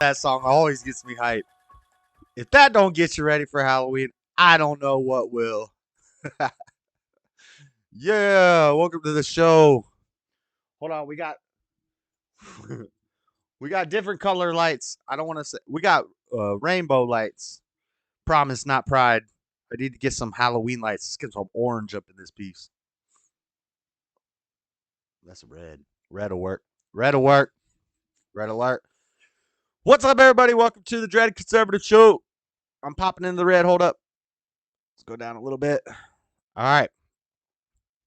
That song always gets me hyped. If that don't get you ready for Halloween, I don't know what will. Yeah, welcome to the show. Hold on, we got we got different color lights. I don't want to say we got rainbow lights. Promise, not pride. I need to get some Halloween lights. Let's get some orange up in this piece. That's red. Red alert. Red alert. Red alert. What's up, everybody? Welcome to the Dreadedconservative show. I'm popping in the red. Hold up. Let's go down a little bit. All right.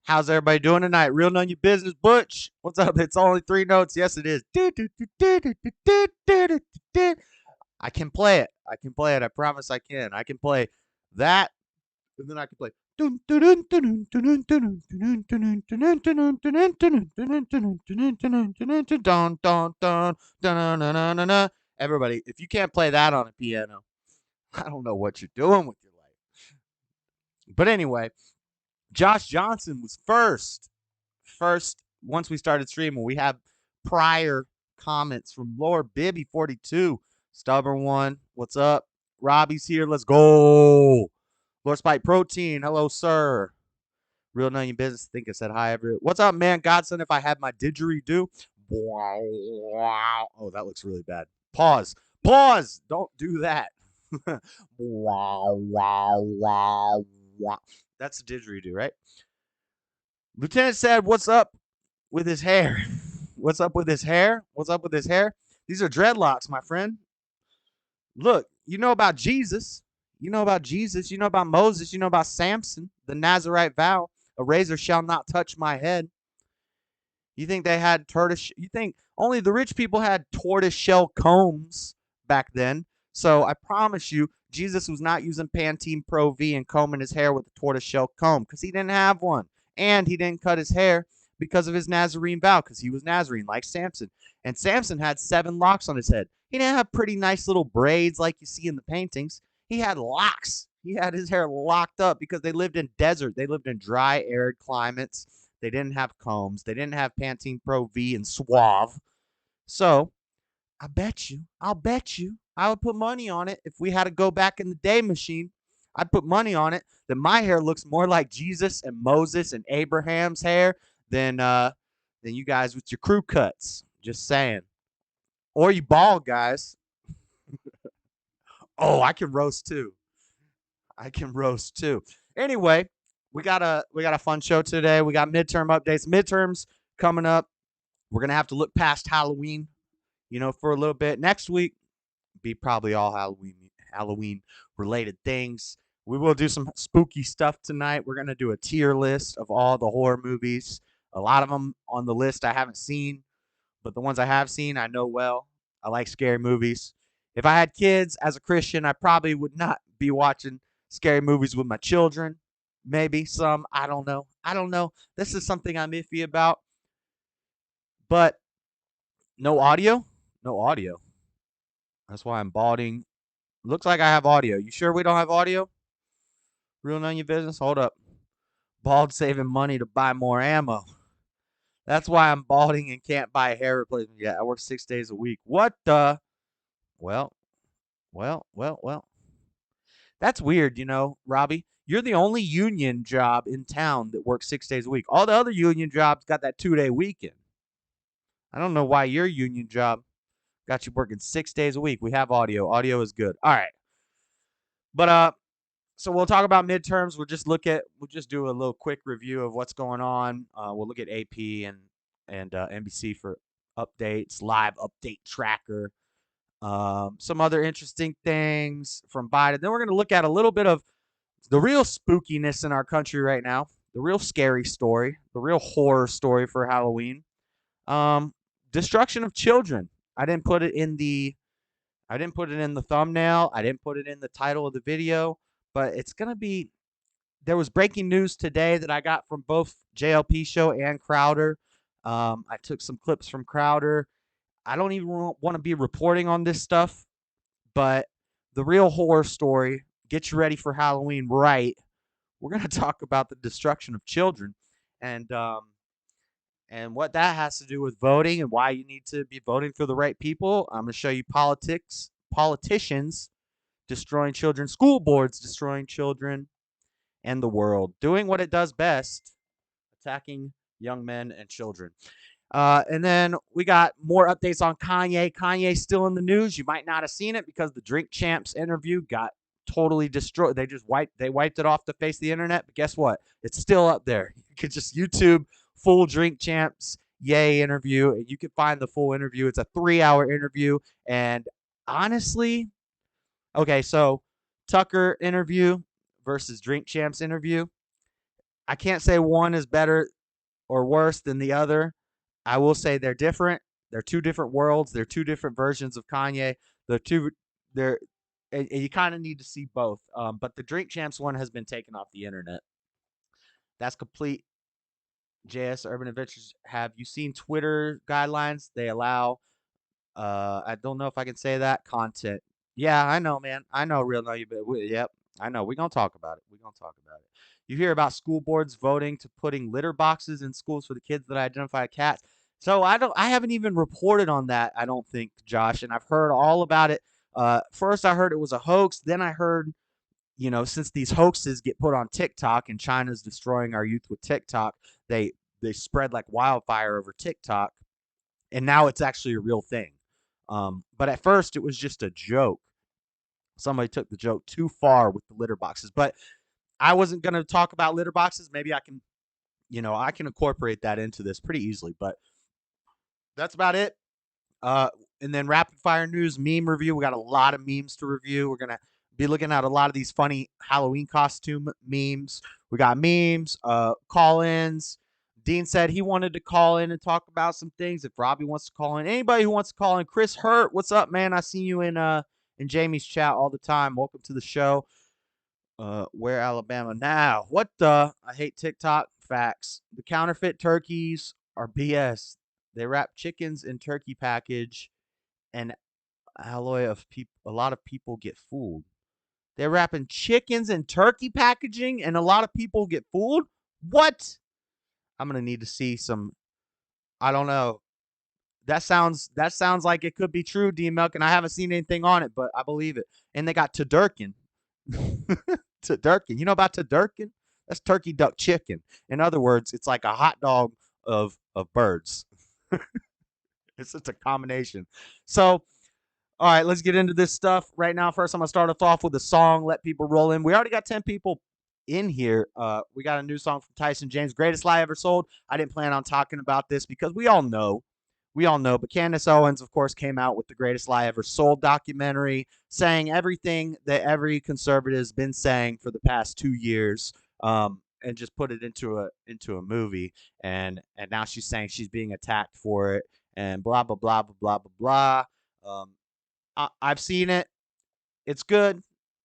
How's everybody doing tonight? Real None Your Business, Butch. What's up? It's only 3 notes. Yes, it is. I can play it. I can play it. I promise I can. I can play that, and then I can play. Everybody, if you can't play that on a piano, I don't know what you're doing with your life. But anyway, Josh Johnson was first. Once we started streaming, we have prior comments from Lord Bibby 42, Stubborn One. What's up? Robbie's here. Let's go. Lord Spike Protein. Hello, sir. Real None Your Business. I think I said hi, everyone. What's up, man? Godson, if I had my didgeridoo. Wow. Oh, that looks really bad. Pause. Pause. Don't do that. Wow. That's the didgeridoo, right? Lieutenant said, what's up with his hair? What's up with his hair? What's up with his hair? These are dreadlocks, my friend. Look, you know about Jesus. You know about Jesus. You know about Moses. You know about Samson, the Nazarite vow. A razor shall not touch my head. You think they had tortoise? You think only the rich people had tortoise shell combs back then? So I promise you, Jesus was not using Pantene Pro V and combing his hair with a tortoise shell comb because he didn't have one. And he didn't cut his hair because of his Nazarene vow because he was Nazarene like Samson. And Samson had 7 locks on his head. He didn't have pretty nice little braids like you see in the paintings. He had locks. He had his hair locked up because they lived in desert. They lived in dry, arid climates. They didn't have combs. They didn't have Pantene Pro V and Suave. So I'll bet you, I would put money on it if we had to go back in the day machine. I'd put money on it that my hair looks more like Jesus and Moses and Abraham's hair than you guys with your crew cuts. Just saying. Or you bald guys. Oh, I can roast too. Anyway, we got a fun show today. We got midterm updates. Midterms coming up. We're gonna have to look past Halloween, for a little bit. Next week, be probably all Halloween related things. We will do some spooky stuff tonight. We're gonna do a tier list of all the horror movies. A lot of them on the list I haven't seen, but the ones I have seen, I know well. I like scary movies. If I had kids as a Christian, I probably would not be watching scary movies with my children. Maybe some. I don't know. This is something I'm iffy about. But no audio? No audio. That's why I'm balding. Looks like I have audio. You sure we don't have audio? Real None Your Business? Hold up. Bald saving money to buy more ammo. That's why I'm balding and can't buy a hair replacement yet. I work 6 days a week. What the? Well. That's weird, Robbie. You're the only union job in town that works 6 days a week. All the other union jobs got that 2-day weekend. I don't know why your union job got you working 6 days a week. We have audio. Audio is good. All right. But so we'll talk about midterms. We'll just do a little quick review of what's going on. We'll look at AP and NBC for updates, live update tracker. Some other interesting things from Biden. Then we're going to look at a little bit of the real spookiness in our country right now, the real scary story, the real horror story for Halloween. Destruction of children. I didn't put it in the thumbnail. I didn't put it in the title of the video, but it's going to be. There was breaking news today that I got from both JLP Show and Crowder. I took some clips from Crowder. I don't even want to be reporting on this stuff, but the real horror story, get you ready for Halloween, right? We're going to talk about the destruction of children. And And what that has to do with voting and why you need to be voting for the right people, I'm going to show you politicians destroying children, school boards destroying children, and the world doing what it does best, attacking young men and children. And then we got more updates on Kanye. Kanye's still in the news. You might not have seen it because the Drink Champs interview got totally destroyed. They wiped it off the face of the internet. But guess what? It's still up there. You could just YouTube full Drink Champs Yay interview, and you can find the full interview. It's a 3-hour interview. And honestly, okay, so Tucker interview versus Drink Champs interview. I can't say one is better or worse than the other. I will say they're different. They're two different worlds. They're two different versions of Kanye. And you kind of need to see both. But the Drink Champs one has been taken off the internet. That's complete. JS Urban Adventures. Have you seen Twitter guidelines? They allow, I don't know if I can say that, content. Yeah, I know, man. I know, real know you. But yep, I know. We're gonna talk about it. You hear about school boards voting to putting litter boxes in schools for the kids that identify cats. So I haven't even reported on that, I don't think, Josh, and I've heard all about it. First I heard it was a hoax, then I heard, since these hoaxes get put on TikTok and China's destroying our youth with TikTok, they spread like wildfire over TikTok, and now it's actually a real thing. But at first it was just a joke. Somebody took the joke too far with the litter boxes, but I wasn't going to talk about litter boxes. Maybe I can, I can incorporate that into this pretty easily, but that's about it. And then rapid fire news, meme review. We got a lot of memes to review. We're going to be looking at a lot of these funny Halloween costume memes. We got memes, call-ins. Dean said he wanted to call in and talk about some things. If Robbie wants to call in, anybody who wants to call in, Chris Hurt, what's up, man? I see you in Jamie's chat all the time. Welcome to the show. Where Alabama now? What the? I hate TikTok. Facts. The counterfeit turkeys are BS. They wrap chickens in turkey package, and alloy of people. A lot of people get fooled. They're wrapping chickens in turkey packaging, and a lot of people get fooled. What? I'm gonna need to see some. I don't know. That sounds like it could be true, D Milk, and I haven't seen anything on it, but I believe it. And they got Tudurkin. Tudurkin. You know about Tudurkin? That's turkey, duck, chicken. In other words, it's like a hot dog of birds. It's just a combination. So, all right, let's get into this stuff right now. First, I'm going to start us off with a song, let people roll in. We already got 10 people in here. We got a new song from Tyson James, Greatest Lie Ever Sold. I didn't plan on talking about this because we all know, but Candace Owens, of course, came out with the Greatest Lie Ever Sold documentary, saying everything that every conservative has been saying for the past 2 years, and just put it into a movie. And now she's saying she's being attacked for it, and blah blah blah blah blah blah blah. I've seen it. It's good,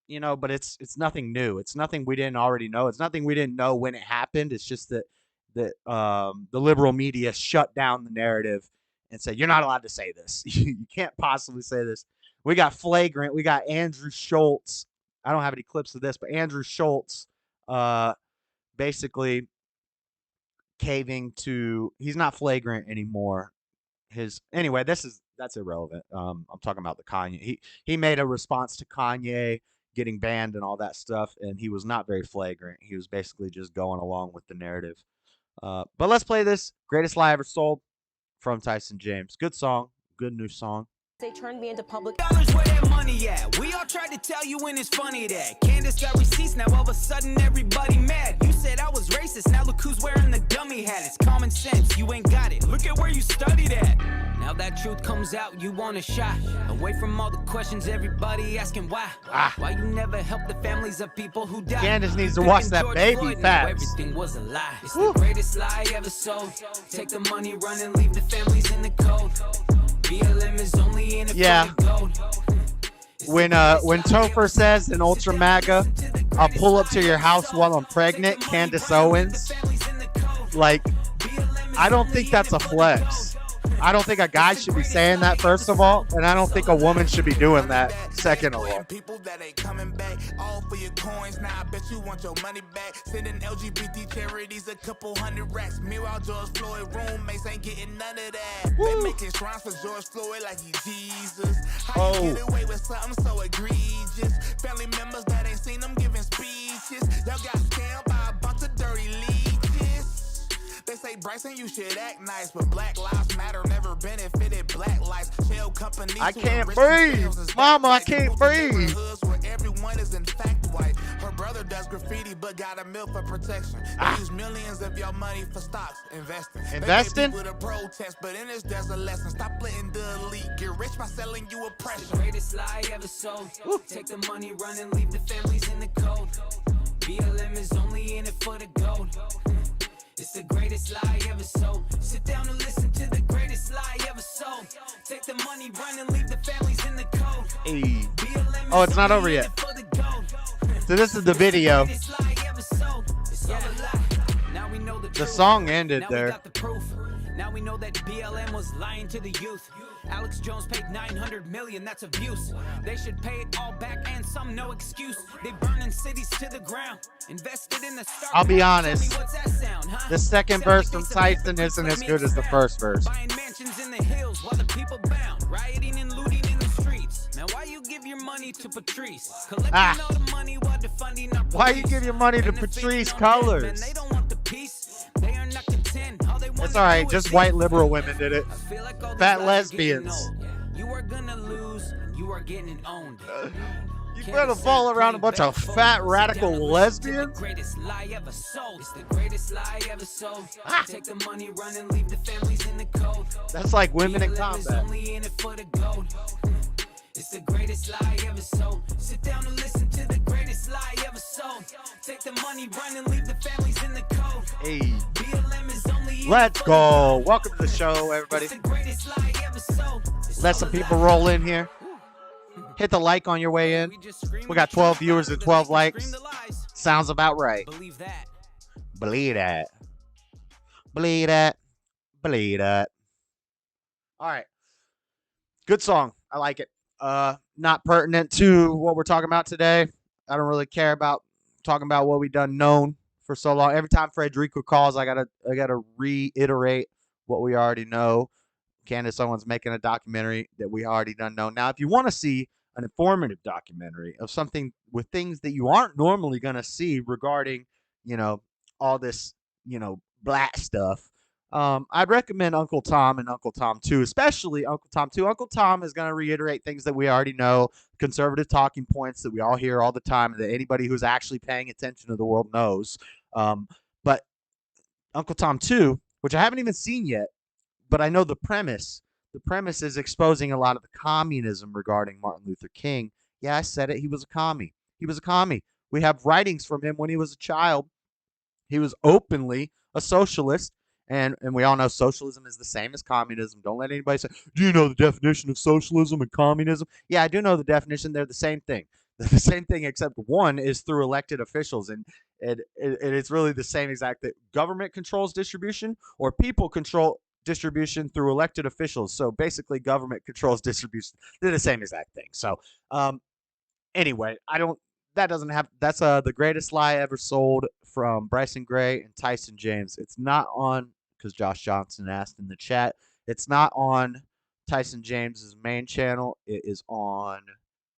but it's nothing new. It's nothing we didn't already know. It's nothing we didn't know when it happened. It's just that the liberal media shut down the narrative and said, you're not allowed to say this. You can't possibly say this. We got Flagrant. We got Andrew Schultz. I don't have any clips of this, but Andrew Schultz basically caving to, he's not Flagrant anymore. Anyway, that's irrelevant. I'm talking about the Kanye. He made a response to Kanye getting banned and all that stuff, and he was not very flagrant. He was basically just going along with the narrative. But let's play this Greatest Lie Ever Sold from Tyson James. Good song. Good new song. They turned me into public. Dollars where that money at? We all tried to tell you when it's funny that Candace got receipts, now all of a sudden everybody mad. You said I was racist, now look who's wearing the dummy hat. It's common sense, you ain't got it. Look at where you studied at. Now that truth comes out, you want a shot. Away from all the questions, everybody asking why. Why you never help the families of people who died. Candace needs to watch that baby fast. Everything was a lie. It's the greatest lie ever sold. Take the money, run and leave the families in the cold. BLM is only in it yeah. When Topher says in Ultra MAGA, I'll pull up to your house while I'm pregnant, Candace Owens, like, I don't think that's a flex. I don't think a guy should be saying that, first of all, and I don't think a woman should be doing that. Second of all. People that ain't coming back, all for your coins. Now I bet you want your money back. Sending LGBT charities a couple hundred racks. Meanwhile, George Floyd roommates ain't getting none of that. Woo. They making shrines for George Floyd like he Jesus. How you get away with something so egregious? Family members that ain't seen them giving speeches. Y'all got scammed by a bunch of dirty leeches. They say, Bryson, you should act nice, but Black Lives Matter never benefited black lives. Shell companies I can't breathe. Mama, I can't breathe. Where everyone is in fact white. Her brother does graffiti, but got a mill for protection. They use millions of your money for stocks, investing. Investing? With a protest, but in this there's a lesson. Stop letting the elite get rich by selling you oppression. The greatest lie ever sold. Take the money, run and leave the families in the cold. BLM is only in it for the gold. It's the greatest lie ever sold. Sit down and listen to the greatest lie ever sold. Take the money, run and leave the families in the cold. Hey. Oh, it's not over yet. So this is the video. The song ended there. Now we know that BLM was lying to the youth. Alex Jones paid $900 million, that's abuse. They should pay it all back and some no excuse. They burning cities to the ground. Invested in the start. I'll be honest. The second verse from Tyson isn't as good as the first verse. Buying mansions in the hills while the people bound. Rioting and looting in the streets. Now why you give your money to Patrice? Collecting all the money while defunding our police. Why you give your money to Patrice Colors? They don't want the peace. They are not content. All they want It's alright, just white liberal women did it. Fat lesbians. You are gonna lose, you are getting owned. You better fall around a bunch of fat radical lesbians? The greatest lie ever sold. It's the greatest lie ever sold. Take the money, run and leave the families in the cold. That's like women in combat. Only in it for the gold. It's the greatest lie ever sold. Sit down and listen to the greatest lie ever sold. Take the money, run and leave the families in the cold. Hey. BLM is only Let's go. Welcome to the show, everybody. It's the greatest lie ever sold. Let some people roll in here. Hit the like on your way in. We got 12 viewers and 12 likes. Sounds about right. Believe that. Believe that. Believe that. Believe that. All right. Good song. I like it. Not pertinent to what we're talking about today. I don't really care about talking about what we've done known for so long. Every time Frederico calls, I gotta reiterate what we already know. Candace Owens making a documentary that we already done know. Now, if you want to see an informative documentary of something with things that you aren't normally gonna see regarding, all this, black stuff, I'd recommend Uncle Tom and Uncle Tom 2, especially Uncle Tom 2. Uncle Tom is going to reiterate things that we already know, conservative talking points that we all hear all the time, that anybody who's actually paying attention to the world knows. But Uncle Tom 2, which I haven't even seen yet, but I know the premise. The premise is exposing a lot of the communism regarding Martin Luther King. Yeah, I said it. He was a commie. He was a commie. We have writings from him when he was a child. He was openly a socialist. And we all know socialism is the same as communism. Don't let anybody say, do you know the definition of socialism and communism? Yeah, I do know the definition. They're the same thing. They're the same thing, except one is through elected officials. And it's really the same exact thing. Government controls distribution, or people control distribution through elected officials. So basically government controls distribution. They're the same exact thing. So anyway, that's the greatest lie ever sold from Bryson Gray and Tyson James. It's not on, because Josh Johnson asked in the chat, it's not on Tyson James's main channel. It is on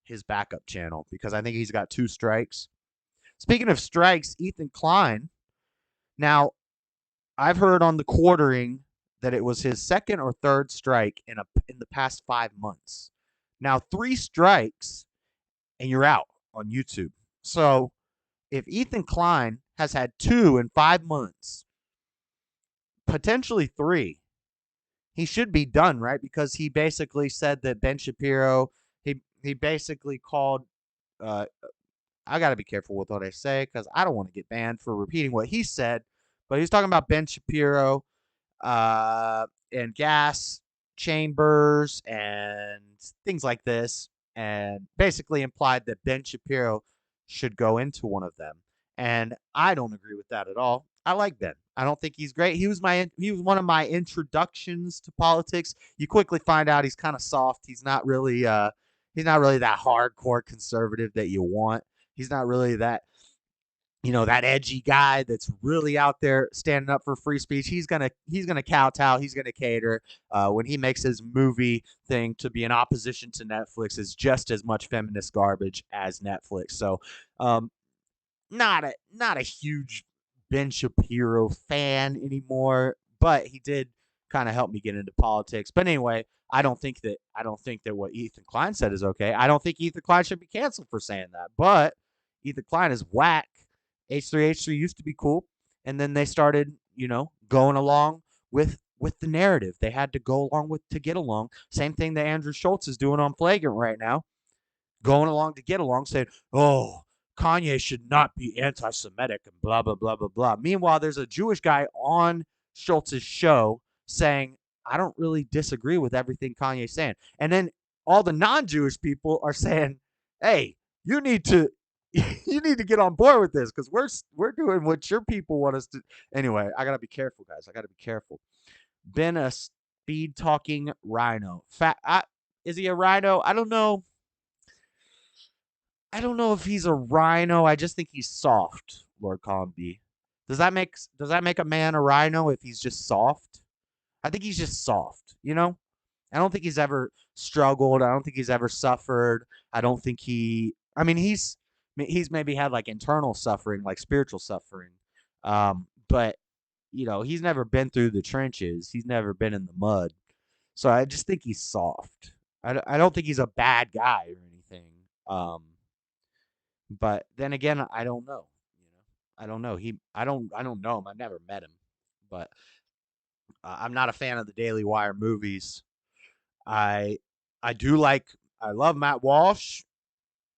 his backup channel, because I think he's got 2 strikes. Speaking of strikes, Ethan Klein. Now, I've heard on the quartering that it was his 2nd or 3rd strike in the past 5 months. Now, 3 strikes and you're out on YouTube. So if Ethan Klein has had 2 in 5 months, potentially 3, he should be done, right? Because he basically said that Ben Shapiro, he basically called, I got to be careful with what I say because I don't want to get banned for repeating what he said, but he's talking about Ben Shapiro and gas chambers and things like this, and basically implied that Ben Shapiro should go into one of them. And I don't agree with that at all. I like Ben. I don't think he's great. He was one of my introductions to politics. You quickly find out he's kind of soft. He's not really He's not really that hardcore conservative that you want. He's not really that, that edgy guy that's really out there standing up for free speech. He's gonna kowtow. He's gonna cater. When he makes his movie thing to be in opposition to Netflix, is just as much feminist garbage as Netflix. So, um, not a huge Ben Shapiro fan anymore, but he did kind of help me get into politics. But anyway, I don't think that what Ethan Klein said is okay. I don't think Ethan Klein should be canceled for saying that. But Ethan Klein is whack. H3H3 used to be cool, and then they started, going along with the narrative. They had to go along with to get along. Same thing that Andrew Schultz is doing on Flagrant right now, going along to get along, saying, "Oh, Kanye should not be anti-Semitic," and blah blah blah blah blah. Meanwhile, there's a Jewish guy on Schultz's show saying, "I don't really disagree with everything Kanye's saying," and then all the non-Jewish people are saying, "Hey, you need to." You need to get on board with this because we're doing what your people want us to. Anyway, I gotta be careful, guys. I gotta be careful. Been a speed talking rhino. Is he a rhino? I don't know. I don't know if he's a rhino. I just think he's soft, Lord Comby. Does that make a man a rhino if he's just soft? I think he's just soft, I don't think he's ever struggled. I don't think he's ever suffered. I don't think he's maybe had like internal suffering, like spiritual suffering. But he's never been through the trenches. He's never been in the mud. So I just think he's soft. I don't think he's a bad guy or anything. But then again, I don't know. I don't know. I don't know him. I've never met him. But I'm not a fan of the Daily Wire movies. I I do like I love Matt Walsh.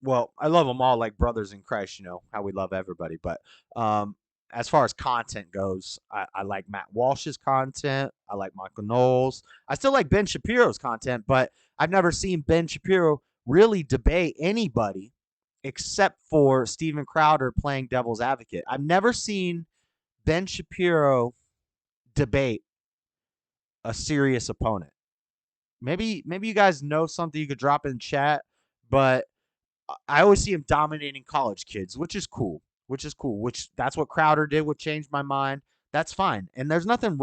Well, I love them all like brothers in Christ. How we love everybody. But um, as far as content goes, I like Matt Walsh's content. I like Michael Knowles. I still like Ben Shapiro's content, but I've never seen Ben Shapiro really debate anybody except for Steven Crowder playing devil's advocate. I've never seen Ben Shapiro debate a serious opponent. Maybe you guys know something you could drop in chat, but I always see him dominating college kids, which is cool. Which is cool. Which that's what Crowder did, what changed my mind. That's fine. And there's nothing,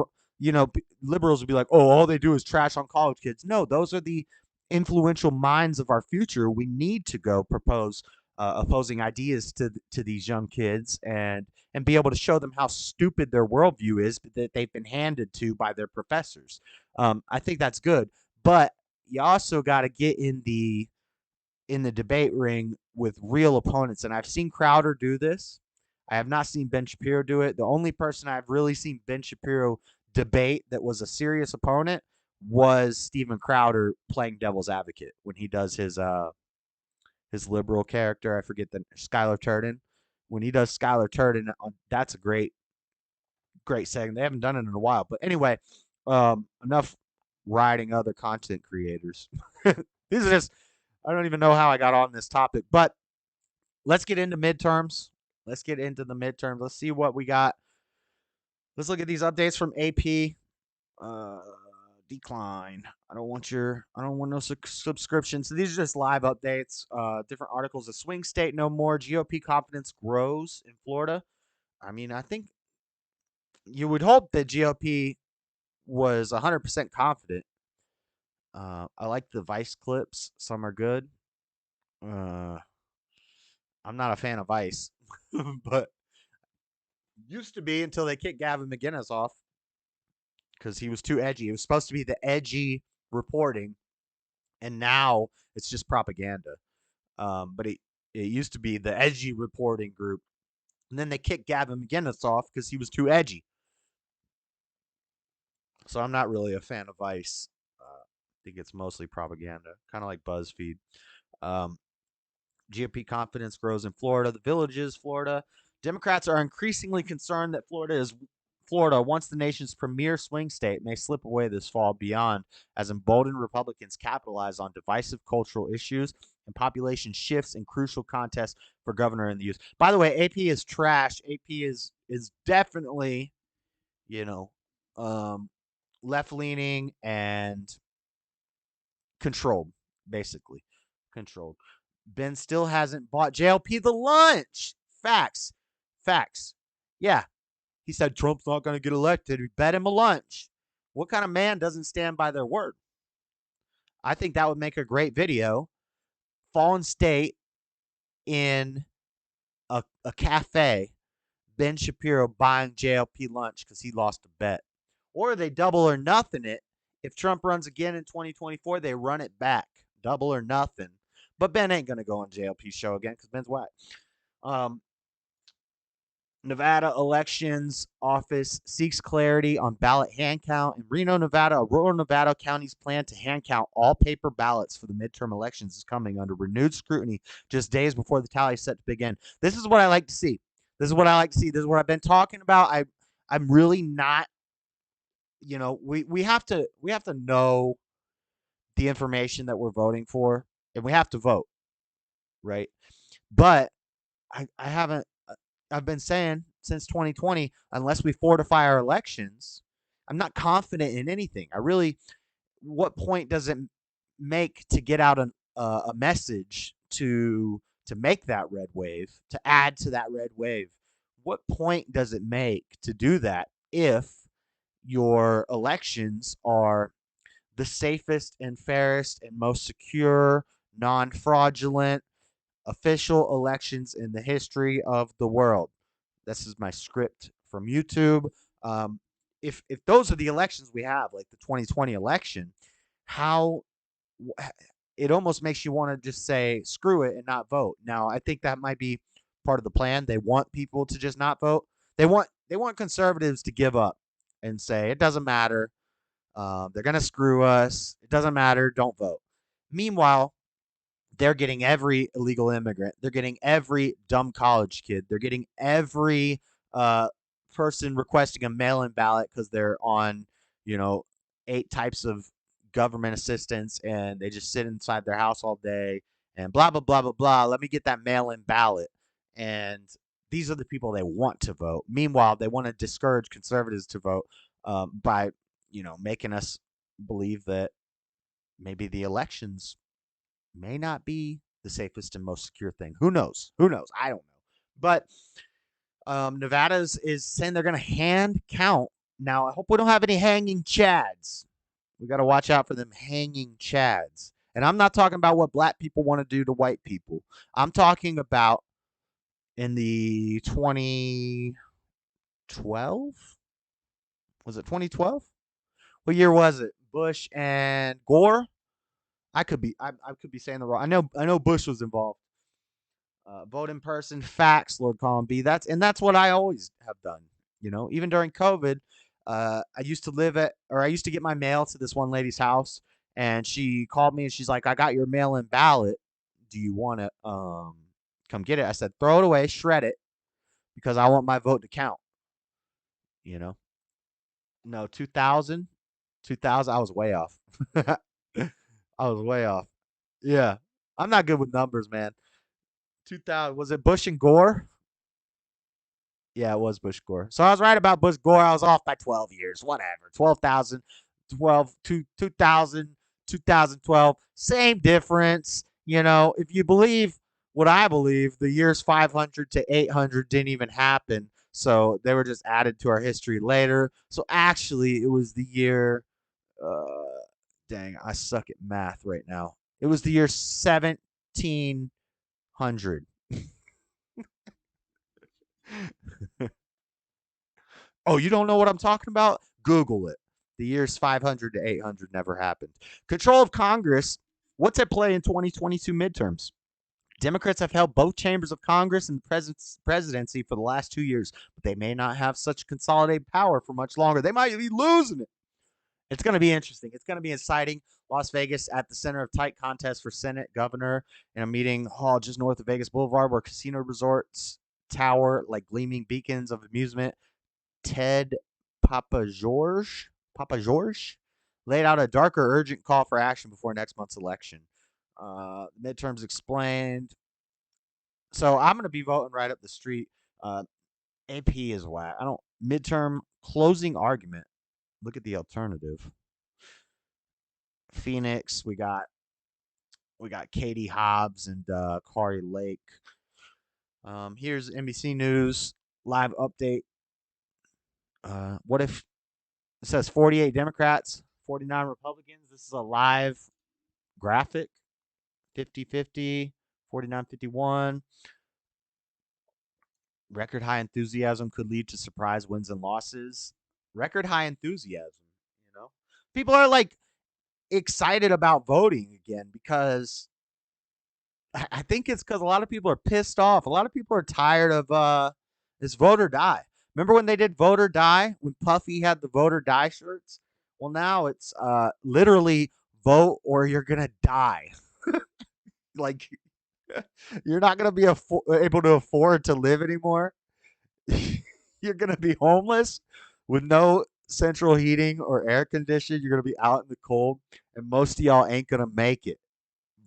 liberals would be like, oh, all they do is trash on college kids. No, those are the influential minds of our future. We need to go propose opposing ideas to these young kids and be able to show them how stupid their worldview is that they've been handed to by their professors. I think that's good, but you also got to get in the debate ring with real opponents. And I've seen Crowder do this. I have not seen Ben Shapiro do it. The only person I've really seen Ben Shapiro debate that was a serious opponent was Steven Crowder playing devil's advocate when he does his liberal character. I forget the Skylar Turden. When he does Skylar Turden, that's a great segment. They haven't done it in a while. But anyway, enough riding other content creators. These are just I don't even know how I got on this topic, but let's get into midterms. Let's get into the midterms. Let's see what we got. Let's look at these updates from AP. Decline. I don't want no subscriptions. So these are just live updates. Different articles. A swing state no more. GOP confidence grows in Florida. I mean, I think you would hope that GOP was 100% confident. I like the Vice clips. Some are good. I'm not a fan of Vice, but used to be until they kicked Gavin McInnes off because he was too edgy. It was supposed to be the edgy reporting, and now it's just propaganda. But it used to be the edgy reporting group, and then they kicked Gavin McInnes off because he was too edgy. So I'm not really a fan of Vice. I think it's mostly propaganda, kind of like BuzzFeed. Um, GOP confidence grows in Florida. The Villages, Florida. Democrats are increasingly concerned that Florida, once the nation's premier swing state, may slip away this fall beyond as emboldened Republicans capitalize on divisive cultural issues and population shifts in crucial contests for governor in the youth. By the way, AP is trash. AP is definitely, left leaning and controlled, basically. controlled. Ben still hasn't bought JLP the lunch. Facts. Facts. Yeah. He said Trump's not going to get elected. We bet him a lunch. What kind of man doesn't stand by their word? I think that would make a great video. Fallen State in a cafe. Ben Shapiro buying JLP lunch because he lost a bet. Or they double or nothing it. If Trump runs again in 2024, they run it back. Double or nothing. But Ben ain't going to go on JLP's show again because Ben's whack. Nevada Elections Office seeks clarity on ballot hand count. In Reno, Nevada, a rural Nevada county's plan to hand count all paper ballots for the midterm elections is coming under renewed scrutiny just days before the tally is set to begin. This is what I like to see. This is what I like to see. This is what I've been talking about. I'm really not, we have to know the information that we're voting for, and we have to vote, right? But I haven't. I've been saying since 2020, unless we fortify our elections, I'm not confident in anything. What point does it make to get out a message to make that red wave, to add to that red wave? What point does it make to do that if your elections are the safest and fairest and most secure, non-fraudulent, official elections in the history of the world? This is my script from YouTube. If those are the elections we have, like the 2020 election, how it almost makes you want to just say screw it and not vote. Now, I think that might be part of the plan. They want people to just not vote. They want conservatives to give up and say it doesn't matter. They're gonna screw us. It doesn't matter. Don't vote. Meanwhile, they're getting every illegal immigrant. They're getting every dumb college kid. They're getting every person requesting a mail-in ballot because they're on, 8 types of government assistance and they just sit inside their house all day and blah, blah, blah, blah, blah. Let me get that mail-in ballot. And these are the people they want to vote. Meanwhile, they want to discourage conservatives to vote by, making us believe that maybe the elections may not be the safest and most secure thing. Who knows? Who knows? I don't know. But Nevada is saying they're going to hand count. Now, I hope we don't have any hanging chads. We got to watch out for them hanging chads. And I'm not talking about what black people want to do to white people. I'm talking about in the 2012? Was it 2012? What year was it? Bush and Gore? I could be saying the wrong. I know Bush was involved. Vote in person, facts, Lord Colin B. That's what I always have done. Even during COVID, I used to get my mail to this one lady's house, and she called me and she's like, "I got your mail-in ballot. Do you want to come get it?" I said, "Throw it away, shred it, because I want my vote to count." No, 2000, I was way off. I was way off. Yeah. I'm not good with numbers, man. 2000, was it Bush and Gore? Yeah, it was Bush Gore. So I was right about Bush Gore. I was off by 12 years. Whatever. 12,000, 2000, 2012. Same difference. If you believe what I believe, the years 500 to 800 didn't even happen. So they were just added to our history later. So actually, it was the year. Dang, I suck at math right now. It was the year 1700. Oh, you don't know what I'm talking about? Google it. The years 500 to 800 never happened. Control of Congress. What's at play in 2022 midterms? Democrats have held both chambers of Congress and the presidency for the last 2 years, but they may not have such consolidated power for much longer. They might be losing it. It's going to be interesting. It's going to be exciting. Las Vegas at the center of tight contest for Senate, governor, in a meeting hall just north of Vegas Boulevard, where casino resorts tower like gleaming beacons of amusement. Ted Papa George laid out a darker, urgent call for action before next month's election. Midterms explained. So I'm going to be voting right up the street. AP is whack. Midterm closing argument. Look at the alternative. Phoenix, we got We got Katie Hobbs and Kari Lake. Here's NBC News live update. What if it says 48 Democrats, 49 Republicans? This is a live graphic. 50-50, 49-51. Record high enthusiasm could lead to surprise wins and losses. Record high enthusiasm, you know? People are like excited about voting again because I think it's because a lot of people are pissed off. A lot of people are tired of this vote or die. Remember when they did vote or die? When Puffy had the vote or die shirts? Well, now it's literally vote or you're gonna die. Like you're not gonna be able to afford to live anymore. You're gonna be homeless with no central heating or air conditioning. You're gonna be out in the cold, and most of y'all ain't gonna make it.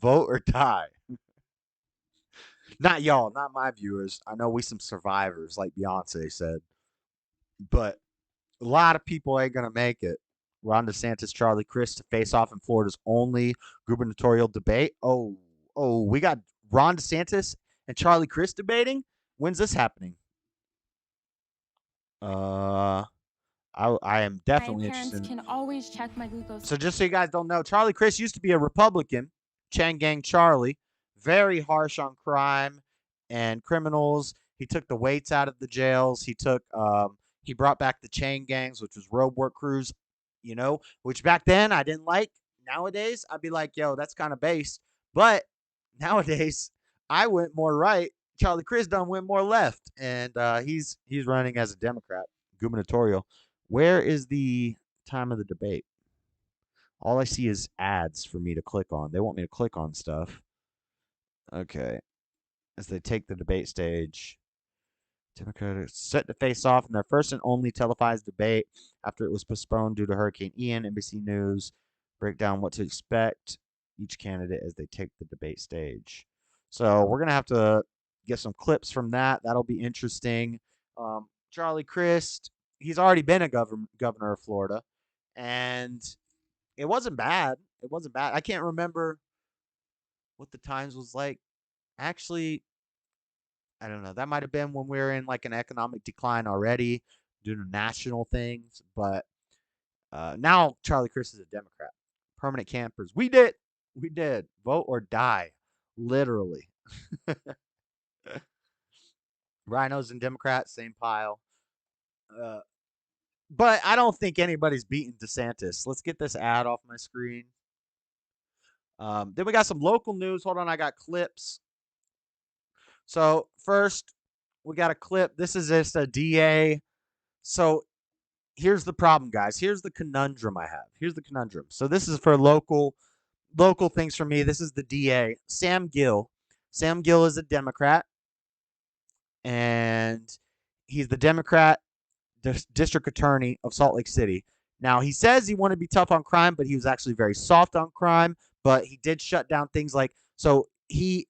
Vote or die. Not y'all, not my viewers. I know we some survivors, like Beyonce said, but a lot of people ain't gonna make it. Ron DeSantis, Charlie Crist to face off in Florida's only gubernatorial debate. We got Ron DeSantis and Charlie Crist debating. When's this happening? I am definitely interested. My parents can always check my glucose. So just so you guys don't know, Charlie Crist used to be a Republican, Chain Gang Charlie, very harsh on crime and criminals. He took the weights out of the jails. He brought back the chain gangs, which was road work crews, which back then I didn't like. Nowadays, I'd be like, yo, that's kind of based. But nowadays, I went more right. Charlie Crist done went more left, and he's running as a Democrat, gubernatorial. Where is the time of the debate? All I see is ads for me to click on. They want me to click on stuff. Okay. As they take the debate stage, Democrats set to face off in their first and only televised debate after it was postponed due to Hurricane Ian. NBC News break down what to expect each candidate as they take the debate stage. So we're going to have to get some clips from that. That'll be interesting. Charlie Crist, he's already been a governor of Florida, and it wasn't bad. It wasn't bad. I can't remember what the times was like. Actually, I don't know. That might have been when we were in like an economic decline already due to national things. But now Charlie Crist is a Democrat. Permanent campers. We did. Vote or die. Literally. Rhinos and Democrats, same pile. But I don't think anybody's beating DeSantis. Let's get this ad off my screen. Then we got some local news. Hold on, I got clips. So first, we got a clip. This is just a DA. So here's the problem, guys. Here's the conundrum I have. So this is for local things for me. This is the DA, Sam Gill. Sam Gill is a Democrat, and he's the Democrat district attorney of Salt Lake City. Now, he says he wanted to be tough on crime, but he was actually very soft on crime. But he did shut down things like, so he,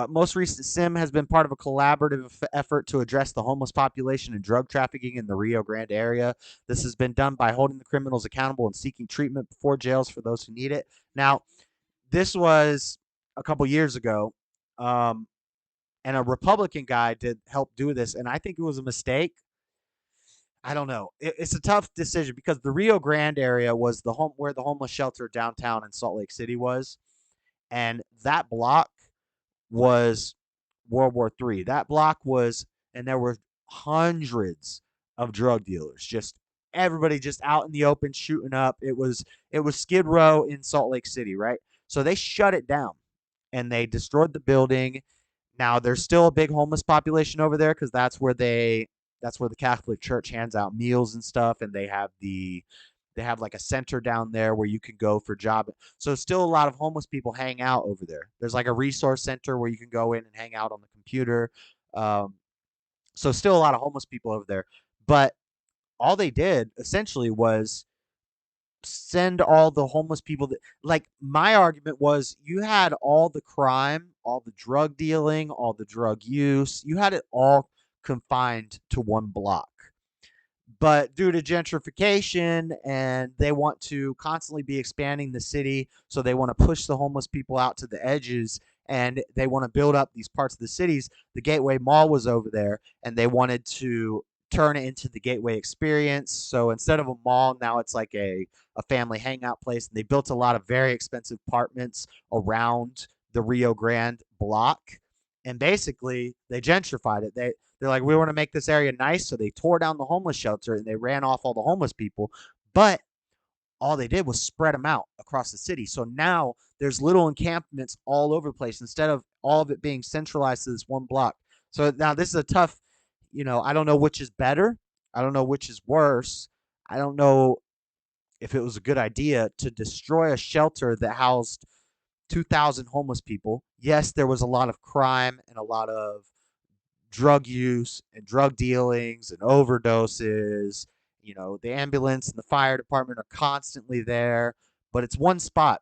most recent Sim has been part of a collaborative effort to address the homeless population and drug trafficking in the Rio Grande area. This has been done by holding the criminals accountable and seeking treatment before jails for those who need it. Now, this was a couple years ago, and a Republican guy did help do this, and I think it was a mistake. I don't know. It's a tough decision because the Rio Grande area was where the homeless shelter downtown in Salt Lake City was, and that block was World War III. That block was, and there were hundreds of drug dealers, just everybody just out in the open shooting up. It was Skid Row in Salt Lake City, right? So they shut it down and they destroyed the building. Now there's still a big homeless population over there because that's where the Catholic Church hands out meals and stuff, and they have like a center down there where you can go for job. So still a lot of homeless people hang out over there. There's like a resource center where you can go in and hang out on the computer. So still a lot of homeless people over there. But all they did essentially was send all the homeless people like my argument was you had all the crime, all the drug dealing, all the drug use, you had it all confined to one block. But due to gentrification, and they want to constantly be expanding the city, so they want to push the homeless people out to the edges, and they want to build up these parts of the cities. The Gateway Mall was over there, and they wanted to turn it into the Gateway experience. So instead of a mall, now it's like a family hangout place. And they built a lot of very expensive apartments around the Rio Grande block, and basically they gentrified it. They're like, we want to make this area nice, so they tore down the homeless shelter and they ran off all the homeless people. But all they did was spread them out across the city. So now there's little encampments all over the place instead of all of it being centralized to this one block. So now this is a tough, I don't know which is better. I don't know which is worse. I don't know if it was a good idea to destroy a shelter that housed 2,000 homeless people. Yes, there was a lot of crime and a lot of drug use and drug dealings and overdoses. The ambulance and the fire department are constantly there, but it's one spot.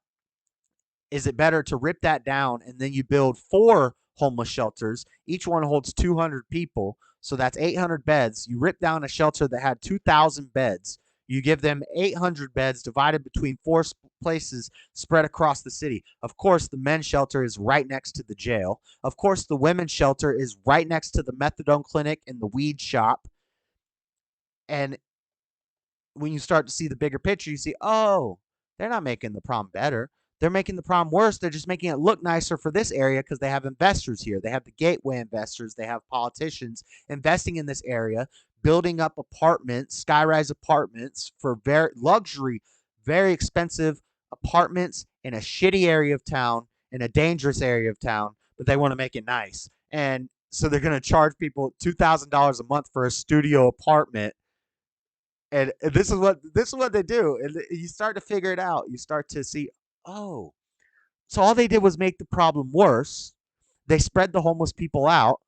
Is it better to rip that down and then you build 4 homeless shelters? Each one holds 200 people. So that's 800 beds. You rip down a shelter that had 2,000 beds. You give them 800 beds divided between 4 places spread across the city. Of course, the men's shelter is right next to the jail. Of course, the women's shelter is right next to the methadone clinic and the weed shop. And when you start to see the bigger picture, you see, oh, they're not making the problem better. They're making the problem worse. They're just making it look nicer for this area because they have investors here. They have the Gateway investors. They have politicians investing in this area, building up apartments, skyrise apartments for very luxury, very expensive apartments in a shitty area of town, in a dangerous area of town, but they want to make it nice. And so they're going to charge people $2,000 a month for a studio apartment. And this is what they do. And you start to figure it out. You start to see, oh, so all they did was make the problem worse. They spread the homeless people out,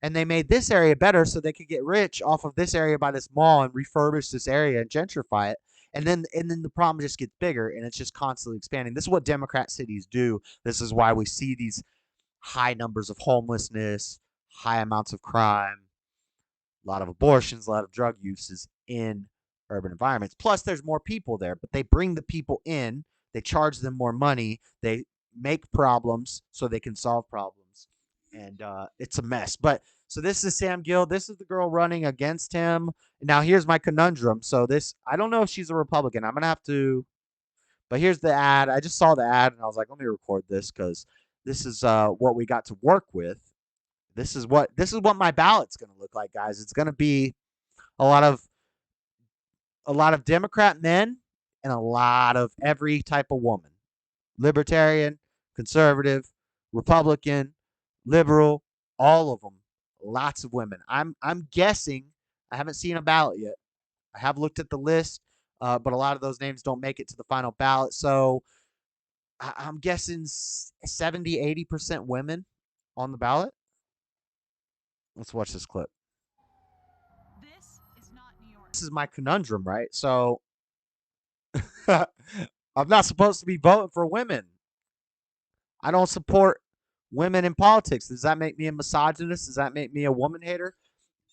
and they made this area better so they could get rich off of this area by this mall and refurbish this area and gentrify it. And then the problem just gets bigger, and it's just constantly expanding. This is what Democrat cities do. This is why we see these high numbers of homelessness, high amounts of crime, a lot of abortions, a lot of drug uses in urban environments. Plus, there's more people there, but they bring the people in, they charge them more money, they make problems so they can solve problems, and it's a mess. But so this is Sam Gill. This is the girl running against him. Now, here's my conundrum. So I don't know if she's a Republican. I'm gonna have to. But here's the ad. I just saw the ad, and I was like, let me record this because this is what we got to work with. This is what my ballot's gonna look like, guys. It's gonna be a lot of Democrat men and a lot of every type of woman. Libertarian, conservative, Republican, liberal, all of them. Lots of women. I'm guessing, I haven't seen a ballot yet. I have looked at the list, but a lot of those names don't make it to the final ballot. So I'm guessing 70, 80% women on the ballot. Let's watch this clip. This is not New York. This is my conundrum, right? So I'm not supposed to be voting for women. I don't support women in politics. Does that make me a misogynist? Does that make me a woman hater?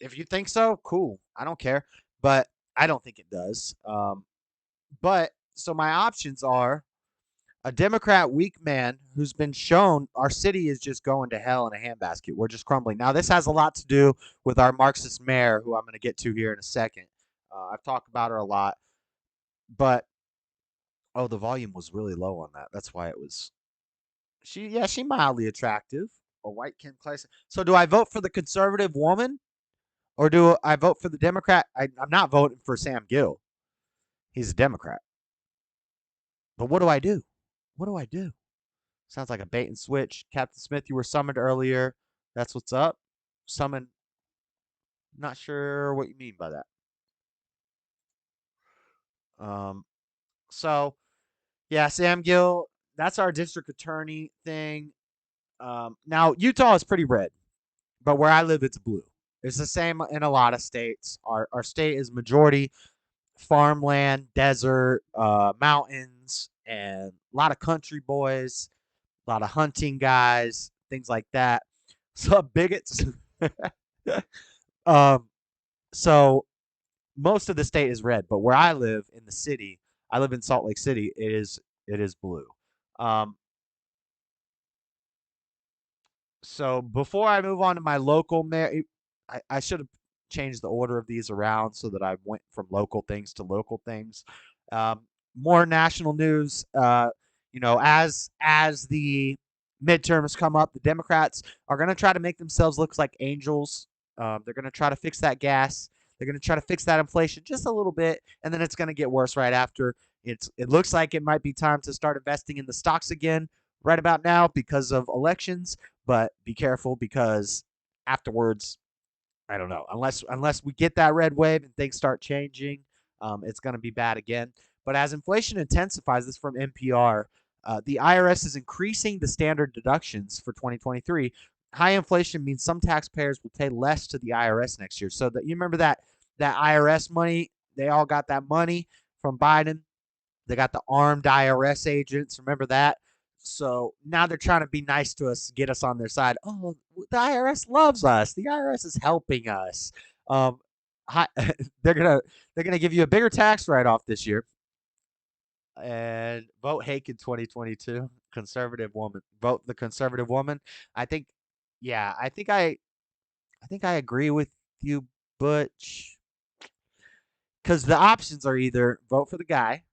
If you think so, cool. I don't care. But I don't think it does. But so my options are a Democrat weak man who's been shown our city is just going to hell in a handbasket. We're just crumbling. Now, this has a lot to do with our Marxist mayor, who I'm going to get to here in a second. I've talked about her a lot. But, oh, the volume was really low on that. That's why it was. She mildly attractive. A white Kim Clay. So do I vote for the conservative woman? Or do I vote for the Democrat? I'm not voting for Sam Gill. He's a Democrat. But what do I do? What do I do? Sounds like a bait and switch. Captain Smith, you were summoned earlier. That's what's up. Summoned. Not sure what you mean by that. So, yeah, Sam Gill, that's our district attorney thing. Now, Utah is pretty red, but where I live, it's blue. It's the same in a lot of states. Our state is majority farmland, desert, mountains, and a lot of country boys, a lot of hunting guys, things like that. So bigots. So most of the state is red, but where I live in the city, I live in Salt Lake City. It is blue. Um, so before I move on to my local mayor, I should have changed the order of these around so that I went from local things to local things. Um, More national news. As the midterms come up, the Democrats are going to try to make themselves look like angels. They're going to try to fix that gas. They're going to try to fix that inflation just a little bit, and then it's going to get worse right after. It looks like it might be time to start investing in the stocks again right about now because of elections, but be careful because afterwards, I don't know. Unless we get that red wave and things start changing, it's going to be bad again. But as inflation intensifies, this from NPR, the IRS is increasing the standard deductions for 2023. High inflation means some taxpayers will pay less to the IRS next year. So that you remember that IRS money, they all got that money from Biden. They got the armed IRS agents. Remember that? So now they're trying to be nice to us, get us on their side. Oh, the IRS loves us. The IRS is helping us. Um, hi, they're gonna give you a bigger tax write off this year. And vote Hake in 2022. Conservative woman. Vote the conservative woman. I think, yeah, I think I agree with you, Butch. Because the options are either vote for the guy,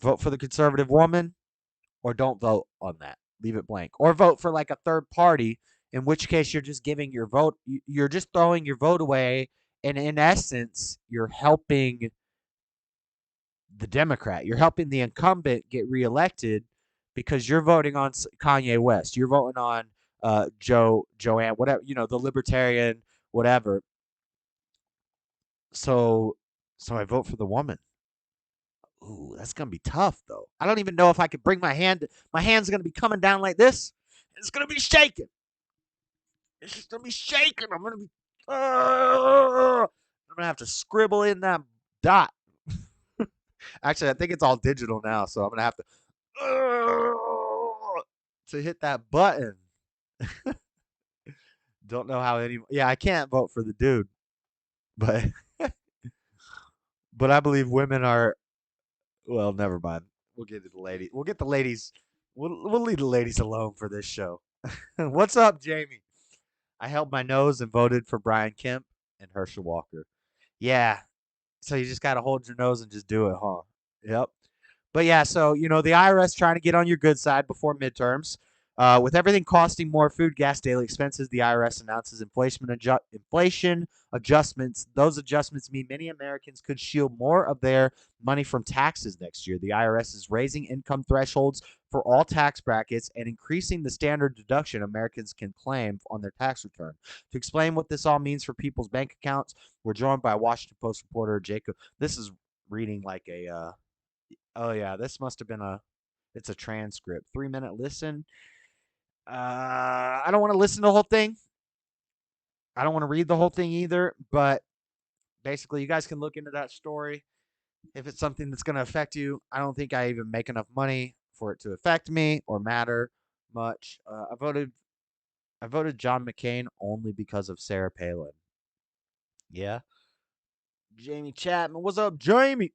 vote for the conservative woman, or don't vote on that. Leave it blank. Or vote for like a third party, in which case you're just giving your vote. You're just throwing your vote away. And in essence, you're helping the Democrat. You're helping the incumbent get reelected because you're voting on Kanye West. You're voting on Joanne, whatever, the libertarian, whatever. So, I vote for the woman. Ooh, that's gonna be tough though. I don't even know if I could bring my hand. My hand's gonna be coming down like this. It's gonna be shaking. It's just gonna be shaking. I'm gonna be. I'm gonna have to scribble in that dot. Actually, I think it's all digital now, so I'm gonna have to hit that button. Don't know how any. Yeah, I can't vote for the dude, but I believe women are. Well, never mind. We'll get to the lady. We'll get the ladies. We'll leave the ladies alone for this show. What's up, Jamie? I held my nose and voted for Brian Kemp and Herschel Walker. Yeah. So you just gotta hold your nose and just do it, huh? Yep. But yeah, so the IRS trying to get on your good side before midterms. With everything costing more, food, gas, daily expenses, the IRS announces inflation adjustments. Those adjustments mean many Americans could shield more of their money from taxes next year. The IRS is raising income thresholds for all tax brackets and increasing the standard deduction Americans can claim on their tax return. To explain what this all means for people's bank accounts, we're joined by Washington Post reporter Jacob. This is reading like a oh yeah, this must have been it's a transcript. 3-minute listen. I don't want to listen to the whole thing. I don't want to read the whole thing either, but basically you guys can look into that story if it's something that's going to affect you. I don't think I even make enough money for it to affect me or matter much. I voted John McCain only because of Sarah Palin. Yeah. Jamie Chapman. What's up, Jamie?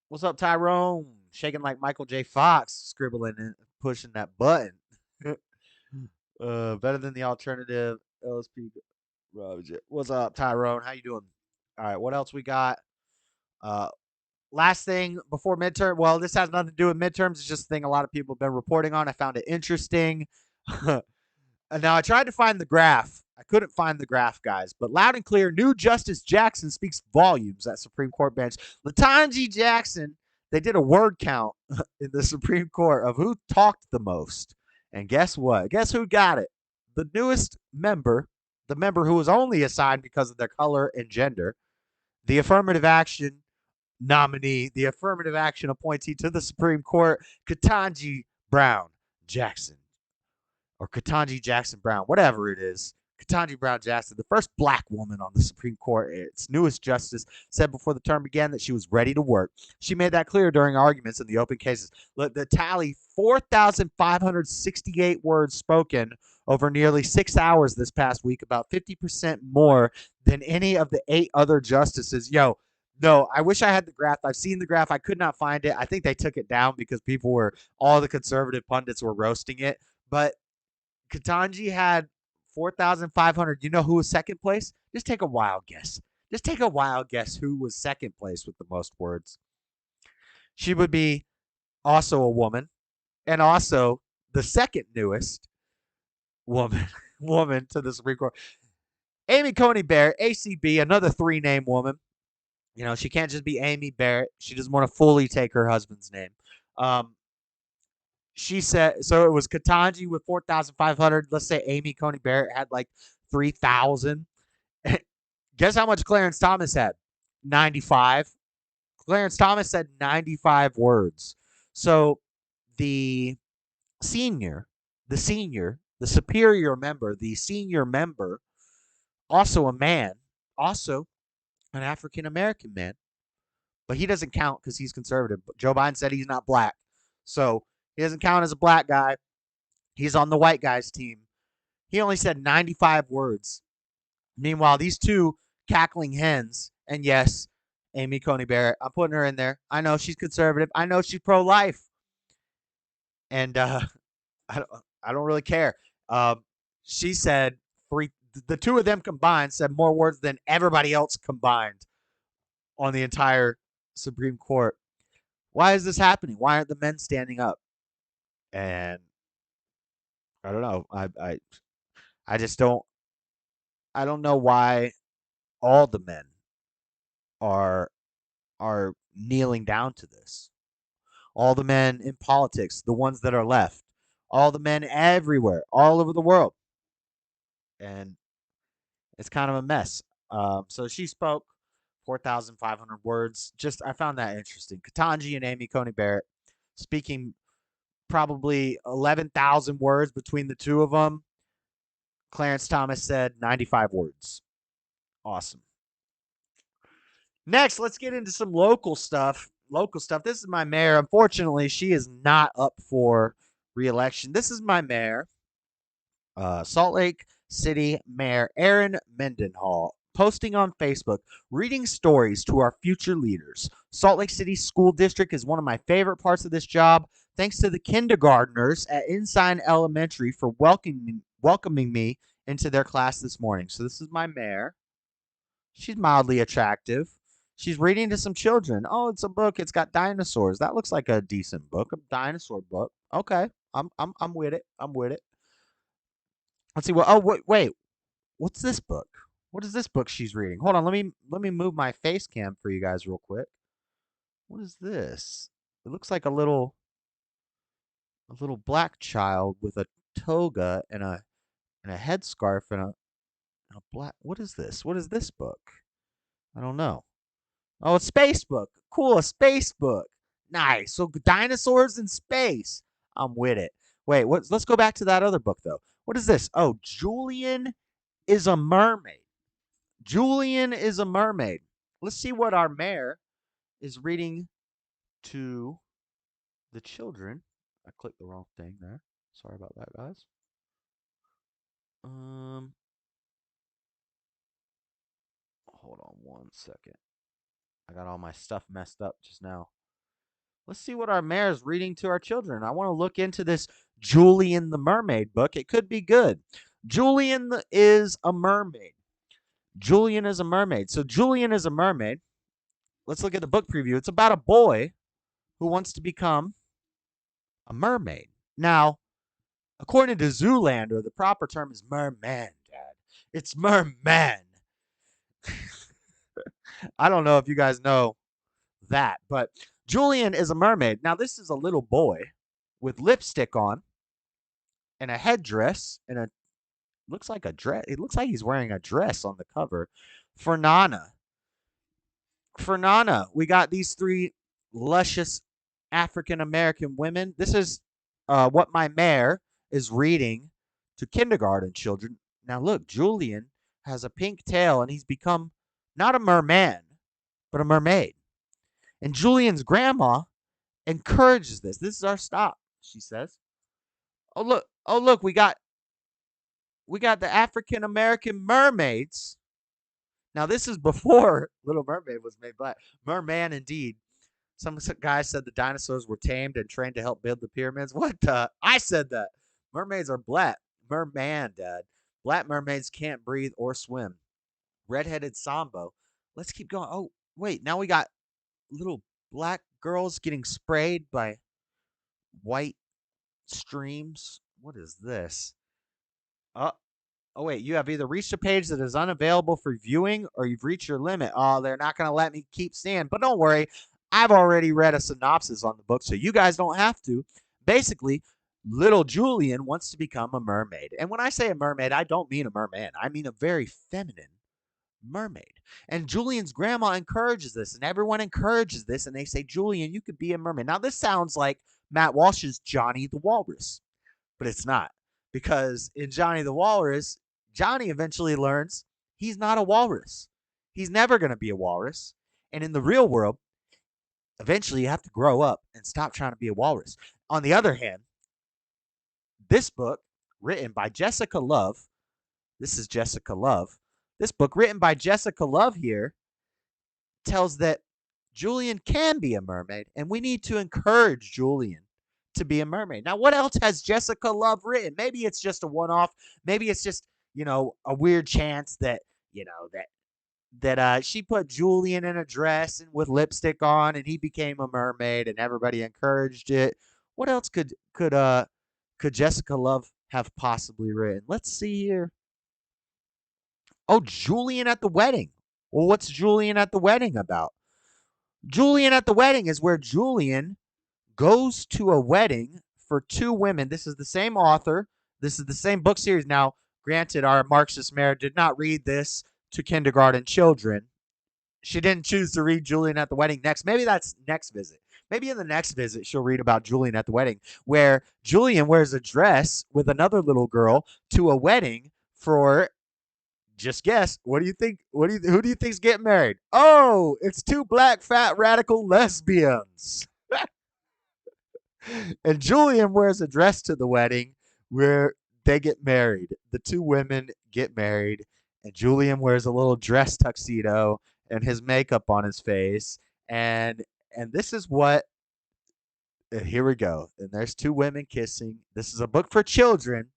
What's up, Tyrone? Shaking like Michael J. Fox, scribbling and pushing that button. Better than the alternative. LSP. What's up, Tyrone? How you doing? All right, what else we got? Uh, Last thing before midterm. Well, this has nothing to do with midterms. It's just a thing a lot of people have been reporting on. I found it interesting. Now, I tried to find the graph. I couldn't find the graph, guys. But loud and clear, new Justice Jackson speaks volumes at Supreme Court bench. Latanji Jackson, they did a word count in the Supreme Court of who talked the most. And guess what? Guess who got it? The newest member, the member who was only assigned because of their color and gender, the affirmative action nominee, the affirmative action appointee to the Supreme Court, Ketanji Brown Jackson. Or Ketanji Jackson Brown, whatever it is. Ketanji Brown Jackson, the first black woman on the Supreme Court, its newest justice, said before the term began that she was ready to work. She made that clear during arguments in the open cases. Look, the tally, 4,568 words spoken over nearly 6 hours this past week, about 50% more than any of the 8 other justices. Yo, No, I wish I had the graph. I've seen the graph. I could not find it. I think they took it down because all the conservative pundits were roasting it. But Katanji had 4,500. You know who was second place? Just take a wild guess. Just take a wild guess who was second place with the most words. She would be also a woman and also the second newest woman to the Supreme Court. Amy Coney Barrett, ACB, another three-name woman. You know, she can't just be Amy Barrett. She doesn't want to fully take her husband's name. She said, so it was Katanji with 4,500. Let's say Amy Coney Barrett had like 3,000. Guess how much Clarence Thomas had? 95. Clarence Thomas said 95 words. So the senior, the superior member, the senior member, also a man, also an African American man, but he doesn't count because he's conservative. Joe Biden said he's not black, so he doesn't count as a black guy. He's on the white guy's team. He only said 95 words. Meanwhile, these two cackling hens, and yes, Amy Coney Barrett, I'm putting her in there. I know she's conservative. I know she's pro-life, and I don't really care. She said the two of them combined said more words than everybody else combined on the entire Supreme Court. Why is this happening? Why aren't the men standing up? And I don't know. I just don't. I don't know why all the men are kneeling down to this. All the men in politics, the ones that are left, all the men everywhere, all over the world, and it's kind of a mess. So she spoke 4,500 words. Just I found that interesting. Katanji and Amy Coney Barrett speaking probably 11,000 words between the two of them. Clarence Thomas said 95 words. Awesome. Next, let's get into some local stuff. This is my mayor. Unfortunately, she is not up for re-election. This is my mayor, Salt Lake City Mayor Aaron Mendenhall, posting on Facebook, reading stories to our future leaders. Salt Lake City School District is one of my favorite parts of this job. Thanks to the kindergartners at Ensign Elementary for welcoming me into their class this morning. So this is my mayor. She's mildly attractive. She's reading to some children. Oh, it's a book. It's got dinosaurs. That looks like a decent book, a dinosaur book. Okay, I'm with it. I'm with it. Let's see what. Oh, wait. What's this book? What is this book she's reading? Hold on. Let me move my face cam for you guys real quick. What is this? It looks like a little black child with a toga and a headscarf and a black. What is this? What is this book? I don't know. Oh, a space book. Cool, a space book. Nice. So dinosaurs in space. I'm with it. Wait, let's go back to that other book though. What is this? Oh, Julian is a mermaid. Julian is a mermaid. Let's see what our mayor is reading to the children. I clicked the wrong thing there. Sorry about that, guys. Hold on one second. I got all my stuff messed up just now. Let's see what our mayor is reading to our children. I want to look into this Julian the Mermaid book. It could be good. Julian is a mermaid. Julian is a mermaid. So Julian is a mermaid. Let's look at the book preview. It's about a boy who wants to become a mermaid. Now, according to Zoolander, the proper term is merman, Dad. It's merman. I don't know if you guys know that, but Julian is a mermaid. Now, this is a little boy with lipstick on and a headdress and looks like a dress. It looks like he's wearing a dress on the cover. For Nana, we got these three luscious African American women. This is what my mayor is reading to kindergarten children. Now, look, Julian has a pink tail and he's become not a merman, but a mermaid. And Julian's grandma encourages this. This is our stop, she says. Oh look, we got the African American mermaids Now, this is before Little Mermaid was made black. Merman, indeed. Some guy said the dinosaurs were tamed and trained to help build the pyramids. What? I said that. Mermaids are black. Merman, Dad. Black mermaids can't breathe or swim. Redheaded Sambo. Let's keep going. Oh, wait. Now we got little black girls getting sprayed by white streams. What is this? Oh, oh wait. You have either reached a page that is unavailable for viewing or you've reached your limit. Oh, they're not going to let me keep seeing. But don't worry. I've already read a synopsis on the book, so you guys don't have to. Basically, little Julian wants to become a mermaid. And when I say a mermaid, I don't mean a merman. I mean a very feminine mermaid. And Julian's grandma encourages this, and everyone encourages this, and they say, Julian, you could be a mermaid. Now, this sounds like Matt Walsh's Johnny the Walrus, but it's not. Because in Johnny the Walrus, Johnny eventually learns he's not a walrus. He's never going to be a walrus. And in the real world, eventually you have to grow up and stop trying to be a walrus. On the other hand, this book, written by Jessica Love, this is Jessica Love. This book, written by Jessica Love here, tells that Julian can be a mermaid, and we need to encourage Julian to be a mermaid. Now, what else has Jessica Love written? Maybe it's just a one-off. Maybe it's just, a weird chance that, that she put Julian in a dress and with lipstick on, and he became a mermaid, and everybody encouraged it. What else could Jessica Love have possibly written? Let's see here. Oh, Julian at the Wedding. Well, what's Julian at the Wedding about? Julian at the Wedding is where Julian goes to a wedding for two women. This is the same author. This is the same book series. Now, granted, our Marxist mayor did not read this to kindergarten children. She didn't choose to read Julian at the Wedding next. Maybe that's next visit. Maybe in the next visit, she'll read about Julian at the Wedding, where Julian wears a dress with another little girl to a wedding for, just guess, what do you think? Who do you think's getting married? Oh, it's two black, fat, radical lesbians. And Julian wears a dress to the wedding where they get married. The two women get married, and Julian wears a little dress tuxedo and his makeup on his face. And this is what, here we go. And there's two women kissing. This is a book for children.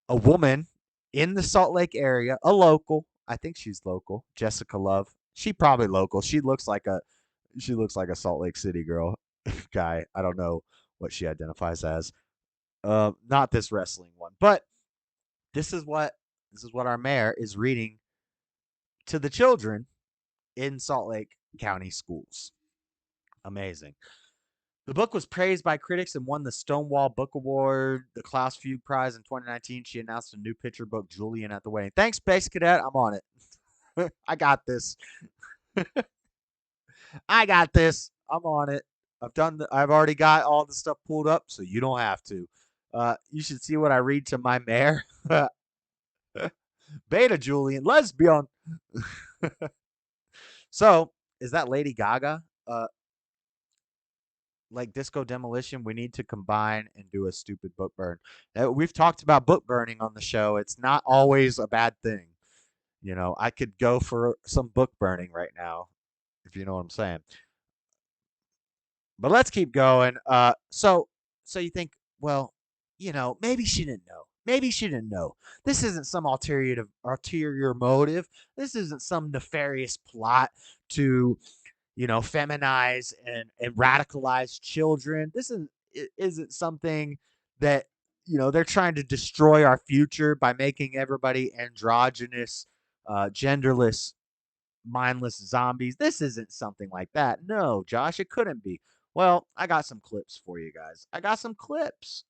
A woman in the Salt Lake area, a local. I think she's local. Jessica Love. She probably local. She looks like a Salt Lake City girl. Guy. I don't know what she identifies as. Not this wrestling one, but this is what our mayor is reading to the children in Salt Lake County schools. Amazing. The book was praised by critics and won the Stonewall Book Award, the Klaus Fugue Prize in 2019. She announced a new picture book, Julian at the Wedding. Thanks, Space Cadet. I'm on it. I got this. I got this. I'm on it. I've already got all the stuff pulled up, so you don't have to. You should see what I read to my mayor. Beta Julian, lesbian. So, is that Lady Gaga? Like Disco Demolition, we need to combine and do a stupid book burn. We've talked about book burning on the show. It's not always a bad thing. I could go for some book burning right now, if you know what I'm saying. But let's keep going. So you think, well, maybe she didn't know. Maybe she didn't know. This isn't some ulterior motive. This isn't some nefarious plot to, feminize and radicalize children. This isn't something that, they're trying to destroy our future by making everybody androgynous, genderless, mindless zombies. This isn't something like that. No, Josh, it couldn't be. Well, I got some clips for you guys. I got some clips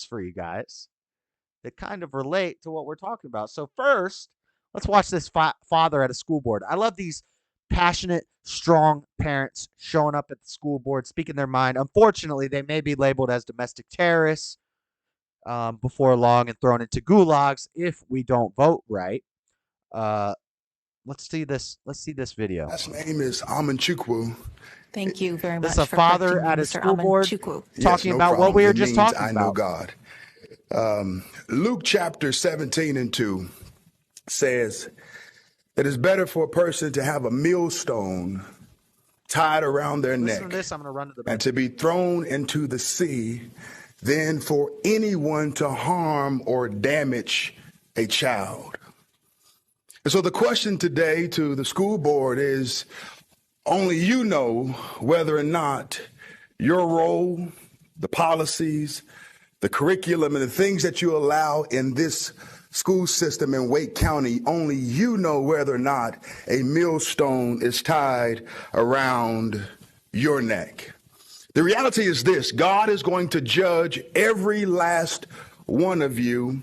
for you guys that kind of relate to what we're talking about. So first, let's watch this father at a school board. I love these passionate, strong parents showing up at the school board, speaking their mind. Unfortunately, they may be labeled as domestic terrorists before long and thrown into gulags if we don't vote right. Let's see this video. Last name is Amanchukwu. Thank you very much. This is a father at a school board talking about what we were just talking about. I know God. Luke chapter 17 and 2. says that it's better for a person to have a millstone tied around their Listen neck to this. I'm going to run to the and back. to be thrown into the sea than for anyone to harm or damage a child. And so the question today to the school board is, only you know whether or not your role, the policies, the curriculum, and the things that you allow in this school system in Wake County, only you know whether or not a millstone is tied around your neck. The reality is this: God is going to judge every last one of you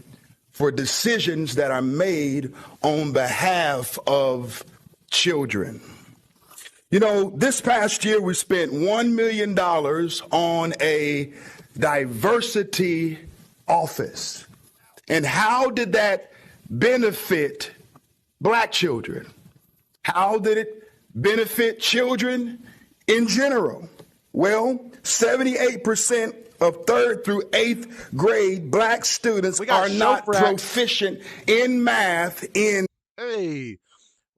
for decisions that are made on behalf of children. You know, this past year we spent $1 million on a diversity office. And how did that benefit black children? How did it benefit children in general? Well, 78% of 3rd through 8th grade black students are not proficient in math in. Hey,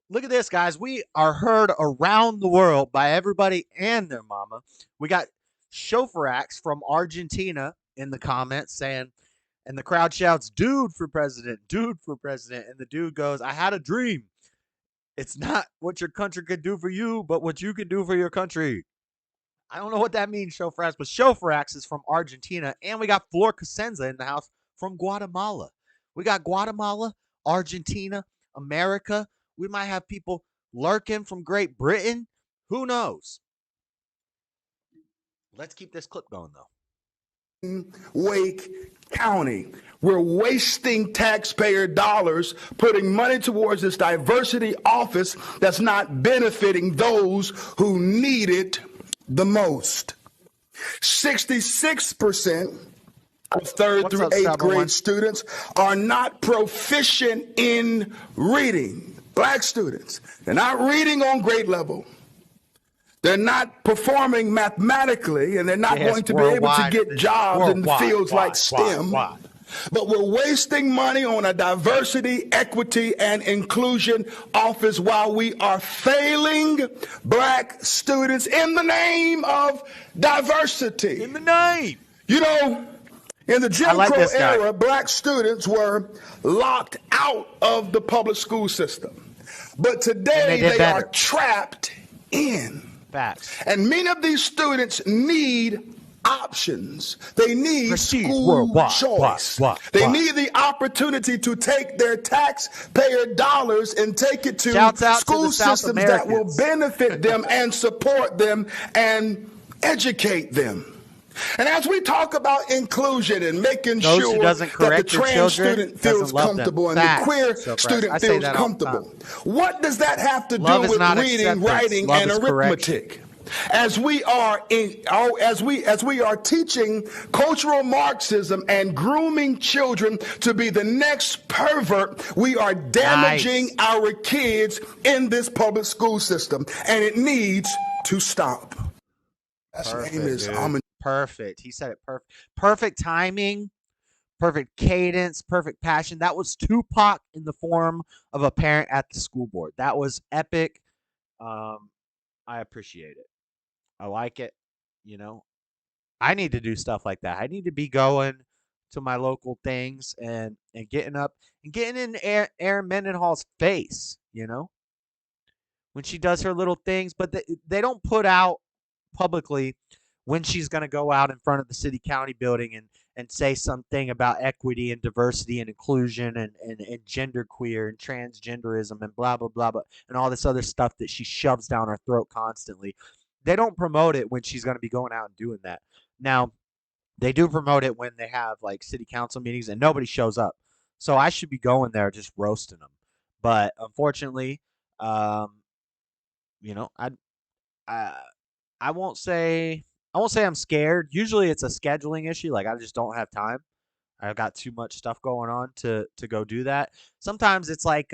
look at this, guys. We are heard around the world by everybody and their mama. We got chauffeur acts from Argentina in the comments saying, and the crowd shouts, dude for president, dude for president. And the dude goes, I had a dream. It's not what your country could do for you, but what you can do for your country. I don't know what that means, chauffeur acts, but chauffeur acts is from Argentina. And we got Flor Cosenza in the house from Guatemala. We got Guatemala, Argentina, America. We might have people lurking from Great Britain. Who knows? Let's keep this clip going, though. Wake County. We're wasting taxpayer dollars putting money towards this diversity office that's not benefiting those who need it the most. 66% of 3rd through 8th grade students are not proficient in reading. Black students, they're not reading on grade level. They're not performing mathematically, and they're not going to be able to get jobs in the fields like STEM. But we're wasting money on a diversity, equity, and inclusion office while we are failing black students in the name of diversity. In the name. You know, in the Jim Crow era, black students were locked out of the public school system. But today they are trapped in. Facts. And many of these students need options. They need school choice. They need the opportunity to take their taxpayer dollars and take it to school systems that will benefit them and support them and educate them. And as we talk about inclusion and making sure that the trans student feels comfortable and the queer student feels comfortable, what does that have to do with reading, writing, and arithmetic? As we are teaching cultural Marxism and grooming children to be the next pervert, we are damaging our kids in this public school system, and it needs to stop. That's Perfect, name is perfect. He said it perfect. Perfect timing, perfect cadence, perfect passion. That was Tupac in the form of a parent at the school board. That was epic. I appreciate it. I like it. You know, I need to do stuff like that. I need to be going to my local things and getting up and getting in Erin Mendenhall's face, you know, when she does her little things, but they don't put out publicly when she's going to go out in front of the city county building and say something about equity and diversity and inclusion and genderqueer and transgenderism and blah, blah, blah, blah, and all this other stuff that she shoves down her throat constantly. They don't promote it when she's going to be going out and doing that. Now, they do promote it when they have like city council meetings and nobody shows up. So I should be going there just roasting them. But unfortunately, you know, I won't say I'm scared. Usually it's a scheduling issue. Like I just don't have time. I've got too much stuff going on to go do that. Sometimes it's like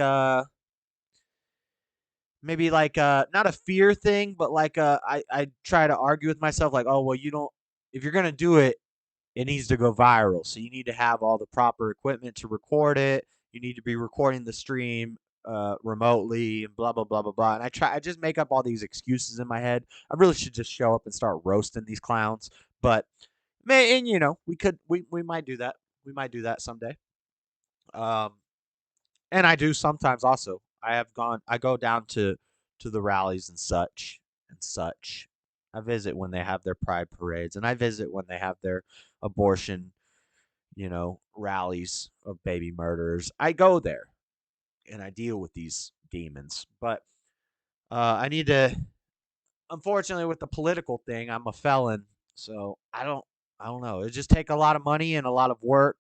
maybe like not a fear thing, but like I try to argue with myself like, oh well, you don't, if you're gonna do it, it needs to go viral. So you need to have all the proper equipment to record it. you need to be recording the stream remotely and blah blah blah blah blah. And I just make up all these excuses in my head. I really should just show up and start roasting these clowns. But and we might do that. We might do that someday. And I do sometimes also. I go down to the rallies and such and such. I visit when they have their pride parades, and I visit when they have their abortion, rallies of baby murderers. I go there and I deal with these demons. But I need to, unfortunately, with the political thing, I'm a felon, so I don't know. It just take a lot of money and a lot of work.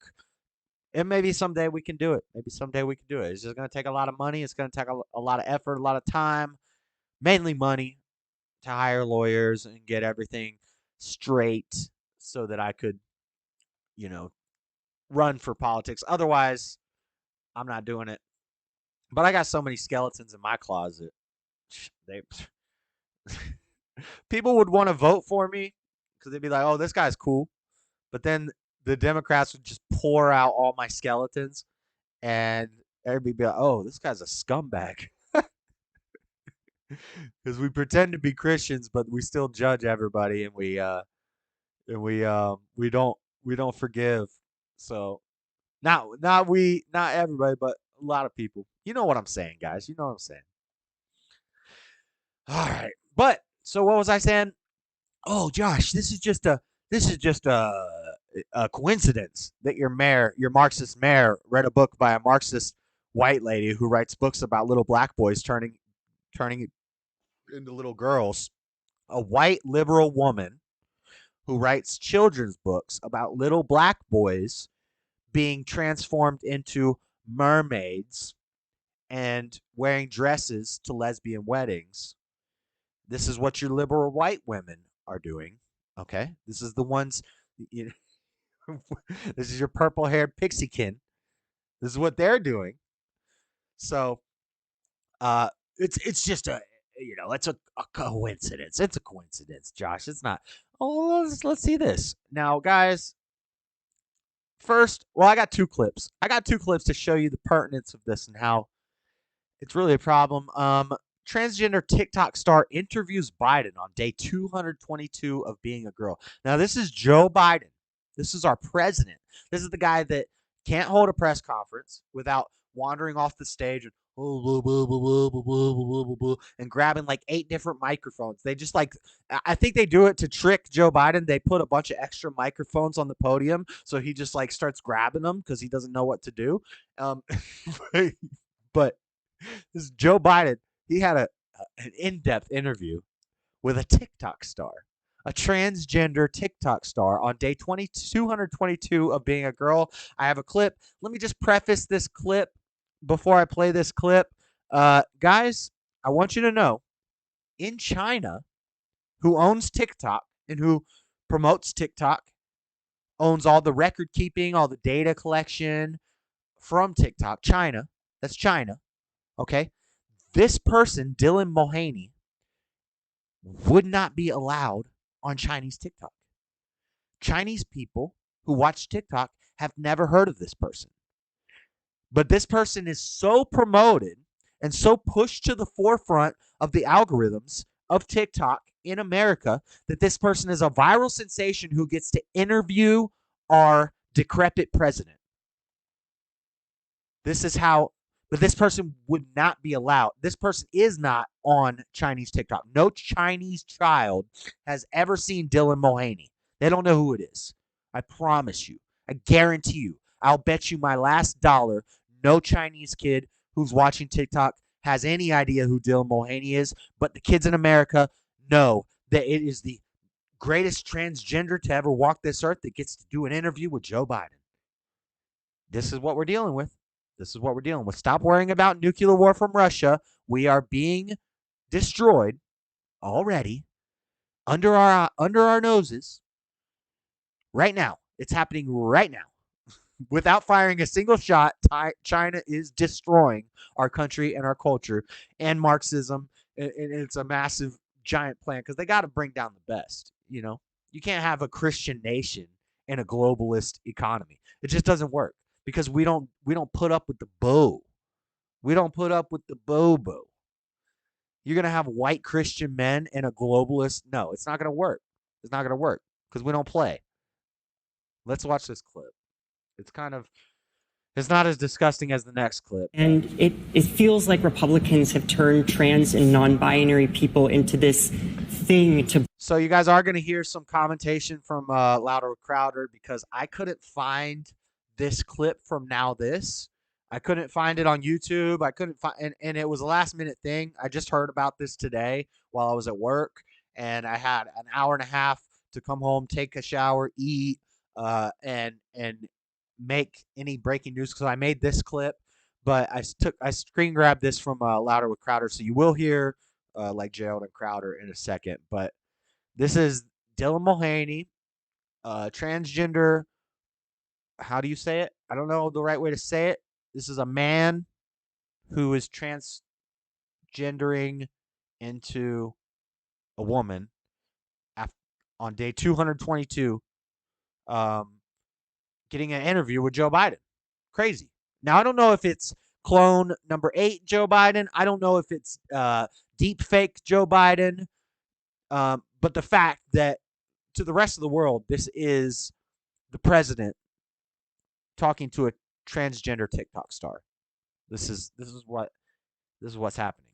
And maybe someday we can do it. Maybe someday we can do it. It's just going to take a lot of money. It's going to take a lot of effort, a lot of time, mainly money to hire lawyers and get everything straight so that I could, run for politics. Otherwise, I'm not doing it. But I got so many skeletons in my closet. They people would want to vote for me because they'd be like, "Oh, this guy's cool," but then the Democrats would just pour out all my skeletons, and everybody be like, "Oh, this guy's a scumbag," because we pretend to be Christians, but we still judge everybody, and we don't forgive. So not everybody, but a lot of people. You know what I'm saying, guys? You know what I'm saying. All right, but so what was I saying? Oh, Josh, this is just a coincidence that your Marxist mayor, read a book by a Marxist white lady who writes books about little black boys turning into little girls. A white liberal woman who writes children's books about little black boys being transformed into mermaids and wearing dresses to lesbian weddings. This is what your liberal white women are doing. Okay, this is the ones. This is your purple-haired pixiekin. This is what they're doing. So, it's just it's a coincidence. It's a coincidence, Josh. It's not. Oh, let's see this now, guys. First, well, I got two clips. I got two clips to show you the pertinence of this and how it's really a problem. Transgender TikTok star interviews Biden on day 222 of being a girl. Now, this is Joe Biden. This is our president. This is the guy that can't hold a press conference without wandering off the stage and and grabbing like 8 different microphones. They just I think they do it to trick Joe Biden. They put a bunch of extra microphones on the podium, so he just starts grabbing them because he doesn't know what to do. But this is Joe Biden. He had an in-depth interview with a TikTok star, a transgender TikTok star on day 222 of being a girl. I have a clip. Let me just preface this clip before I play this clip. Guys, I want you to know, in China, who owns TikTok and who promotes TikTok, owns all the record keeping, all the data collection from TikTok. China. That's China. Okay? This person, Dylan Mulvaney, would not be allowed on Chinese TikTok. Chinese people who watch TikTok have never heard of this person. But this person is so promoted and so pushed to the forefront of the algorithms of TikTok in America that this person is a viral sensation who gets to interview our decrepit president. This is how, but this person would not be allowed. This person is not on Chinese TikTok. No Chinese child has ever seen Dylan Mulvaney. They don't know who it is. I promise you. I guarantee you. I'll bet you my last dollar no Chinese kid who's watching TikTok has any idea who Dylan Mulvaney is, but the kids in America know that it is the greatest transgender to ever walk this earth that gets to do an interview with Joe Biden. This is what we're dealing with. This is what we're dealing with. Stop worrying about nuclear war from Russia. We are being destroyed already under our noses right now. It's happening right now. Without firing a single shot, China is destroying our country and our culture and Marxism. And it's a massive, giant plan because they got to bring down the best. You can't have a Christian nation in a globalist economy. It just doesn't work because we don't put up with the bow. We don't put up with the bobo. You're going to have white Christian men and a globalist. No, it's not going to work. It's not going to work because we don't play. Let's watch this clip. It's not as disgusting as the next clip. And it feels like Republicans have turned trans and non-binary people into this thing to... So you guys are going to hear some commentation from Louder with Crowder because I couldn't find this clip from Now This. I couldn't find it on YouTube. I couldn't find, and it was a last minute thing. I just heard about this today while I was at work, and I had an hour and a half to come home, take a shower, eat, and make any breaking news. So I made this clip, but I screen grabbed this from Louder with Crowder, so you will hear like Gerald and Crowder in a second. But this is Dylan Mulvaney, transgender. How do you say it? I don't know the right way to say it. This is a man who is transgendering into a woman on day 222, getting an interview with Joe Biden. Crazy. Now, I don't know if it's clone number 8 Joe Biden. I don't know if it's deep fake Joe Biden. But the fact that to the rest of the world, this is the president talking to a transgender TikTok star. This is what's happening.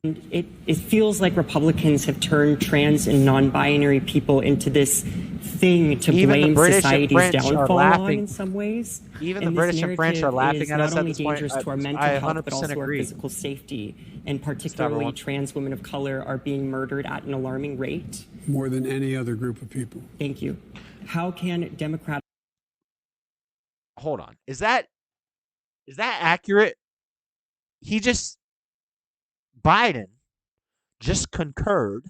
It feels like Republicans have turned trans and non-binary people into this thing to blame society's downfall on in some ways. Even the British and French are laughing at us at this point. Not only dangerous to our mental health, but also our physical safety. And particularly trans women of color are being murdered at an alarming rate. More than any other group of people. Thank you. How can Democrats... Hold on. Is that accurate? Biden just concurred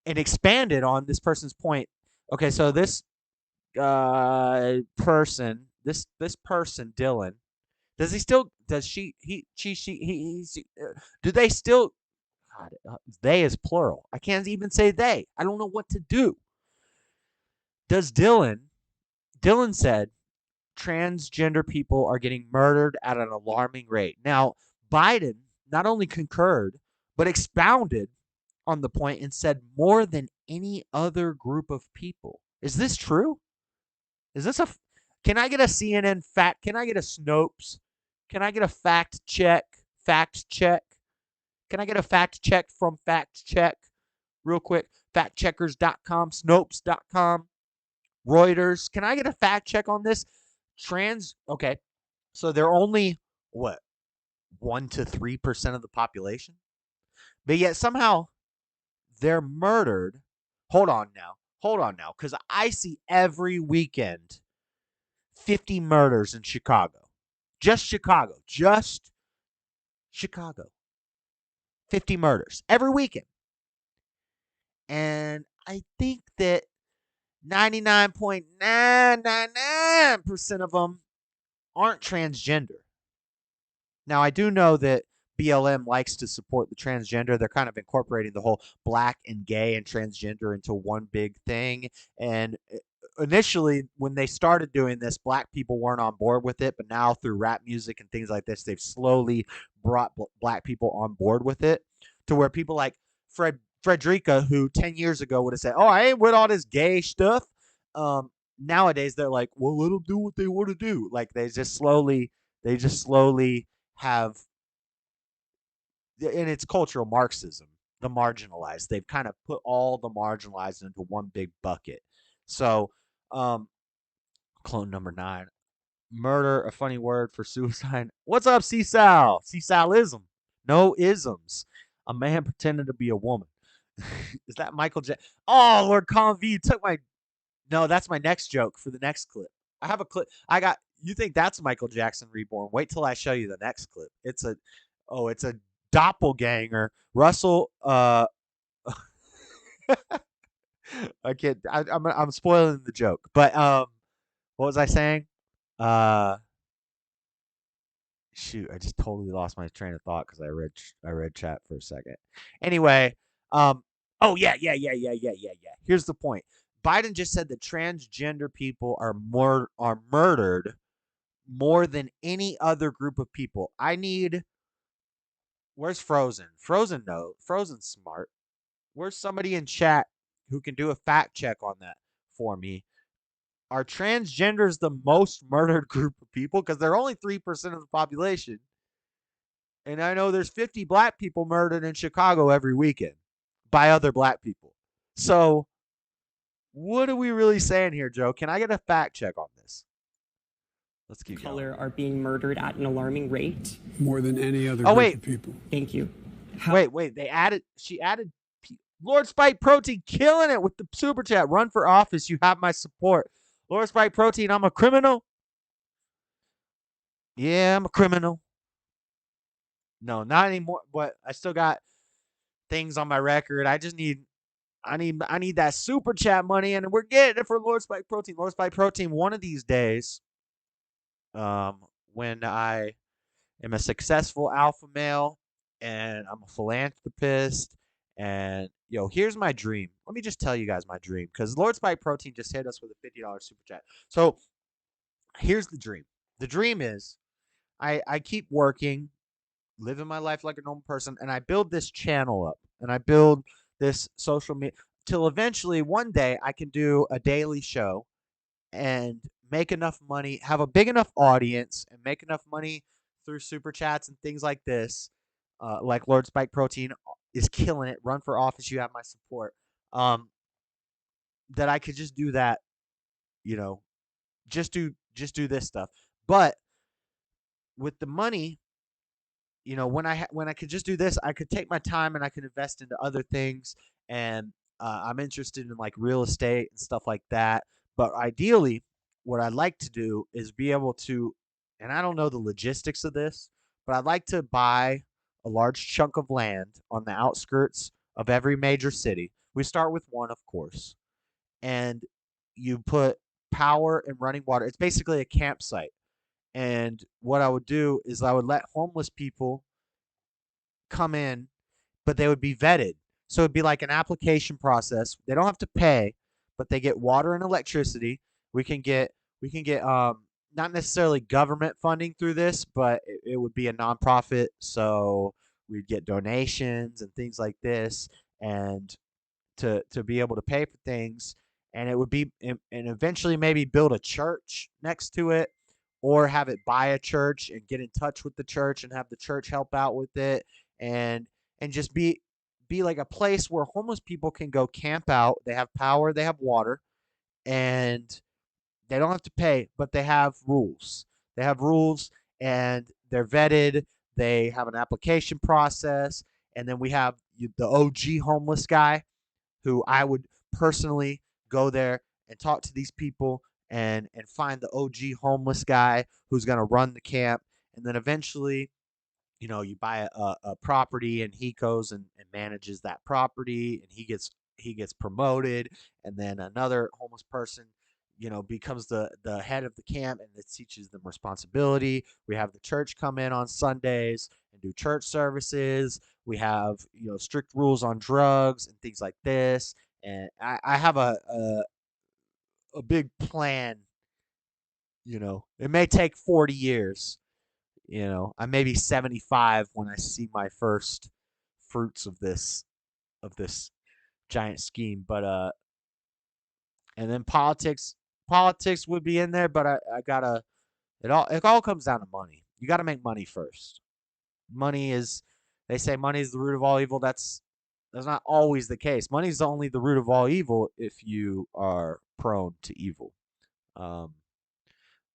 and expanded on this person's point. Okay, so this person, Dylan, do they still, God, they is plural. I can't even say they. I don't know what to do. Dylan said transgender people are getting murdered at an alarming rate. Now, Biden not only concurred, but expounded on the point and said more than any other group of people. Is this true? Can I get a CNN fact? Can I get a Snopes? Can I get a fact check? Can I get a fact check from Fact Check real quick? Factcheckers.com, Snopes.com, Reuters. Can I get a fact check on this? Okay, so they're only, 1 to 3% of the population? But yet somehow they're murdered. Hold on now, because I see every weekend 50 murders in Chicago. Just Chicago. 50 murders every weekend. And I think that 99.999% of them aren't transgender. Now, I do know that BLM likes to support the transgender. They're kind of incorporating the whole black and gay and transgender into one big thing. And initially, when they started doing this, black people weren't on board with it. But now through rap music and things like this, they've slowly brought black people on board with it to where people like Frederica, who 10 years ago would have said, oh, I ain't with all this gay stuff. Nowadays, they're like, well, let them do what they want to do. Like they just slowly have, and it's cultural Marxism, the marginalized. They've kind of put all the marginalized into one big bucket. So, clone number 9, murder, a funny word for suicide. What's up, C-Sal? C-Salism. No isms. A man pretending to be a woman. Is that Michael J? Oh, Lord Conv, you took my... No, that's my next joke for the next clip. I have a clip. You think that's Michael Jackson reborn? Wait till I show you the next clip. It's a doppelganger. Russell, I can't. I'm spoiling the joke. But what was I saying? Shoot, I just totally lost my train of thought because I read chat for a second. Anyway, oh yeah. Here's the point. Biden just said that transgender people are murdered more than any other group of people. Where's Frozen? Frozen's smart. Where's somebody in chat who can do a fact check on that for me? Are transgenders the most murdered group of people? Because they're only 3% of the population. And I know there's 50 black people murdered in Chicago every weekend by other black people. So what are we really saying here, Joe? Can I get a fact check on this? Let's keep color going. are being murdered at an alarming rate. More than any other group of people. Thank you. Wait. She added Lord Spike Protein killing it with the super chat. Run for office. You have my support. Lord Spike Protein, I'm a criminal. Yeah, I'm a criminal. No, not anymore. But I still got things on my record. I need that super chat money, and we're getting it for Lord Spike Protein. Lord Spike Protein, one of these days, when I am a successful alpha male and I'm a philanthropist, and here's my dream. Let me just tell you guys my dream, because Lord Spike Protein just hit us with a $50 super chat. So here's the dream. The dream is I keep working, living my life like a normal person, and I build this channel up, and I build this social media till eventually one day I can do a daily show and make enough money, have a big enough audience, and make enough money through super chats and things like this. Like Lord Spike Protein is killing it. Run for office. You have my support. That I could just do that, just do this stuff. But with the money, when I could just do this, I could take my time and I could invest into other things. And I'm interested in like real estate and stuff like that. But ideally, what I'd like to do is be able to, and I don't know the logistics of this, but I'd like to buy a large chunk of land on the outskirts of every major city. We start with one, of course, and you put power and running water. It's basically a campsite. And what I would do is I would let homeless people come in, but they would be vetted. So it'd be like an application process. They don't have to pay, but they get water and electricity. We can get not necessarily government funding through this, but it would be a nonprofit. So we'd get donations and things like this, and to be able to pay for things, and it would be and eventually maybe build a church next to it, or have it buy a church and get in touch with the church and have the church help out with it, and just be like a place where homeless people can go camp out. They have power, they have water, and they don't have to pay, but they have rules. They have rules, and they're vetted. They have an application process, and then we have the OG homeless guy, who I would personally go there and talk to these people and find the OG homeless guy who's going to run the camp. And then eventually, you buy a property, and he goes and manages that property, and he gets promoted, and then another homeless person becomes the head of the camp, and it teaches them responsibility. We have the church come in on Sundays and do church services. We have strict rules on drugs and things like this. And I have a big plan. It may take 40 years. I may be 75 when I see my first fruits of this giant scheme. But and then politics would be in there, but I gotta it all comes down to money. You gotta make money first. They say money is the root of all evil. That's not always the case. Money is only the root of all evil if you are prone to evil. Um,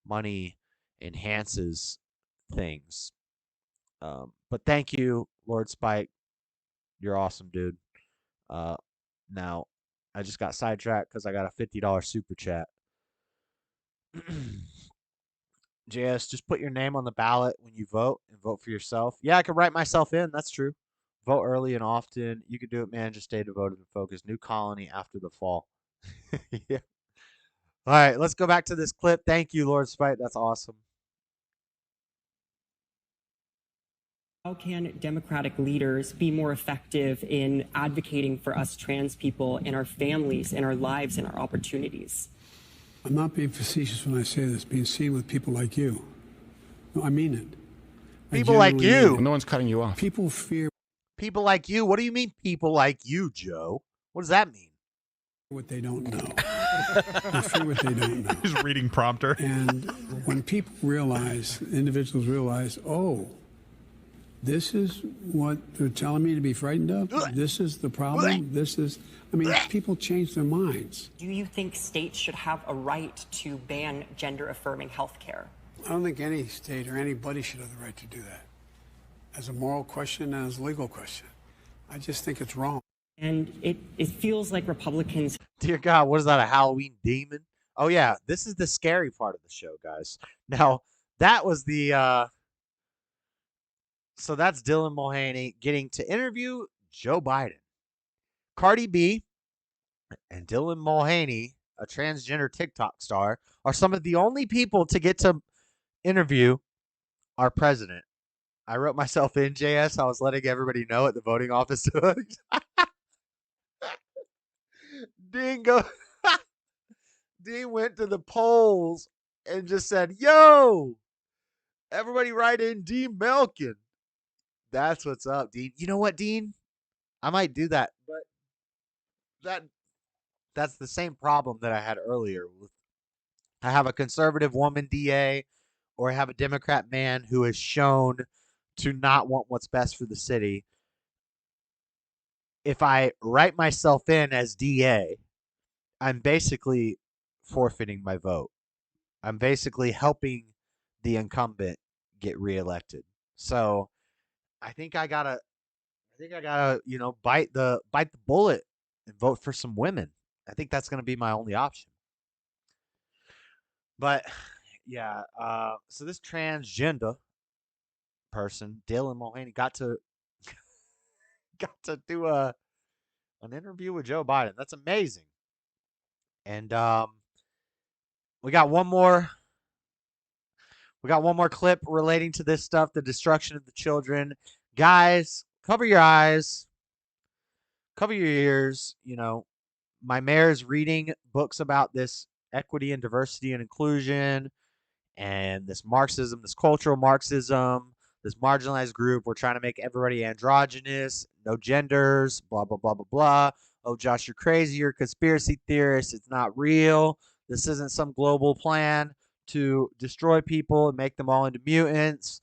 Money enhances things. But thank you, Lord Spike. You're awesome, dude. Now I just got sidetracked because I got a $50 super chat. JS, just put your name on the ballot when you vote and vote for yourself. Yeah, I can write myself in. That's true. Vote early and often. You can do it, man. Just stay devoted and focused. New colony after the fall. Yeah. All right, let's go back to this clip. Thank you, Lord Spite. That's awesome. How can Democratic leaders be more effective in advocating for us trans people and our families and our lives and our opportunities? I'm not being facetious when I say this, being seen with people like you. No, I mean it. People like you. No one's cutting you off. People fear people like you. What do you mean people like you, Joe? What does that mean? what they don't know. They fear what they don't know. He's reading prompter. And when people realize, individuals realize, oh, this is what they're telling me to be frightened of. This is the problem. This is, I mean, people change their minds. Do you think states should have a right to ban gender-affirming health care? I don't think any state or anybody should have the right to do that. As a moral question and as a legal question. I just think it's wrong. And it feels like Republicans... Dear God, what is that, a Halloween demon? Oh, yeah, this is the scary part of the show, guys. Now, that was the... So that's Dylan Mulvaney getting to interview Joe Biden. Cardi B and Dylan Mulvaney, a transgender TikTok star, are some of the only people to get to interview our president. I wrote myself in, JS. I was letting everybody know at the voting office. Dean Dean went to the polls and just said, yo, everybody write in Dean Melkin. That's what's up, Dean. You know what, Dean? I might do that, but that's the same problem that I had earlier. I have a conservative woman DA, or I have a Democrat man who is shown to not want what's best for the city. If I write myself in as DA, I'm basically forfeiting my vote. I'm basically helping the incumbent get reelected. So I think I gotta, bite the bullet and vote for some women. I think that's gonna be my only option. But yeah, so this transgender person, Dylan Mulvaney, got to do an interview with Joe Biden. That's amazing. And we got one more clip relating to this stuff, the destruction of the children. Guys, cover your eyes, cover your ears. You know, my mayor's reading books about this equity and diversity and inclusion and this Marxism, this cultural Marxism, this marginalized group. We're trying to make everybody androgynous, no genders, blah, blah, blah, blah, blah. Oh, Josh, you're crazy. You're a conspiracy theorist. It's not real. This isn't some global plan to destroy people and make them all into mutants.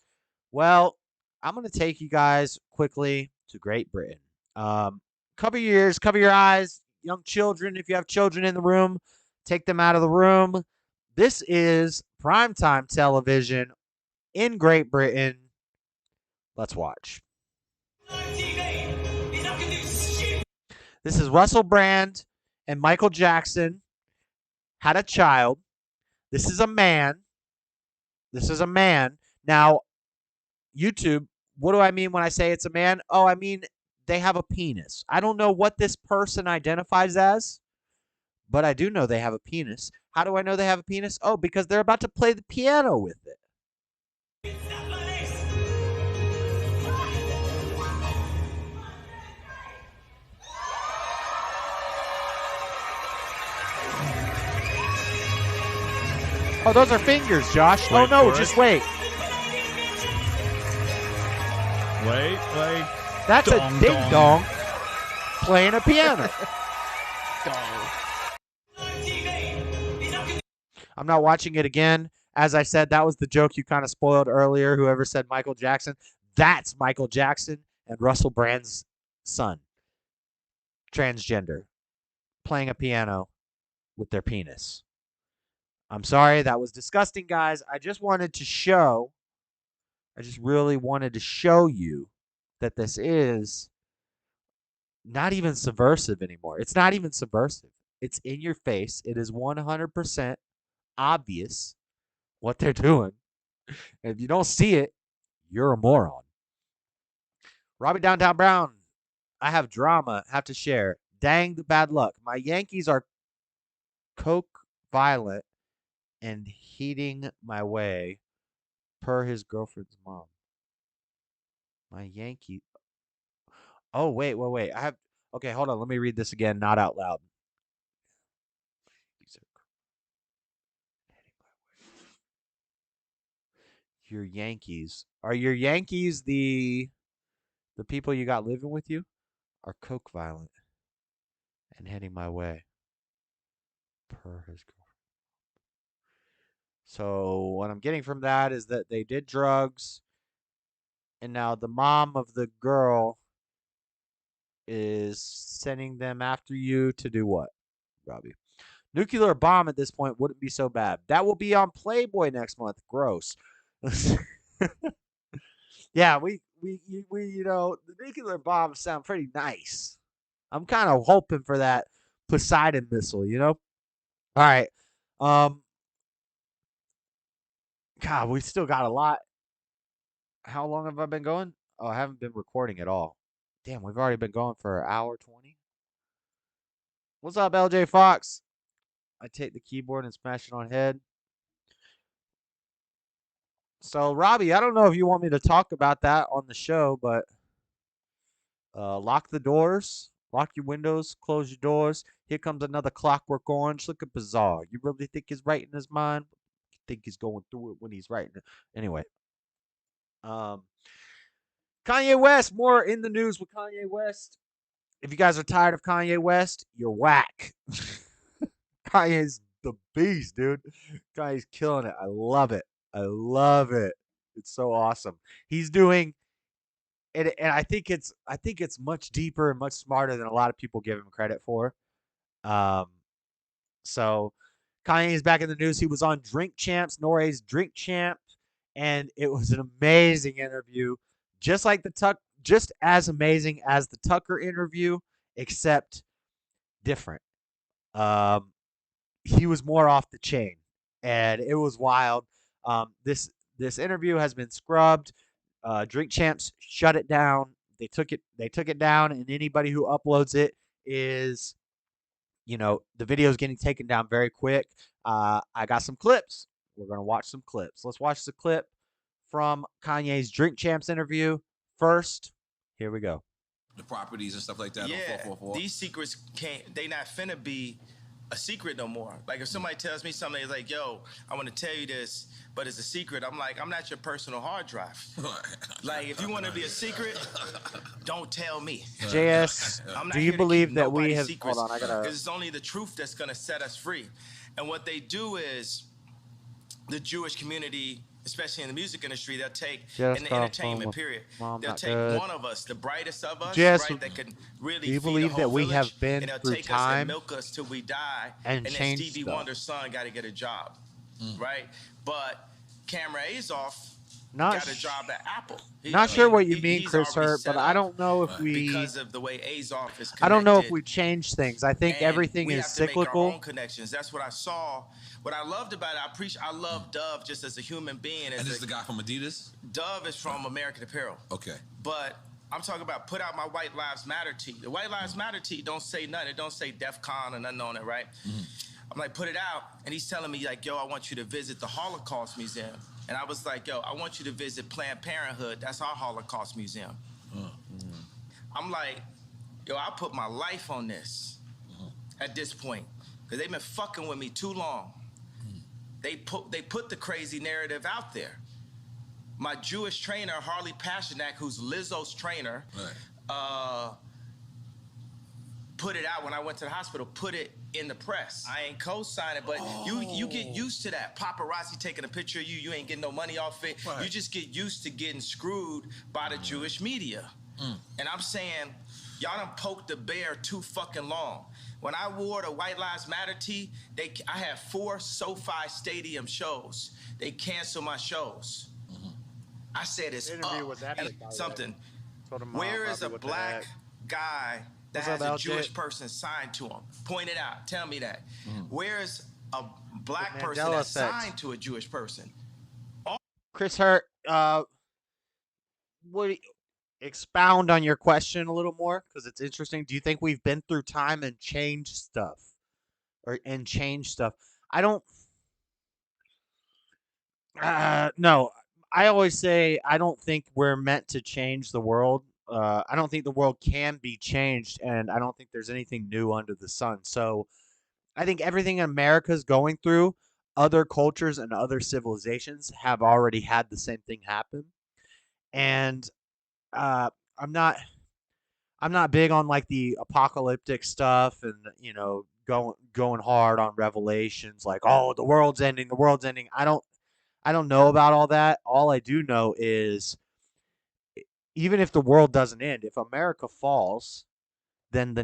Well, I'm going to take you guys quickly to Great Britain. Cover your ears, cover your eyes. Young children, if you have children in the room, take them out of the room. This is primetime television in Great Britain. Let's watch. This is Russell Brand and Michael Jackson had a child. This is a man. Now, YouTube, what do I mean when I say it's a man? Oh, I mean they have a penis. I don't know what this person identifies as, but I do know they have a penis. How do I know they have a penis? Oh, because they're about to play the piano with it. Oh, those are fingers, Josh. Wait oh, no, for just it. wait. Wait, like... That's dong, a ding-dong playing a piano. I'm not watching it again. As I said, that was the joke you kind of spoiled earlier. Whoever said Michael Jackson, that's Michael Jackson and Russell Brand's son. Transgender. Playing a piano with their penis. I'm sorry, that was disgusting, guys. I just really wanted to show you that this is not even subversive anymore. It's not even subversive. It's in your face. It is 100% obvious what they're doing. And if you don't see it, you're a moron. Robbie Downtown Brown, I have drama, have to share. Dang the bad luck. My Yankees are coke violent and heating my way per his girlfriend's mom. My Yankee. Oh, wait. I have. Okay, hold on. Let me read this again, not out loud. Your Yankees. Are your Yankees the people you got living with you? Are coke violent and heading my way? Per his girlfriend. So what I'm getting from that is that they did drugs, and now the mom of the girl is sending them after you to do what, Robbie? Nuclear bomb at this point wouldn't be so bad. That will be on Playboy next month. Gross. Yeah, we the nuclear bombs sound pretty nice. I'm kind of hoping for that Poseidon missile, All right. God, we still got a lot. How long have I been going? Oh, I haven't been recording at all. Damn, we've already been going for an hour 20. What's up, LJ Fox? I take the keyboard and smash it on head. So, Robbie, I don't know if you want me to talk about that on the show, but lock the doors, lock your windows, close your doors. Here comes another Clockwork Orange. Look at Bizarre. You really think he's right in his mind? You think he's going through it when he's writing it? Anyway, Kanye West. More in the news with Kanye West. If you guys are tired of Kanye West, you're whack. Kanye's the beast, dude. Kanye's killing it. I love it. It's so awesome. He's doing it, and I think it's much deeper and much smarter than a lot of people give him credit for. So Kanye is back in the news. He was on Drink Champs, Nore's Drink Champ, and it was an amazing interview, just as amazing as the Tucker interview, except different. He was more off the chain, and it was wild. This interview has been scrubbed. Drink Champs shut it down. They took it down, and anybody who uploads it is, the video is getting taken down very quick. I got some clips. We're gonna watch some clips. Let's watch the clip from Kanye's Drink Champs interview first. Here we go. The properties and stuff like that. Yeah, on 444. These secrets they not finna be a secret no more. Like if somebody tells me something, it's like, yo, I want to tell you this, but it's a secret. I'm like, I'm not your personal hard drive. Like if you want to be a secret, don't tell me. JS, do you believe that we have? Hold on, I gotta. Because it's only the truth that's gonna set us free. And what they do is, the Jewish community, especially in the music industry, they'll take in the entertainment period. They'll take one of us, the brightest of us, right, that can really do you feed believe the that whole we village, have been and they'll through take time us and milk us till we die, and then change Stevie stuff? Wonder's son got to get a job, right? But Camera Azoff Not got a job at Apple. Not sure what you mean, Chris Hurt, but I don't know if we because of the way Azoff is connected. I don't know if we change things. I think everything we is have to cyclical. make our own connections. That's what I saw. What I loved about it, I love Dove just as a human being. And this is the guy from Adidas? Dove is from American Apparel. Okay. But I'm talking about put out my White Lives Matter tee. The White Lives Matter tee don't say nothing. It don't say DEF CON or nothing on it, right? Mm-hmm. I'm like, put it out. And he's telling me like, yo, I want you to visit the Holocaust Museum. And I was like, yo, I want you to visit Planned Parenthood. That's our Holocaust Museum. Mm-hmm. I'm like, yo, I'll put my life on this at this point. Because they've been fucking with me too long. They put the crazy narrative out there. My Jewish trainer, Harley Pasternak, who's Lizzo's trainer, put it out when I went to the hospital, put it in the press. I ain't co-signing, but you get used to that. Paparazzi taking a picture of you, you ain't getting no money off it. Right. You just get used to getting screwed by the Jewish media. And I'm saying, y'all done poked the bear too fucking long. When I wore the White Lives Matter tee, I had 4 SoFi Stadium shows. They canceled my shows. I said it's something. Where is a black guy that has a Jewish person signed to him? Point it out. Tell me that. Where is a black person that's signed to a Jewish person? Chris Hurt, expound on your question a little more because it's interesting. Do you think we've been through time and changed stuff? I don't. No, I always say I don't think we're meant to change the world. I don't think the world can be changed, and I don't think there's anything new under the sun. So I think everything America's going through, other cultures and other civilizations have already had the same thing happen. And uh, I'm not I'm not big on like the apocalyptic stuff and going hard on revelations like, oh, the world's ending, the world's ending. I don't know about all that. All I do know is even if the world doesn't end, if America falls, then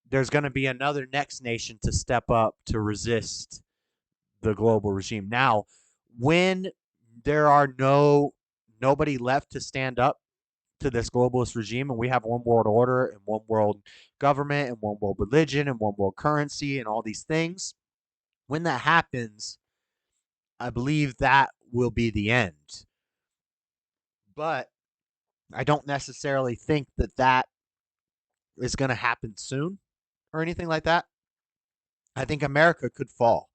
there's going to be another next nation to step up to resist the global regime. Now, when there are nobody left to stand up to this globalist regime and we have one world order and one world government and one world religion and one world currency and all these things, when that happens, I believe that will be the end. But I don't necessarily think that is going to happen soon or anything like that. I think America could fall.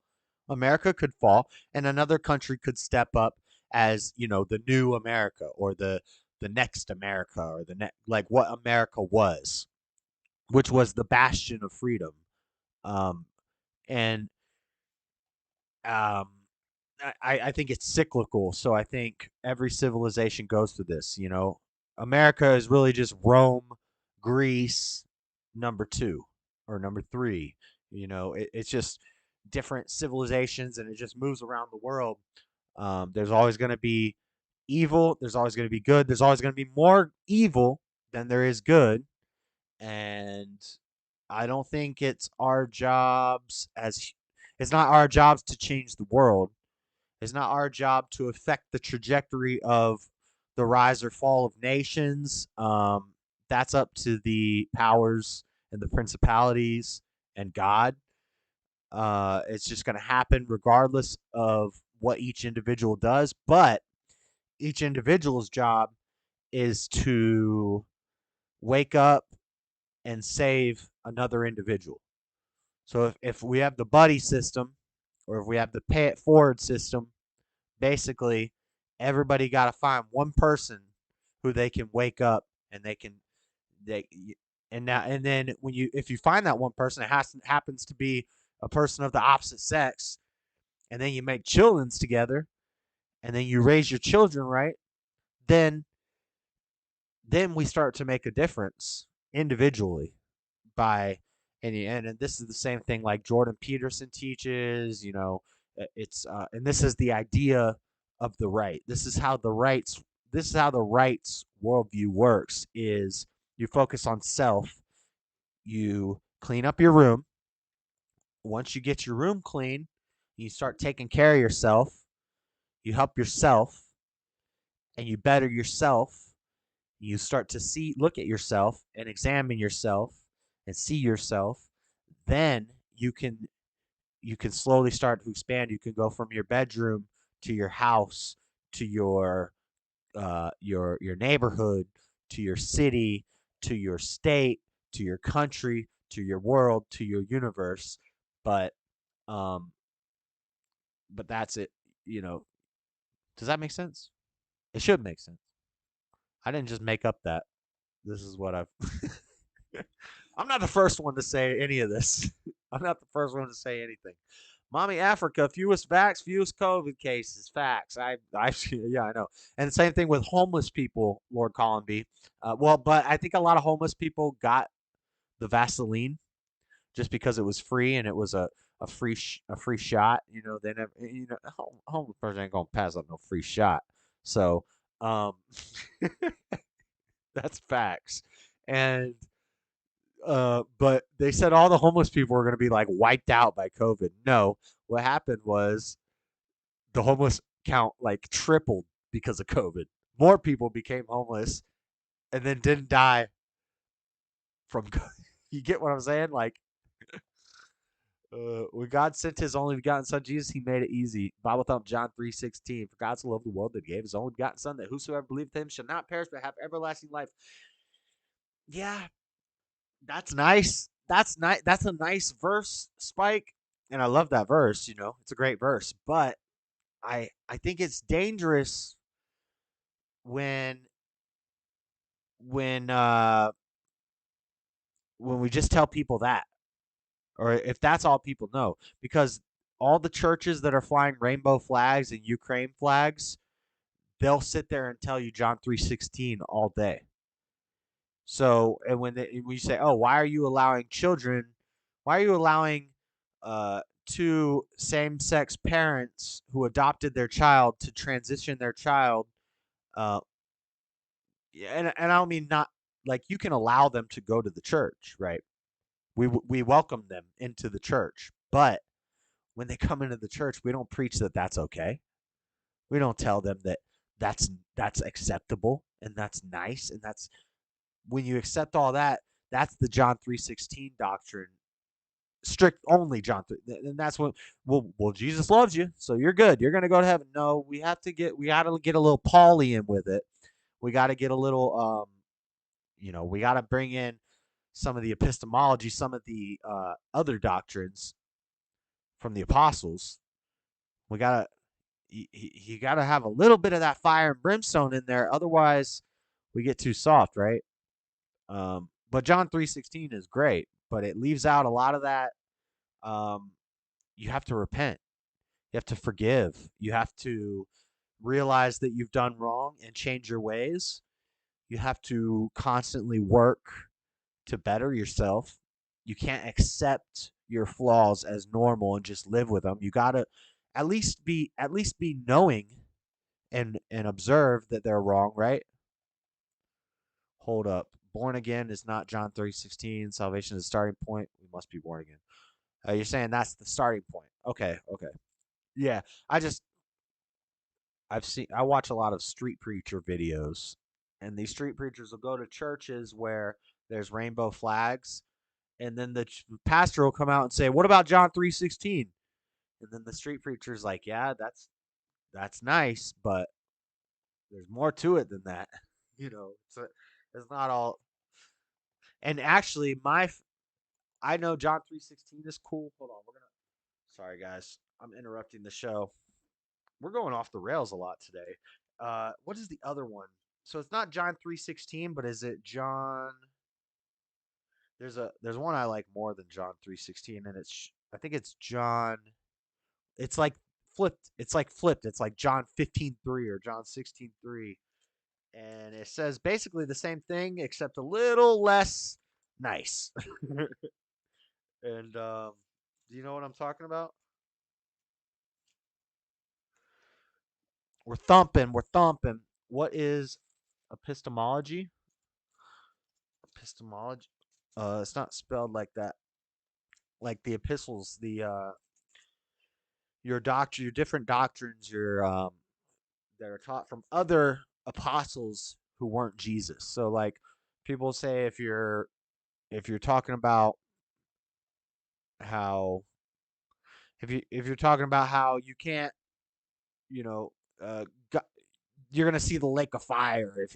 America could fall, and another country could step up as the new America or the next America or like what America was, which was the bastion of freedom. Um, and um, I think it's cyclical. So I think every civilization goes through this. America is really just Rome, Greece, number two or number three. It's just different civilizations, and it just moves around the world. There's always going to be evil. There's always going to be good. There's always going to be more evil than there is good, and I don't think it's not our jobs to change the world. It's not our job to affect the trajectory of the rise or fall of nations. That's up to the powers and the principalities and God. It's just going to happen regardless of what each individual does. But each individual's job is to wake up and save another individual. So if we have the buddy system or if we have the pay it forward system, basically everybody got to find one person who they can wake up and they and then if you find that one person, happens to be a person of the opposite sex, and then you make children's together, and then you raise your children right, then we start to make a difference individually by and this is the same thing like Jordan Peterson teaches. It's and this is the idea of the right. This is how the rights worldview works. Is you focus on self, you clean up your room. Once you get your room clean, you start taking care of yourself, you help yourself, and you better yourself. You start to look at yourself and examine yourself and see yourself. Then you can slowly start to expand. You can go from your bedroom to your house to your neighborhood to your city to your state to your country to your world to your universe. But um, but that's it. You know, does that make sense? It should make sense. I didn't just make up that. This is what I've. I'm not the first one to say any of this. I'm not the first one to say anything. Mommy Africa, fewest vax, fewest COVID cases. Facts. Yeah, I know. And the same thing with homeless people, Lord Columby. But I think a lot of homeless people got the Vaseline just because it was free and it was a free shot. They never. Homeless person ain't gonna pass up no free shot. So, that's facts. And but they said all the homeless people were going to be like wiped out by COVID. No, what happened was the homeless count like tripled because of COVID. More people became homeless and then didn't die from COVID. You get what I'm saying? Like, when God sent his only begotten son Jesus, he made it easy. Bible thump John 3:16. For God so loved the world that he gave his only begotten son, that whosoever believeth him shall not perish but have everlasting life. Yeah, that's nice. That's nice. That's a nice verse, Spike. And I love that verse, it's a great verse. But I think it's dangerous when when uh when we just tell people that, or if that's all people know, because all the churches that are flying rainbow flags and Ukraine flags, they'll sit there and tell you John 3:16 all day. So, and when you say, "Oh, why are you allowing children? Why are you allowing two same-sex parents who adopted their child to transition their child?" Uh, and I don't mean not like you can allow them to go to the church, right? We welcome them into the church, but when they come into the church, we don't preach that that's okay. We don't tell them that that's acceptable and that's nice and that's when you accept all that, that's the John 3:16 doctrine. Strict only John 3, and that's what well Jesus loves you, so you're good. You're gonna go to heaven. No, we gotta get a little Paulian with it. We gotta get a little we gotta bring in some of the epistemology, some of the other doctrines from the apostles. We gotta you gotta have a little bit of that fire and brimstone in there, otherwise we get too soft, right? But John 3:16 is great, but it leaves out a lot of that. You have to repent. You have to forgive. You have to realize that you've done wrong and change your ways. You have to constantly work to better yourself. You can't accept your flaws as normal and just live with them. You got to at least be knowing and observe that they're wrong, right? Hold up. Born again is not John 3:16. Salvation is the starting point. We must be born again. You're saying that's the starting point. Okay, okay. Yeah, I watch a lot of street preacher videos, and these street preachers will go to churches where there's rainbow flags, and then the pastor will come out and say, "What about John 3:16?" And then the street preacher's like, "Yeah, that's nice, but there's more to it than that." It's not all. And actually, I know John 3:16 is cool. Hold on, Sorry, guys, I'm interrupting the show. We're going off the rails a lot today. What is the other one? So it's not John 3:16, but is it John? There's one I like more than John 3:16, and I think it's John. It's like flipped. It's like flipped. It's like John 15:3 or John 16:3, and it says basically the same thing except a little less nice. And do you know what I'm talking about? We're thumping. We're thumping. What is epistemology? Epistemology. It's not spelled like that. Like the epistles, your different doctrines, that are taught from other apostles who weren't Jesus. So like people say if you're talking about how if you're talking about how you can't, you know, uh, you're gonna see the lake of fire if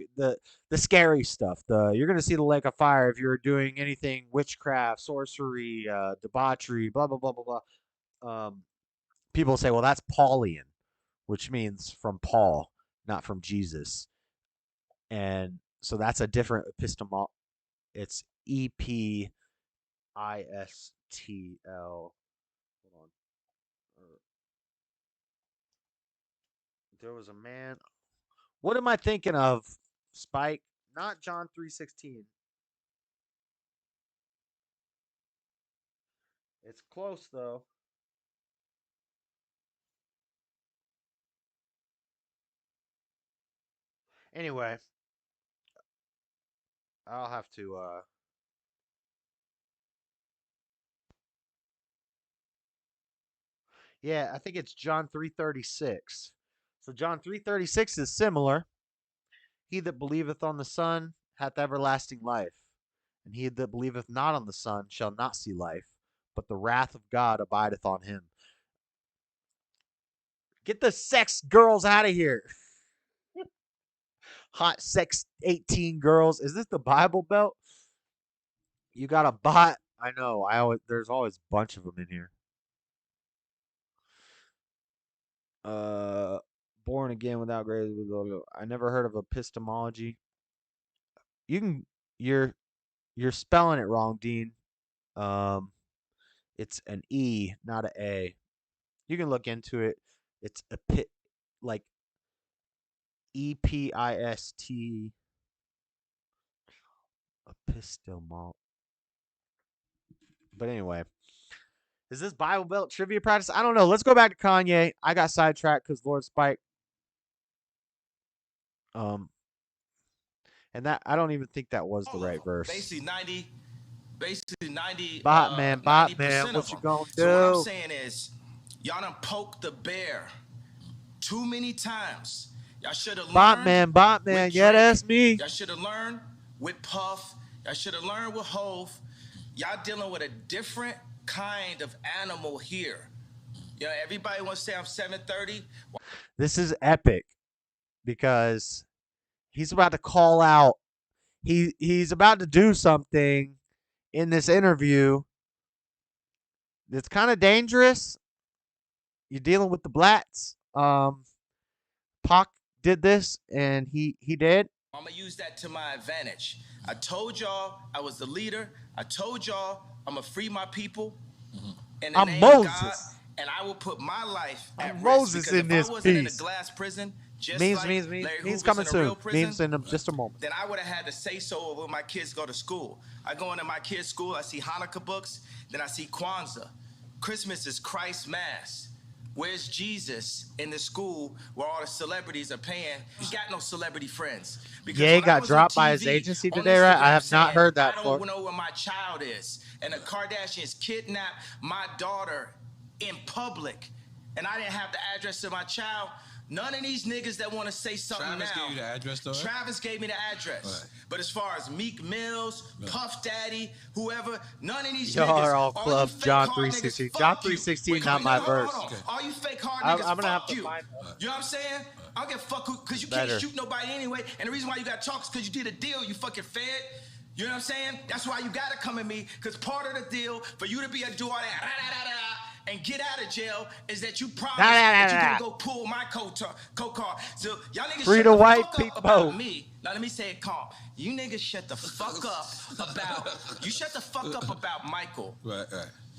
the scary stuff. You're gonna see the lake of fire if you're doing anything witchcraft, sorcery, debauchery, blah blah blah blah blah. People say, well, that's Paulian, which means from Paul, not from Jesus, and so that's a different epistemol. It's EPISTL. Hold on. There was a man. What am I thinking of? Spike, not John 3:16. It's close though. Anyway, I'll have to yeah, I think it's John 3:36. So John 3:36 is similar. He that believeth on the Son hath everlasting life, and he that believeth not on the Son shall not see life, but the wrath of God abideth on him. Get the sex girls out of here. Hot sex 18 girls. Is this the Bible Belt? You got a bot? I know. There's always a bunch of them in here. Born again without grace. I never heard of epistemology. You're spelling it wrong, Dean. It's an E, not an A. You can look into it. It's like EPIST. Epistemol. But anyway, is this Bible Belt trivia practice? I don't know. Let's go back to Kanye. I got sidetracked because Lord Spike. And that I don't even think that was the right verse. Basically 90. Bot man, what you gonna do? So what I'm saying is, y'all done poked the bear too many times. Y'all should have learned. Bot man, yeah, that's me. Y'all should have learned with Puff. Y'all should have learned with Hove. Y'all dealing with a different kind of animal here. You know, everybody wants to say I'm 730. This is epic because he's about to call out. He's about to do something in this interview that's kind of dangerous. You're dealing with the blacks. Pac did this, and he did. I'm going to use that to my advantage. I told y'all I was the leader. I told y'all I'm going to free my people. In the name of God, and I will put my life at risk. Moses in this if I wasn't piece. in a glass prison, just means like means Larry means Hoover's coming in a soon. real prison, Means in just a moment. then I would have had to say so when my kids go to school. I go into my kids' school, I see Hanukkah books, then I see Kwanzaa. Christmas is Christ's Mass. Where's Jesus in the school where all the celebrities are paying? He got no celebrity friends. Ye got dropped by his agency today, right? I have not heard that before. I don't know where my child is. And the Kardashians kidnapped my daughter in public. And I didn't have the address of my child. None of these niggas that want to say something Travis now. gave you the address, though, right? Travis gave me the address. Right. But as far as Meek Mills, Puff Daddy, whoever, none of these Y'all niggas. are all club you John fake hard 316. niggas, John fuck you. 316, Wait, not my verse. Hold on. All you fake hard niggas, I'm gonna have fuck to you. find. You know what I'm saying? I don't give a fuck because you Better. can't shoot nobody anyway. And the reason why you got to talk is because you did a deal, you fucking fed. You know what I'm saying? That's why you got to come at me, because part of the deal for you to be able to do all that and get out of jail is that you promise that you're going to go pull my co-car. So y'all niggas Free shut the the white fuck people. up about me. Now let me say it calm. You niggas shut the fuck up about Michael. Right.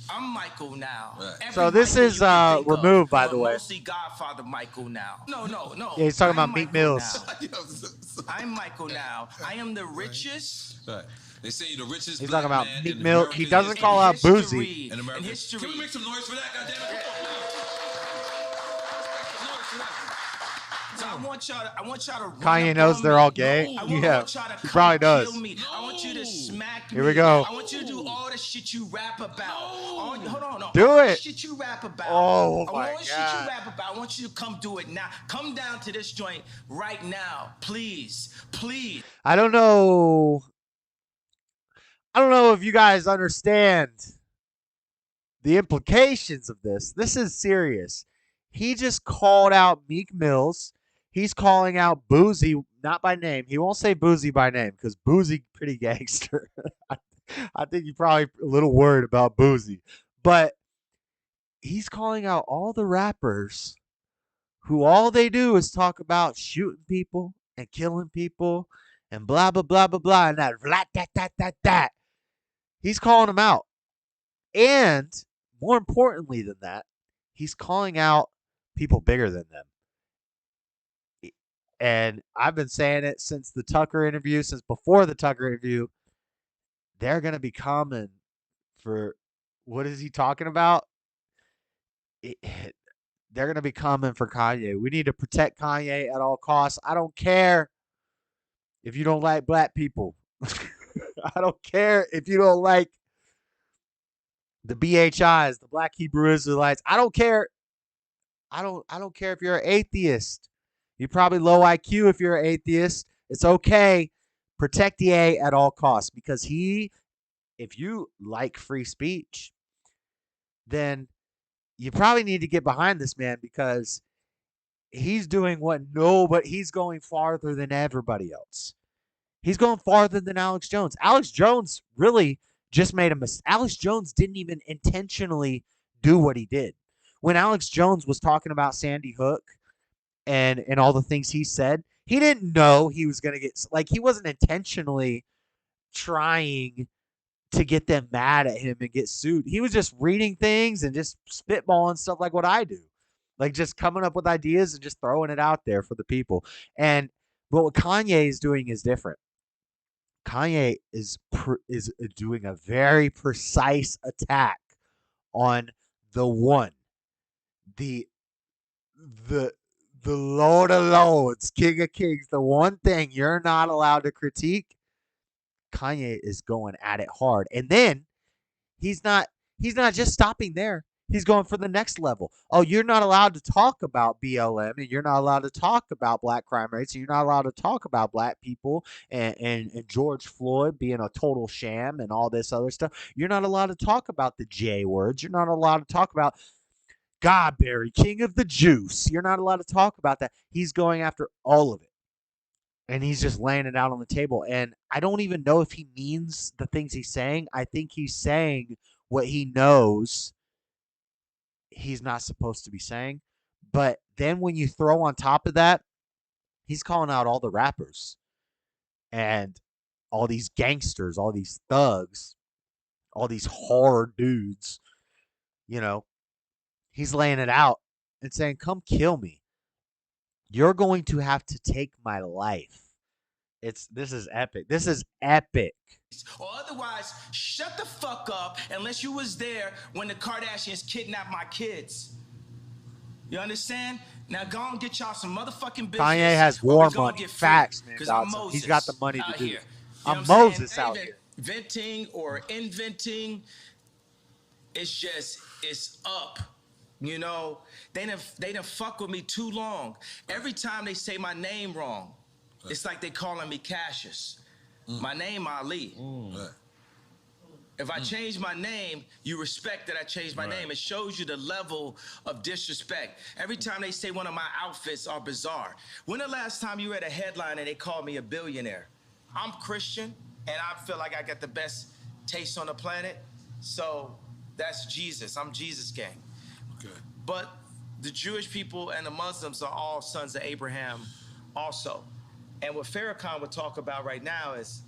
I'm Michael now. Right. So this is removed, by the way. Mostly Godfather Michael now. No. Yeah, he's talking about Meek Michael Mills. now. I'm Michael now. I am the richest. Right. They say you're the richest. He's black talking about man Meek in Mill. American He doesn't history. call out Boozy. In America. history. Can we make some noise for that? Goddamn it! So I want y'all to. Kanye knows they're all gay. Yeah, he probably does. I want you to smack me. Here we go. I want you to do all the shit you rap about. Hold on. Do all it. The shit you rap about. Oh, all my the shit God. you rap about. I want you to come do it now. Come down to this joint right now, please. I don't know if you guys understand the implications of this. This is serious. He just called out Meek Mills. He's calling out Boozy, not by name. He won't say Boozy by name because Boozy pretty gangster. I think you're probably a little worried about Boozy. But he's calling out all the rappers who all they do is talk about shooting people and killing people and blah, blah, blah, blah, blah, and that. He's calling them out. And more importantly than that, he's calling out people bigger than them. And I've been saying it since the Tucker interview, since before the Tucker interview. They're going to be coming for, what is he talking about? They're going to be coming for Kanye. We need to protect Kanye at all costs. I don't care if you don't like black people. I don't care if you don't like the BHIs, the Black Hebrew Israelites. I don't care. I don't care if you're an atheist. You're probably low IQ if you're an atheist. It's okay. Protect the A at all costs, because if you like free speech, then you probably need to get behind this man, because he's doing he's going farther than everybody else. He's going farther than Alex Jones. Alex Jones really just made a mistake. Alex Jones didn't even intentionally do what he did. when Alex Jones was talking about Sandy Hook and all the things he said, he didn't know he was going to get, like, he wasn't intentionally trying to get them mad at him and get sued. He was just reading things and just spitballing stuff like what I do. Like just coming up with ideas and just throwing it out there for the people. But what Kanye is doing is different. Kanye is doing a very precise attack on the one, the Lord of Lords, King of Kings, the one thing you're not allowed to critique. Kanye is going at it hard. And then he's not just stopping there. He's going for the next level. Oh, you're not allowed to talk about BLM, and you're not allowed to talk about black crime rates, and you're not allowed to talk about black people and George Floyd being a total sham and all this other stuff. You're not allowed to talk about the J words. You're not allowed to talk about Godberry, king of the juice. You're not allowed to talk about that. He's going after all of it. And he's just laying it out on the table. And I don't even know if he means the things he's saying. I think he's saying what he knows he's not supposed to be saying. But then when you throw on top of that, he's calling out all the rappers and all these gangsters, all these thugs, all these hard dudes. You know, he's laying it out and saying, come kill me. You're going to have to take my life. This is epic. This is epic. Or otherwise, shut the fuck up unless you was there when the Kardashians kidnapped my kids. You understand? Now go and get y'all some motherfucking business. Kanye has war money. Facts, man. He's got the money to do it. I'm Moses out here. Venting or inventing, it's up. You know, they done fuck with me too long. Every time they say my name wrong, it's like they calling me Cassius. My name Ali. If I change my name, you respect that I changed my name. It shows you the level of disrespect. Every time they say one of my outfits are bizarre. When the last time you read a headline and they called me a billionaire? I'm Christian, and I feel like I got the best taste on the planet. So that's Jesus. I'm Jesus gang. Okay. But the Jewish people and the Muslims are all sons of Abraham also. And what Farrakhan would talk about right now is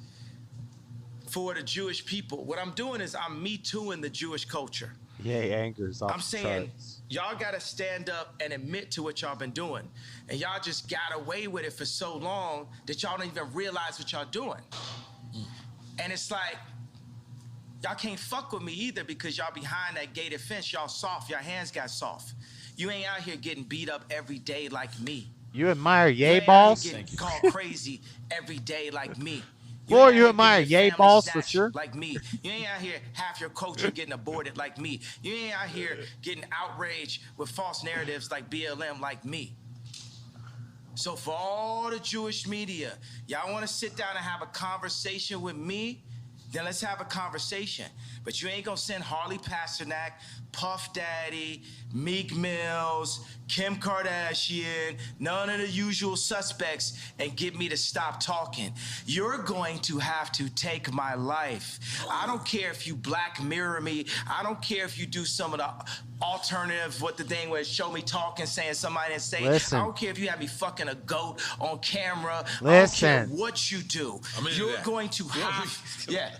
for the Jewish people. What I'm doing is I'm me tooing the Jewish culture. Yeah, he angers off. I'm saying y'all gotta stand up and admit to what y'all been doing. And y'all just got away with it for so long that y'all don't even realize what y'all doing. And it's like, y'all can't fuck with me either because y'all behind that gated fence, y'all soft, your hands got soft. You ain't out here getting beat up every day like me. You admire yay balls? You ain't called crazy every day like me. Or you admire yay balls for sure. Like me. You ain't out here half your culture getting aborted like me. You ain't out here getting outraged with false narratives like BLM like me. So for all the Jewish media, y'all want to sit down and have a conversation with me? Then let's have a conversation. But you ain't gonna send Harley Pasternak, Puff Daddy, Meek Mills, Kim Kardashian, none of the usual suspects and get me to stop talking. You're going to have to take my life. I don't care if you Black Mirror me. I don't care if you do some of the alternative, what the thing was, show me talking, saying somebody didn't say. Listen. I don't care if you have me fucking a goat on camera. Listen. I don't care what you do. You're going to have, yeah.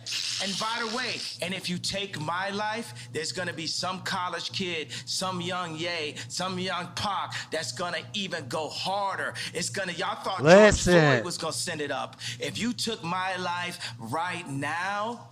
And by the way, and if you take my life, there's gonna be some college kid, some young Ye, some young Pac that's gonna even go harder. It's gonna, y'all thought George Floyd was gonna send it up. If you took my life right now,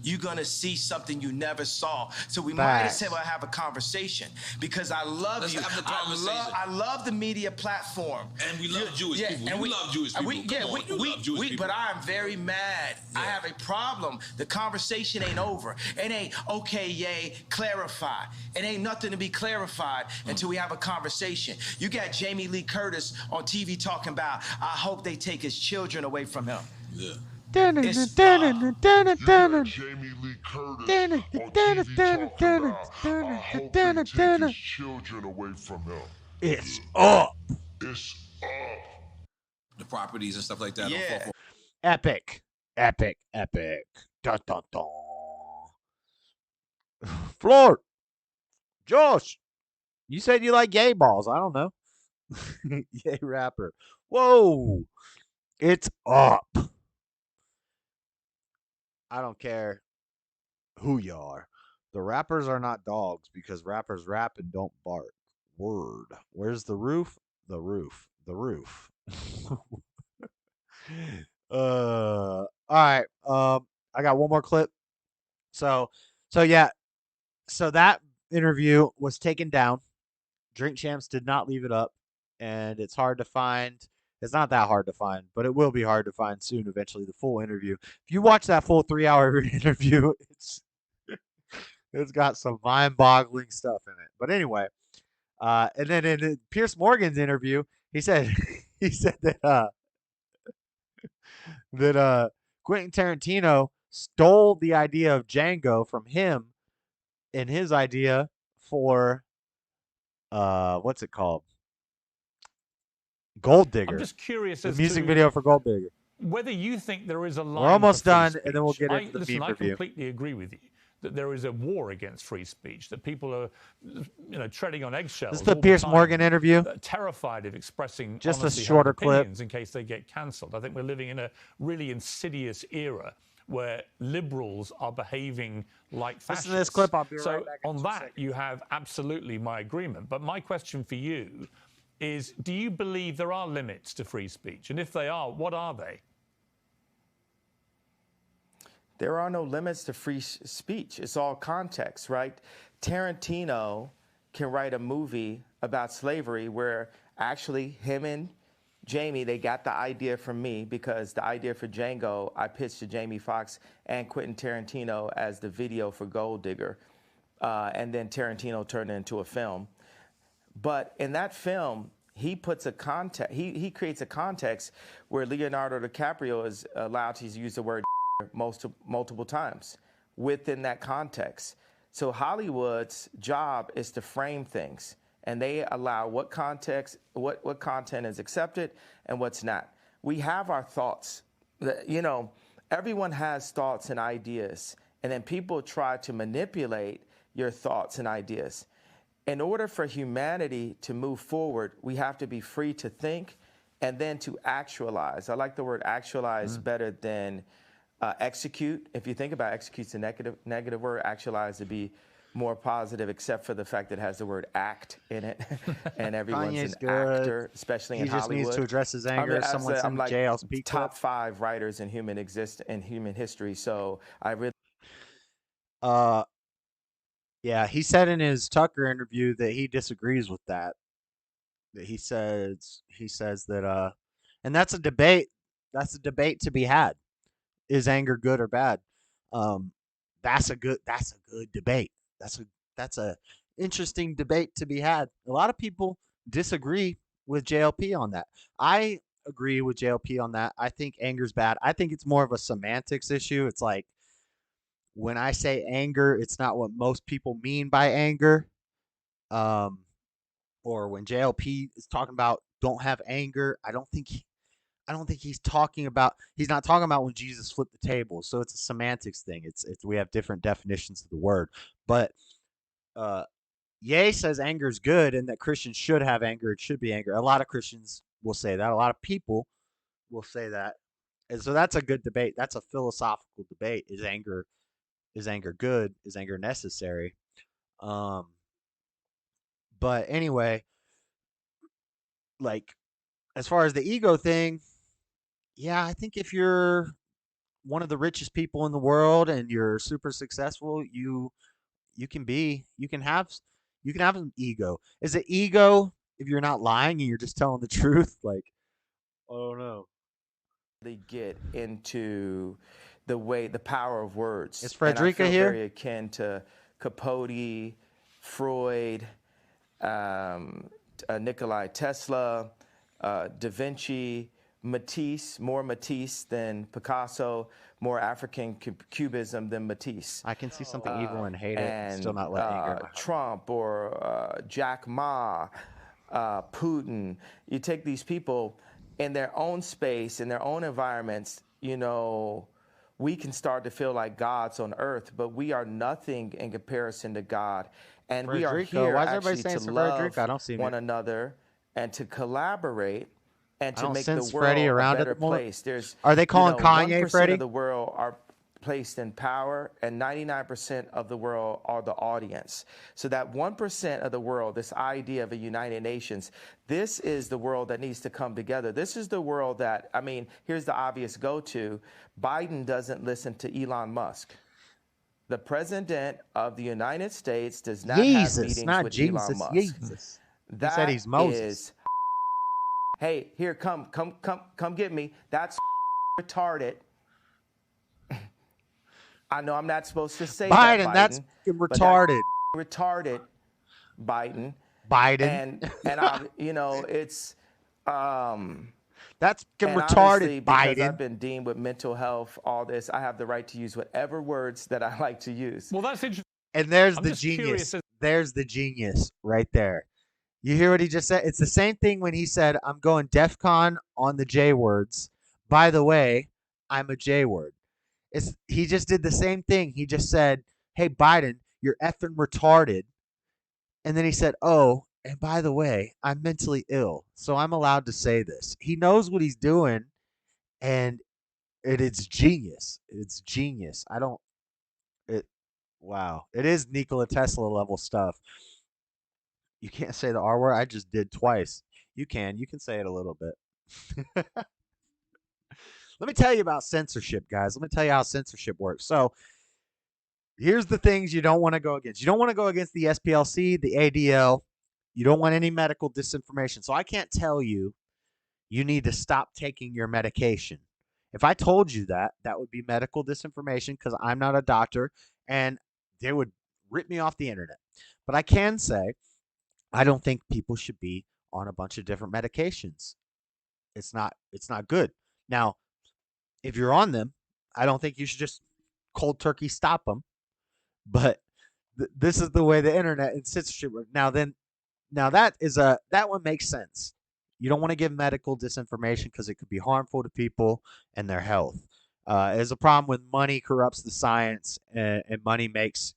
you're gonna see something you never saw. So we might as well have a conversation because I love you. I love the media platform. And we love Jewish people. And we love Jewish people. But I'm very mad. I have a problem. The conversation ain't over. It ain't, okay, yay, clarify. It ain't nothing to be clarified until we have a conversation. You got Jamie Lee Curtis on TV talking about, I hope they take his children away from him. Yeah. Jamie Lee Curtis on TV talking about, I hope they take his children away from him. It's up. It's up. The properties and stuff like that. Yeah. Epic. Epic. Epic. Dun, dun, dun. Floor. Josh. You said you like gay balls. I don't know. Yay rapper. Whoa. It's up. I don't care who you are. The rappers are not dogs because rappers rap and don't bark. Word. Where's the roof? The roof. The roof. All right. I got one more clip. So yeah. So that interview was taken down. Drink Champs did not leave it up, and it's hard to find. It's not that hard to find, but it will be hard to find soon. Eventually, the full interview. If you watch that full 3-hour interview, it's got some mind-boggling stuff in it. But anyway, and then in Piers Morgan's interview, he said that Quentin Tarantino stole the idea of Django from him in his idea for what's it called? Gold Digger. I'm just curious the as music to video for Gold Digger. whether you think there is a line. We're almost for free done, speech. and then we'll get into the listen, meme I review. completely agree with you that there is a war against free speech, that people are, treading on eggshells. This is the all Piers time, Morgan interview. Terrified of expressing Just a honestly held shorter clip. opinions in case they get cancelled. I think we're living in a really insidious era where liberals are behaving like fascists. Listen to this clip. I'll be so right back in on 2 that, seconds. you have absolutely my agreement. But my question for you is, do you believe there are limits to free speech? And if they are, what are they? There are no limits to free speech. It's all context, right? Tarantino can write a movie about slavery where actually him and Jamie, they got the idea from me because the idea for Django, I pitched to Jamie Foxx and Quentin Tarantino as the video for Gold Digger. And then Tarantino turned it into a film. But in that film, he puts a context, he creates a context where Leonardo DiCaprio is allowed to use the word multiple times within that context. So Hollywood's job is to frame things, and they allow what context, what content is accepted and what's not. We have our thoughts. Everyone has thoughts and ideas, and then people try to manipulate your thoughts and ideas. In order for humanity to move forward, we have to be free to think and then to actualize. I like the word actualize better than execute. If you think about execute's a negative word, actualize to be more positive, except for the fact that it has the word act in it, and everyone's an actor, especially in Hollywood. He just needs to address his anger. Someone sent like JLP top 5 writers in human history. So I really. Yeah, he said in his Tucker interview that he disagrees with that. That he says that and that's a debate. That's a debate to be had. Is anger good or bad? That's a good debate. That's a interesting debate to be had. A lot of people disagree with JLP on that. I agree with JLP on that. I think anger's bad. I think it's more of a semantics issue. It's like when I say anger, it's not what most people mean by anger. Or when JLP is talking about don't have anger, I don't think he's talking about. He's not talking about when Jesus flipped the table. So it's a semantics thing. It's we have different definitions of the word. But Ye says anger is good and that Christians should have anger. It should be anger. A lot of Christians will say that. A lot of people will say that. And so that's a good debate. That's a philosophical debate. Is anger good? Is anger necessary? But anyway, like as far as the ego thing, yeah, I think if you're one of the richest people in the world and you're super successful, you can have an ego. Is it ego if you're not lying and you're just telling the truth? Like, I don't know. They get into the power of words. Is Frederica here? Very akin to Capote, Freud, Nikolai Tesla, Da Vinci, Matisse, more Matisse than Picasso, more African Cubism than Matisse. I can see something evil and hate it and still not let anger. Trump or Jack Ma, Putin. You take these people in their own space, in their own environments, we can start to feel like gods on earth, but we are nothing in comparison to God. And we are Frederico, here why is everybody actually saying to Sir love Frederico? I don't see one him. another and to collaborate and I to don't make the sense Freddie world a around at better the moment. place. There's, Are they calling Kanye 1% Freddie? of the world are placed in power, and 99% of the world are the audience. So that 1% of the world, this idea of a United Nations, this is the world that needs to come together. This is the world that, I mean, here's the obvious go-to. Biden doesn't listen to Elon Musk. The president of the United States does not have meetings with Elon Musk. Jesus. He said he's Moses. Hey, here, come get me. That's retarded. I know I'm not supposed to say that, Biden. That's retarded. Retarded, Biden. Biden. And I, it's that's Biden. retarded, Because I've been deemed with mental health, all this, I have the right to use whatever words that I like to use. Well, that's interesting. And there's the genius. There's the genius right there. You hear what he just said? It's the same thing when he said, I'm going DEF CON on the J words. By the way, I'm a J word. He just did the same thing. He just said, hey, Biden, you're effing retarded. And then he said, oh, and by the way, I'm mentally ill, so I'm allowed to say this. He knows what he's doing, and it's genius. It's genius. Wow. It is Nikola Tesla level stuff. You can't say the R word. I just did twice. You can say it a little bit. Let me tell you about censorship, guys. Let me tell you how censorship works. So here's the things you don't want to go against. You don't want to go against the SPLC, the ADL. You don't want any medical disinformation. So I can't tell you you need to stop taking your medication. If I told you that, that would be medical disinformation because I'm not a doctor and they would rip me off the internet. But I can say I don't think people should be on a bunch of different medications. It's not good. Now, if you're on them, I don't think you should just cold turkey stop them. But this is the way the internet and censorship work. Now that one makes sense. You don't want to give medical disinformation because it could be harmful to people and their health. There's a problem when money corrupts the science and money makes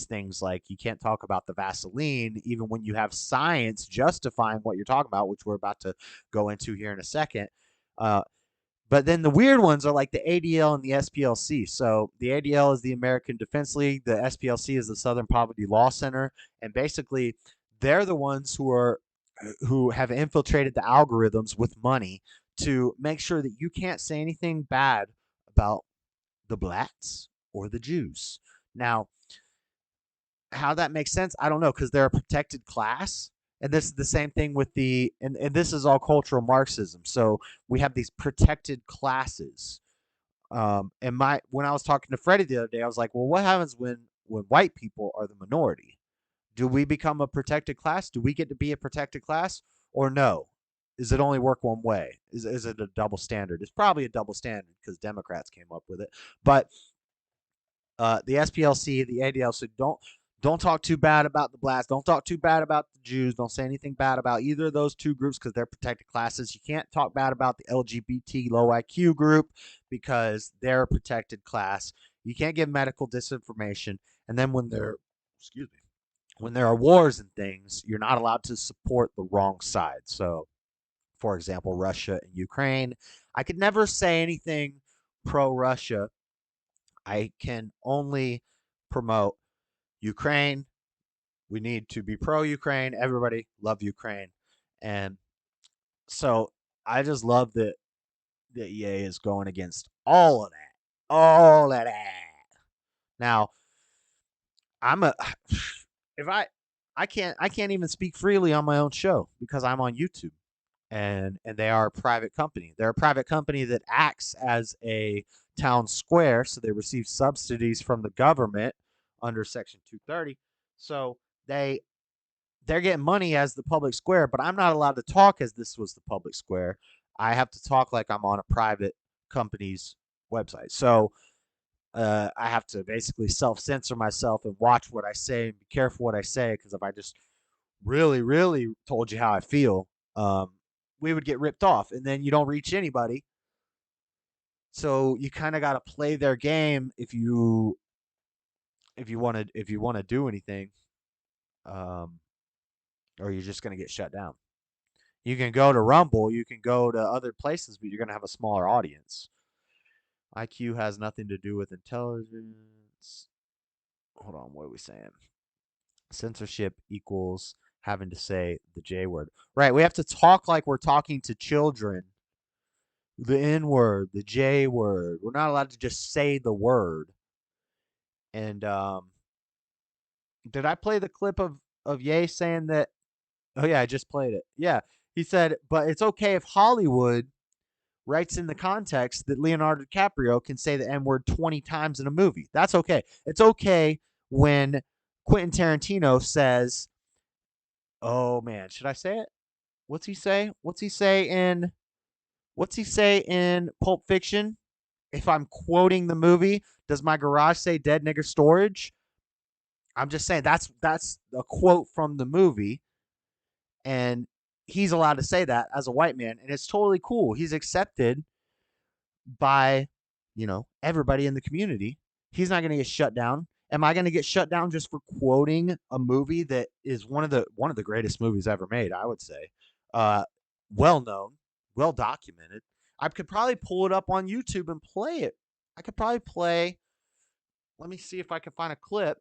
things like you can't talk about the Vaseline even when you have science justifying what you're talking about, which we're about to go into here in a second. But then the weird ones are like the ADL and the SPLC. So the ADL is the American Defense League. The SPLC is the Southern Poverty Law Center. And basically, they're the ones who have infiltrated the algorithms with money to make sure that you can't say anything bad about the blacks or the Jews. Now, how that makes sense, I don't know, because they're a protected class. And this is the same thing with and this is all cultural Marxism. So we have these protected classes. And when I was talking to Freddie the other day, I was like, well, what happens when white people are the minority? Do we become a protected class? Do we get to be a protected class or no? Is it only work one way? Is it a double standard? It's probably a double standard because Democrats came up with it. But the SPLC, the ADL, so don't talk too bad about the blacks. Don't talk too bad about the Jews. Don't say anything bad about either of those two groups because they're protected classes. You can't talk bad about the LGBT low IQ group because they're a protected class. You can't give medical disinformation. And then when there are wars and things, you're not allowed to support the wrong side. So, for example, Russia and Ukraine. I could never say anything pro-Russia. I can only promote Ukraine. We need to be pro-Ukraine. Everybody love Ukraine. And so I just love that EA is going against all of that. All of that. Now, I can't even speak freely on my own show because I'm on YouTube. And they are a private company. They're a private company that acts as a town square, so they receive subsidies from the government under Section 230. So they're getting money as the public square, but I'm not allowed to talk as this was the public square. I have to talk like I'm on a private company's website. So I have to basically self-censor myself and watch what I say and be careful what I say, because if I just really, really told you how I feel, we would get ripped off, and then you don't reach anybody. So you kind of got to play their game if you want to do anything, or you're just going to get shut down. You can go to Rumble, you can go to other places, but you're going to have a smaller audience. IQ has nothing to do with intelligence. Hold on, what are we saying? Censorship equals having to say the J word. Right, we have to talk like we're talking to children. The N word, the J word. We're not allowed to just say the word. And did I play the clip of Ye saying that? Oh yeah, I just played it. Yeah, he said, but it's okay if Hollywood writes in the context that Leonardo DiCaprio can say the N word 20 times in a movie. That's okay. It's okay when Quentin Tarantino says, oh man, should I say it? What's he say? What's he say in Pulp Fiction? If I'm quoting the movie, does my garage say dead nigger storage? I'm just saying that's a quote from the movie, and he's allowed to say that as a white man, and it's totally cool. He's accepted by, everybody in the community. He's not going to get shut down. Am I going to get shut down just for quoting a movie that is one of the greatest movies ever made, I would say. Well known, well documented. I could probably pull it up on YouTube and play it. I could probably play. Let me see if I can find a clip.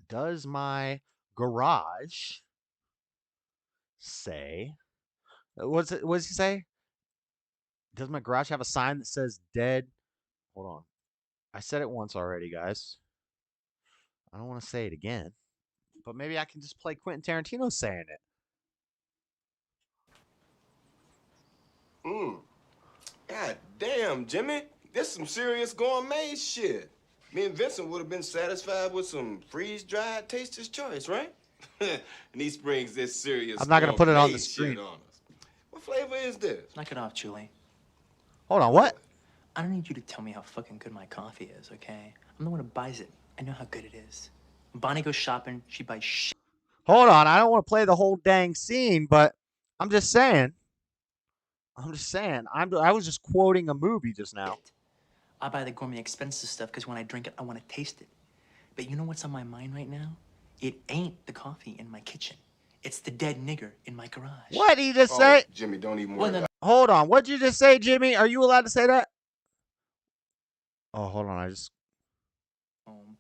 Does my garage say? What does he say? Does my garage have a sign that says dead? Hold on. I said it once already, guys. I don't want to say it again. But maybe I can just play Quentin Tarantino saying it. God damn, Jimmy. This some serious gourmet shit. Me and Vincent would have been satisfied with some freeze-dried Taster's Choice, right? And he springs this serious I'm not going to put it on the gourmet screen. shit on us. What flavor is this? Knock it off, Julie. Hold on, what? I don't need you to tell me how fucking good my coffee is, okay? I'm the one who buys it. I know how good it is. When Bonnie goes shopping, she buys shit. Hold on, I don't want to play the whole dang scene, but I'm just saying. I was just quoting a movie just now. I buy the gourmet expensive stuff because when I drink it, I want to taste it. But you know what's on my mind right now? It ain't the coffee in my kitchen. It's the dead nigger in my garage. What did he just say? Jimmy, don't even worry about it. Hold on, what'd you just say, Jimmy? Are you allowed to say that? Oh, hold on, Home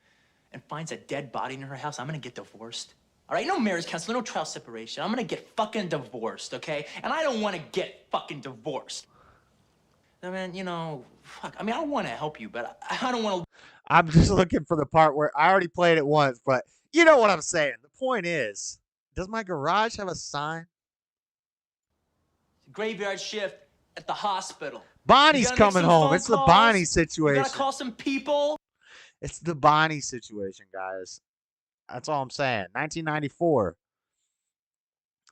and finds a dead body in her house, I'm gonna get divorced. All right, no marriage counseling, no trial separation. I'm gonna get fucking divorced, okay? And I don't want to get fucking divorced. I mean, fuck. I mean, I want to help you, but I don't want to. I'm just looking for the part where I already played it once, but you know what I'm saying. The point is, does my garage have a sign? Graveyard shift at the hospital. Bonnie's coming home. It's the Bonnie situation. You gotta call some people. It's the Bonnie situation, guys. That's all I'm saying. 1994.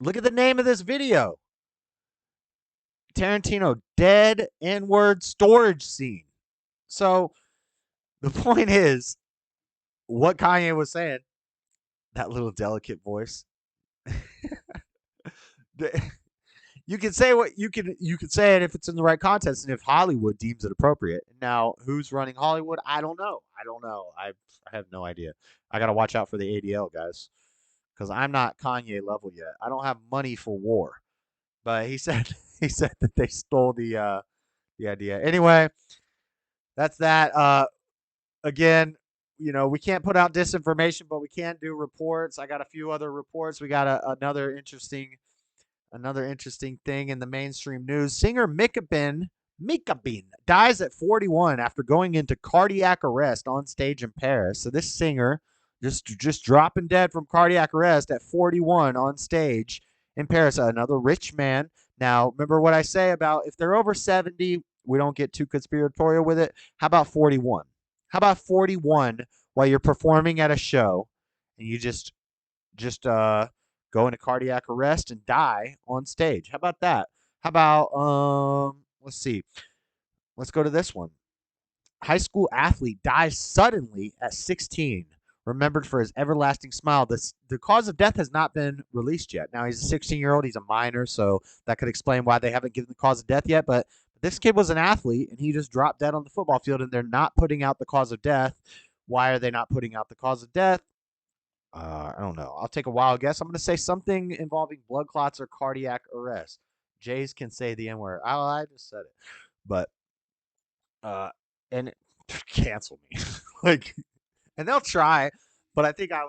Look at the name of this video. Tarantino, dead N-word storage scene. So the point is, what Kanye was saying, that little delicate voice. You can say what you can say it if it's in the right context and if Hollywood deems it appropriate. Now, who's running Hollywood? I don't know. I have no idea. I got to watch out for the ADL, guys, because I'm not Kanye level yet. I don't have money for war. But he said that they stole the idea. Anyway, that's that. Again, we can't put out disinformation, but we can do reports. I got a few other reports. We got another interesting thing in the mainstream news. Singer Mika Bin dies at 41 after going into cardiac arrest on stage in Paris. So this singer just dropping dead from cardiac arrest at 41 on stage in Paris. Another rich man. Now, remember what I say about if they're over 70, we don't get too conspiratorial with it. How about 41? How about 41 while you're performing at a show and you just go into cardiac arrest and die on stage? How about that? How about, let's see. Let's go to this one. High school athlete dies suddenly at 16, remembered for his everlasting smile. The cause of death has not been released yet. Now, he's a 16-year-old. He's a minor, so that could explain why they haven't given the cause of death yet. But This kid was an athlete, and he just dropped dead on the football field, and they're not putting out the cause of death. Why are they not putting out the cause of death? I don't know. I'll take a wild guess. I'm going to say something involving blood clots or cardiac arrest. Jays can say the N word. I just said it. But, and cancel me. Like, and they'll try, but I think I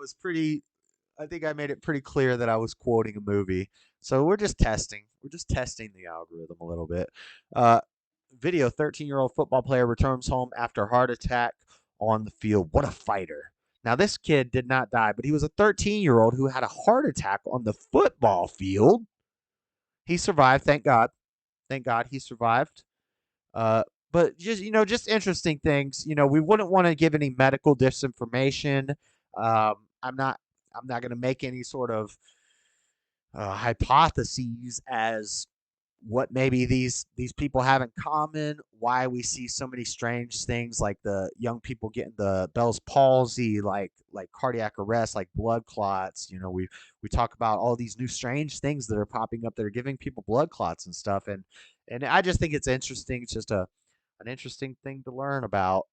made it pretty clear that I was quoting a movie. So we're just testing. We're just testing the algorithm a little bit. Video, 13-year-old football player returns home after heart attack on the field. What a fighter. Now, this kid did not die, but he was a 13-year-old who had a heart attack on the football field. He survived, thank God. Thank God he survived. But just interesting things. We wouldn't want to give any medical disinformation. I'm not going to make any sort of hypotheses as what maybe these people have in common, why we see so many strange things like the young people getting the Bell's palsy, like cardiac arrest, like blood clots. We talk about all these new strange things that are popping up that are giving people blood clots and stuff. And I just think it's interesting. It's just an interesting thing to learn about.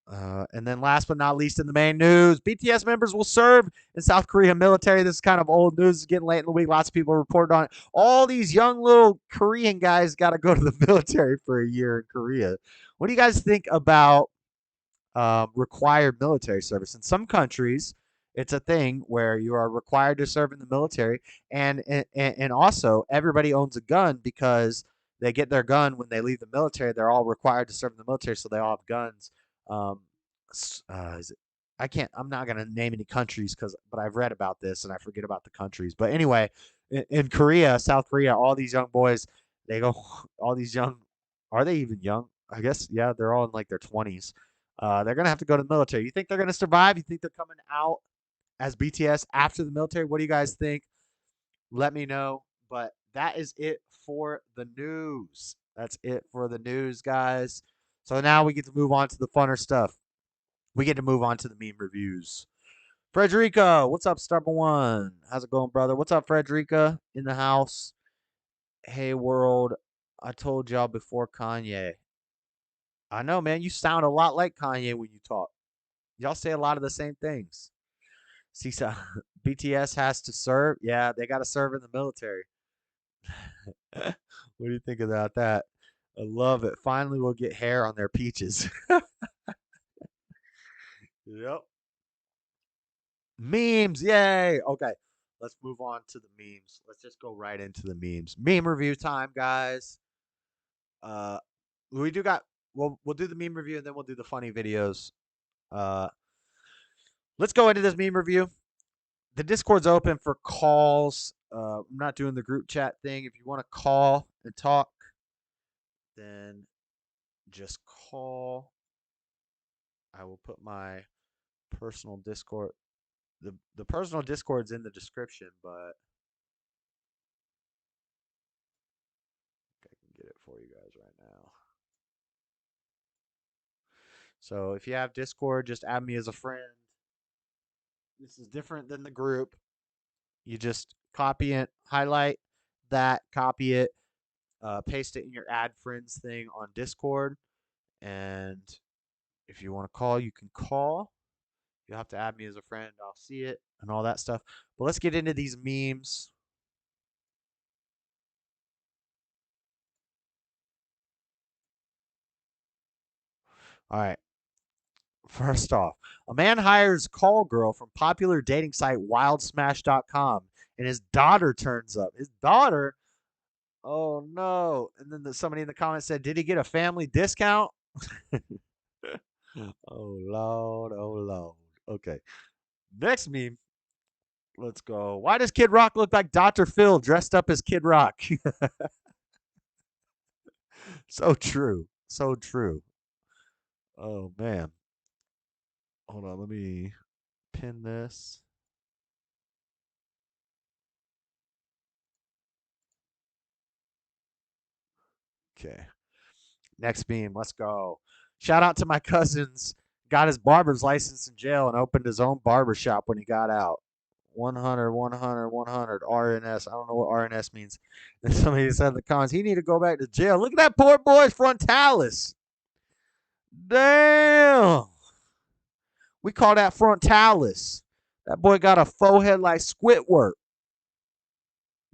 And then last but not least in the main news, BTS members will serve in South Korea military. This is kind of old news. It's getting late in the week. Lots of people reported on it. All these young little Korean guys got to go to the military for a year in Korea. What do you guys think about required military service? In some countries, it's a thing where you are required to serve in the military. And also, everybody owns a gun because they get their gun when they leave the military. They're all required to serve in the military, so they all have guns. I'm not going to name any countries but I've read about this and I forget about the countries. But anyway, in Korea, South Korea, all these young boys, all these young, are they even young? I guess, yeah, they're all in like their 20s. They're going to have to go to the military. You think they're going to survive? You think they're coming out as BTS after the military? What do you guys think? Let me know. But that is it for the news. That's it for the news, guys. So now we get to move on to the funner stuff. We get to move on to the meme reviews. Frederica, what's up, Stubborn One? How's it going, brother? What's up, Frederica? In the house. Hey, world. I told y'all before Kanye. I know, man. You sound a lot like Kanye when you talk. Y'all say a lot of the same things. See, so BTS has to serve. Yeah, they got to serve in the military. What do you think about that? I love it. Finally, we'll get hair on their peaches. Yep. Memes, yay. Okay, let's move on to the memes. Let's just go right into the memes. Meme review time, guys. We'll do the meme review and then we'll do the funny videos. Let's go into this meme review. The Discord's open for calls. I'm not doing the group chat thing. If you want to call and talk, then just call. I will put my personal Discord. The personal Discord's in the description, but I can get it for you guys right now. So if you have Discord, just add me as a friend. This is different than the group. You just copy it, highlight that, copy it, paste it in your add friends thing on Discord. And if you want to call, you can call. You'll have to add me as a friend. I'll see it and all that stuff. But let's get into these memes. All right. First off, a man hires call girl from popular dating site wildsmash.com and his daughter turns up. His daughter? Oh no. And then somebody in the comments said, did he get a family discount? Oh Lord, oh Lord. Okay. Next meme. Let's go. Why does Kid Rock look like Dr. Phil dressed up as Kid Rock? So true. So true. Oh man. Hold on, let me pin this. Okay. Next meme. Let's go. Shout out to my cousins. Got his barber's license in jail and opened his own barber shop when he got out. 100, 100, 100, RNS. I don't know what RNS means. And somebody said in the comments, he need to go back to jail. Look at that poor boy's frontalis. Damn. We call that frontalis. That boy got a forehead like Squidward.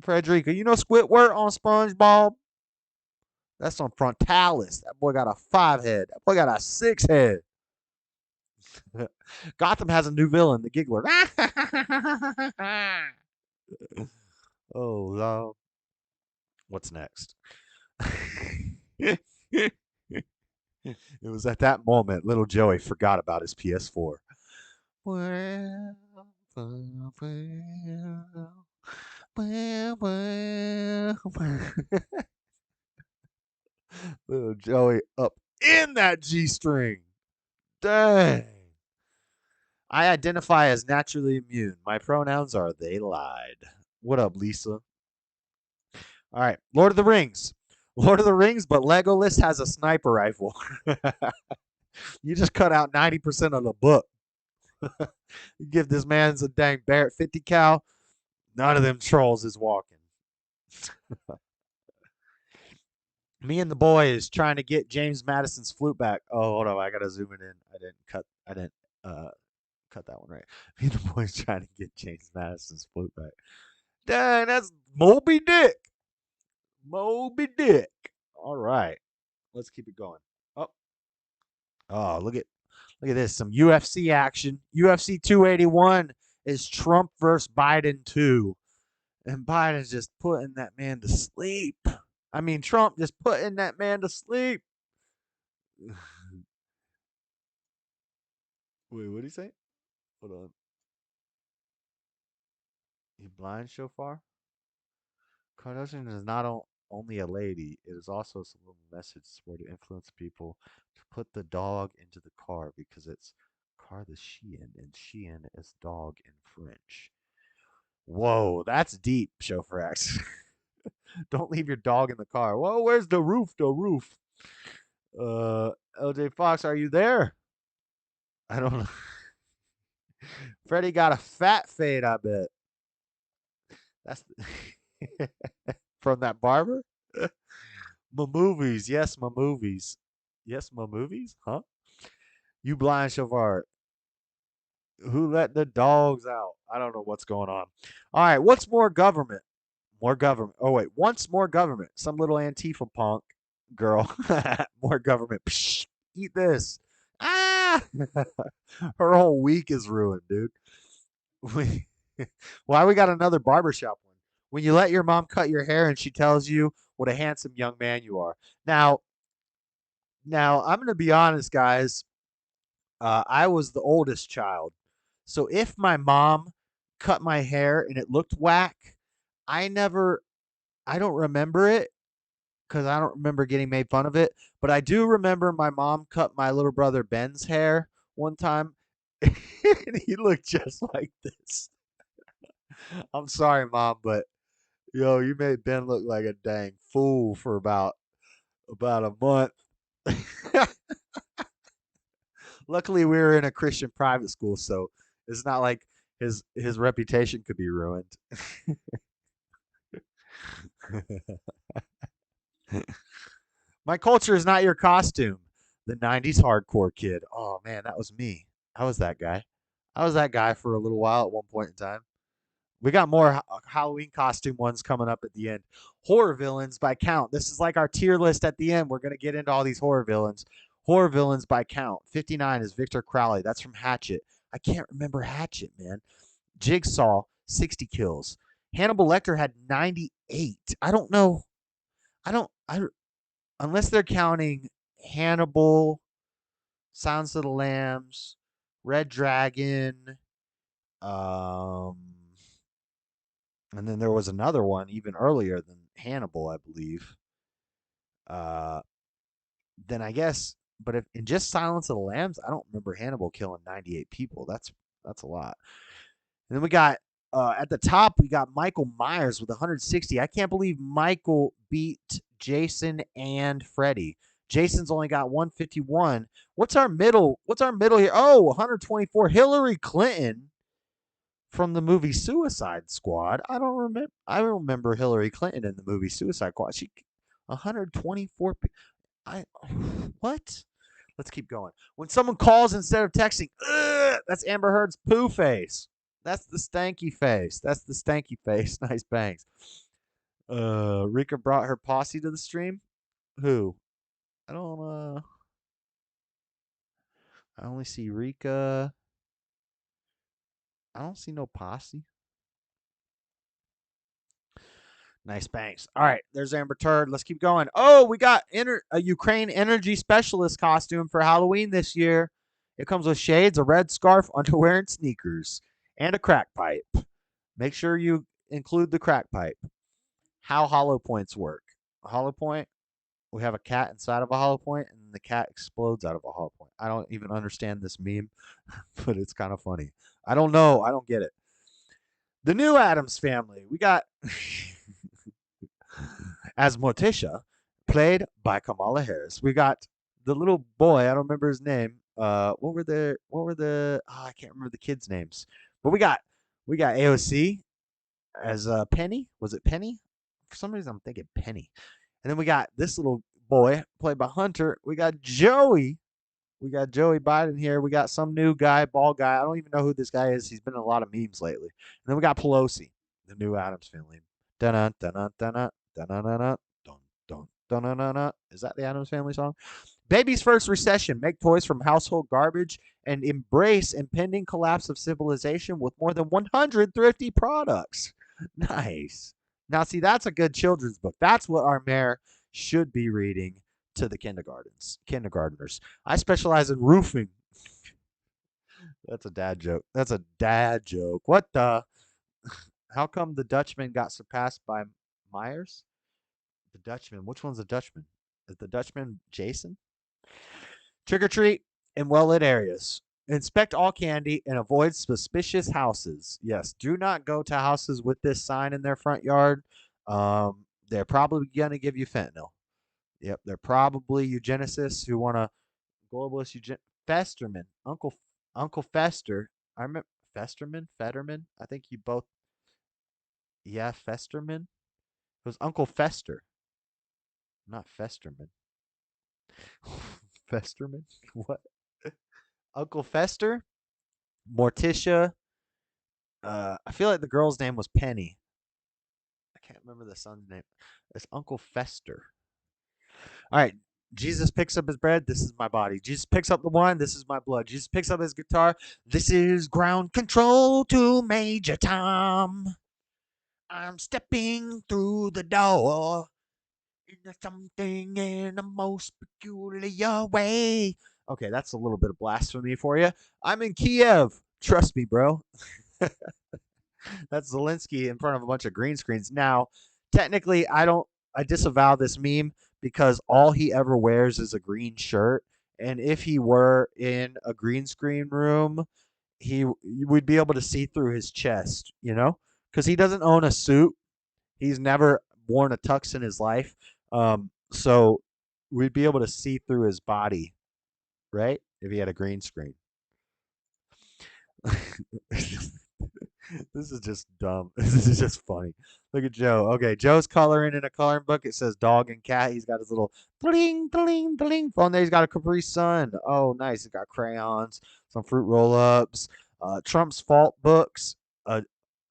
Frederica, you know Squidward on SpongeBob? That's on frontalis. That boy got a 5 head. That boy got a 6 head. Gotham has a new villain, the Giggler. Oh, Lord. What's next? It was at that moment little Joey forgot about his PS4. Well, little Joey up in that G string. Dang. I identify as naturally immune. My pronouns are they lied. What up, Lisa? All right, Lord of the Rings. Lord of the Rings, but Legolas has a sniper rifle. You just cut out 90% of the book. You give this man a dang Barrett 50 cal, none of them trolls is walking. Me and the boy is trying to get James Madison's flute back. Oh, hold on, I gotta zoom it in. I didn't cut that one right. Me and the boy's trying to get James Madison's flute back. Dang, that's Moby Dick. Moby Dick. All right, let's keep it going. Oh, look at this. Some UFC action. UFC 281 is Trump versus Biden 2. And Biden's just putting that man to sleep. I mean, Trump just putting that man to sleep. Wait, what did he say? Hold on. You blind so far? Kardashian is not only a lady. It is also a little message where to influence people to put the dog into the car because it's car the Shein and Shein is dog in French. Whoa, that's deep, Chauffeur X. Don't leave your dog in the car. Whoa, where's the roof? The roof. LJ Fox, are you there? I don't know. Freddie got a fat fade, I bet. That's from that barber? My movies. Yes, my movies. Yes, my movies? Huh? You blind Chauffeur. Who let the dogs out? I don't know what's going on. All right, what's more government? More government. Oh, wait. Once more government. Some little Antifa punk girl. More government. Psh, eat this. Ah! Her whole week is ruined, dude. Why we got another barbershop one? When you let your mom cut your hair and she tells you what a handsome young man you are. Now I'm going to be honest, guys. I was the oldest child. So if my mom cut my hair and it looked whack, I don't remember it because I don't remember getting made fun of it. But I do remember my mom cut my little brother Ben's hair one time. And he looked just like this. I'm sorry, Mom, but yo, you made Ben look like a dang fool for about a month. Luckily, we were in a Christian private school, so it's not like his reputation could be ruined. My culture is not your costume. The 90s hardcore kid. Oh, man, that was me. I was that guy. I was that guy for a little while at one point in time. We got more Halloween costume ones coming up at the end. Horror villains by count. This is like our tier list at the end. We're going to get into all these horror villains. Horror villains by count. 59 is Victor Crowley. That's from Hatchet. I can't remember Hatchet, man. Jigsaw, 60 kills. Hannibal Lecter had 98. I don't know. Unless they're counting Hannibal, Silence of the Lambs, Red Dragon, and then there was another one even earlier than Hannibal, I believe. Then I guess, but if in just Silence of the Lambs, I don't remember Hannibal killing 98 people. That's a lot. And then we got at the top, we got Michael Myers with 160. I can't believe Michael beat Jason and Freddy. Jason's only got 151. What's our middle here? Oh, 124. Hillary Clinton from the movie Suicide Squad. I don't remember. I remember Hillary Clinton in the movie Suicide Squad. She 124. I what? Let's keep going. When someone calls instead of texting, that's Amber Heard's poo face. That's the stanky face. That's the stanky face. Nice bangs. Rika brought her posse to the stream. Who? I don't. I only see Rika. I don't see no posse. Nice bangs. All right, there's Amber Turd. Let's keep going. Oh, we got a Ukraine energy specialist costume for Halloween this year. It comes with shades, a red scarf, underwear, and sneakers, and a crack pipe. Make sure you include the crack pipe. How hollow points work. A hollow point, we have a cat inside of a hollow point, and the cat explodes out of a hollow point. I don't even understand this meme, but it's kind of funny. I don't know. I don't get it. The new Addams Family. We got as Morticia, played by Kamala Harris. We got the little boy. I don't remember his name. What were the? Oh, I can't remember the kids' names. But we got AOC as Penny. Was it Penny? For some reason, I'm thinking Penny. And then we got this little boy played by Hunter. We got Joey. We got Joey Biden here. We got some new guy, bald guy. I don't even know who this guy is. He's been in a lot of memes lately. And then we got Pelosi, the new Addams Family. Dun dun dun dun dun dun dun dun dun dun dun dun. Is that the Addams Family song? Baby's first recession. Make toys from household garbage and embrace impending collapse of civilization with more than 100 thrifty products. Nice. Now, see, that's a good children's book. That's what our mayor should be reading to the kindergartners. I specialize in roofing. That's a dad joke. That's a dad joke. What the? How come the Dutchman got surpassed by Myers? The Dutchman. Which one's the Dutchman? Is the Dutchman Jason? Trick or treat in well-lit areas. Inspect all candy and avoid suspicious houses. Yes, do not go to houses with this sign in their front yard. They're probably going to give you fentanyl. Yep, they're probably eugenicists who want to globalist Festerman, Uncle Fester. I remember Fetterman. I think you both. Yeah, Festerman. It was Uncle Fester, not Festerman. Festerman? What? Uncle Fester? Morticia. I feel like the girl's name was Penny. I can't remember the son's name. It's Uncle Fester. All right. Jesus picks up his bread. This is my body. Jesus picks up the wine. This is my blood. Jesus picks up his guitar. This is ground control to Major Tom. I'm stepping through the door. Something in a most peculiar way. Okay, that's a little bit of blasphemy for you. I'm in Kiev. Trust me, bro. That's Zelensky in front of a bunch of green screens. Now, technically, I disavow this meme because all he ever wears is a green shirt. And if he were in a green screen room, you would be able to see through his chest, because he doesn't own a suit. He's never worn a tux in his life. So we'd be able to see through his body, right? If he had a green screen. This is just dumb. This is just funny. Look at Joe. Okay, Joe's coloring in a coloring book. It says dog and cat. He's got his little bling, bling, bling phone there. He's got a Capri Sun. Oh, nice. He's got crayons, some fruit roll-ups, Trump's fault books.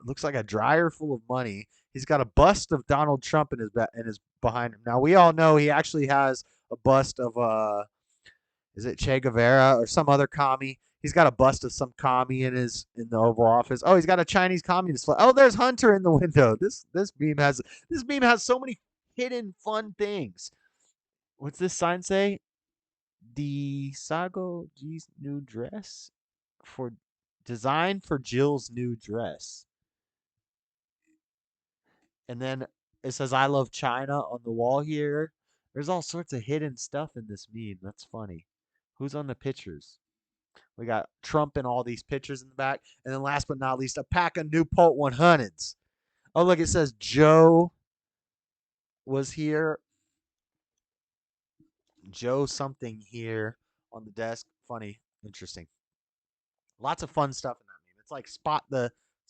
Looks like a dryer full of money. He's got a bust of Donald Trump in his behind him. Now we all know he actually has a bust of is it Che Guevara or some other commie? He's got a bust of some commie in the Oval Office. Oh, he's got a Chinese communist flag. Oh, there's Hunter in the window. This meme has so many hidden fun things. What's this sign say? The Sago G's new dress for designed for Jill's new dress. And then it says I love China on the wall here. There's all sorts of hidden stuff in this meme. That's funny. Who's on the pictures? We got Trump in all these pictures in the back. And then last but not least, a pack of Newport 100s. Oh, look, it says Joe was here. Joe something here on the desk. Funny. Interesting. Lots of fun stuff in that meme. It's like spot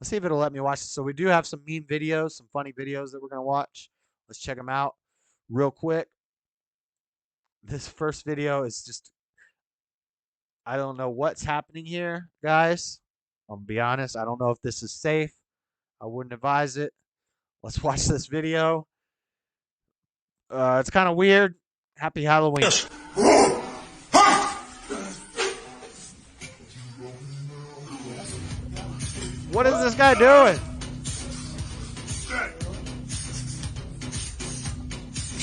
Let's see if it'll let me watch this. So we do have some meme videos, some funny videos that we're going to watch. Let's check them out real quick. This first video is just, I don't know what's happening here, guys. I'm going to be honest. I don't know if this is safe. I wouldn't advise it. Let's watch this video. It's kind of weird. Happy Halloween. Yes. What is this guy doing?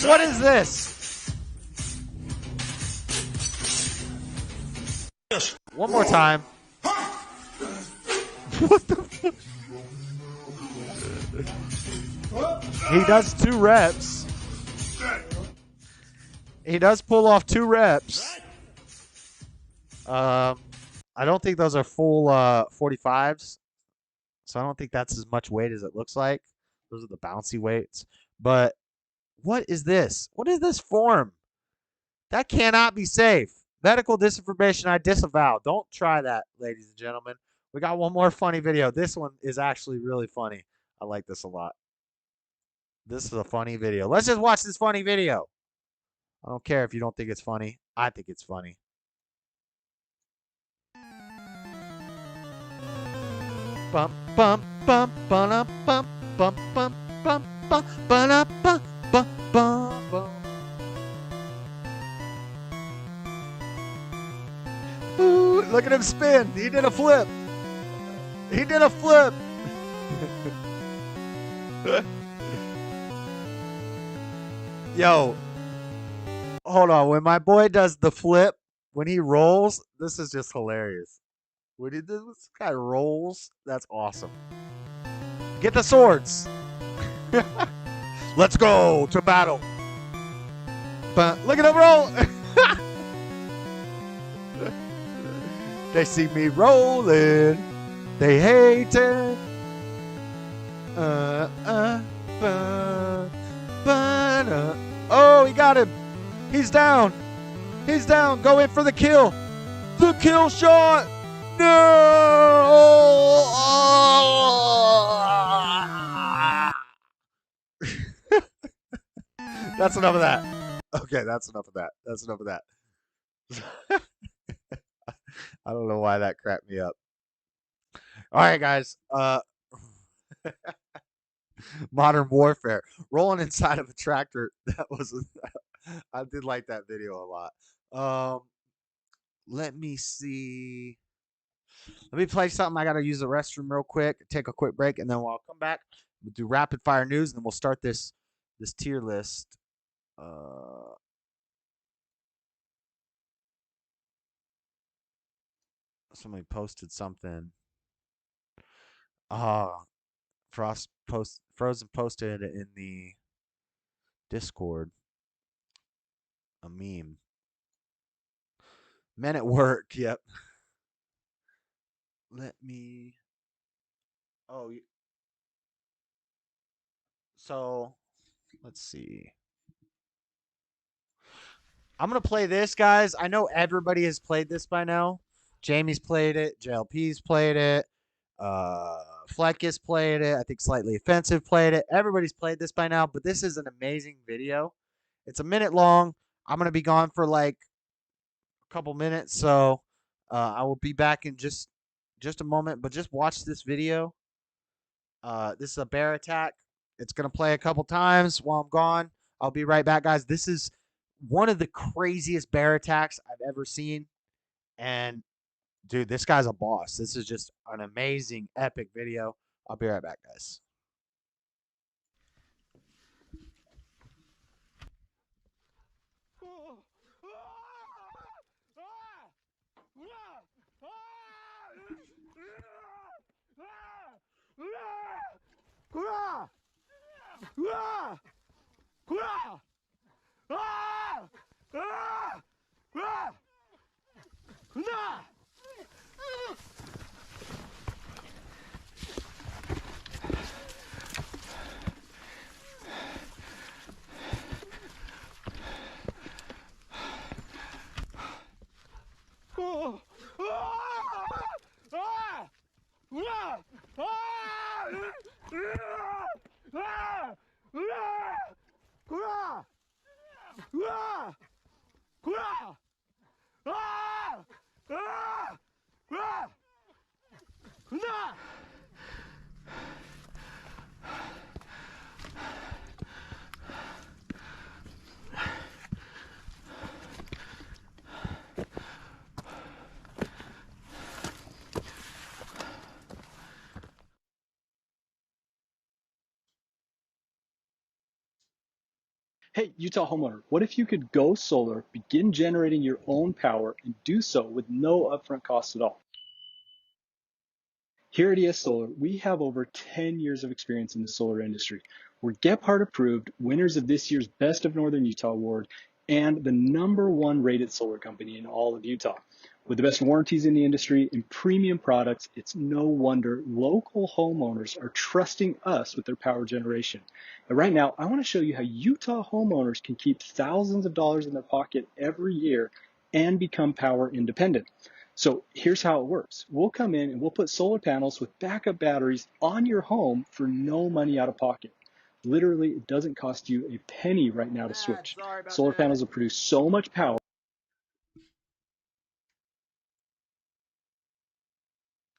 What is this? Yes. One more time. What the fuck? He does 2 reps. He does pull off 2 reps. I don't think those are full 45s. So I don't think that's as much weight as it looks like. Those are the bouncy weights. But what is this? What is this form? That cannot be safe. Medical disinformation, I disavow. Don't try that, ladies and gentlemen. We got one more funny video. This one is actually really funny. I like this a lot. This is a funny video. Let's just watch this funny video. I don't care if you don't think it's funny. I think it's funny. Bum bum bum bum bum bum bum bum bum bum bum bum bum. Ooh, look at him spin. He did a flip. He did a flip. Yo, hold on. When my boy does the flip, when he rolls, this is just hilarious. When this guy rolls, that's awesome. Get the swords. Let's go to battle. But look at him roll. They see me rolling. They hate it. Oh, he got him. He's down. He's down. Go in for the kill. The kill shot. No! That's enough of that. Okay, that's enough of that. That's enough of that. I don't know why that cracked me up. All right, guys. Modern Warfare. Rolling inside of a tractor. That was I did like that video a lot. Let me see. Let me play something. I got to use the restroom real quick. Take a quick break, and then I'll come back. We'll do rapid fire news, and then we'll start this tier list. Somebody posted something. Frozen posted in the Discord a meme. Men at work. Yep. Let me. Oh. So, let's see. I'm going to play this, guys. I know everybody has played this by now. Jamie's played it. JLP's played it. Fleck has played it. I think Slightly Offensive played it. Everybody's played this by now, but this is an amazing video. It's a minute long. I'm going to be gone for like a couple minutes, so I will be back in just a moment, but just watch this video. This is a bear attack. It's going to play a couple times while I'm gone. I'll be right back, guys. This is one of the craziest bear attacks I've ever seen. And, dude, this guy's a boss. This is just an amazing, epic video. I'll be right back, guys. Hey, Utah homeowner, what if you could go solar, begin generating your own power, and do so with no upfront costs at all? Here at ES Solar, we have over 10 years of experience in the solar industry. We're Gephardt approved, winners of this year's Best of Northern Utah Award, and the #1 rated solar company in all of Utah. With the best warranties in the industry and premium products, it's no wonder local homeowners are trusting us with their power generation. And right now, I want to show you how Utah homeowners can keep thousands of dollars in their pocket every year and become power independent. So here's how it works. We'll come in and we'll put solar panels with backup batteries on your home for no money out of pocket. Literally, it doesn't cost you a penny right now to switch. Solar panels will produce so much power.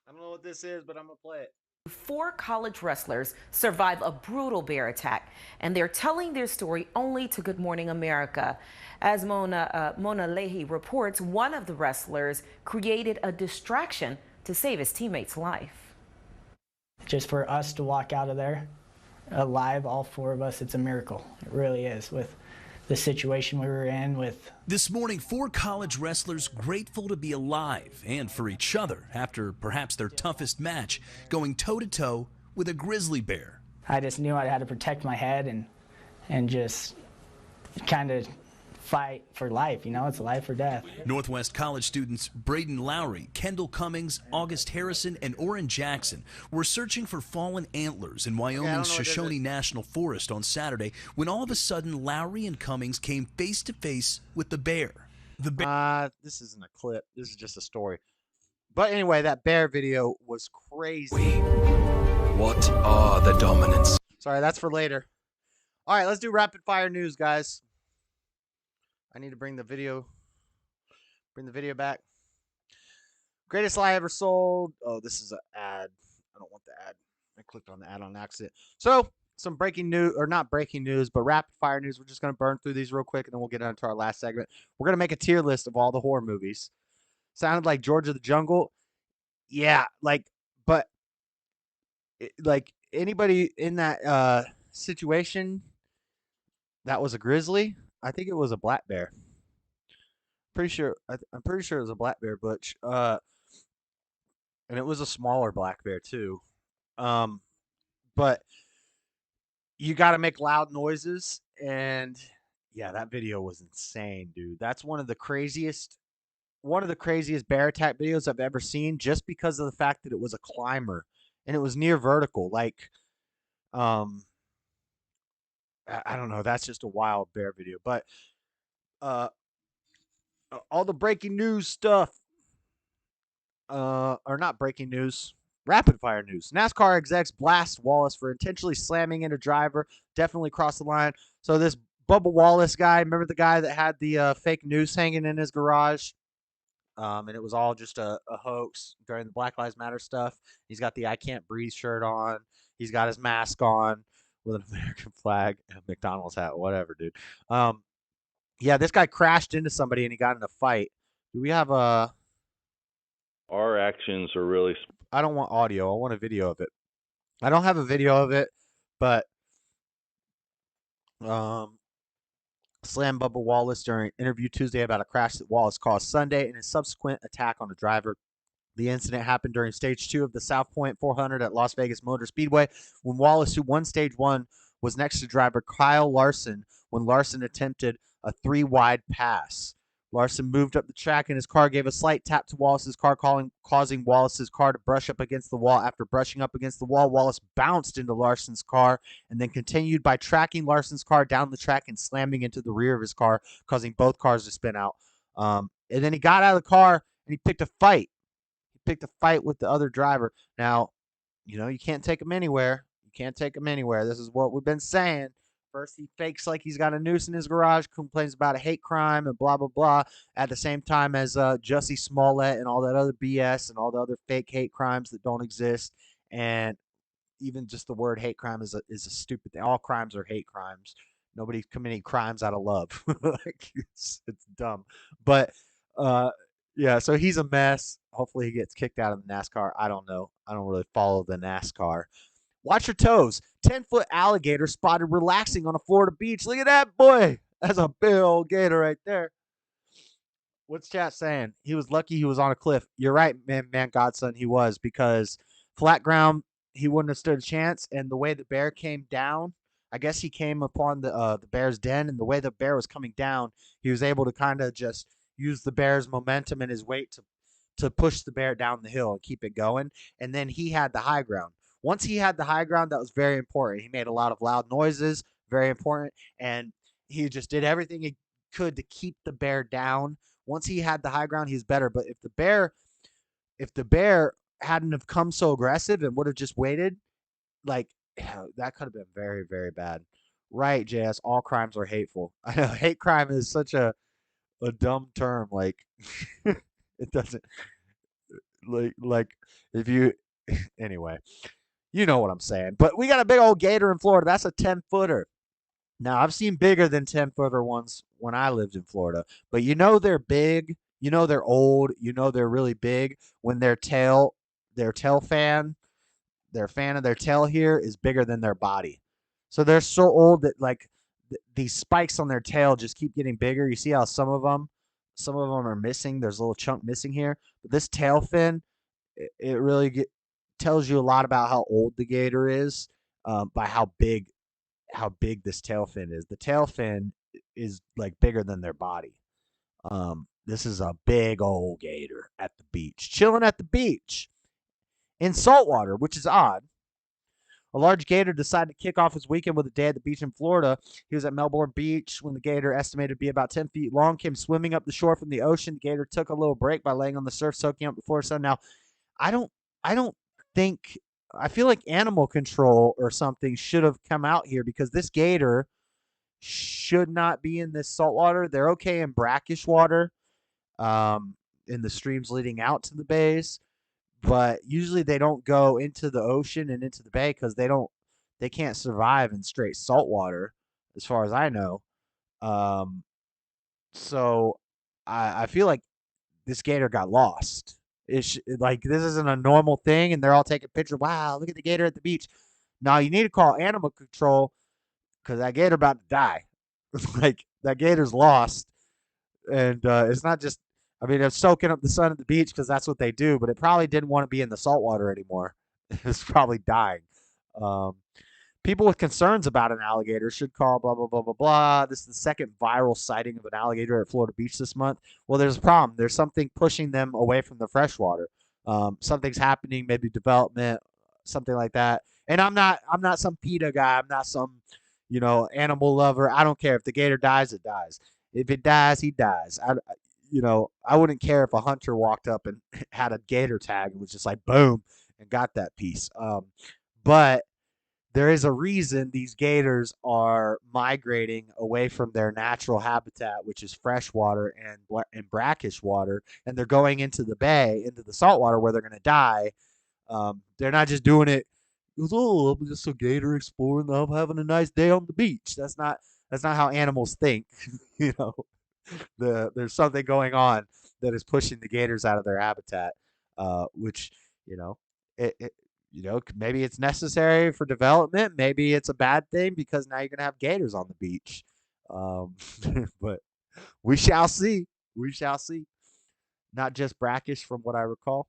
I don't know what this is, but I'm going to play it. 4 college wrestlers survive a brutal bear attack, and they're telling their story only to Good Morning America. As Mona Leahy reports, one of the wrestlers created a distraction to save his teammate's life. Just for us to walk out of there alive, all 4 of us, it's a miracle. It really is, with the situation we were in with. This morning, 4 college wrestlers grateful to be alive and for each other after perhaps their toughest match, going toe-to-toe with a grizzly bear. I just knew I had to protect my head and just kind of fight for life. You know, it's life or death. Northwest College students Braden Lowry, Kendall Cummings, August Harrison, and Orrin Jackson were searching for fallen antlers in Wyoming's Shoshone National Forest on Saturday when all of a sudden Lowry and Cummings came face to face with the bear. This isn't a clip. This is just a story. But anyway, that bear video was crazy. What are the dominants? Sorry, that's for later. All right, let's do rapid fire news, guys. I need to bring the video back. Greatest lie ever sold. Oh, this is an ad. I don't want the ad. I clicked on the ad on accident. So, some breaking news, or not breaking news, but rapid fire news. We're just going to burn through these real quick, and then we'll get on to our last segment. We're going to make a tier list of all the horror movies. Sounded like George of the Jungle. Yeah, but anybody in that situation that was a grizzly, I think it was a black bear. I'm pretty sure it was a black bear, Butch. And it was a smaller black bear too. But you got to make loud noises, and yeah, that video was insane, dude. That's one of the craziest bear attack videos I've ever seen, just because of the fact that it was a climber and it was near vertical. I don't know. That's just a wild bear video. But all the breaking news stuff, or not breaking news, rapid fire news. NASCAR execs blast Wallace for intentionally slamming into driver. Definitely crossed the line. So this Bubba Wallace guy, remember the guy that had the fake noose hanging in his garage? And it was all just a hoax during the Black Lives Matter stuff. He's got the I Can't Breathe shirt on. He's got his mask on with an American flag and a McDonald's hat, whatever, dude. Yeah, this guy crashed into somebody and he got in a fight. Do we have a... Our actions are really... I don't want audio. I want a video of it. I don't have a video of it, but slammed Bubba Wallace during an interview Tuesday about a crash that Wallace caused Sunday and his subsequent attack on the driver. The incident happened during Stage 2 of the South Point 400 at Las Vegas Motor Speedway when Wallace, who won Stage 1, was next to driver Kyle Larson when Larson attempted a 3-wide pass. Larson moved up the track and his car gave a slight tap to Wallace's car, causing Wallace's car to brush up against the wall. After brushing up against the wall, Wallace bounced into Larson's car and then continued by tracking Larson's car down the track and slamming into the rear of his car, causing both cars to spin out. And then he got out of the car and he picked a fight. He picked a fight with the other driver. Now, you can't take him anywhere. You can't take him anywhere. This is what we've been saying First, he fakes like he's got a noose in his garage, complains about a hate crime and blah, blah, blah, at the same time as Jussie Smollett and all that other BS and all the other fake hate crimes that don't exist. And even just the word hate crime is a stupid thing. All crimes are hate crimes. Nobody's committing crimes out of love. Like, it's dumb. But yeah, so he's a mess. Hopefully he gets kicked out of the NASCAR. I don't know. I don't really follow the NASCAR. Watch your toes. 10-foot alligator spotted relaxing on a Florida beach. Look at that, boy. That's a big old gator right there. What's chat saying? He was lucky he was on a cliff. You're right, man, godson, he was, because flat ground, he wouldn't have stood a chance. And the way the bear came down, I guess he came upon the bear's den, and the way the bear was coming down, he was able to kind of just use the bear's momentum and his weight to push the bear down the hill and keep it going. And then he had the high ground. Once he had the high ground, that was very important. He made a lot of loud noises, very important, and he just did everything he could to keep the bear down. Once he had the high ground, he's better. But if the bear hadn't have come so aggressive and would have just waited, like, that could have been very, very bad. Right, JS, all crimes are hateful. I know hate crime is such a dumb term. Like, it doesn't, like if you, anyway, you know what I'm saying. But we got a big old gator in Florida. That's a 10-footer. Now, I've seen bigger than 10-footer ones when I lived in Florida. But you know they're big. You know they're old. You know they're really big when their fan of their tail here is bigger than their body. So they're so old that, like, these spikes on their tail just keep getting bigger. You see how some of them are missing. There's a little chunk missing here. But this tail fin, it really tells you a lot about how old the gator is, by how big this tail fin is. The tail fin is like bigger than their body. This is a big old gator at the beach, chilling at the beach in saltwater, which is odd. A large gator decided to kick off his weekend with a day at the beach in Florida. He was at Melbourne Beach when the gator, estimated to be about 10 feet long, came swimming up the shore from the ocean. The gator took a little break by laying on the surf, soaking up before sun. Now, I don't think, I feel like animal control or something should have come out here, because this gator should not be in this saltwater. They're okay in brackish water, in the streams leading out to the bays, but usually they don't go into the ocean and into the bay because they can't survive in straight saltwater, as far as I know. So I feel like this gator got lost. It's like, this isn't a normal thing, and they're all taking pictures. Wow, look at the gator at the beach. Now you need to call animal control, because that gator about to die. Like, that gator's lost, and it's not just. I mean, it's soaking up the sun at the beach because that's what they do, but it probably didn't want to be in the salt water anymore. It's probably dying. People with concerns about an alligator should call blah, blah, blah, blah, blah. This is the second viral sighting of an alligator at Florida Beach this month. Well, there's a problem. There's something pushing them away from the freshwater. Something's happening, maybe development, something like that. And I'm not some PETA guy. I'm not some, animal lover. I don't care. If the gator dies, it dies. If it dies, he dies. I wouldn't care if a hunter walked up and had a gator tag and was just like, boom, and got that piece. But there is a reason these gators are migrating away from their natural habitat, which is freshwater and brackish water, and they're going into the bay, into the saltwater, where they're going to die. They're not just doing it, oh, I'm just a gator exploring, I'm having a nice day on the beach. That's not how animals think. There's something going on that is pushing the gators out of their habitat, which, maybe it's necessary for development. Maybe it's a bad thing because now you're going to have gators on the beach. But we shall see. We shall see. Not just brackish, from what I recall.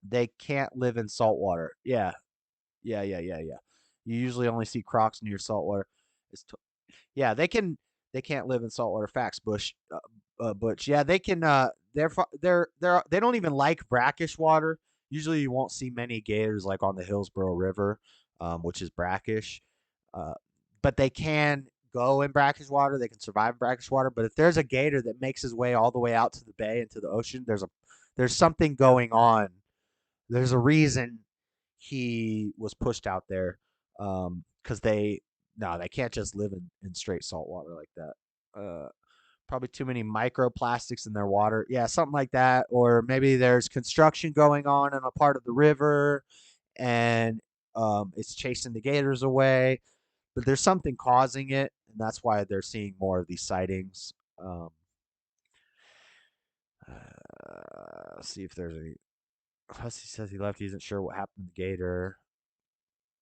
They can't live in salt water. Yeah. You usually only see crocs near salt water. They can't live in saltwater. Facts, Butch. Yeah, they can. They don't even like brackish water. Usually, you won't see many gators like on the Hillsborough River, which is brackish. But they can go in brackish water. They can survive in brackish water. But if there's a gator that makes his way all the way out to the bay into the ocean, there's something going on. There's a reason he was pushed out there, because they No, they can't just live in straight salt water like that. Probably too many microplastics in their water. Yeah, something like that. Or maybe there's construction going on in a part of the river and it's chasing the gators away. But there's something causing it, and that's why they're seeing more of these sightings. Let's see if there's any. Hussey says he left. He isn't sure what happened to the gator.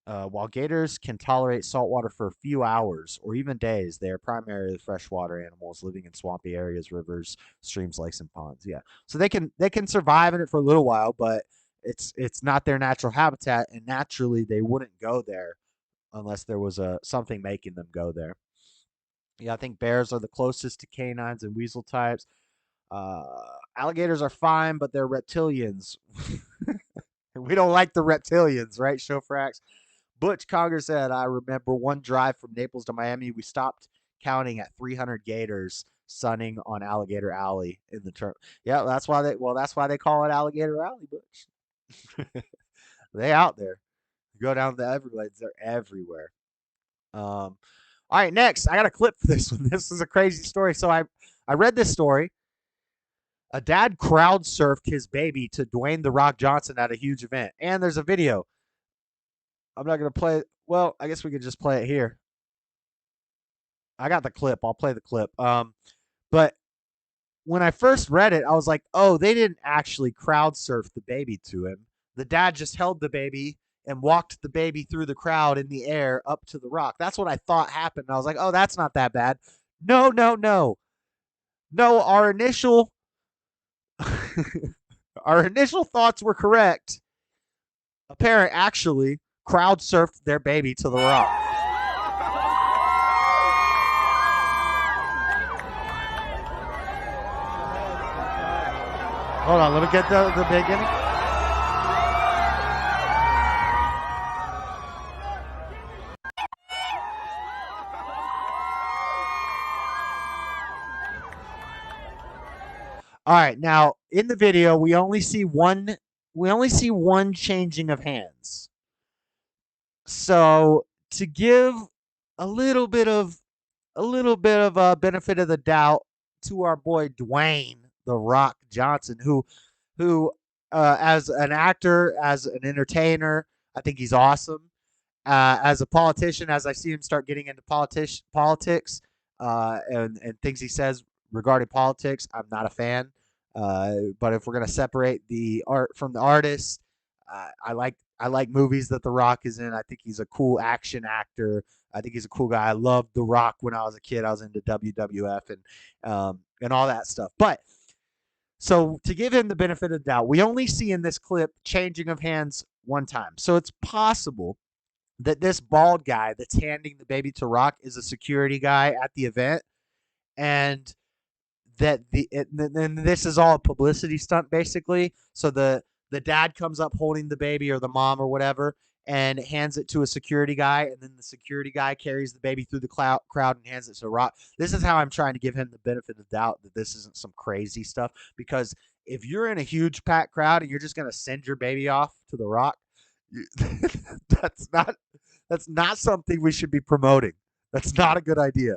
While gators can tolerate saltwater for a few hours or even days, they are primarily freshwater animals living in swampy areas, rivers, streams, lakes, and ponds. Yeah, so they can survive in it for a little while, but it's not their natural habitat, and naturally they wouldn't go there unless there was something making them go there. Yeah, I think bears are the closest to canines and weasel types. Alligators are fine, but they're reptilians. We don't like the reptilians, right, Showfrax? Butch Conger said, I remember one drive from Naples to Miami. We stopped counting at 300 gators sunning on Alligator Alley in the term. Yeah, that's why they call it Alligator Alley, Butch. They out there. You go down the Everglades, they're everywhere. All right, next, I got a clip for this one. This is a crazy story. So I read this story. A dad crowd surfed his baby to Dwayne The Rock Johnson at a huge event. And there's a video. I'm not going to play it. Well, I guess we could just play it here. I got the clip. I'll play the clip. But when I first read it, I was like, oh, they didn't actually crowd surf the baby to him. The dad just held the baby and walked the baby through the crowd in the air up to the rock. That's what I thought happened. I was like, oh, that's not that bad. No. No, our initial thoughts were correct. A parent actually crowd surfed their baby to the rock. Hold on, let me get the beginning. All right, now in the video we only see one changing of hands. So to give a little bit of a benefit of the doubt to our boy Dwayne The Rock Johnson, who as an actor, as an entertainer, I think he's awesome. As a politician, as I see him start getting into politics and things he says regarding politics, I'm not a fan. But if we're gonna separate the art from the artist, I like movies that The Rock is in. I think he's a cool action actor. I think he's a cool guy. I loved The Rock when I was a kid. I was into WWF and all that stuff. But so to give him the benefit of the doubt, we only see in this clip changing of hands one time. So it's possible that this bald guy that's handing the baby to Rock is a security guy at the event, and that and this is all a publicity stunt basically. So the dad comes up holding the baby, or the mom or whatever, and hands it to a security guy, and then the security guy carries the baby through the crowd and hands it to Rock. This is how I'm trying to give him the benefit of the doubt that this isn't some crazy stuff, because if you're in a huge packed crowd and you're just going to send your baby off to the Rock, that's not something we should be promoting. That's not a good idea.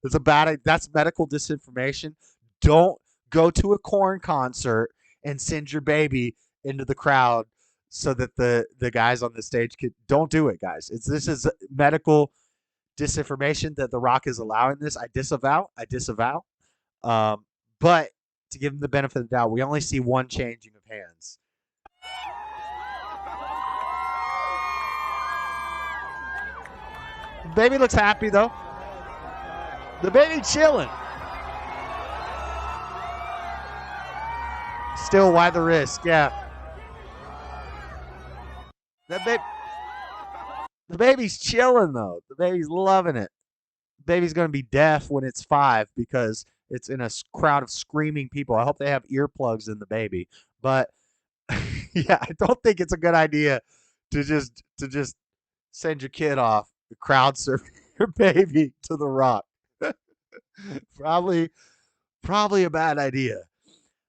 That's medical disinformation. Don't go to a Korn concert and send your baby into the crowd so that the guys on the stage don't do it, guys. This is medical disinformation that The Rock is allowing this. I disavow. But to give him the benefit of the doubt, we only see one changing of hands. The baby looks happy though. The baby chilling. Still, why the risk? Yeah. The baby's chilling though. The baby's loving it. The baby's gonna be deaf when it's 5 because it's in a crowd of screaming people. I hope they have earplugs in the baby. But yeah, I don't think it's a good idea to just send your kid off, the crowd surfing your baby to the Rock. Probably a bad idea.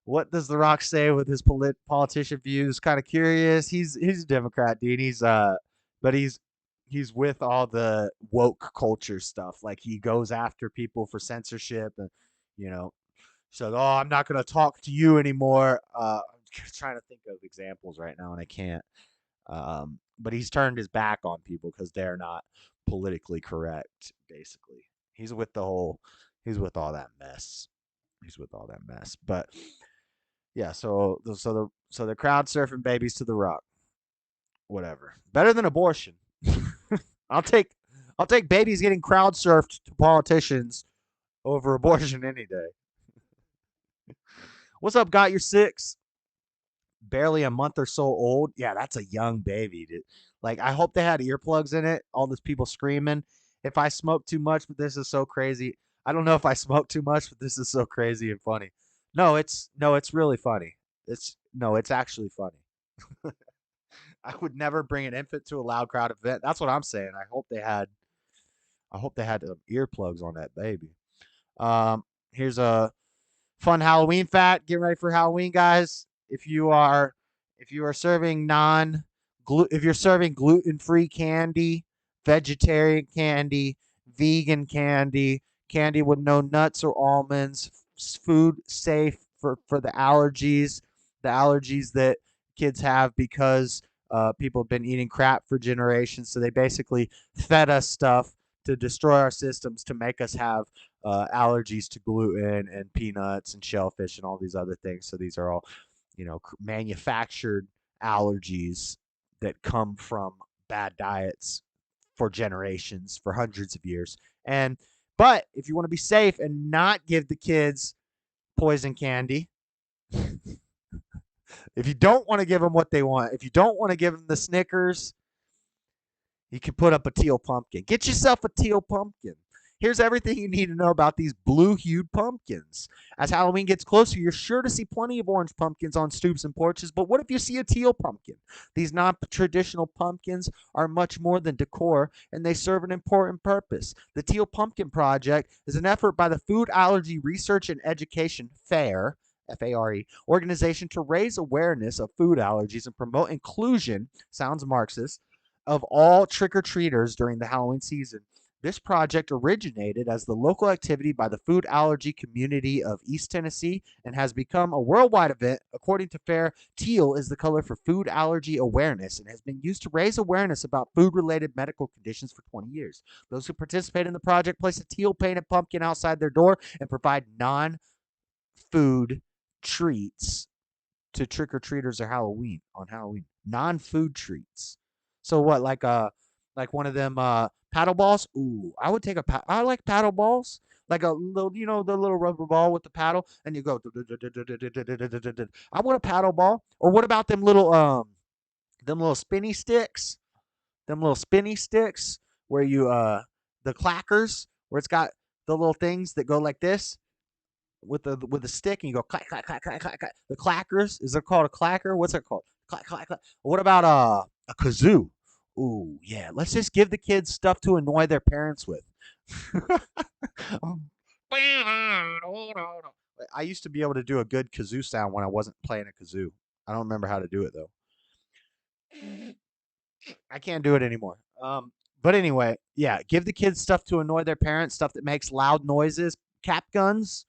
What does The Rock say with his politician views? Kind of curious. He's a Democrat, dude. But he's he's with all the woke culture stuff. Like he goes after people for censorship and, you know, so, oh, I'm not going to talk to you anymore. I'm trying to think of examples right now and I can't. But he's turned his back on people because they're not politically correct, basically. He's with all that mess. He's with all that mess. But yeah, so the crowd surfing babies to the rock. Whatever. Better than abortion. I'll take babies getting crowd surfed to politicians over abortion any day. What's up, Got Your Six? Barely a month or so old. Yeah, that's a young baby, dude. Like, I hope they had earplugs in it. All these people screaming. If I smoke too much, but this is so crazy. I don't know if I smoke too much, but this is so crazy and funny. No, it's really funny. It's actually funny. I would never bring an infant to a loud crowd event. That's what I'm saying. I hope they had earplugs on that baby. Here's a fun Halloween fact. Get ready for Halloween, guys. If you are serving if you're serving gluten-free candy, vegetarian candy, vegan candy, candy with no nuts or almonds, food safe for the allergies that kids have because people have been eating crap for generations. So they basically fed us stuff to destroy our systems to make us have allergies to gluten and peanuts and shellfish and all these other things. So these are all, manufactured allergies that come from bad diets for generations, for hundreds of years. But if you want to be safe and not give the kids poison candy, if you don't want to give them what they want, if you don't want to give them the Snickers, you can put up a teal pumpkin. Get yourself a teal pumpkin. Here's everything you need to know about these blue-hued pumpkins. As Halloween gets closer, you're sure to see plenty of orange pumpkins on stoops and porches, but what if you see a teal pumpkin? These non-traditional pumpkins are much more than decor, and they serve an important purpose. The Teal Pumpkin Project is an effort by the Food Allergy Research and Education FARE, F-A-R-E, organization to raise awareness of food allergies and promote inclusion, sounds Marxist, of all trick-or-treaters during the Halloween season. This project originated as the local activity by the food allergy community of East Tennessee and has become a worldwide event. According to FAIR, teal is the color for food allergy awareness and has been used to raise awareness about food-related medical conditions for 20 years. Those who participate in the project place a teal-painted pumpkin outside their door and provide non-food treats to trick-or-treaters on Halloween. Non-food treats. So what, like one of them paddle balls? Ooh, I would take I like paddle balls. Like a little, the little rubber ball with the paddle, and you go. I want a paddle ball. Or what about them little spinny sticks? Them little spinny sticks where you the clackers where it's got the little things that go like this with the stick, and you go clack clack clack clack clack. The clackers, is it called a clacker? What's it called? Clack clack clack. What about a kazoo? Ooh, yeah. Let's just give the kids stuff to annoy their parents with. I used to be able to do a good kazoo sound when I wasn't playing a kazoo. I don't remember how to do it though. I can't do it anymore. But anyway, yeah, give the kids stuff to annoy their parents, stuff that makes loud noises. Cap guns.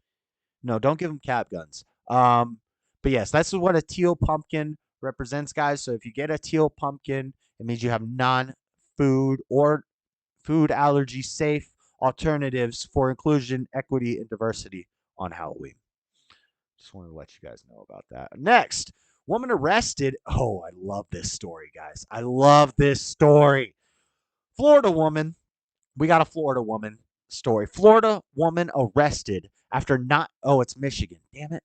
No, don't give them cap guns. But yes, that's what a teal pumpkin represents, guys. So if you get a teal pumpkin, it means you have non-food or food allergy safe alternatives for inclusion, equity, and diversity on Halloween. Just wanted to let you guys know about that. Next, woman arrested. Oh, I love this story, guys. I love this story. Florida woman. We got a Florida woman story. Florida woman arrested after not. Oh, it's Michigan. Damn it.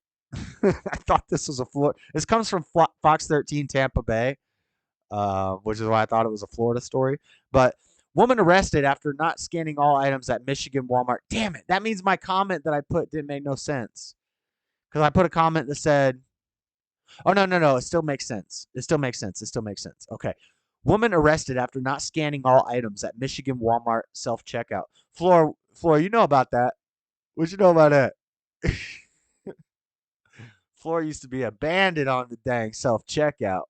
I thought this was a Florida. This comes from Fox 13 Tampa Bay, which is why I thought it was a Florida story. But woman arrested after not scanning all items at Michigan Walmart. Damn it. That means my comment that I put didn't make no sense. Because I put a comment that said, oh, no. It still makes sense. It still makes sense. Okay. Woman arrested after not scanning all items at Michigan Walmart self-checkout. Floor, you know about that. What you know about that? Floor used to be a bandit on the dang self-checkout.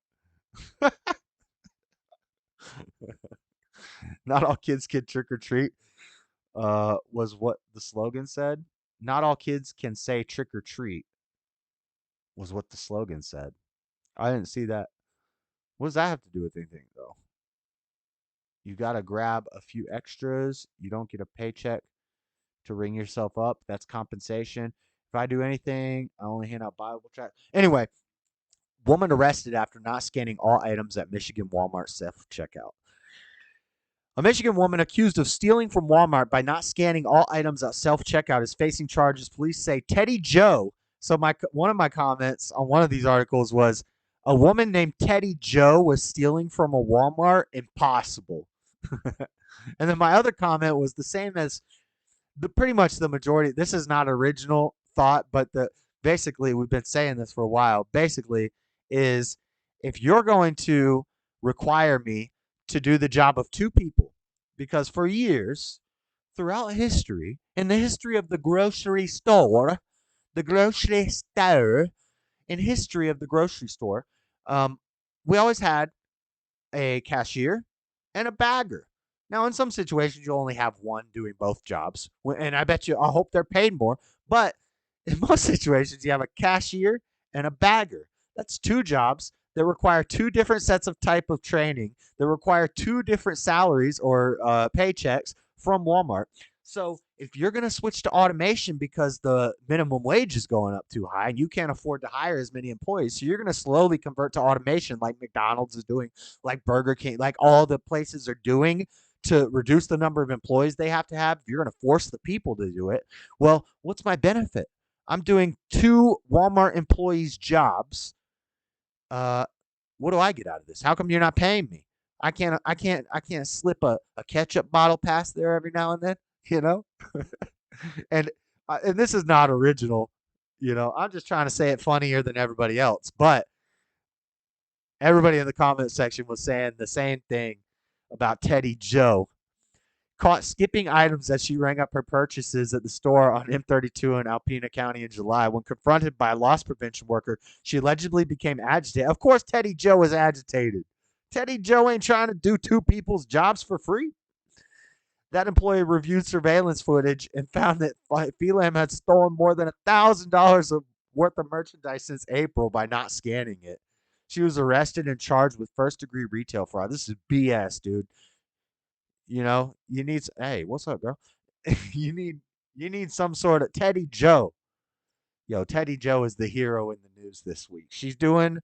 Not all kids can trick or treat. Was what the slogan said. Not all kids can say trick or treat. Was what the slogan said. I didn't see that. What does that have to do with anything, though? You got to grab a few extras. You don't get a paycheck to ring yourself up. That's compensation. If I do anything, I only hand out Bible tracts. Anyway, woman arrested after not scanning all items at Michigan Walmart self-checkout. A Michigan woman accused of stealing from Walmart by not scanning all items at self-checkout is facing charges. Police say Teddy Joe. So one of my comments on one of these articles was, a woman named Teddy Joe was stealing from a Walmart? Impossible. And then my other comment was the same as pretty much the majority. This is not original thought, but basically we've been saying this for a while. Basically is, if you're going to require me to do the job of two people, because for years throughout history, in the history of the grocery store, in history of the grocery store, we always had a cashier and a bagger. Now, in some situations, you only have one doing both jobs, and I hope they're paid more. But in most situations, you have a cashier and a bagger. That's two jobs that require two different sets of type of training, that require two different salaries or paychecks from Walmart. So if you're going to switch to automation because the minimum wage is going up too high and you can't afford to hire as many employees, so you're going to slowly convert to automation like McDonald's is doing, like Burger King, like all the places are doing to reduce the number of employees they have to have. If you're going to force the people to do it, well, what's my benefit? I'm doing two Walmart employees' jobs. What do I get out of this? How come you're not paying me? I can't slip a ketchup bottle past there every now and then, you know? and this is not original, you know. I'm just trying to say it funnier than everybody else, but everybody in the comment section was saying the same thing about Teddy Joe. Caught skipping items as she rang up her purchases at the store on M32 in Alpena County in July. When confronted by a loss prevention worker, she allegedly became agitated. Of course, Teddy Joe is agitated. Teddy Joe ain't trying to do two people's jobs for free. That employee reviewed surveillance footage and found that Phelan had stolen more than $1,000 worth of merchandise since April by not scanning it. She was arrested and charged with first-degree retail fraud. This is BS, dude. You know, you need. Hey, what's up, girl? you need some sort of Teddy Joe. Yo, Teddy Joe is the hero in the news this week. She's doing,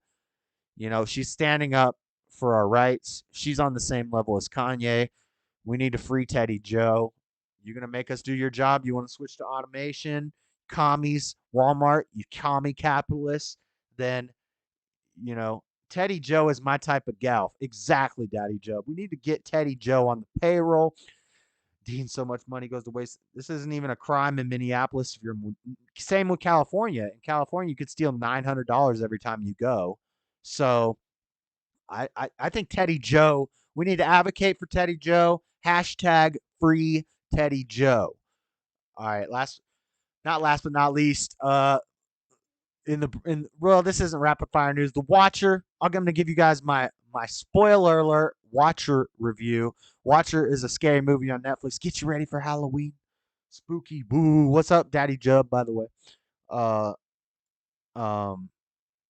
she's standing up for our rights. She's on the same level as Kanye. We need to free Teddy Joe. You're gonna make us do your job. You want to switch to automation, commies, Walmart, you commie capitalists? Then, Teddy Joe is my type of gal. Exactly, Daddy Joe. We need to get Teddy Joe on the payroll. Dean, so much money goes to waste. This isn't even a crime in Minneapolis. Same with California. In California, you could steal $900 every time you go. So I think Teddy Joe, we need to advocate for Teddy Joe. Hashtag free Teddy Joe. All right. Not last but not least, this isn't rapid fire news. The Watcher. I'm going to give you guys my spoiler alert Watcher review. Watcher is a scary movie on Netflix. Get you ready for Halloween. Spooky boo. What's up, Daddy Jub, by the way?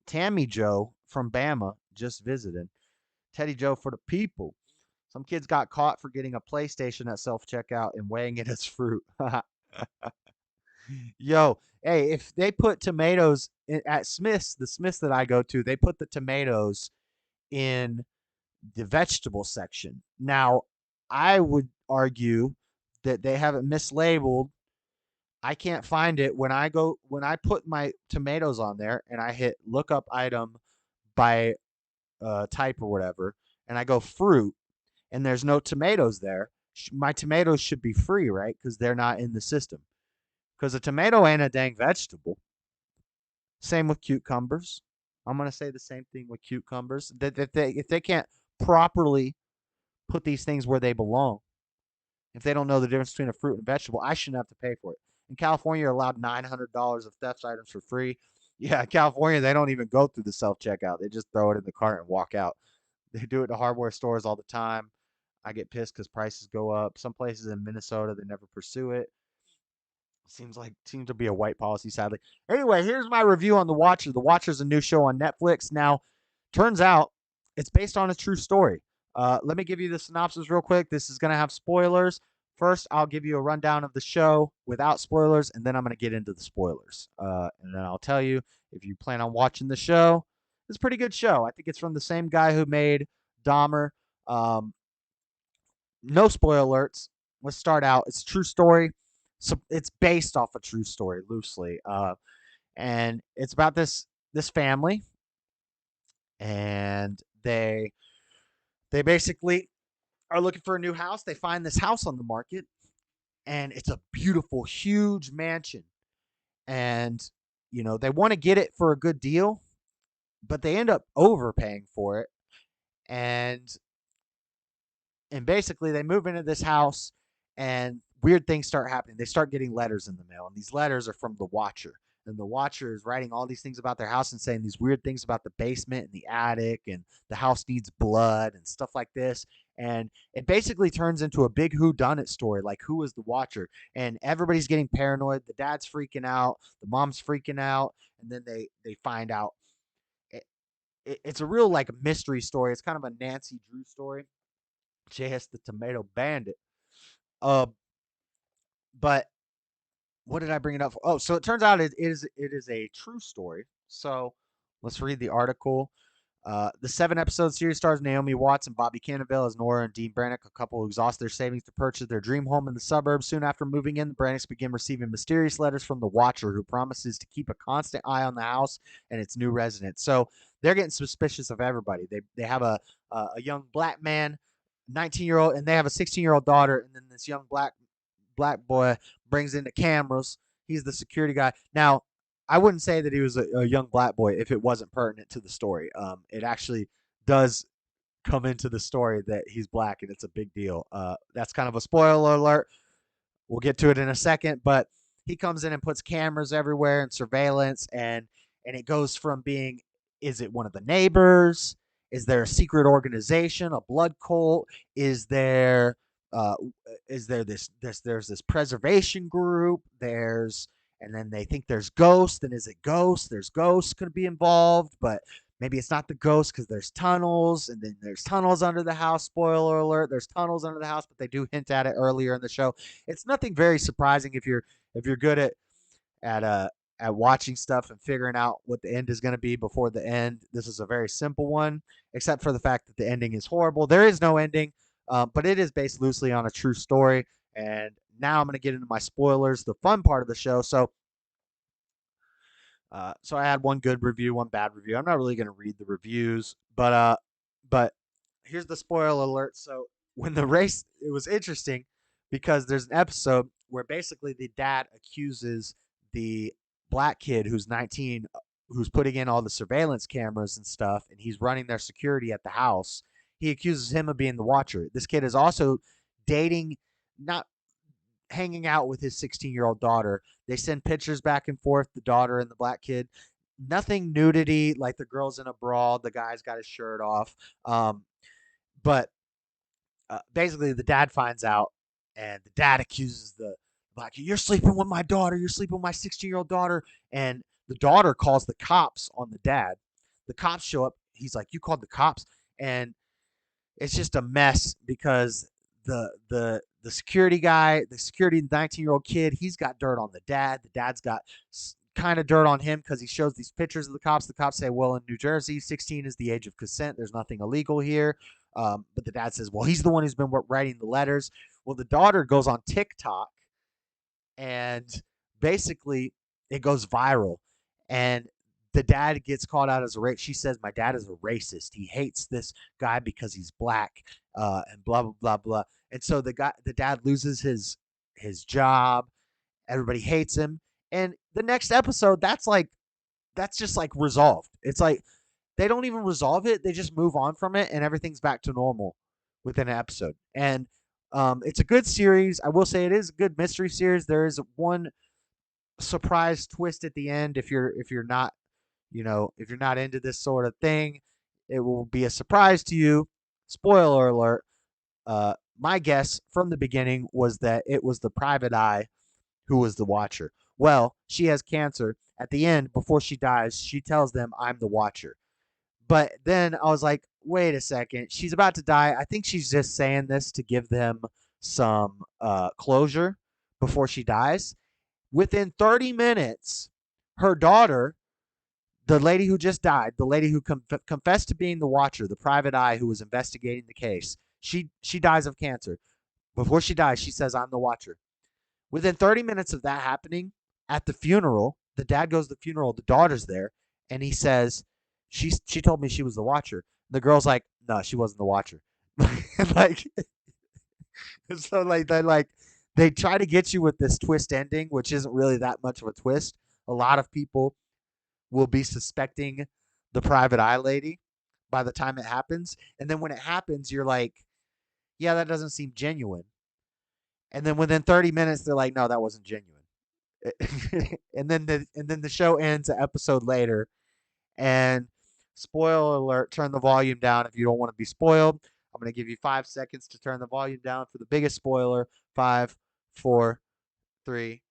Tammy Joe from Bama just visited. Teddy Joe for the people. Some kids got caught for getting a PlayStation at self-checkout and weighing it as fruit. Yo, hey, if they put tomatoes at Smith's, the Smith's that I go to, they put the tomatoes in the vegetable section. Now, I would argue that they have it mislabeled. I can't find it when I put my tomatoes on there and I hit look up item by type or whatever, and I go fruit, and there's no tomatoes there. My tomatoes should be free, right? Because they're not in the system. Because a tomato ain't a dang vegetable. Same with cucumbers. I'm going to say the same thing with cucumbers. If they can't properly put these things where they belong, if they don't know the difference between a fruit and a vegetable, I shouldn't have to pay for it. In California, you're allowed $900 of theft items for free. Yeah, in California, they don't even go through the self-checkout. They just throw it in the cart and walk out. They do it to hardware stores all the time. I get pissed because prices go up. Some places in Minnesota, they never pursue it. Seems to be a white policy, sadly. Anyway, here's my review on The Watcher. The Watcher is a new show on Netflix. Now, turns out it's based on a true story. Let me give you the synopsis real quick. This is going to have spoilers. First, I'll give you a rundown of the show without spoilers, and then I'm going to get into the spoilers. And then I'll tell you if you plan on watching the show. It's a pretty good show. I think it's from the same guy who made Dahmer. No spoiler alerts. Let's start out. It's a true story. So it's based off a true story loosely. And it's about this family, and they basically are looking for a new house. They find this house on the market, and it's a beautiful, huge mansion. And they want to get it for a good deal, but they end up overpaying for it. And basically they move into this house, and weird things start happening. They start getting letters in the mail, and these letters are from the Watcher. And the Watcher is writing all these things about their house and saying these weird things about the basement and the attic, and the house needs blood and stuff like this. And it basically turns into a big whodunit story, like who is the Watcher? And everybody's getting paranoid. The dad's freaking out, the mom's freaking out, and then they find out. It's a real like mystery story. It's kind of a Nancy Drew story. J.S. the Tomato Bandit. But what did I bring it up for? Oh, so it turns out it is a true story. So let's read the article. The 7-episode series stars Naomi Watts and Bobby Cannavale as Nora and Dean Brannick, a couple who exhaust their savings to purchase their dream home in the suburbs. Soon after moving in, the Brannicks begin receiving mysterious letters from the Watcher, who promises to keep a constant eye on the house and its new residents. So they're getting suspicious of everybody. They have a young black man, 19-year-old, and they have a 16-year-old daughter, and then this young black boy brings in the cameras. He's the security guy. Now, I wouldn't say that he was a young black boy if it wasn't pertinent to the story. It actually does come into the story that he's black, and it's a big deal. That's kind of a spoiler alert. We'll get to it in a second, but he comes in and puts cameras everywhere and surveillance, and it goes from being, is it one of the neighbors? Is there a secret organization, a blood cult? Is there this preservation group? And then they think there's ghosts. And is it ghosts? There's ghosts could be involved, but maybe it's not the ghosts because there's tunnels, and then there's tunnels under the house. Spoiler alert: there's tunnels under the house, but they do hint at it earlier in the show. It's nothing very surprising if you're good at watching stuff and figuring out what the end is going to be before the end. This is a very simple one, except for the fact that the ending is horrible. There is no ending, but it is based loosely on a true story. And now I'm going to get into my spoilers, the fun part of the show. So I had one good review, one bad review. I'm not really going to read the reviews, but here's the spoiler alert. So when the race, it was interesting because there's an episode where basically the dad accuses the black kid who's 19, who's putting in all the surveillance cameras and stuff, and he's running their security at the house. He accuses him of being the Watcher. This kid is also dating, not hanging out with his 16-year-old daughter. They send pictures back and forth, the daughter and the black kid. Nothing nudity, like the girl's in a bra, the guy's got his shirt off. But basically the dad finds out, and the dad accuses the black kid, you're sleeping with my daughter, you're sleeping with my 16-year-old daughter. And the daughter calls the cops on the dad. The cops show up. He's like, you called the cops? And it's just a mess because the security guy, the security 19-year-old kid, he's got dirt on the dad. The dad's got kind of dirt on him because he shows these pictures of the cops. The cops say, well, in New Jersey, 16 is the age of consent. There's nothing illegal here. But the dad says, well, he's the one who's been writing the letters. Well, the daughter goes on TikTok, and basically it goes viral. And the dad gets called out as a racist. She says, my dad is a racist. He hates this guy because he's black, and blah, blah, blah, blah. And so the dad loses his job. Everybody hates him. And the next episode, that's just like resolved. It's like they don't even resolve it. They just move on from it, and everything's back to normal within an episode. And it's a good series. I will say it is a good mystery series. There is one surprise twist at the end. If you're not, if you're not into this sort of thing, it will be a surprise to you. Spoiler alert. my guess from the beginning was that it was the private eye who was the watcher. Well, she has cancer. At the end, before she dies, she tells them, I'm the watcher. But then I was like, wait a second. She's about to die. I think she's just saying this to give them some closure before she dies. Within 30 minutes, her daughter, the lady who just died, the lady who confessed to being the watcher, the private eye who was investigating the case, she dies of cancer. Before she dies, she says, I'm the watcher. Within 30 minutes of that happening, at the funeral, the dad goes to the funeral, the daughter's there, and he says, she told me she was the watcher. The girl's like, no, she wasn't the watcher. Like, so like they try to get you with this twist ending, which isn't really that much of a twist. A lot of people will be suspecting the private eye lady by the time it happens. And then when it happens, you're like, yeah, that doesn't seem genuine. And then within 30 minutes, they're like, no, that wasn't genuine. and then the show ends an episode later. And spoiler alert, turn the volume down if you don't want to be spoiled. I'm going to give you 5 seconds to turn the volume down for the biggest spoiler. 5, 4, 3,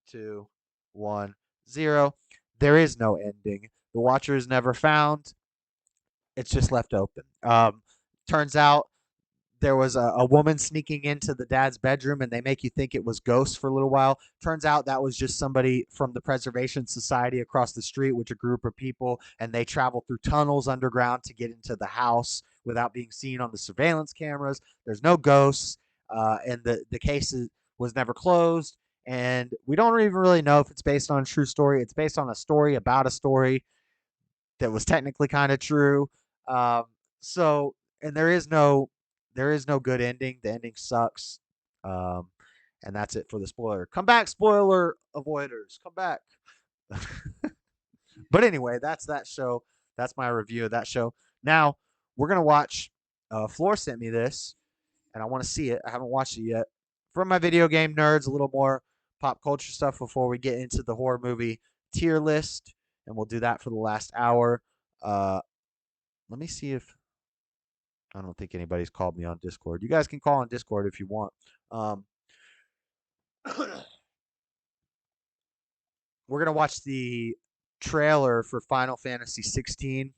2, 1, 0. There is no ending. The watcher is never found. It's just left open. Turns out there was a woman sneaking into the dad's bedroom, and they make you think it was ghosts for a little while. Turns out that was just somebody from the Preservation Society across the street, which a group of people, and they travel through tunnels underground to get into the house without being seen on the surveillance cameras. There's no ghosts, and the case was never closed. And we don't even really know if it's based on a true story. It's based on a story about a story that was technically kind of true. So, and there is no good ending. The ending sucks. And that's it for the spoiler. Come back, spoiler avoiders. Come back. But anyway, that's that show. That's my review of that show. Now, we're going to watch. Floor sent me this, and I want to see it. I haven't watched it yet. From my video game nerds, a little more pop culture stuff before we get into the horror movie tier list. And we'll do that for the last hour. Let me see if... I don't think anybody's called me on Discord. You guys can call on Discord if you want. We're going to watch the trailer for Final Fantasy 16,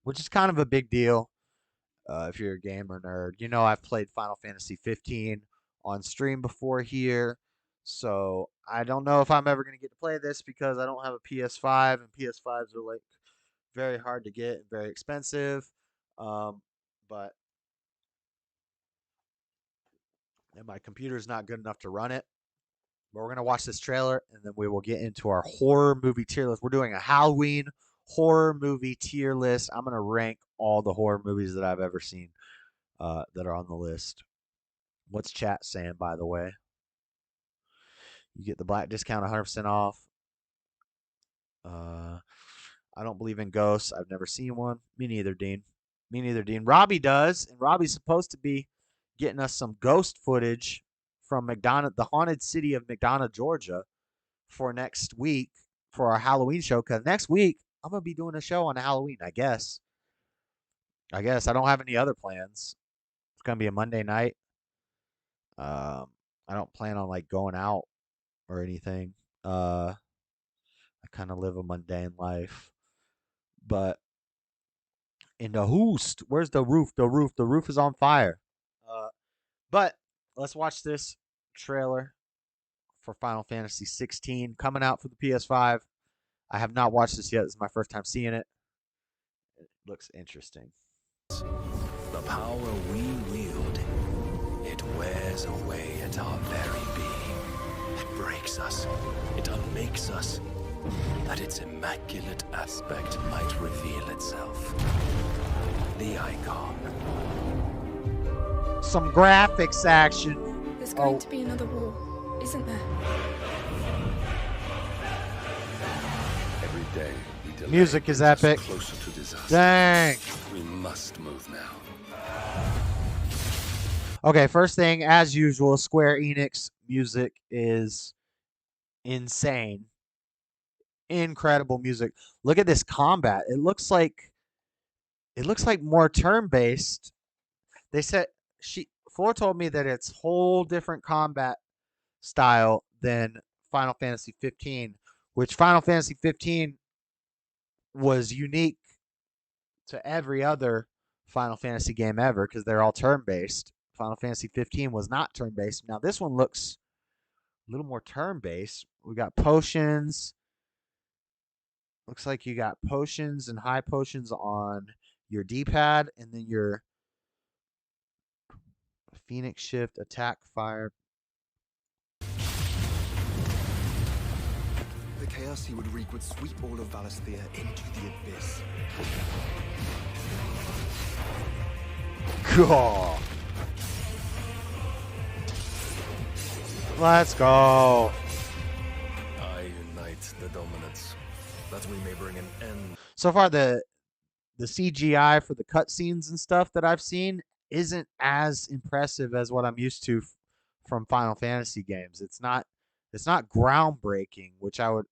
which is kind of a big deal if you're a gamer nerd. You know, I've played Final Fantasy 15 on stream before here. So I don't know if I'm ever going to get to play this because I don't have a PS5, and PS5s are like very hard to get and very expensive. But and my computer's not good enough to run it. But we're going to watch this trailer, and then we will get into our horror movie tier list. We're doing a Halloween horror movie tier list. I'm going to rank all the horror movies that I've ever seen that are on the list. What's chat saying, by the way? You get the black discount 100% off. I don't believe in ghosts. I've never seen one. Me neither, Dean. Me neither, Dean. Robbie does, and Robbie's supposed to be getting us some ghost footage from the haunted city of McDonough, Georgia, for next week for our Halloween show. Because next week I'm gonna be doing a show on Halloween. I guess I don't have any other plans. It's gonna be a Monday night. I don't plan on like going out or anything. I kind of live a mundane life, but in the hoost, where's the roof? The roof is on fire. But let's watch this trailer for Final Fantasy 16 coming out for the PS5. I have not watched this yet. This is my first time seeing it. It looks interesting. The power we wield, it wears away at our very being. It breaks us. It unmakes us. That its immaculate aspect might reveal itself. The icon. Some graphics action. There's going to be another war, isn't there? Every day we delay Music is epic. closer to disaster. Dang. We must move now. Okay, first thing, as usual, Square Enix music is insane. Incredible music. Look at this combat. It looks like more turn-based. They said Floor told me that it's whole different combat style than Final Fantasy 15, which Final Fantasy 15 was unique to every other Final Fantasy game ever because they're all turn-based. Final Fantasy 15 was not turn-based. Now this one looks a little more turn-based. We got potions. Looks like you got potions and high potions on your D-pad, and then your Phoenix Shift, attack, fire. The chaos he would wreak would sweep all of Valisthea into the abyss. Cool. Let's go. I unite the dominants, that we may bring an end. So far, the CGI for the cutscenes and stuff that I've seen isn't as impressive as what I'm used to from Final Fantasy games. It's not groundbreaking, which I would,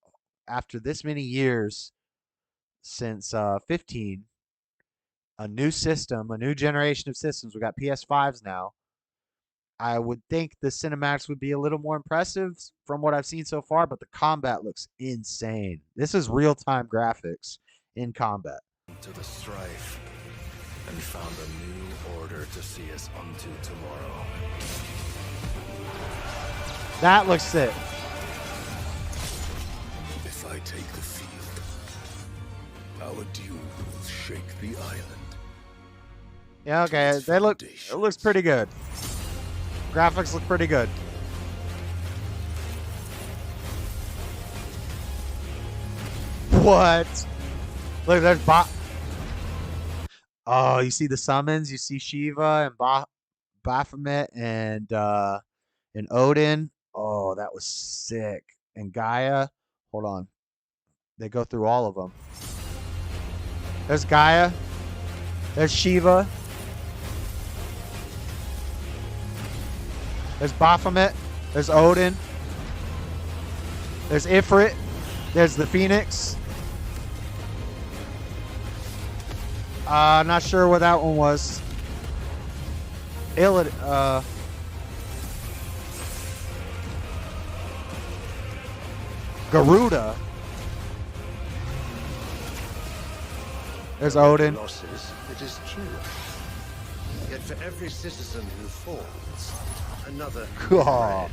after this many years since 15, a new system, a new generation of systems. We got PS5s now. I would think the cinematics would be a little more impressive from what I've seen so far, but the combat looks insane. This is real-time graphics in combat. To the strife, and found a new order to see us unto tomorrow. That looks sick. If I take the field, our doom will shake the island. Yeah, okay. It looks pretty good. Graphics look pretty good. What? Look, there's Oh, you see the summons? You see Shiva and Baphomet and Odin. Oh, that was sick. And Gaia. Hold on. They go through all of them. There's Gaia. There's Shiva. There's Baphomet. There's Odin. There's Ifrit. There's the Phoenix. Not sure what that one was. Garuda. There's Odin. Losses, it is true. Yet for every citizen who falls, another God.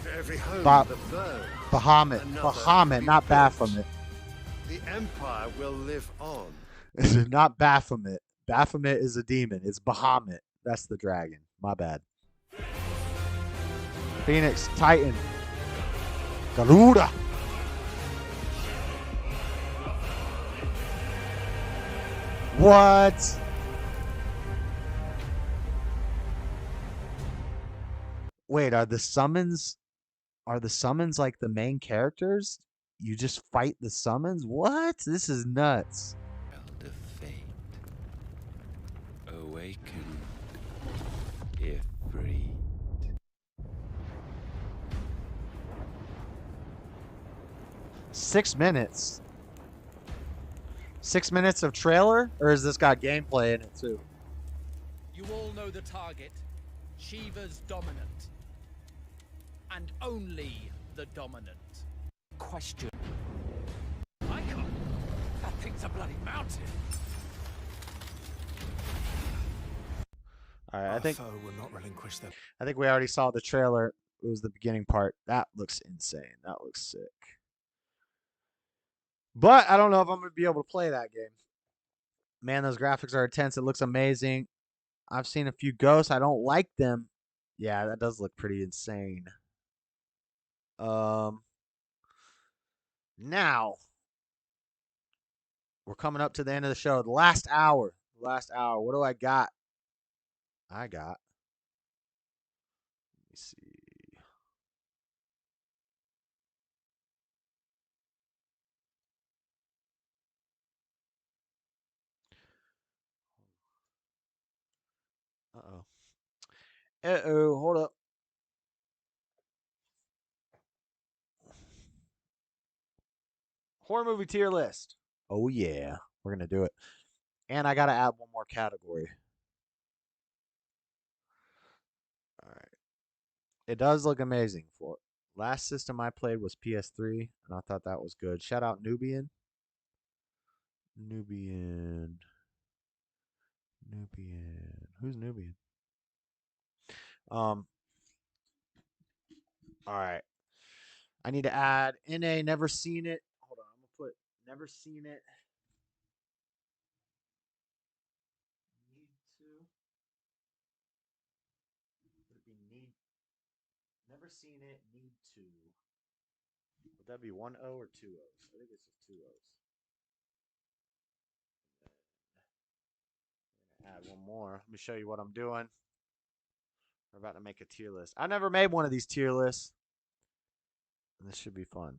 For every home that burns, Bahamut, not Baphomet. the empire will live on. Not Baphomet. Baphomet is a demon. It's Bahamut. That's the dragon. My bad. Phoenix, Titan. Garuda. What? Wait, are the summons like the main characters? You just fight the summons? What? This is nuts. Of fate. Awaken. Ifrit. Six minutes. 6 minutes of trailer? Or has this got gameplay in it too? You all know the target. Shiva's dominant. And only the dominant. Question. I can't. That thing's a bloody mountain. All right, I think will not relinquish them. I think we already saw the trailer. It was the beginning part. That looks insane. That looks sick. But I don't know if I'm going to be able to play that game. Man, those graphics are intense. It looks amazing. I've seen a few ghosts. I don't like them. Yeah, that does look pretty insane. Now, we're coming up to the end of the show. The last hour. What do I got? Let me see. Uh-oh, hold up. Horror movie tier list. Oh, yeah. We're going to do it. And I got to add one more category. It does look amazing. For last system I played was PS3, and I thought that was good. Shout out Nubian. Nubian. Who's Nubian? All right. I need to add NA. Never seen it. Hold on. I'm gonna put never seen it. Need to. Would it be need? Never seen it. Need to. Would that be 1 O or 2 O's? I think it's just 2 O's. Add one more. Let me show you what I'm doing. We're about to make a tier list. I never made one of these tier lists. This should be fun.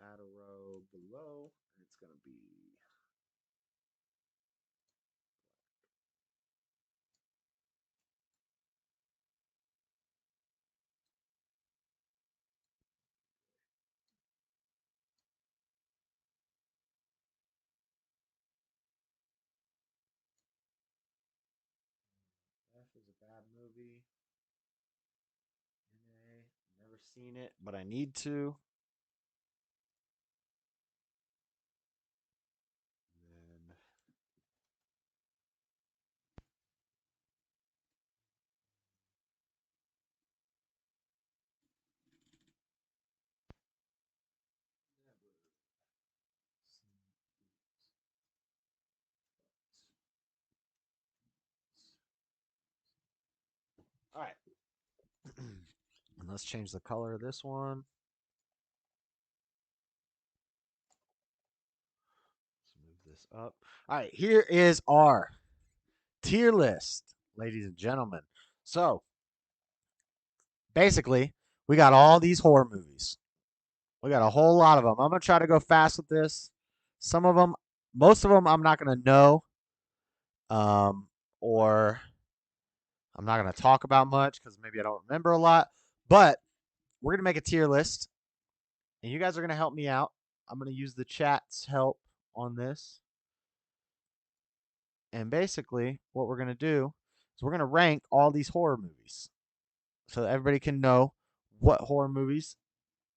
Add a row below, and it's going to be F is a bad movie. NA, never seen it, but I need to. And then all right. And let's change the color of this one. Let's move this up. All right, here is our tier list, ladies and gentlemen. So basically, we got all these horror movies. We got a whole lot of them. I'm going to try to go fast with this. Some of them, most of them, I'm not going to know. Or I'm not going to talk about much because maybe I don't remember a lot. But we're going to make a tier list. And you guys are going to help me out. I'm going to use the chat's help on this. And basically, what we're going to do is we're going to rank all these horror movies so that everybody can know what horror movies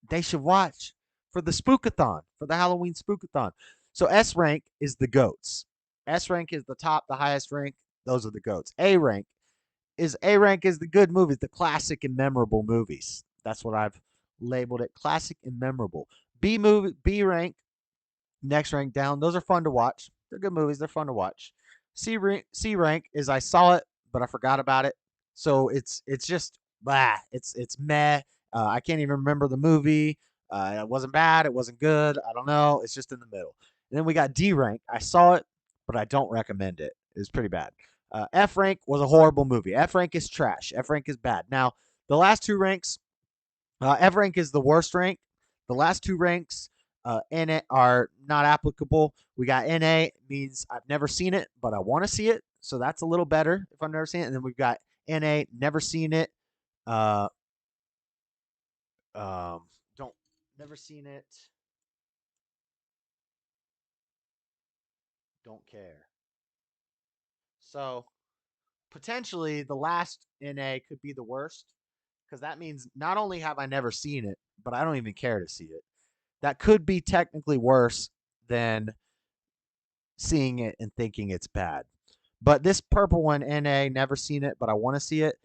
they should watch for the spookathon, for the Halloween spookathon. So S rank is the goats. S rank is the top, the highest rank. Those are the goats. A rank is the good movies, the classic and memorable movies. That's what I've labeled it, classic and memorable. B rank, next rank down. Those are fun to watch. They're good movies. They're fun to watch. C rank is I saw it, but I forgot about it. So it's just blah. It's meh. I can't even remember the movie. It wasn't bad. It wasn't good. I don't know. It's just in the middle. And then we got D rank. I saw it, but I don't recommend it. It's pretty bad. F rank was a horrible movie. F rank is trash. F rank is bad. Now the last two ranks, F rank is the worst rank. The last two ranks NA are not applicable. We got NA means I've never seen it, but I want to see it. So that's a little better if I've never seen it. And then we've got NA, never seen it. Uh, don't never seen it. Don't care. So potentially the last NA could be the worst because that means not only have I never seen it, but I don't even care to see it. That could be technically worse than seeing it and thinking it's bad. But this purple one, NA, never seen it, but I want to see it.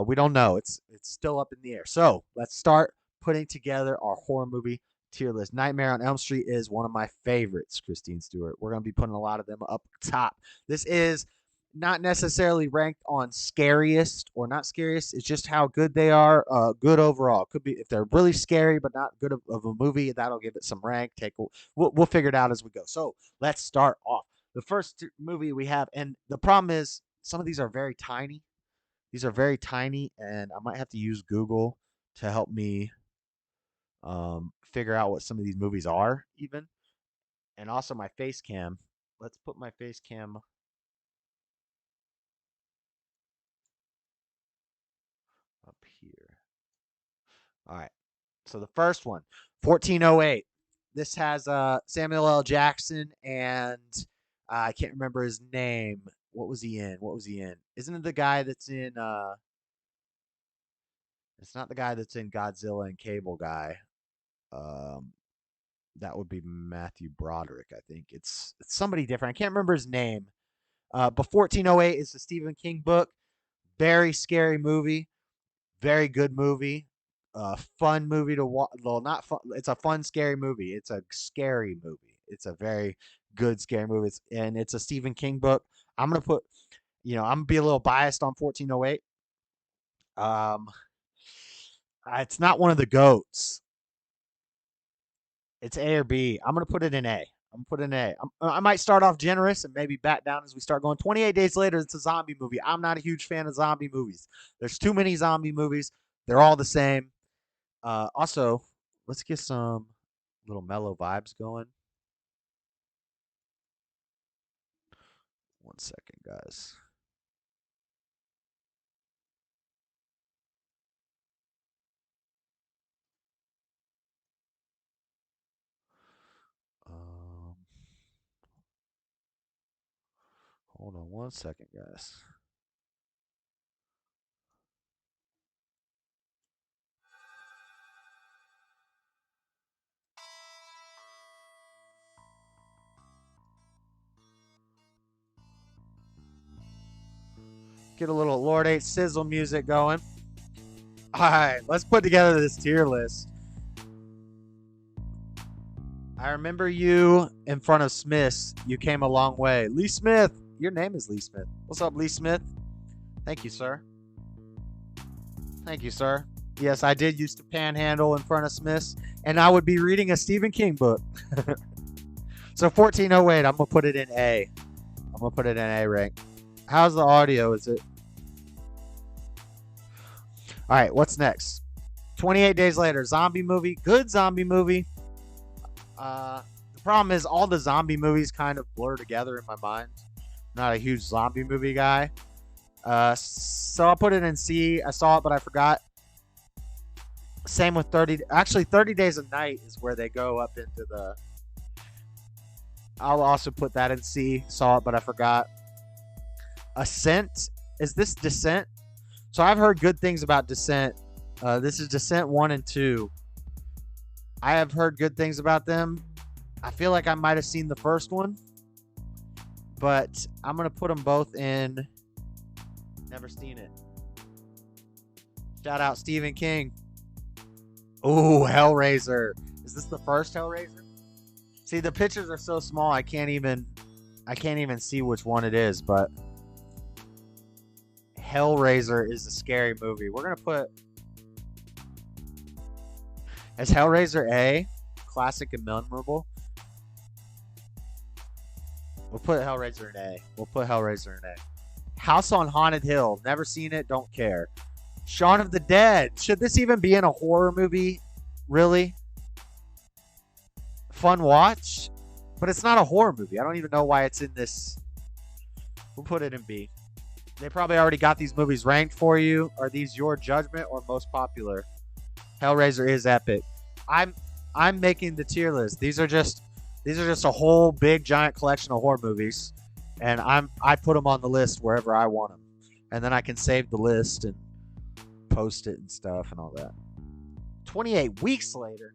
We don't know. It's still up in the air. So let's start putting together our horror movie tier list. Nightmare on Elm Street is one of my favorites, Christine Stewart. We're going to be putting a lot of them up top. This is not necessarily ranked on scariest or not scariest. It's just how good they are. Good overall. Could be if they're really scary but not good of a movie, that'll give it some rank. We'll figure it out as we go. So let's start off. The first movie we have, and the problem is some of these are very tiny. These are very tiny, and I might have to use Google to help me figure out what some of these movies are, even. And also my face cam. Let's put my face cam up here. All right. So the first one, 1408. This has Samuel L. Jackson and I can't remember his name. What was he in? Isn't it the guy that's in it's not the guy that's in Godzilla and Cable Guy. That would be Matthew Broderick, I think. It's somebody different. I can't remember his name. But 1408 is the Stephen King book. Very scary movie. Very good movie. Fun movie to watch. Well, not fun. It's a fun, scary movie. It's a scary movie. It's a very good, scary movie. And it's a Stephen King book. I'm going to put, I'm going to be a little biased on 1408. It's not one of the GOATs. It's A or B. I'm going to put it in A. I'm going to put it in A. I might start off generous and maybe back down as we start going. 28 Days Later, it's a zombie movie. I'm not a huge fan of zombie movies. There's too many zombie movies. They're all the same. Also, let's get some little mellow vibes going. One second, guys. Hold on one second, guys. Get a little Lord 8 sizzle music going. All right, let's put together this tier list. I remember you in front of Smith's. You came a long way. Lee Smith. Your name is Lee Smith. What's up, Lee Smith? Thank you, sir. Thank you, sir. Yes, I did used to panhandle in front of Smith's, and I would be reading a Stephen King book. So 1408, I'm going to put it in A. I'm going to put it in A rank. How's the audio? Is it? All right, what's next? 28 Days Later, zombie movie. Good zombie movie. The problem is all the zombie movies kind of blur together in my mind. Not a huge zombie movie guy. So I'll put it in C. I saw it, but I forgot. Same with 30. Actually, 30 Days a Night is where they go up into the... I'll also put that in C. Saw it, but I forgot. Ascent. Is this Descent? So I've heard good things about Descent. This is Descent 1 and 2. I have heard good things about them. I feel like I might have seen the first one. But I'm going to put them both in. Never seen it. Shout out Stephen King. Ooh, Hellraiser. Is this the first Hellraiser? See, the pictures are so small I can't even see which one it is, but Hellraiser is a scary movie. We're going to put... Is Hellraiser A? Classic and memorable? We'll put Hellraiser in A. We'll put Hellraiser in A. House on Haunted Hill. Never seen it. Don't care. Shaun of the Dead. Should this even be in a horror movie? Really? Fun watch? But it's not a horror movie. I don't even know why it's in this. We'll put it in B. They probably already got these movies ranked for you. Are these your judgment or most popular? Hellraiser is epic. I'm making the tier list. These are just a whole big giant collection of horror movies, and I put them on the list wherever I want them, and then I can save the list and post it and stuff and all that. 28 weeks later,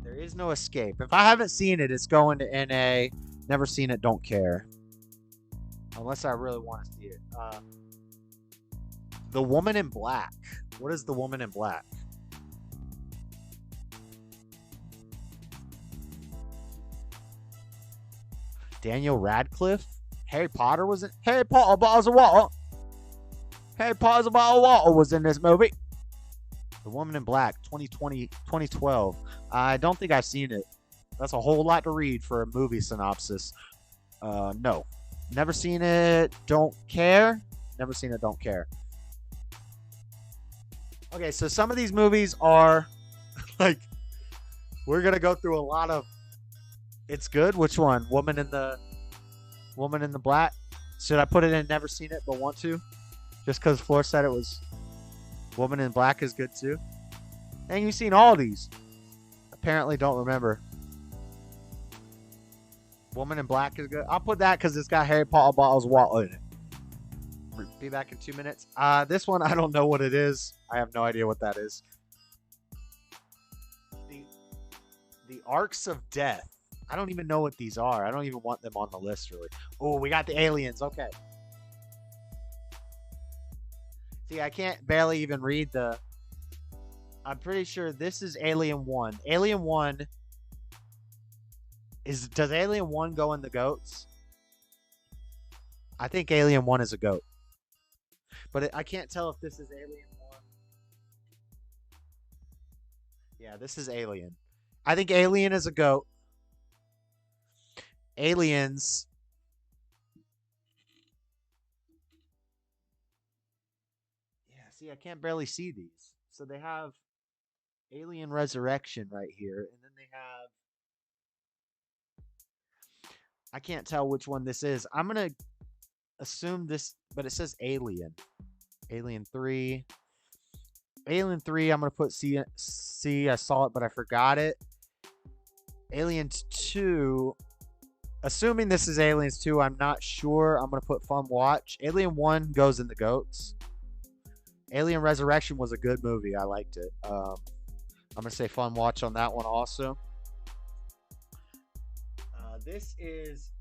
there is no escape. If I haven't seen it, it's going to NA. Never seen it, don't care. Unless I really want to see it. The Woman in Black. What is The Woman in Black? Daniel Radcliffe? Harry Potter was in... Harry Potter bottles of water. Harry Potter's a bottle of water was in this movie. The Woman in Black, 2012. I don't think I've seen it. That's a whole lot to read for a movie synopsis. No. Never seen it. Don't care. Never seen it. Don't care. Okay, so some of these movies are like... We're going to go through a lot of... It's good. Which one? Woman in the Black? Should I put it in never seen it but want to? Just because Floor said it was... Woman in Black is good too. And you've seen all these. apparently don't remember. Woman in Black is good. I'll put that because it's got Harry Potter bottles wallet in it. Be back in 2 minutes. This one, I don't know what it is. I have no idea what that is. The Arcs of Death. I don't even know what these are. I don't even want them on the list, really. Oh, we got the aliens. Okay. See, I can't barely even read the... I'm pretty sure this is Alien 1. Alien 1 is... Does Alien 1 go in the goats? I think Alien 1 is a goat. But I can't tell if this is Alien 1. Yeah, this is Alien. I think Alien is a goat. Aliens. Yeah, see, I can't barely see these. So they have Alien Resurrection right here. And then they have... I can't tell which one this is. I'm going to assume this, but it says Alien. Alien 3. Alien 3, I'm going to put C. I saw it, but I forgot it. Alien 2, assuming this is Aliens 2, I'm not sure. I'm going to put Fun Watch. Alien 1 goes in the goats. Alien Resurrection was a good movie. I liked it. I'm going to say Fun Watch on that one also. This is...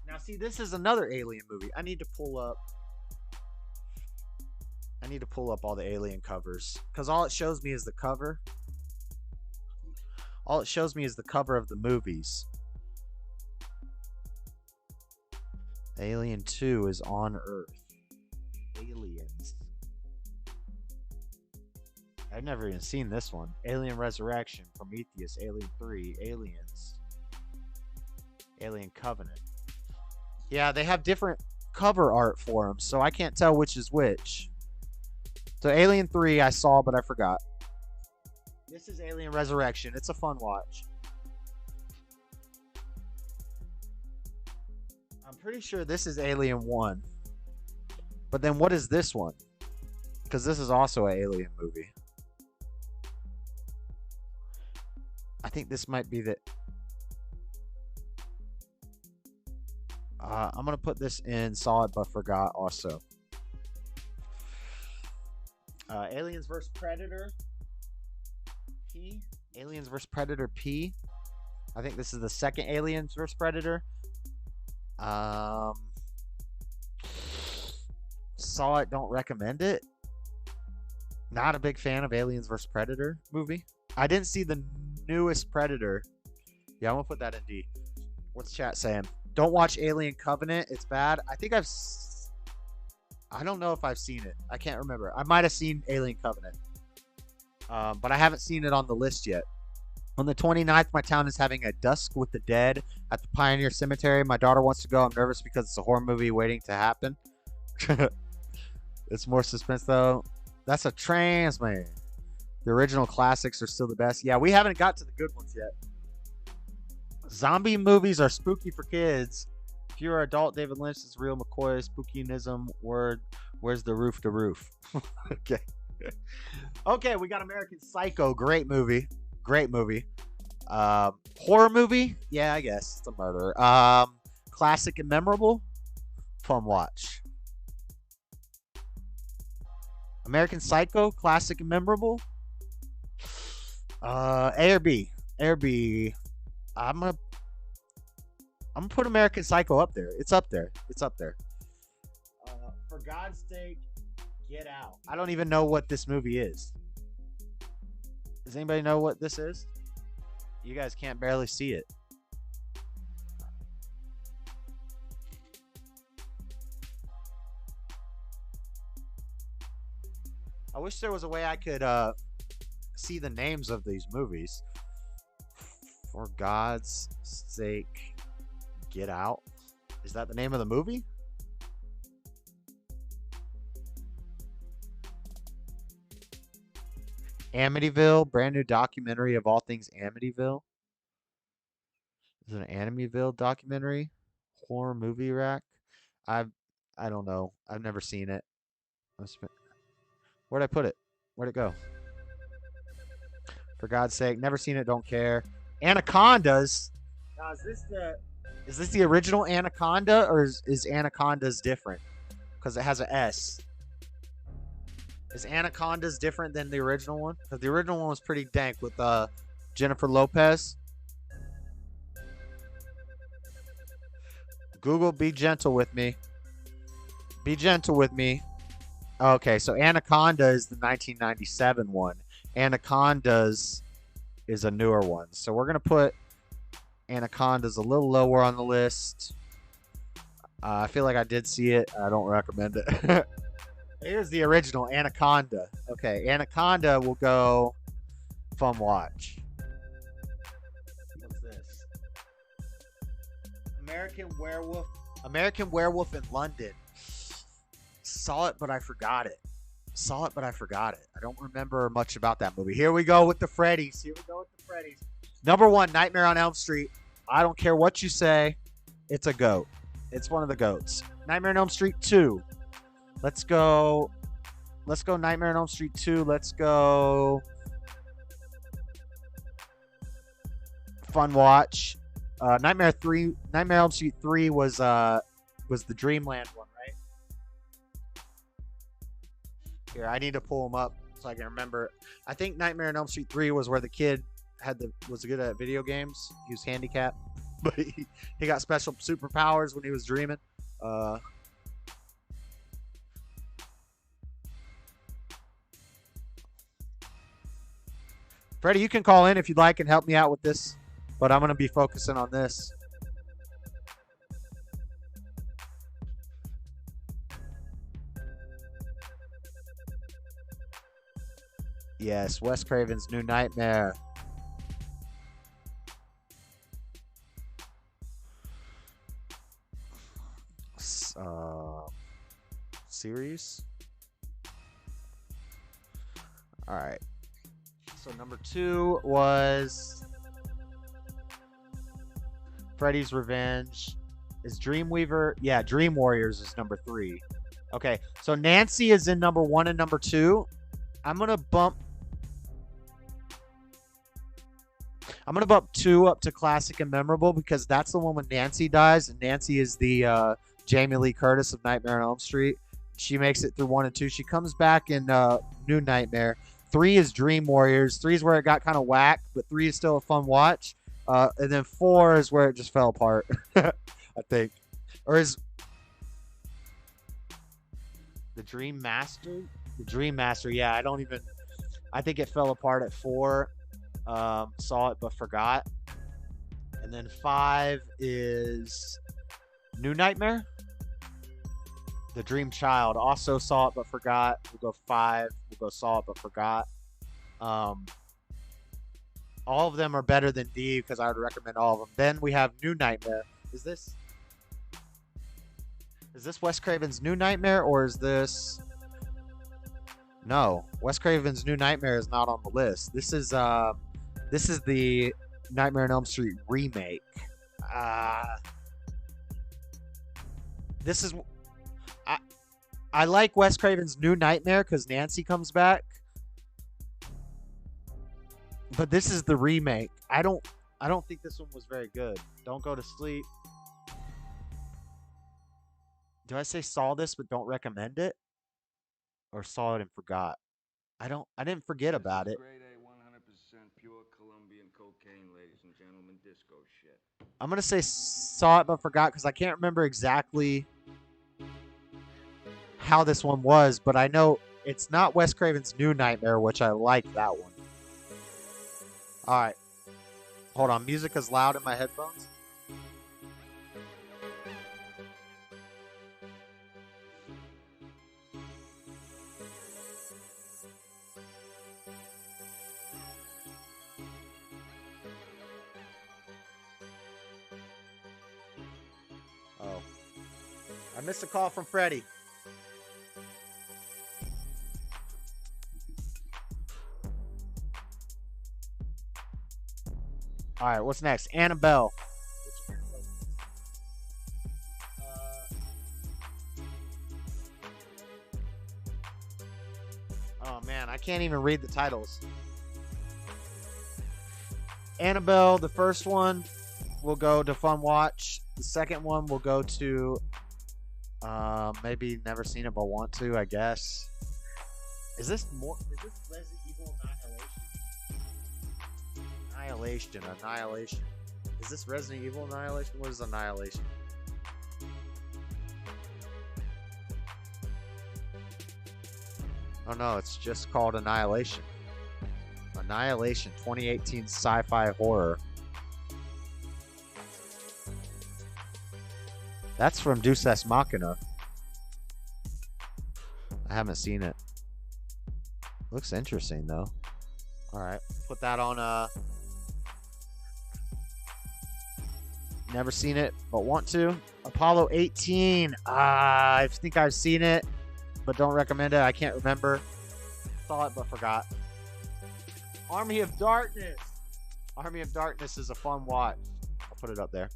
Now, see, this is another Alien movie. I need to pull up all the Alien covers. Because all it shows me is the cover. All it shows me is the cover of the movies. Alien 2 is on Earth. Aliens. I've never even seen this one. Alien Resurrection, Prometheus, Alien 3, Aliens. Alien Covenant. Yeah, they have different cover art for them, so I can't tell which is which. So Alien 3 I saw, but I forgot. This is Alien Resurrection. It's a fun watch. I'm pretty sure this is Alien 1. But then what is this one? Because this is also an Alien movie. I think this might be the... I'm going to put this in saw it but forgot also. Aliens vs. Predator P. Aliens vs. Predator P. I think this is the second Aliens vs. Predator. Saw it, don't recommend it. Not a big fan of Aliens vs. Predator movie. I didn't see the newest Predator. Yeah, I'm going to put that in D. What's chat saying? Don't watch Alien Covenant. It's bad. I think I don't know if I've seen it. I can't remember. I might have seen Alien Covenant. But I haven't seen it on the list yet. On the 29th, my town is having a Dusk with the Dead at the Pioneer Cemetery. My daughter wants to go. I'm nervous because it's a horror movie waiting to happen. It's more suspense, though. That's a trans man. The original classics are still the best. Yeah, we haven't got to the good ones yet. Zombie movies are spooky for kids. If you're an adult, David Lynch is real McCoy. Spookinism word. Where's the roof to roof? Okay. Okay, we got American Psycho. Great movie. Great movie. Horror movie? Yeah, I guess. It's a murder. Classic and memorable? Fun watch. American Psycho? Classic and memorable? A or B? A or B? I'm gonna put American Psycho up there. It's up there. It's up there. For God's sake, Get Out. I don't even know what this movie is. Does anybody know what this is? You guys can't barely see it. I wish there was a way I could see the names of these movies. For God's sake, Get Out. Is that the name of the movie? Amityville, brand new documentary of all things Amityville. Is it an Amityville documentary? Horror movie rack? I don't know. I've never seen it. Where'd I put it? Where'd it go? For God's sake, never seen it, don't care. Anacondas. Now, is this the original Anaconda, or is Anacondas different? Because it has an S. Is Anacondas different than the original one? Because the original one was pretty dank with Jennifer Lopez. Google, be gentle with me. Be gentle with me. Okay, so Anaconda is the 1997 one. Anacondas is a newer one. So we're going to put Anacondas a little lower on the list. I feel like I did see it. I don't recommend it. Here's the original Anaconda. Okay, Anaconda will go fun watch. What's this? American Werewolf in London. Saw it, but I forgot it. I don't remember much about that movie. Here we go with the Freddy's. Number 1, Nightmare on Elm Street. I don't care what you say. It's a goat. It's one of the goats. Nightmare on Elm Street 2. Let's go Nightmare on Elm Street 2. Let's go fun watch. Nightmare on Elm Street 3 was the Dreamland one, right? Here, I need to pull them up so I can remember. I think Nightmare on Elm Street 3 was where the kid was good at video games. He was handicapped, but he got special superpowers when he was dreaming. Freddie, you can call in if you'd like and help me out with this, but I'm going to be focusing on this. Yes, Wes Craven's New Nightmare. Series. All right. So number 2 was Freddy's Revenge. Is Dreamweaver? Yeah, Dream Warriors is number 3. Okay, so Nancy is in number 1 and number 2. I'm gonna bump 2 up to classic and memorable because that's the one when Nancy dies, and Nancy is the Jamie Lee Curtis of Nightmare on Elm Street. She makes it through 1 and 2. She comes back in New Nightmare. 3 is Dream Warriors. 3 is where it got kind of whack, but 3 is still a fun watch. And then 4 is where it just fell apart, I think. Or is the Dream Master? The Dream Master, yeah. I think it fell apart at 4. Saw it but forgot. And then 5 is New Nightmare. The Dream Child, also saw it but forgot. We'll go 5. We'll go saw it but forgot. All of them are better than D because I would recommend all of them. Then we have New Nightmare. Is this Wes Craven's New Nightmare, or is this? No, Wes Craven's New Nightmare is not on the list. This is the Nightmare on Elm Street remake. This is. I like Wes Craven's New Nightmare because Nancy comes back. But this is the remake. I don't think this one was very good. Don't go to sleep. Do I say saw this but don't recommend it? Or saw it and forgot? I didn't forget about it. Grade A, 100% pure Colombian cocaine, ladies and gentlemen, disco shit. I'm going to say saw it but forgot because I can't remember exactly how this one was, but I know it's not Wes Craven's New Nightmare, which I like that one. All right. Hold on. Music is loud in my headphones. Oh. I missed a call from Freddie. All right, what's next? Annabelle. Oh man, I can't even read the titles. Annabelle, the first one, will go to Fun Watch. The second one will go to maybe never seen it but want to, I guess. Is this Resident Evil Annihilation? Annihilation. Is this Resident Evil Annihilation? What is Annihilation? Oh no, it's just called Annihilation. Annihilation, 2018 sci-fi horror. That's from Deus Ex Machina. I haven't seen it. Looks interesting though. Alright, put that on never seen it, but want to. Apollo 18. I think I've seen it, but don't recommend it. I can't remember. Saw it, but forgot. Army of Darkness. Army of Darkness is a fun watch. I'll put it up there.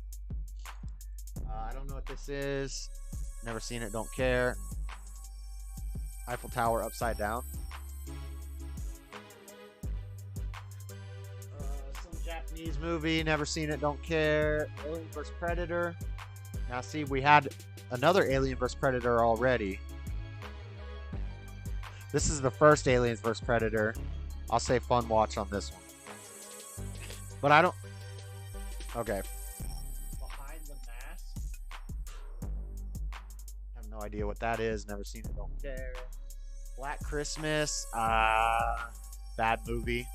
I don't know what this is. Never seen it, don't care. Eiffel Tower upside down. Some Japanese movie, never seen it, don't care. Alien vs. Predator. Now see, we had another Alien vs. Predator already. This is the first Aliens vs. Predator. I'll say fun watch on this one. But I don't... Okay. Behind the Mask. I have no idea what that is. Never seen it, don't care. Black Christmas. Bad movie.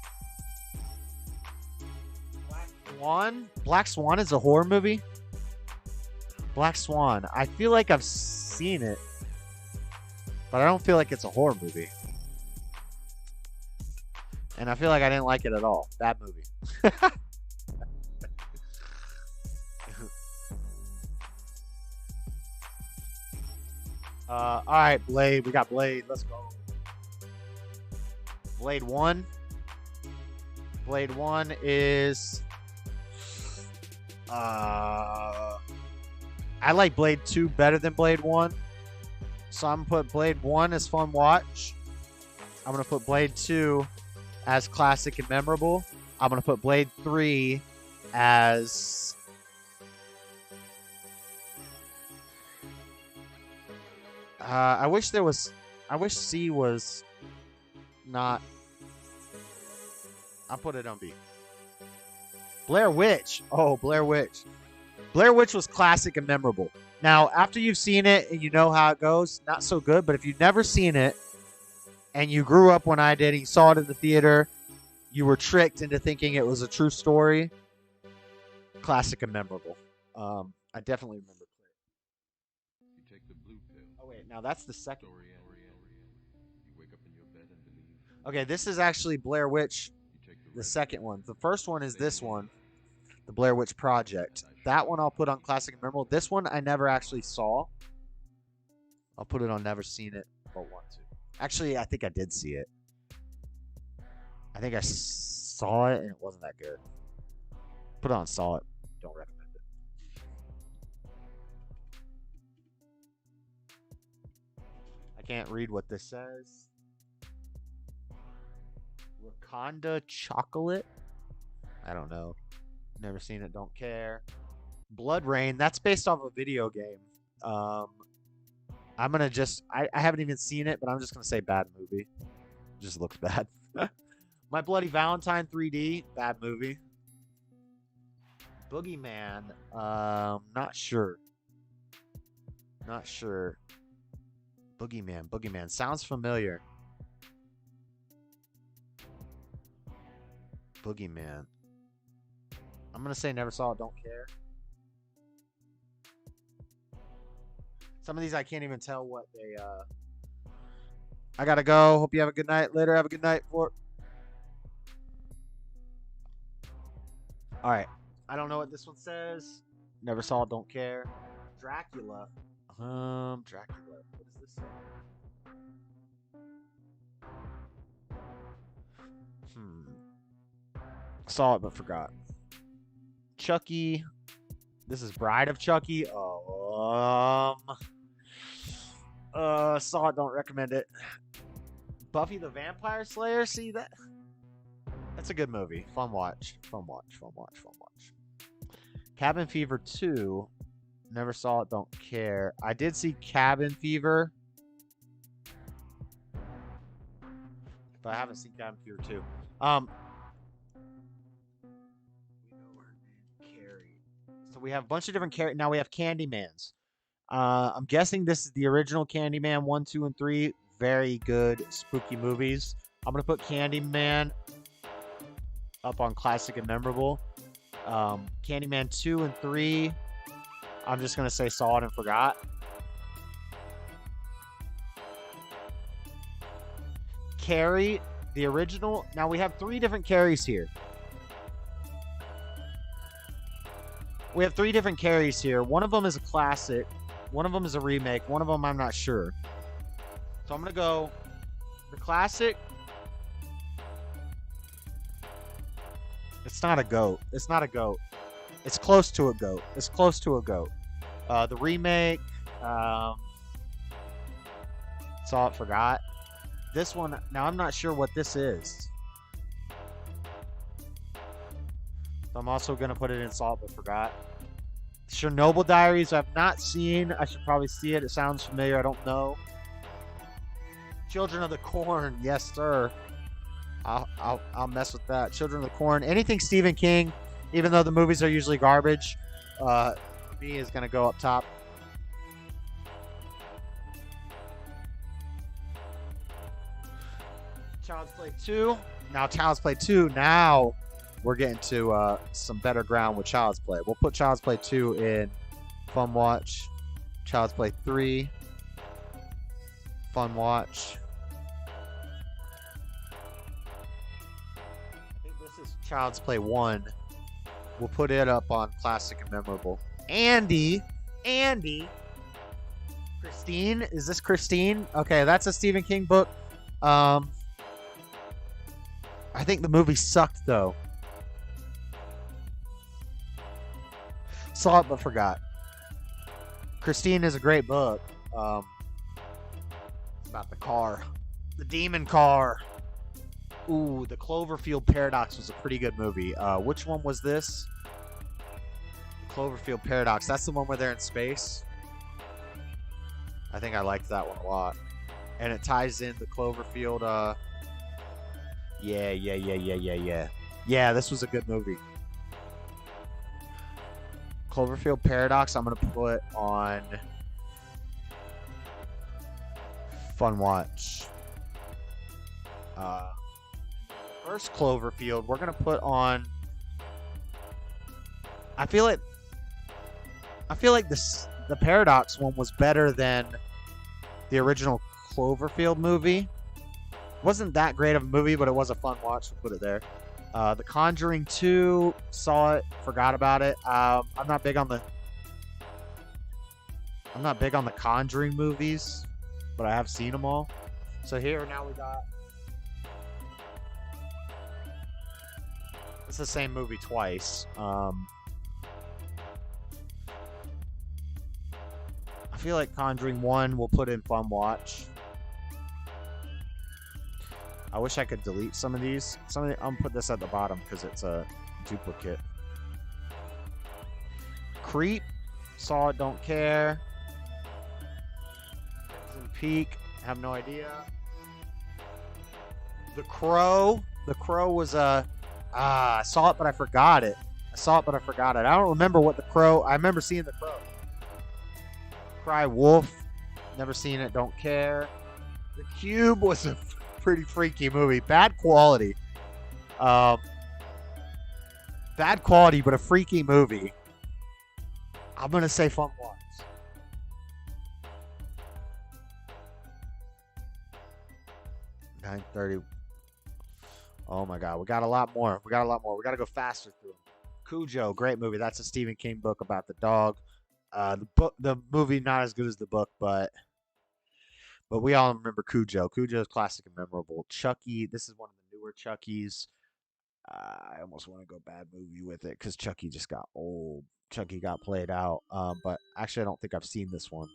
Black Swan. Black Swan is a horror movie? Black Swan. I feel like I've seen it, but I don't feel like it's a horror movie. And I feel like I didn't like it at all. Bad movie. All right, Blade. We got Blade. Let's go. Blade 1. Blade 1 is... I like Blade 2 better than Blade 1. So I'm going to put Blade 1 as fun watch. I'm going to put Blade 2 as classic and memorable. I'm going to put Blade 3 as... I wish C was not... I'll put it on B. Blair Witch. Oh, Blair Witch. Blair Witch was classic and memorable. Now, after you've seen it and you know how it goes, not so good. But if you've never seen it and you grew up when I did and you saw it in the theater, you were tricked into thinking it was a true story. Classic and memorable. I definitely remember. You take the blue pill. Oh, wait. Now, that's the second. You wake up in your bed and believe. Okay, this is actually Blair Witch, the second one. The first one is this one, the Blair Witch Project. That one I'll put on classic and memorable. This one I never actually saw. I'll put it on never seen it, but want to. Actually, I think I did see it. I think I saw it and it wasn't that good. Put it on saw it. Don't recommend it. I can't read what this says. Wakanda Chocolate? I don't know. Never seen it, don't care. Blood Rain, that's based off a video game. I'm gonna just I haven't even seen it, but I'm just gonna say bad movie. It just looks bad. My Bloody Valentine 3D, bad movie. Boogeyman, not sure. Not sure. Boogeyman sounds familiar. Boogeyman. I'm gonna say never saw it, don't care. Some of these I can't even tell what they I gotta go. Hope you have a good night. Later, have a good night. Alright. I don't know what this one says. Never saw it, don't care. Dracula. Dracula. What does this say? Saw it but forgot. Chucky. This is Bride of Chucky. Oh, saw it, don't recommend it. Buffy the Vampire Slayer. See that? That's a good movie. Fun watch. Fun watch. Fun watch. Fun watch. Cabin Fever 2. Never saw it. Don't care. I did see Cabin Fever. But I haven't seen Cabin Fever 2. So we have a bunch of different characters. Now we have Candymans. I'm guessing this is the original Candyman 1, 2, and 3. Very good spooky movies. I'm going to put Candyman up on classic and memorable. Candyman 2 and 3. I'm just going to say saw it and forgot. Carrie, the original. Now we have 3 different Carries here. We have 3 different Carries here. One of them is a classic. One of them is a remake. One of them I'm not sure. So I'm going to go the classic. It's not a goat. It's not a goat. It's close to a goat. It's close to a goat. The remake. Saw it, forgot. This one, now I'm not sure what this is. So I'm also going to put it in saw it, but forgot. Chernobyl Diaries, I've not seen. I should probably see it. It sounds familiar. I don't know. Children of the Corn, yes, sir. I'll mess with that. Children of the Corn. Anything Stephen King, even though the movies are usually garbage, me is going to go up top. Child's Play 2. Now Child's Play 2. Now we're getting to some better ground with Child's Play. We'll put Child's Play 2 in Fun Watch. Child's Play 3. Fun Watch. I think this is Child's Play 1. We'll put it up on Classic and Memorable. Andy. Christine. Is this Christine? Okay, that's a Stephen King book. I think the movie sucked, though. Saw it, but forgot. Christine is a great book. It's about the car. The demon car. Ooh, the Cloverfield Paradox was a pretty good movie. Which one was this? The Cloverfield Paradox. That's the one where they're in space. I think I liked that one a lot. And it ties in the Cloverfield. Yeah. Yeah, this was a good movie. Cloverfield Paradox, I'm going to put on Fun Watch. First Cloverfield, we're going to put on... I feel like the Paradox one was better than the original Cloverfield movie. Wasn't that great of a movie, but it was a fun watch. We'll put it there. The Conjuring 2, saw it, forgot about it. I'm not big on the Conjuring movies, but I have seen them all. So here now we got. It's the same movie twice. I feel like Conjuring 1 we'll put in Fun Watch. I wish I could delete some of these. I'm gonna put this at the bottom because it's a duplicate. Creep, saw it, don't care. Crimson Peak, have no idea. The Crow was I saw it but I forgot it. I don't remember what The Crow. I remember seeing The Crow. Cry Wolf, never seen it, don't care. The Cube was a pretty freaky movie. Bad quality, but a freaky movie. I'm gonna say Fun Watch. $9.30. Oh my God, we got a lot more. We got to go faster through them. Cujo, great movie. That's a Stephen King book about the dog. The movie not as good as the book, but we all remember Cujo. Cujo is classic and memorable. Chucky, this is one of the newer Chuckies. I almost want to go bad movie with it because Chucky just got old. Chucky got played out. But actually, I don't think I've seen this one.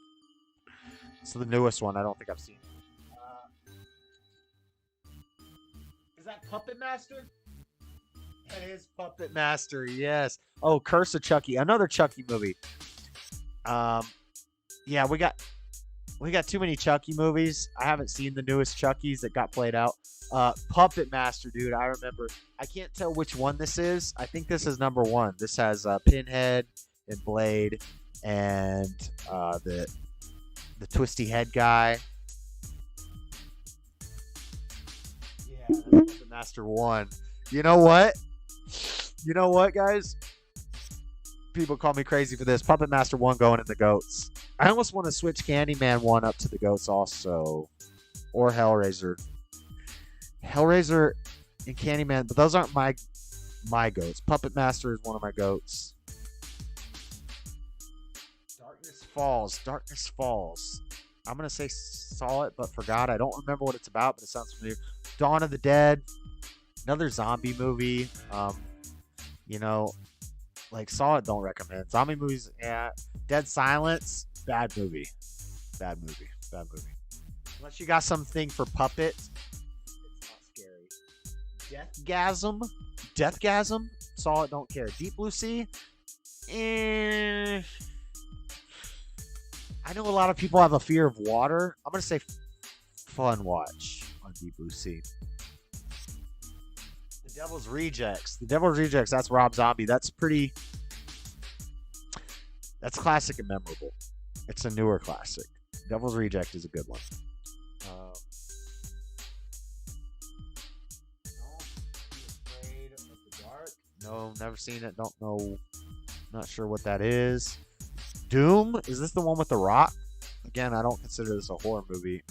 It's the newest one. I don't think I've seen it. Is that Puppet Master? That is Puppet Master, yes. Oh, Curse of Chucky, another Chucky movie. Yeah, we got too many Chucky movies. I haven't seen the newest Chuckies that got played out. Puppet Master, dude, I remember. I can't tell which one this is. I think this is number 1. This has Pinhead and Blade and the twisty head guy. Yeah, that's Puppet Master 1. You know what? You know what, guys? People call me crazy for this. Puppet Master 1 going in the GOATs. I almost want to switch Candyman 1 up to the GOATs also. Or Hellraiser. Hellraiser and Candyman, but those aren't my GOATs. Puppet Master is one of my GOATs. Darkness Falls. I'm going to say saw it but forgot. I don't remember what it's about, but it sounds familiar. Dawn of the Dead. Another zombie movie. You know, like saw it, don't recommend. Zombie movies, yeah. Dead Silence, bad movie. Bad movie. Unless you got something for puppets, it's not scary. Deathgasm, saw it, don't care. Deep Blue Sea, I know a lot of people have a fear of water. I'm gonna say fun watch on Deep Blue Sea. The Devil's Rejects, that's Rob Zombie. That's classic and memorable. It's a newer classic. Devil's Reject is a good one. Don't be afraid of the dark. No, never seen it. Don't know. Not sure what that is. Doom? Is this the one with The Rock? Again, I don't consider this a horror movie.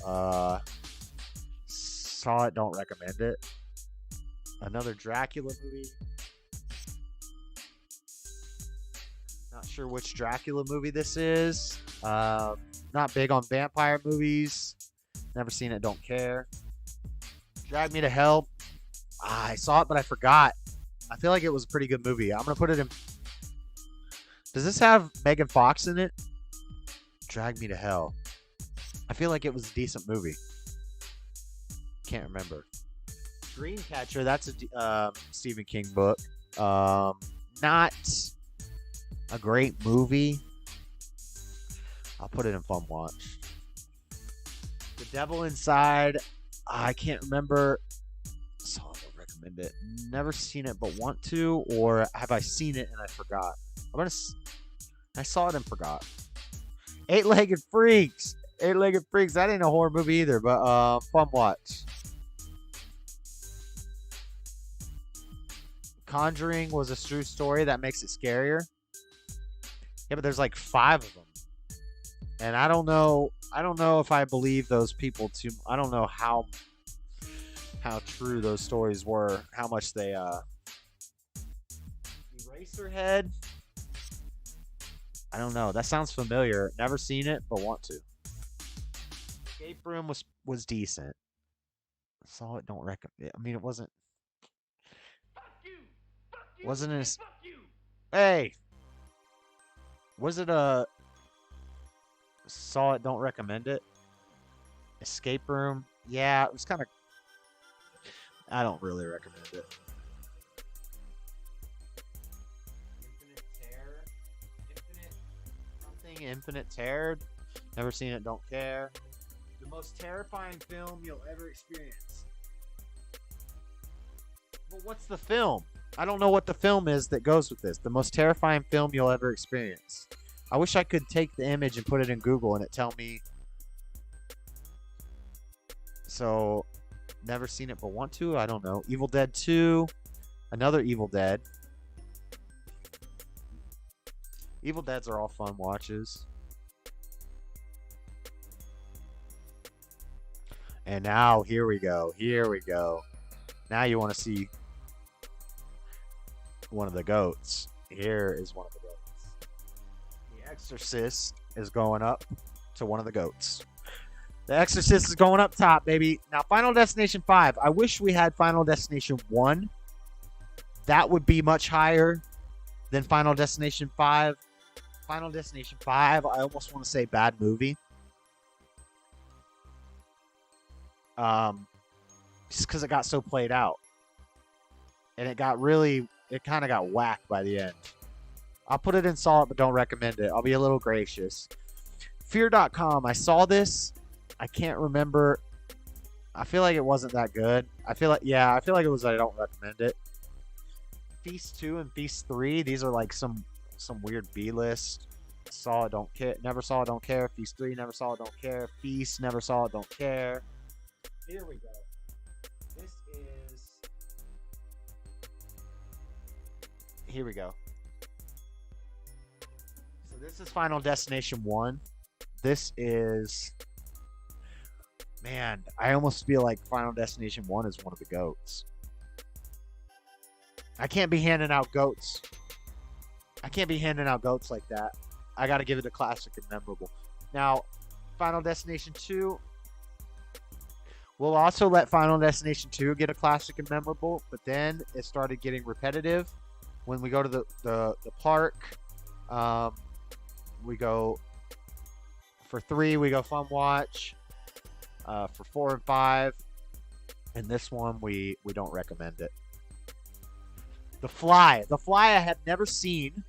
Saw it, don't recommend it. Another Dracula movie. Not sure which Dracula movie this is. Not big on vampire movies. Never seen it, don't care. Drag Me to Hell. I saw it, but I forgot. I feel like it was a pretty good movie. I'm going to put it in. Does this have Megan Fox in it? Drag Me to Hell. I feel like it was a decent movie. Can't remember. Dreamcatcher, that's a Stephen King book. Not a great movie. I'll put it in fun watch. The Devil Inside, I can't remember. So I don't recommend it. Never seen it but want to, or have I seen it and I forgot? I saw it and forgot. Eight-Legged Freaks. That ain't a horror movie either, but fun watch. Conjuring was a true story. That makes it scarier. Yeah, but there's like 5 of them. And I don't know if I believe those people too. I don't know how true those stories were, how much they Eraserhead. I don't know. That sounds familiar. Never seen it, but want to. Escape Room was decent. Saw it, don't recommend. I mean, it wasn't. Wasn't as. Hey. Was it a? Saw it, don't recommend it. Escape Room. Yeah, it was kind of. I don't really recommend it. Infinite Terror. Never seen it, don't care. The most terrifying film you'll ever experience. But what's the film? I don't know what the film is that goes with this. The most terrifying film you'll ever experience. I wish I could take the image and put it in Google and it tell me. So, never seen it but want to? I don't know. Evil Dead 2. Another Evil Dead. Evil Deads are all fun watches. And now, here we go. Now you want to see one of the GOATs. Here is one of the GOATs. The Exorcist is going up to one of the GOATs. The Exorcist is going up top, baby. Now, Final Destination 5. I wish we had Final Destination 1. That would be much higher than Final Destination 5. Final Destination 5, I almost want to say bad movie. Just because it got so played out. and it kind of got whacked by the end. I'll put it in solid, but don't recommend it. I'll be a little gracious. Fear.com. I saw this. I can't remember. I feel like it wasn't that good. I feel like it was. I don't recommend it. Feast 2 and Feast 3. These are like some weird B list. Saw it, don't care. Never saw it, don't care. Feast 3. Never saw it, don't care. Feast. Never saw it, don't care. Here we go. Here we go. So this is Final Destination 1. This is... Man, I almost feel like Final Destination 1 is one of the GOATs. I can't be handing out GOATs. I can't be handing out GOATs like that. I got to give it a classic and memorable. Now, Final Destination 2... We'll also let Final Destination 2 get a classic and memorable, but then it started getting repetitive. When we go to the park, we go for 3, we go Fun Watch. For 4 and 5, and this one we don't recommend it. The Fly I have never seen.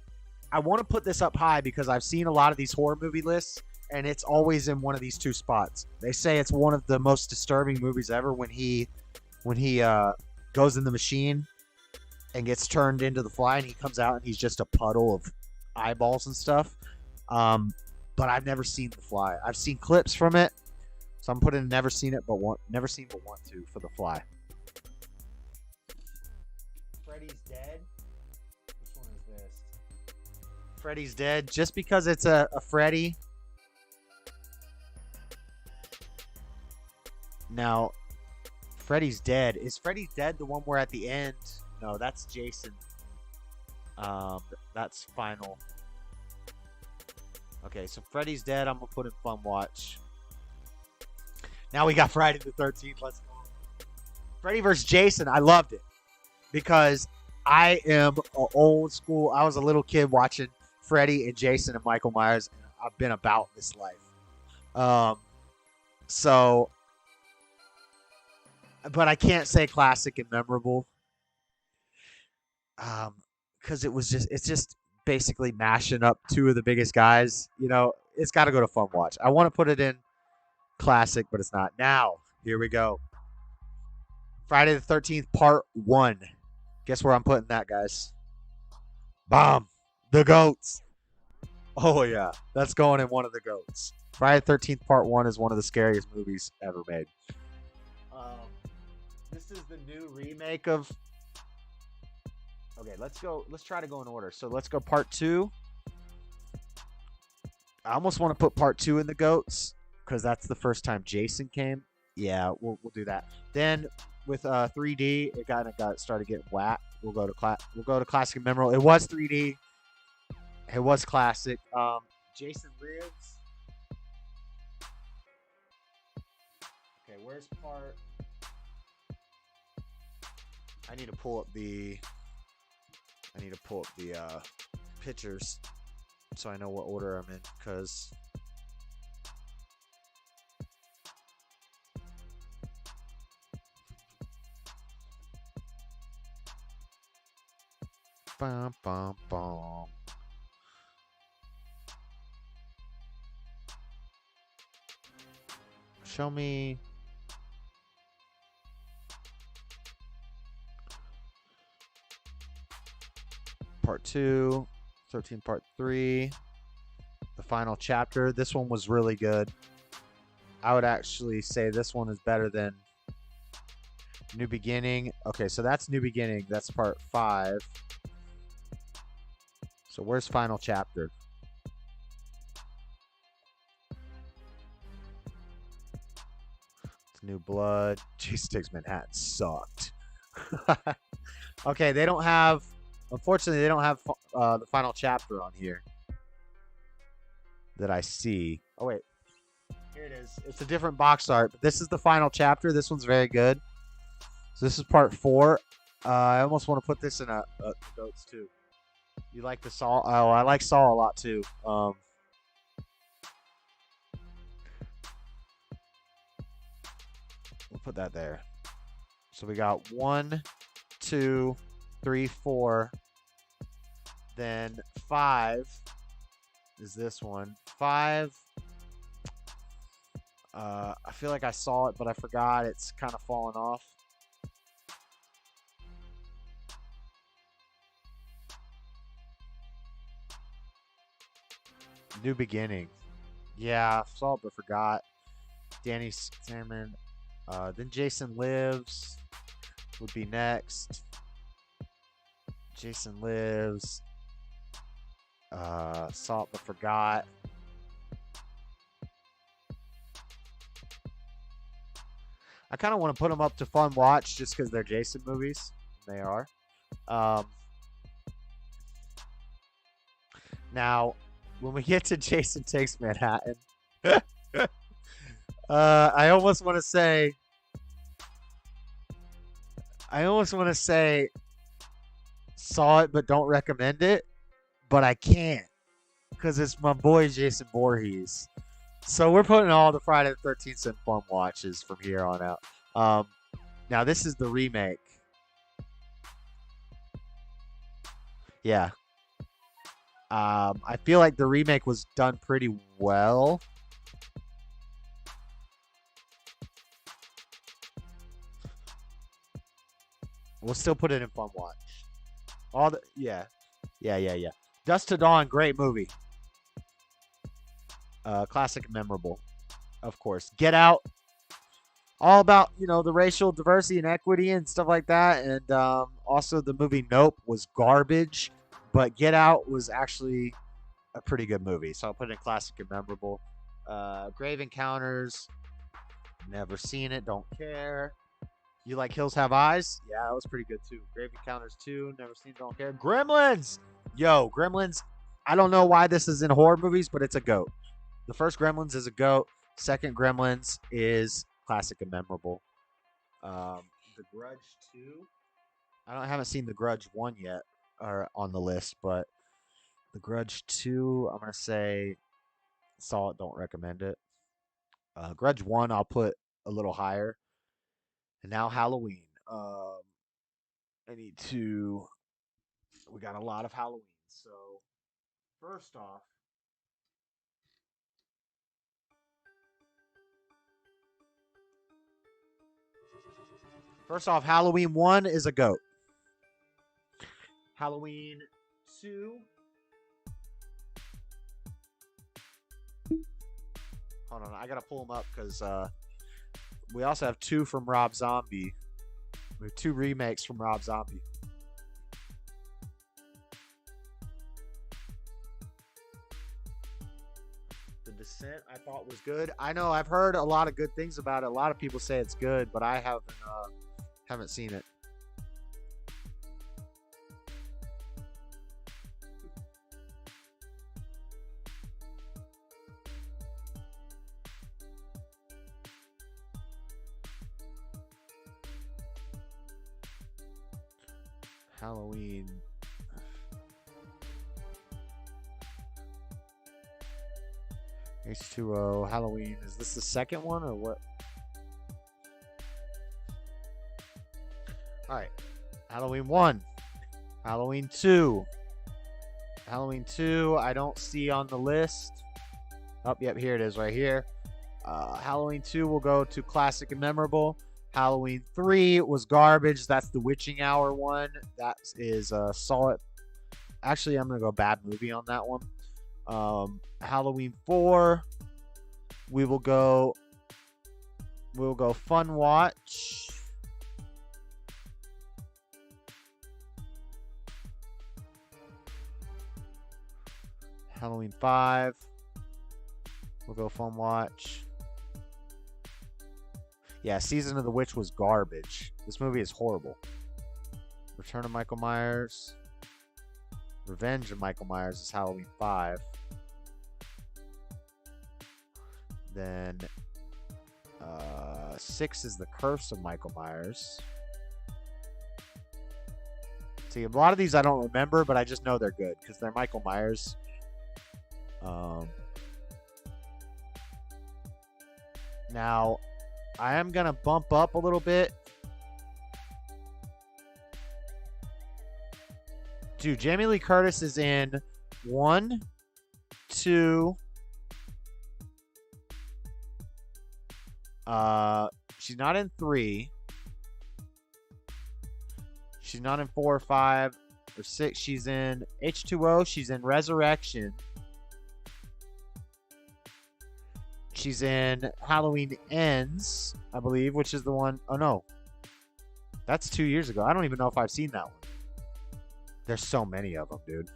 I want to put this up high because I've seen a lot of these horror movie lists, and it's always in one of these two spots. They say it's one of the most disturbing movies ever when he goes in the machine and gets turned into the Fly, and he comes out and he's just a puddle of eyeballs and stuff. But I've never seen The Fly. I've seen clips from it, so I'm putting never seen but want to for The Fly. Freddy's Dead. Which one is this? Freddy's Dead. Just because it's a Freddy. Now, Freddy's Dead. Is Freddy's Dead the one where at the end? No, that's Jason. That's final. Okay, so Freddy's Dead. I'm gonna put in Fun Watch. Now we got Friday the 13th. Let's go. Freddy vs. Jason. I loved it because I am old school. I was a little kid watching Freddy and Jason and Michael Myers, and I've been about this life. But I can't say classic and memorable. Because it's just basically mashing up two of the biggest guys. You know, it's got to go to Fun Watch. I want to put it in classic, but it's not. Now, here we go. Friday the 13th, part 1. Guess where I'm putting that, guys? Bomb. The GOATs. Oh, yeah. That's going in one of the GOATs. Friday the 13th, part 1 is one of the scariest movies ever made. This is the new remake of... Okay, let's try to go in order. So let's go part 2. I almost want to put part 2 in the GOATs because that's the first time Jason came. Yeah, we'll do that. Then with 3D, it got started getting whacked. We'll go to classic and memorable. It was 3D. It was classic. Jason Lives. Okay, where's part? I need to pull up the pictures so I know what order I'm in, because bum, bum, bum. Show me. Part 2, 13 part 3, the final chapter. This one was really good. I would actually say this one is better than New Beginning. Okay, so that's New Beginning. That's part 5. So where's final chapter? It's New Blood. Jason Takes Manhattan sucked. Okay, they don't have... Unfortunately, they don't have the final chapter on here that I see. Oh, wait. Here it is. It's a different box art, but this is the final chapter. This one's very good. So this is part 4. I almost want to put this in a GOATs too. You like the Saw? Oh, I like Saw a lot too. We'll put that there. So we got 1, 2, 3, 4. Then 5 is this one. 5. I feel like I saw it, but I forgot. It's kind of fallen off. New Beginning. Yeah, saw it but forgot. Danny Salmon. Then Jason Lives would be next. Jason Lives. Saw it but forgot. I kind of want to put them up to fun watch just because they're Jason movies. They are. Now, when we get to Jason Takes Manhattan, I almost want to say saw it but don't recommend it, but I can't because it's my boy Jason Voorhees. So we're putting all the Friday the 13th in fun watches from here on out. Now this is the remake. Yeah. I feel like the remake was done pretty well. We'll still put it in fun watch. Yeah. Dust to Dawn, great movie. Classic and memorable, of course. Get Out, all about, the racial diversity and equity and stuff like that. And also the movie Nope was garbage, but Get Out was actually a pretty good movie. So I'll put it in classic and memorable. Grave Encounters, never seen it, don't care. You like Hills Have Eyes? Yeah, that was pretty good too. Grave Encounters 2, never seen it, don't care. Gremlins! Yo, Gremlins, I don't know why this is in horror movies, but it's a GOAT. The first Gremlins is a GOAT. Second Gremlins is classic and memorable. The Grudge 2. I haven't seen The Grudge 1 yet or on the list, but The Grudge 2, I'm going to say saw it, don't recommend it. Grudge 1, I'll put a little higher. And now Halloween. We got a lot of Halloween. So, first off, Halloween 1 is a GOAT. Halloween 2. Hold on, I gotta pull them up because we also have 2 from Rob Zombie. We have 2 remakes from Rob Zombie. The Descent I thought was good. I know I've heard a lot of good things about it. A lot of people say it's good, but I haven't seen it. Halloween. H2O. Halloween. Is this the second one or what? All right. Halloween 1. Halloween 2. Halloween 2, I don't see on the list. Oh, yep, here it is right here. Halloween 2 will go to classic and memorable. Halloween 3 was garbage. That's the Witching Hour one. That is saw it. Actually, I'm going to go bad movie on that one. Halloween 4, we'll go fun watch. Halloween 5, we'll go fun watch. Yeah, Season of the Witch was garbage. This movie is horrible. Return of Michael Myers. Revenge of Michael Myers is Halloween 5. Then 6 is The Curse of Michael Myers. See, a lot of these I don't remember, but I just know they're good because they're Michael Myers. Now, I am going to bump up a little bit. Dude, Jamie Lee Curtis is in 1, 2. She's not in 3. She's not in 4 or 5 or 6. She's in H2O. She's in Resurrection. She's in Halloween Ends, I believe, which is the one. Oh, no. That's 2 years ago. I don't even know if I've seen that one. There's so many of them, dude.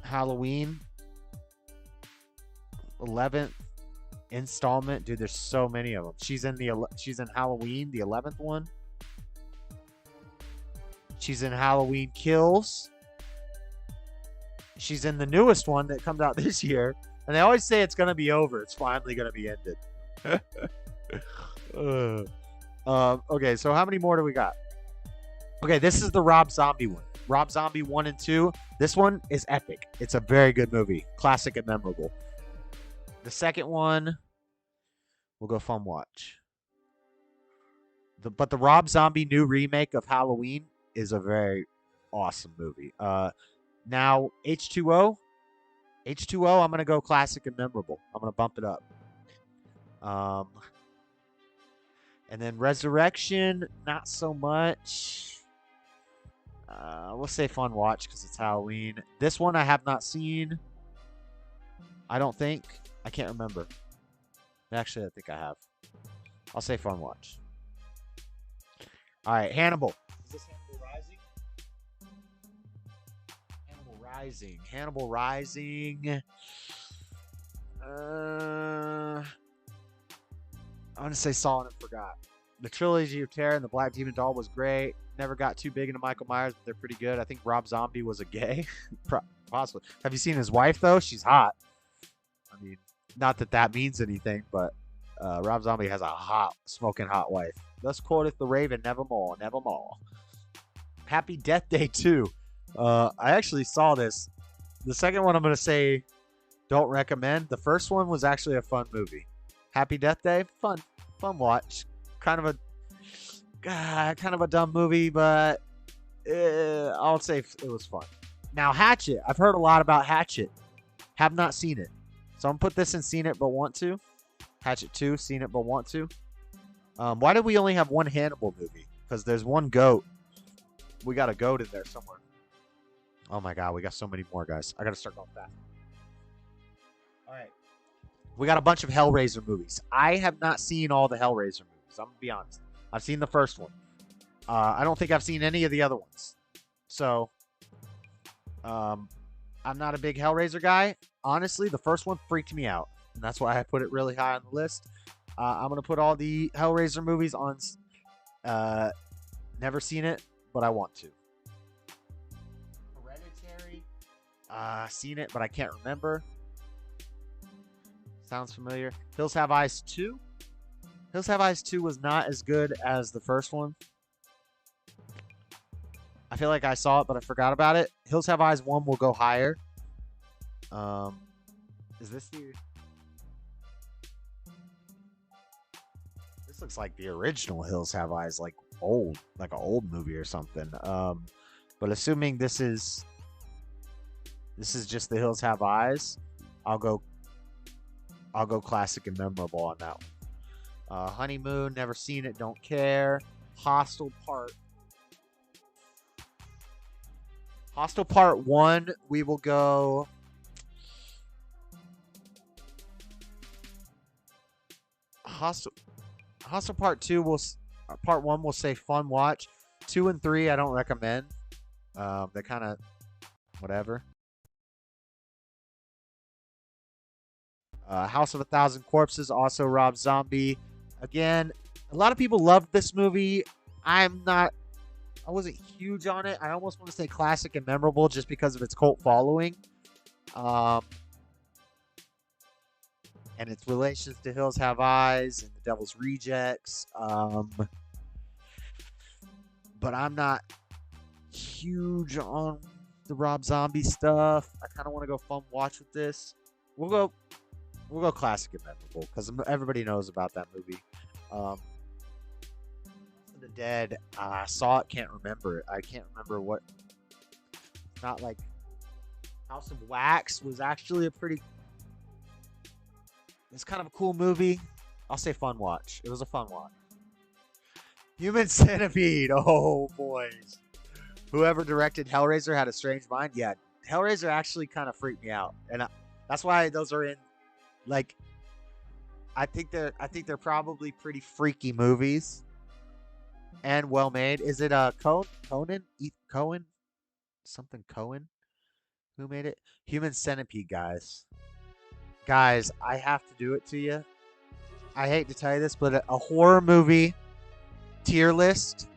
Halloween. 11th installment. Dude, there's so many of them. She's in Halloween, the 11th one. She's in Halloween Kills. She's in the newest one that comes out this year. And they always say it's going to be over. It's finally going to be ended. Okay, so how many more do we got? Okay, this is the Rob Zombie one. Rob Zombie 1 and 2. This one is epic. It's a very good movie. Classic and memorable. The second one, we'll go fun watch. But the Rob Zombie new remake of Halloween is a very awesome movie. Now, H2O. H2O, I'm going to go classic and memorable. I'm going to bump it up. And then Resurrection, not so much. We'll say fun watch because it's Halloween. This one I have not seen. I don't think. I can't remember. Actually, I think I have. I'll say fun watch. All right, Hannibal. Is this Hannibal Rising? Hannibal Rising. Hannibal Rising. I'm going to say Saw and Forgot. The Trilogy of Terror and the Black Demon Doll was great. Never got too big into Michael Myers, but they're pretty good. I think Rob Zombie was a gay. Possibly. Have you seen his wife, though? She's hot. I mean, not that that means anything, but Rob Zombie has a hot, smoking hot wife. Thus quoteth the Raven, nevermore, nevermore. Happy Death Day 2. I actually saw this. The second one I'm going to say don't recommend. The first one was actually a fun movie. Happy Death Day, fun watch. Kind of a dumb movie, but I'll say it was fun. Now Hatchet, I've heard a lot about Hatchet. Have not seen it, so I'm gonna put this in seen it but want to. Hatchet 2, seen it but want to. Why did we only have one Hannibal movie? Because there's one goat. We got a goat in there somewhere. Oh my god, we got so many more, guys. I gotta start going fast. All right. We got a bunch of Hellraiser movies. I have not seen all the Hellraiser movies. I'm going to be honest. I've seen the first one. I don't think I've seen any of the other ones. So, I'm not a big Hellraiser guy. Honestly, the first one freaked me out. And that's why I put it really high on the list. I'm going to put all the Hellraiser movies on. Never seen it, but I want to. Hereditary. Seen it, but I can't remember. Sounds familiar. Hills Have Eyes 2. Hills Have Eyes 2 was not as good as the first one. I feel like I saw it, but I forgot about it. Hills Have Eyes 1 will go higher. Is this the... This looks like the original Hills Have Eyes, like old, like an old movie or something. But assuming this is just the Hills Have Eyes, I'll go classic and memorable on that one. Honeymoon, never seen it, don't care. Hostel Part 1, we will go. Hostel Part 2 Part 1 will say fun watch. 2 and 3 I don't recommend. They're kind of whatever. House of a Thousand Corpses, also Rob Zombie. Again, a lot of people loved this movie. I wasn't huge on it. I almost want to say classic and memorable just because of its cult following. And its relations to Hills Have Eyes and The Devil's Rejects. But I'm not huge on the Rob Zombie stuff. I kind of want to go fun watch with this. We'll go classic and memorable because everybody knows about that movie. The Dead. I saw it, can't remember it. I can't remember what. Not like House of Wax was actually a pretty. It's kind of a cool movie. I'll say fun watch. It was a fun watch. Human Centipede. Oh boys. Whoever directed Hellraiser had a strange mind. Yeah, Hellraiser actually kind of freaked me out, and that's why those are in. Like, I think they're probably pretty freaky movies. And well made. Is it Conan? Cohen? Something Cohen? Who made it? Human Centipede, guys. Guys, I have to do it to you. I hate to tell you this, but a horror movie tier list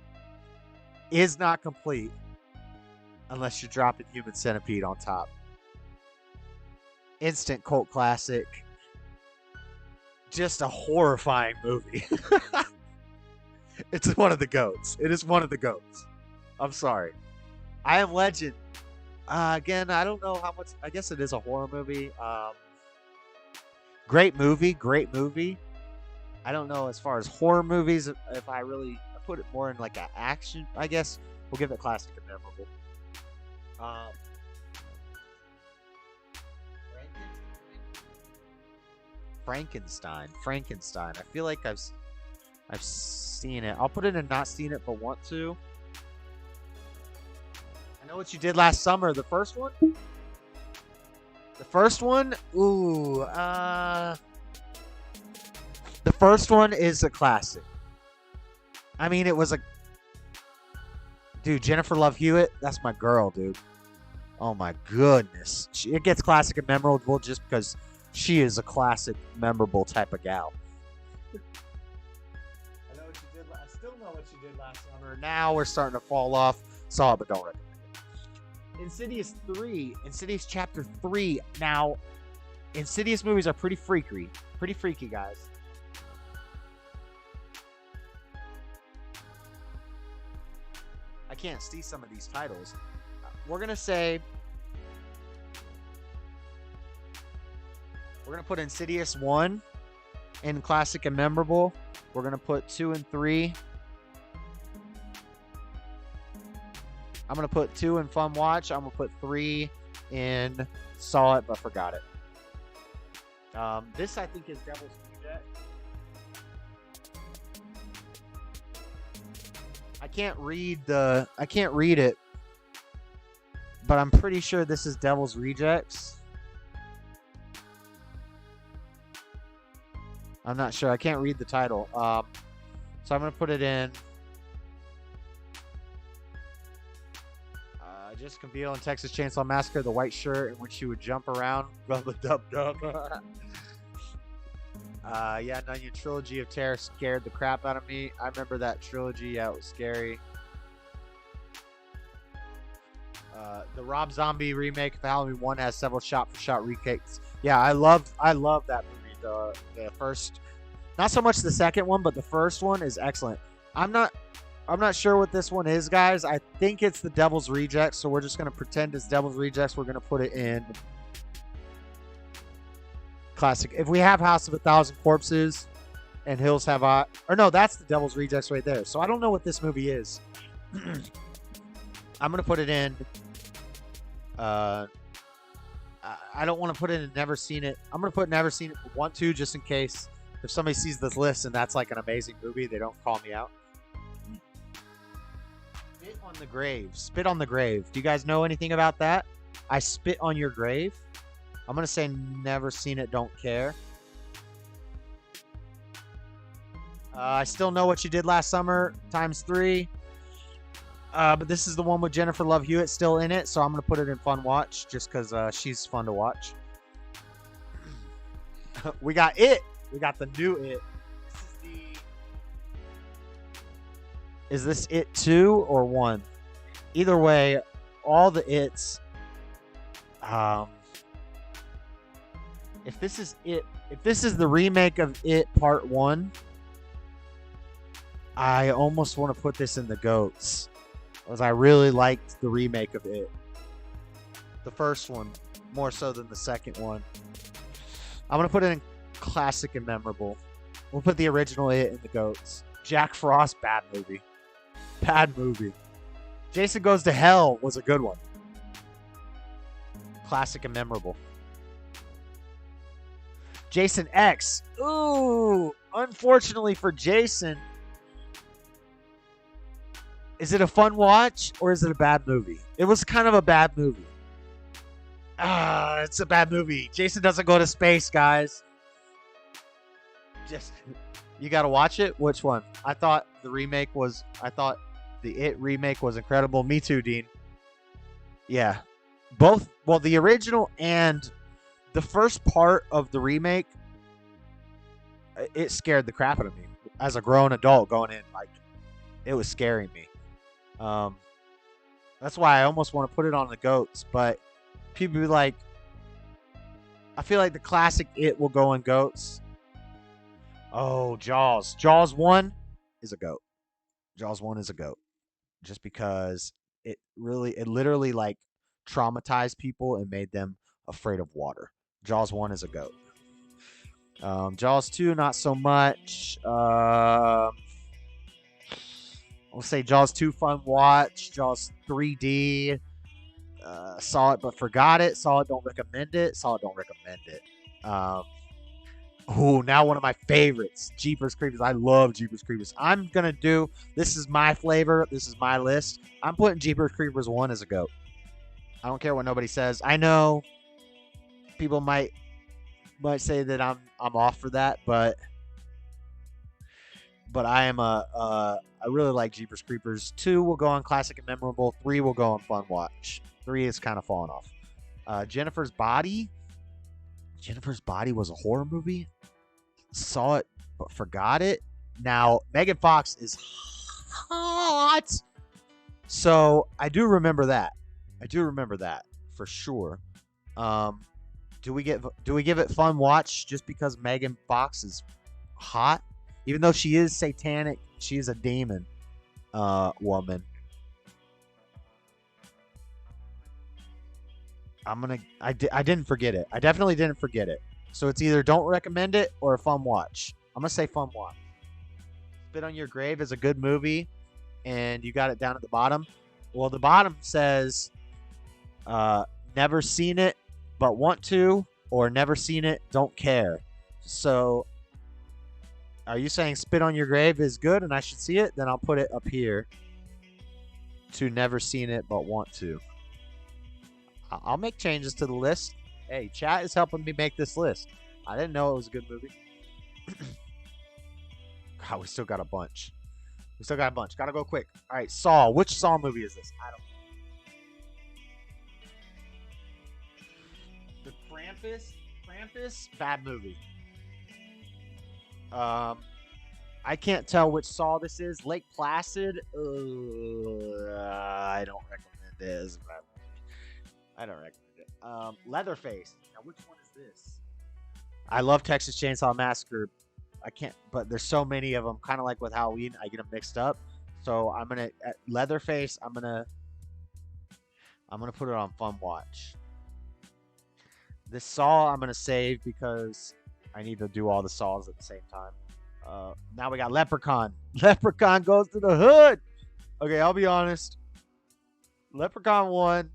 is not complete unless you're dropping Human Centipede on top. Instant cult classic. Just a horrifying movie. It's one of the GOATs. It is one of the GOATs. I'm sorry. I Am Legend. Again, I don't know how much. I guess it is a horror movie. Great movie. Great movie. I don't know as far as horror movies if I put it more in like an action. I guess we'll give it classic and memorable. Frankenstein. I feel like I've seen it. I'll put it in not seen it but want to. I Know What You Did Last Summer. The first one? Ooh. The first one is a classic. I mean, it was a... Dude, Jennifer Love Hewitt, that's my girl, dude. Oh my goodness. It gets classic and memorable just because she is a classic, memorable type of gal. I still know what you did last summer. Now we're starting to fall off. Saw it, but don't recommend it. Insidious 3. Insidious Chapter 3. Now, Insidious movies are pretty freaky. Pretty freaky, guys. I can't see some of these titles. We're going to say... We're going to put Insidious 1 in classic and memorable. We're going to put 2 and 3. I'm going to put 2 in fun watch. I'm going to put 3 in saw it but forgot it. This, I think, is Devil's Reject. I can't read it, but I'm pretty sure this is Devil's Rejects. I'm not sure. I can't read the title. So I'm going to put it in. Jessica Biel in Texas Chainsaw Massacre, the white shirt in which she would jump around. Rub-a-dub-dub. Yeah, Onion Trilogy of Terror scared the crap out of me. I remember that trilogy. Yeah, it was scary. The Rob Zombie remake of Halloween 1 has several shot-for-shot retakes. Yeah, I love that movie. The first, not so much the second one, but the first one is excellent. I'm not sure what this one is, guys. I think it's the Devil's Rejects, so we're just going to pretend it's Devil's Rejects. We're going to put it in classic. If we have House of a Thousand Corpses and Hills Have Eyes, or no, that's the Devil's Rejects right there. So I don't know what this movie is. I'm going to put it in. I don't want to put it in Never Seen It. I'm going to put Never Seen It but want to, just in case if somebody sees this list and that's like an amazing movie, they don't call me out. Spit on the Grave. Spit on the Grave. Do you guys know anything about that? I Spit on Your Grave. I'm going to say Never Seen It, don't care. I Still Know What You Did Last Summer ×3. But this is the one with Jennifer Love Hewitt still in it, so I'm going to put it in fun watch just because she's fun to watch. We got It. We got the new It. Is this It 2 or 1? Either way, all the It's. If this is It, if this is the remake of It Part 1, I almost want to put this in the GOATs. Because I really liked the remake of It. The first one, more so than the second one. I'm going to put it in classic and memorable. We'll put the original It in the GOATs. Jack Frost, bad movie. Bad movie. Jason Goes to Hell was a good one. Classic and memorable. Jason X. Ooh, unfortunately for Jason, is it a fun watch or is it a bad movie? It was kind of a bad movie. It's a bad movie. Jason doesn't go to space, guys. Just, you got to watch it. Which one? I thought the It remake was incredible. Me too, Dean. Yeah. Both, well, the original and the first part of the remake, it scared the crap out of me. As a grown adult going in, like, it was scaring me. That's why I almost want to put it on the GOATs, but people be like, I feel like the classic It will go in GOATs. Oh, Jaws. Jaws 1 is a GOAT. Jaws 1 is a GOAT. Just because it literally like traumatized people and made them afraid of water. Jaws 1 is a GOAT. Jaws 2, not so much. I'll say Jaws 2, fun watch. Jaws 3D. Saw it but forgot it. Saw it, don't recommend it. Saw it, don't recommend it. Now one of my favorites, Jeepers Creepers. I love Jeepers Creepers. I'm going to do, this is my flavor. This is my list. I'm putting Jeepers Creepers 1 as a GOAT. I don't care what nobody says. I know people might say that I'm off for that, but I am I really like Jeepers Creepers. 2 will go on classic and memorable. 3 will go on fun watch. 3 is kind of falling off. Jennifer's Body. Jennifer's Body was a horror movie. Saw it but forgot it. Now Megan Fox is hot, so I do remember that. For sure. Do we give it fun watch just because Megan Fox is hot? Even though she is satanic, she is a demon woman. I didn't forget it. I definitely didn't forget it. So it's either don't recommend it or a fun watch. I'm going to say fun watch. Spit on Your Grave is a good movie, and you got it down at the bottom. Well, the bottom says never seen it but want to, or never seen it, don't care. So are you saying Spit on Your Grave is good and I should see it? Then I'll put it up here to never seen it but want to. I'll make changes to the list. Hey, chat is helping me make this list. I didn't know it was a good movie. God, we still got a bunch. Gotta go quick. All right, Saw. Which Saw movie is this? I don't know. The Krampus? Bad movie. I can't tell which Saw this is. Lake Placid? I don't recommend this. I don't recommend it. Leatherface. Now, which one is this? I love Texas Chainsaw Massacre. I can't, but there's so many of them. Kind of like with Halloween, I get them mixed up. So I'm gonna at Leatherface. I'm gonna put it on fun watch. This Saw I'm gonna save because I need to do all the Saws at the same time. Now we got Leprechaun. Leprechaun Goes to the Hood. Okay, I'll be honest. Leprechaun 1.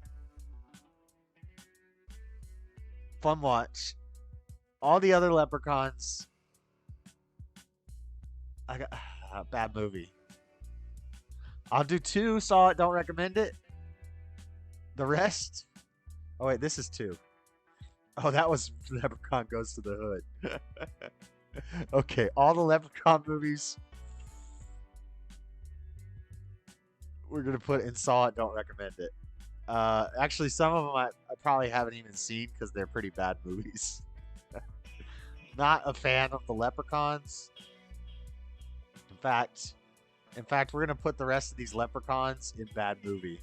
Fun watch. All the other Leprechauns. I got bad movie. I'll do 2. Saw it. Don't recommend it. The rest. Oh wait, this is 2. Oh, that was Leprechaun Goes to the Hood. Okay, all the Leprechaun movies. We're gonna put in Saw It. Don't recommend it. Actually, some of them I probably haven't even seen because they're pretty bad movies. Not a fan of the Leprechauns. In fact, we're gonna put the rest of these Leprechauns in bad movie.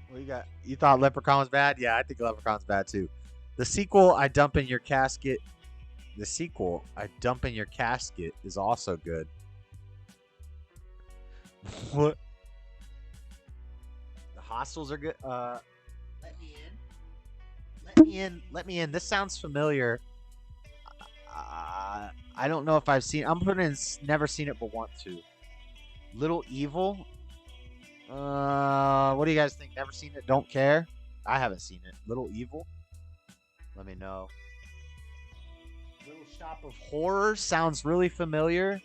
What you got? You thought Leprechaun was bad? Yeah, I think Leprechaun's bad too. The sequel, I Dump in Your Casket. The sequel, I Dump in Your Casket, is also good. What? The Hostels are good. Let me in. This sounds familiar. I don't know if I've seen. I'm putting in never seen it but want to. Little Evil. What do you guys think? Never seen it, don't care. I haven't seen it. Little Evil. Let me know. Little Shop of Horrors sounds really familiar.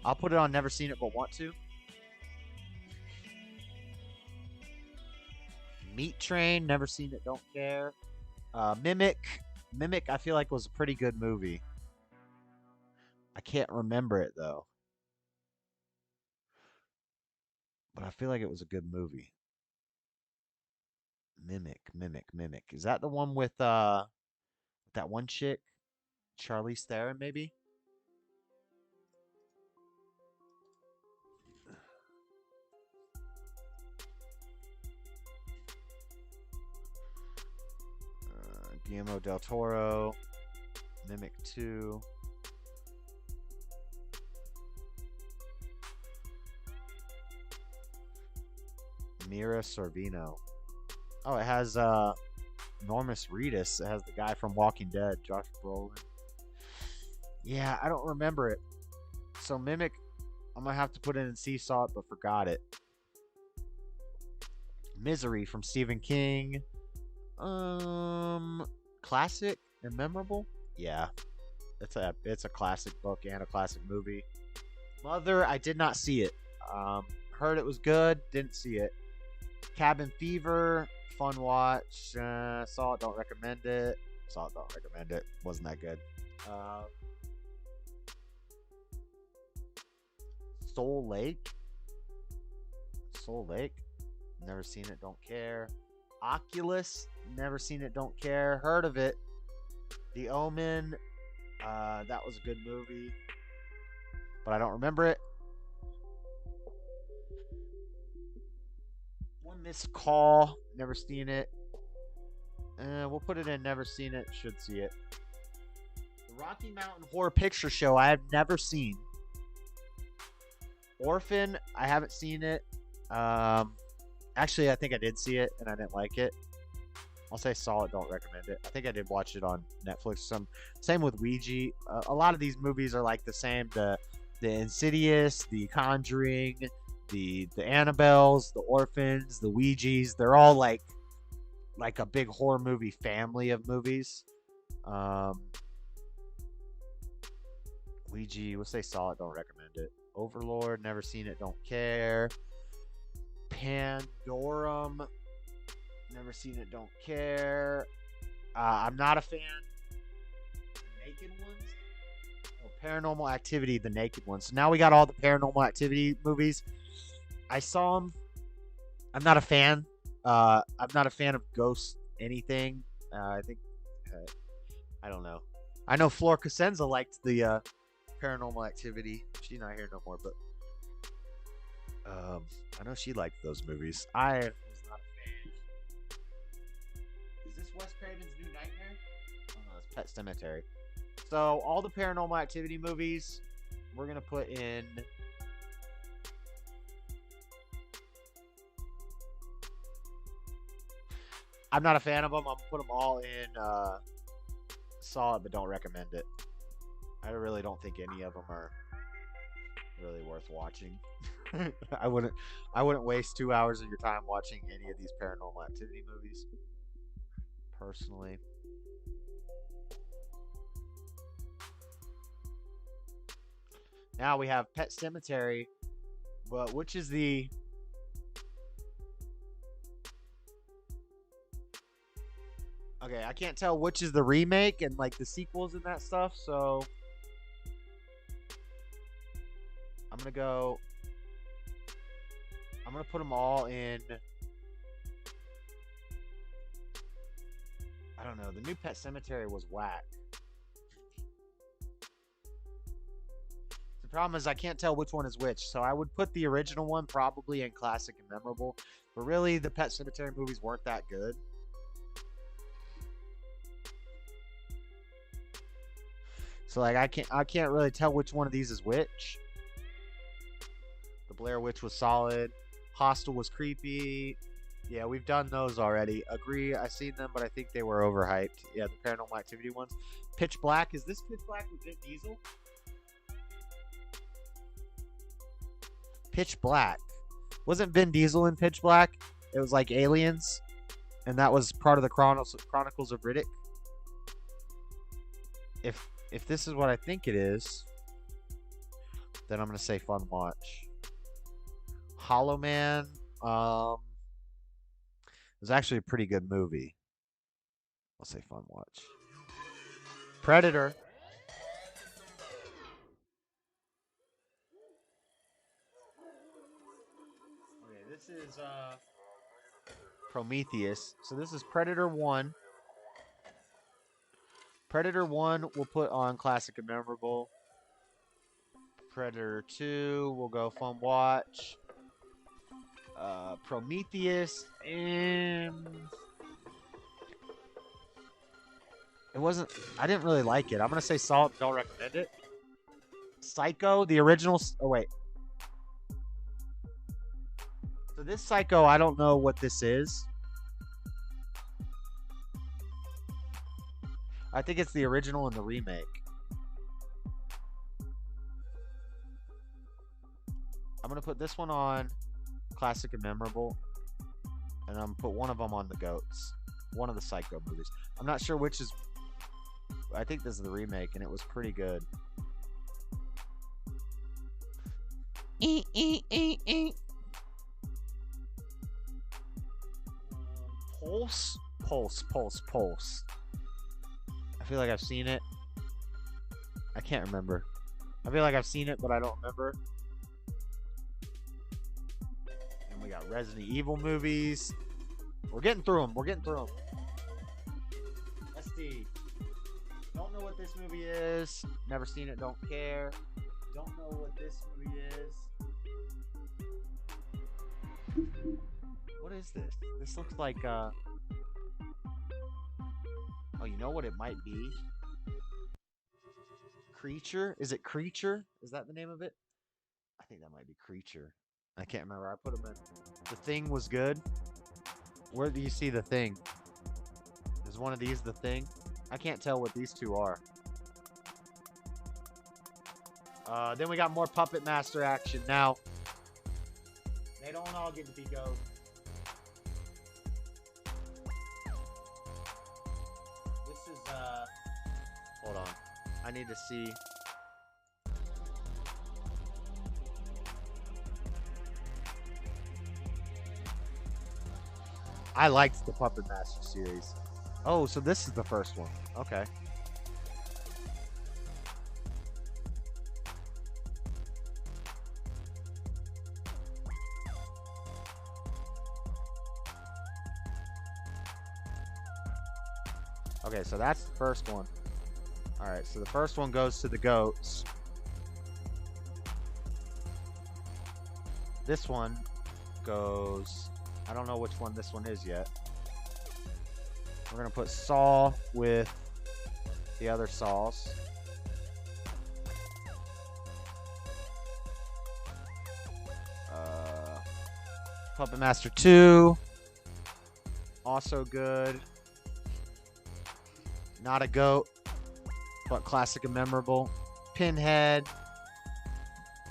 I'll put it on never seen it but want to. Meat Train, never seen it, don't care. Mimic, I feel like was a pretty good movie. I can't remember it though, but I feel like it was a good movie. Mimic. Is that the one with that one chick, Charlize Theron, maybe? Guillermo del Toro, Mimic 2. Mira Sorvino. Oh, it has Normus Reedus. It has the guy from Walking Dead, Josh Brolin. Yeah, I don't remember it. So Mimic, I'm gonna have to put in Seesaw it, but forgot it. Misery from Stephen King. Classic and memorable. Yeah, it's a classic book and a classic movie. Mother, I did not see it. Heard it was good, didn't see it. Cabin Fever, fun watch. Saw it, don't recommend it. Saw it, don't recommend it. Wasn't that good. Soul Lake. Never seen it, don't care. Oculus, never seen it, don't care. Heard of it. The Omen, that was a good movie, but I don't remember it. One Missed Call, never seen it. We'll put it in never seen it, should see it. The Rocky Mountain Horror Picture Show, I have never seen. Orphan, I haven't seen it. Actually, I think I did see it, and I didn't like it. I'll say saw it, don't recommend it. I think I did watch it on Netflix. Same with Ouija. A lot of these movies are like the same. The Insidious, the Conjuring, the Annabelles, the Orphans, the Ouijas. They're all like a big horror movie family of movies. Ouija, we'll say saw it, don't recommend it. Overlord, never seen it, don't care. Pandorum, never seen it, don't care. I'm not a fan. Naked Ones? Oh, Paranormal Activity, the Naked Ones. So now we got all the Paranormal Activity movies. I saw them. I'm not a fan. I'm not a fan of Ghost anything. I think, I don't know. I know Flor Cosenza liked the Paranormal Activity. She's not here no more, but I know she liked those movies. I was not a fan. Is this Wes Craven's New Nightmare? Oh no, it's Pet Sematary. So all the Paranormal Activity movies, we're gonna put in. I'm not a fan of them. I'm gonna put them all in. Saw it, but don't recommend it. I really don't think any of them are really worth watching. I wouldn't waste 2 hours of your time watching any of these Paranormal Activity movies. Personally. Now we have Pet Sematary, but which is the Okay, I can't tell which is the remake and like the sequels and that stuff, so I'm gonna put them all in. I don't know. The new Pet Sematary was whack. The problem is I can't tell which one is which, so I would put the original one probably in classic and memorable. But really, the Pet Sematary movies weren't that good. So like I can't really tell which one of these is which. The Blair Witch was solid. Hostel was creepy. Yeah, we've done those already. Agree, I've seen them, but I think they were overhyped. Yeah, the Paranormal Activity ones. Pitch Black. Is this Pitch Black with Vin Diesel? Pitch Black. Wasn't Vin Diesel in Pitch Black? It was like aliens, and that was part of the Chronicles of Riddick. If this is what I think it is, then I'm gonna say fun watch. Hollow Man. It was actually a pretty good movie. I'll say fun watch. Predator. Okay, this is Prometheus. So this is Predator 1. Predator 1 we'll put on classic and memorable. Predator 2 we'll go fun watch. Prometheus, and it wasn't. I didn't really like it. I'm gonna say solid. Don't recommend it. Psycho, the original. Oh wait. So this Psycho, I don't know what this is. I think it's the original and the remake. I'm gonna put this one on classic and memorable, and I'm gonna put one of them on the goats. One of the Psycho movies. I'm not sure which is. I think this is the remake, and it was pretty good. Pulse. I feel like I've seen it. I can't remember. I feel like I've seen it, but I don't remember. And we got Resident Evil movies. We're getting through them. Let's see. Don't know what this movie is. Never seen it. Don't care. Don't know what this movie is. What is this? This looks like oh, you know what it might be? Creature? Is it Creature? Is that the name of it? I think that might be Creature. I can't remember. I put them in. The Thing was good. Where do you see The Thing? Is one of these The Thing? I can't tell what these two are. Then we got more Puppet Master action. Now, they don't all get to be ghosts. This is, hold on. I need to see. I liked the Puppet Master series. Oh, so this is the first one. Okay. Okay, so that's the first one. Alright, so the first one goes to the goats. This one goes... I don't know which one this one is yet. We're going to put Saw with the other Saws. Puppet Master 2. Also good. Not a goat, but classic and memorable. Pinhead.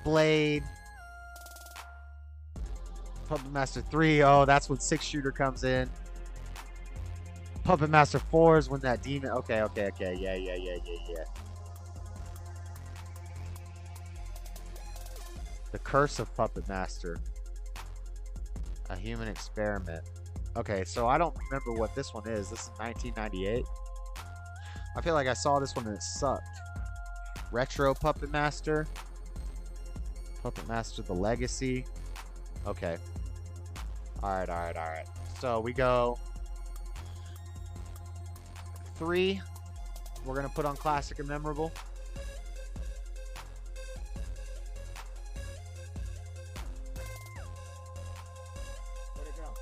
Blade. Puppet Master 3. Oh, that's when 6-shooter comes in. Puppet Master 4 is when that demon... Okay. Yeah. The Curse of Puppet Master. A Human Experiment. Okay, so I don't remember what this one is. This is 1998. I feel like I saw this one and it sucked. Retro Puppet Master. Puppet Master The Legacy. Okay. Alright. So we go 3. We're going to put on classic and memorable. Where'd it go?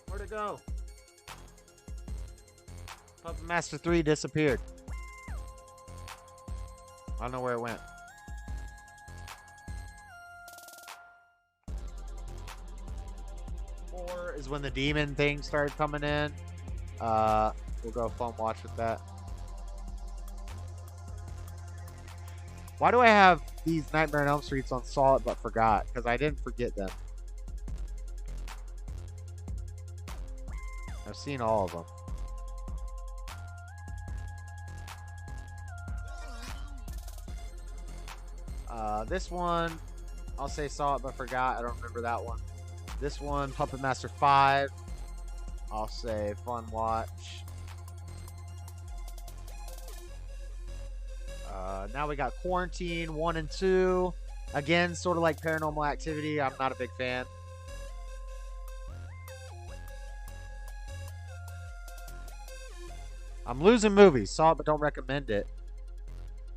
Where'd it go? Puppet Master 3 disappeared. I don't know where it went. Is when the demon thing started coming in. We'll go fun watch with that. Why do I have these Nightmare on Elm Streets on Saw It But Forgot? Because I didn't forget them. I've seen all of them. This one, I'll say Saw It But Forgot. I don't remember that one. This one, Puppet Master 5. I'll say fun watch. Now we got Quarantine 1 and 2. Again, sort of like Paranormal Activity. I'm not a big fan. I'm losing movies. Saw it but don't recommend it.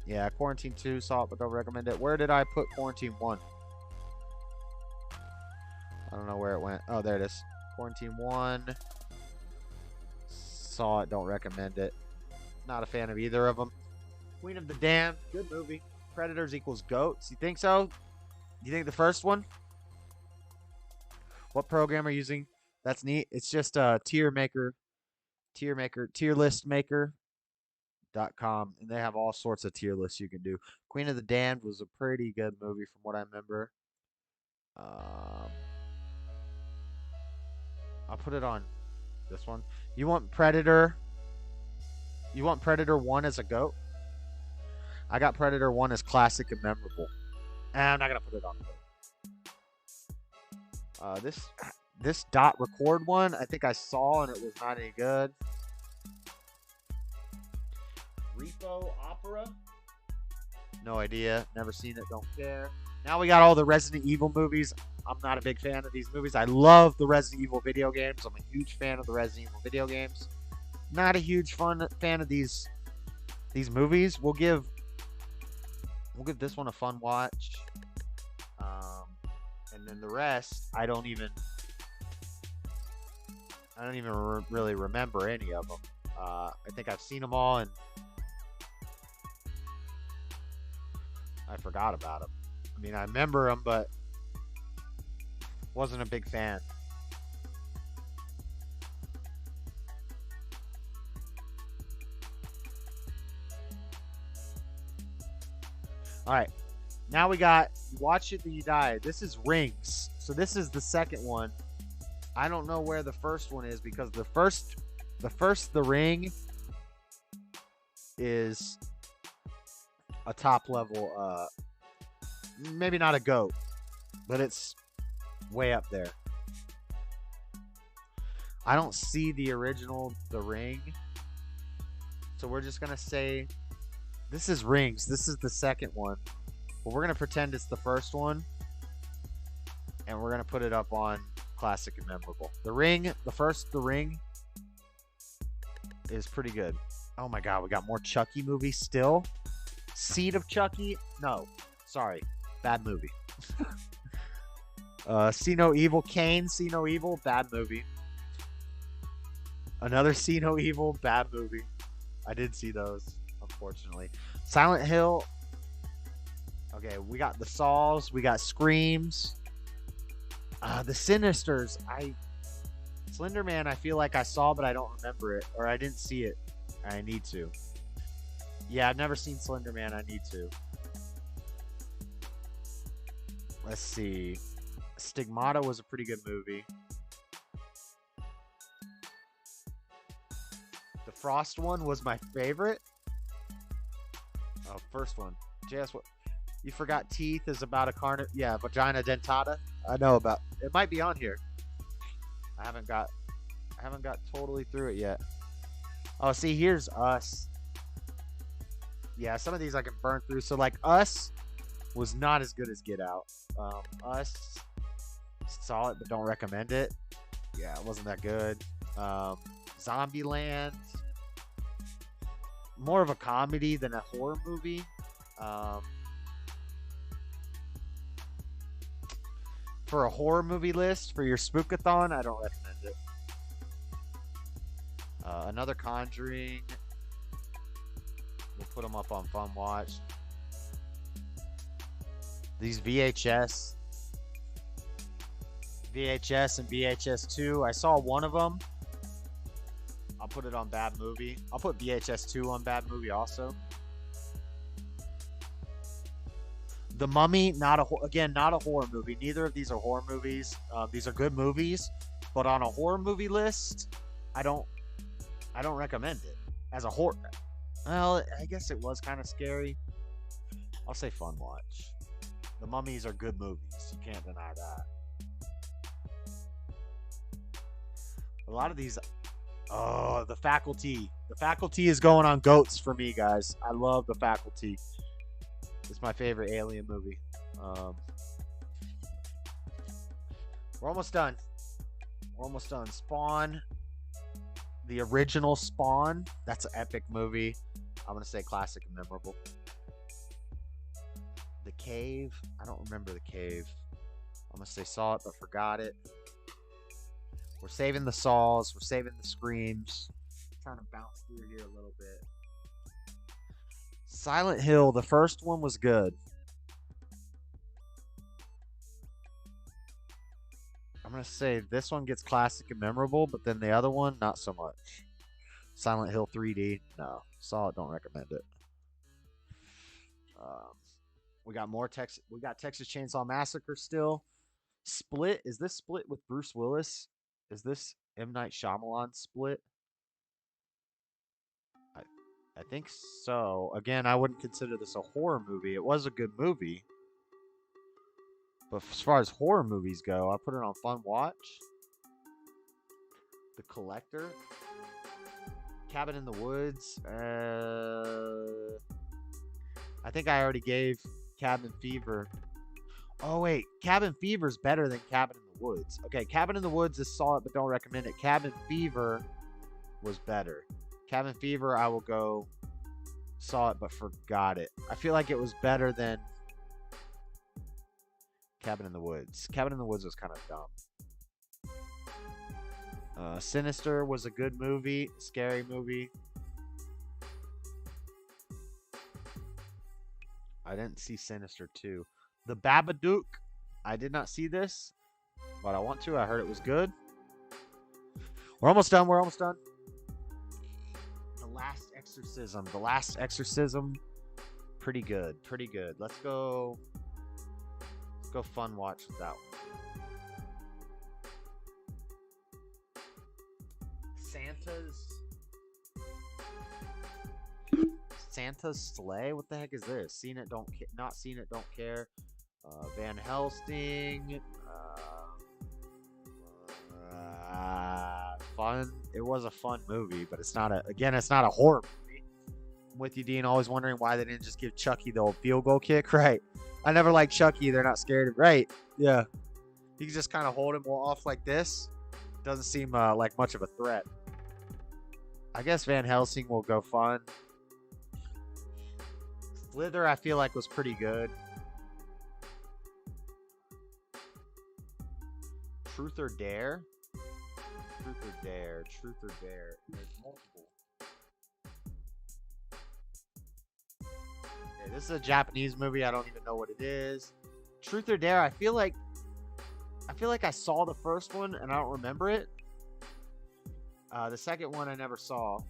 Yeah, Quarantine 2, saw it but don't recommend it. Where did I put Quarantine 1? I don't know where it went. Oh, there it is. Quarantine 1. Saw it, don't recommend it. Not a fan of either of them. Queen of the Damned, good movie. Predators equals goats. You think so? You think the first one? What program are you using? That's neat. It's just a tier list maker.com, and they have all sorts of tier lists you can do. Queen of the Damned was a pretty good movie from what I remember. I'll put it on this one. You want Predator? You want Predator 1 as a GOAT? I got Predator 1 as classic and memorable. And I'm not going to put it on the GOAT. This dot record one, I think I saw and it was not any good. Repo Opera? No idea. Never seen it. Don't care. Now we got all the Resident Evil movies. I'm not a big fan of these movies. I love the Resident Evil video games. I'm a huge fan of the Resident Evil video games. Not a huge fan of these movies. We'll give this one a fun watch. And then the rest, I don't even really remember any of them. I think I've seen them all and I forgot about them. I mean, I remember them, but wasn't a big fan. All right. Now we got Watch It Till You Die. This is Rings. So this is the second one. I don't know where the first one is because the first The Ring is a top level, maybe not a GOAT, but it's way up there. I don't see the original The Ring, so we're just gonna say this is Rings. This is the second one, but we're gonna pretend it's the first one, and we're gonna put it up on classic and memorable. The Ring, the first The Ring, is pretty good. Oh my god, we got more Chucky movies still. Seed of Chucky? No, sorry, bad movie. See No Evil, Kane, See No Evil, bad movie. Another See No Evil, bad movie. I did see those, unfortunately. Silent Hill. Okay, we got the Saws, we got Screams. The Sinisters. Slender Man, I feel like I saw, but I don't remember it, or I didn't see it. I need to. Yeah, I've never seen Slender Man. I need to. Let's see. Stigmata was a pretty good movie. The Frost one was my favorite. Oh, first one. JS, what? You forgot Teeth is about a yeah, vagina dentata. I know about. It might be on here. I haven't got totally through it yet. Oh, see, here's Us. Yeah, some of these I can burn through. So, like, Us was not as good as Get Out. Us, saw it, but don't recommend it. Yeah, it wasn't that good. Zombieland, more of a comedy than a horror movie. For a horror movie list, for your spookathon, I don't recommend it. Another Conjuring. We'll put them up on Fun Watch. These VHS and VHS 2. I saw one of them. I'll put it on Bad Movie. I'll put VHS 2 on Bad Movie also. The Mummy, not a horror movie. Neither of these are horror movies. These are good movies, but on a horror movie list, I don't recommend it as a horror. Well, I guess it was kind of scary. I'll say fun watch. The Mummies are good movies. You can't deny that. A lot of these. Oh, The Faculty. The Faculty is going on goats for me, guys. I love The Faculty. It's my favorite Alien movie. We're almost done. Spawn. The original Spawn. That's an epic movie. I'm going to say classic and memorable. The Cave. I don't remember The Cave. I'm going to say saw it but forgot it. We're saving the saws. We're saving the screams. Trying to bounce through here a little bit. Silent Hill. The first one was good. I'm going to say this one gets classic and memorable, but then the other one, not so much. Silent Hill 3D. No. Saw it. Don't recommend it. We got more Texas. We got Texas Chainsaw Massacre still. Split. Is this Split with Bruce Willis? Is this M. Night Shyamalan Split? I think so. Again, I wouldn't consider this a horror movie. It was a good movie. But as far as horror movies go, I put it on Fun Watch. The Collector. Cabin in the Woods. I think I already gave Cabin Fever. Oh, wait. Cabin Fever is better than Cabin in the Woods. Okay, Cabin in the Woods is solid, but don't recommend it. Cabin Fever was better. Cabin Fever, I will go saw it, but forgot it. I feel like it was better than Cabin in the Woods. Cabin in the Woods was kind of dumb. Sinister was a good movie. Scary movie. I didn't see Sinister 2. The Babadook. I did not see this, but I want to. I heard it was good. We're almost done. The Last Exorcism. Pretty good. Let's go Fun Watch with that one. Santa's Sleigh? What the heck is this? Seen it, not seen it, don't care. Van Helsing. Fun. It was a fun movie, but it's not a horror movie. I'm with you, Dean. Always wondering why they didn't just give Chucky the old field goal kick. Right. I never liked Chucky. They're not scared of. Right. Yeah. You can just kind of hold him off like this. Doesn't seem like much of a threat. I guess Van Helsing will go fun. Slither, I feel like, was pretty good. Truth or Dare? Truth or Dare. There's multiple. Okay, this is a Japanese movie. I don't even know what it is. Truth or Dare, I feel like I saw the first one and I don't remember it. The second one I never saw.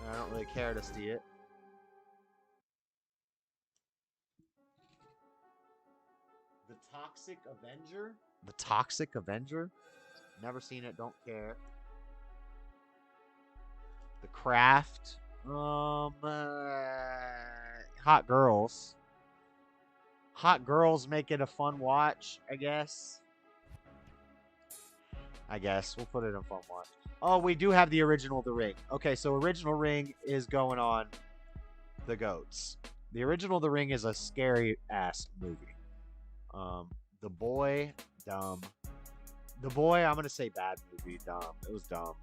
I don't really care to see it. The Toxic Avenger? Never seen it, don't care. The Craft. Hot Girls. Hot Girls make it a fun watch, I guess. We'll put it in fun watch. Oh, we do have the original The Ring. Okay, so original Ring is going on the goats. The original The Ring is a scary ass movie. The Boy, dumb. The Boy, I'm gonna say bad movie, dumb. It was dumb.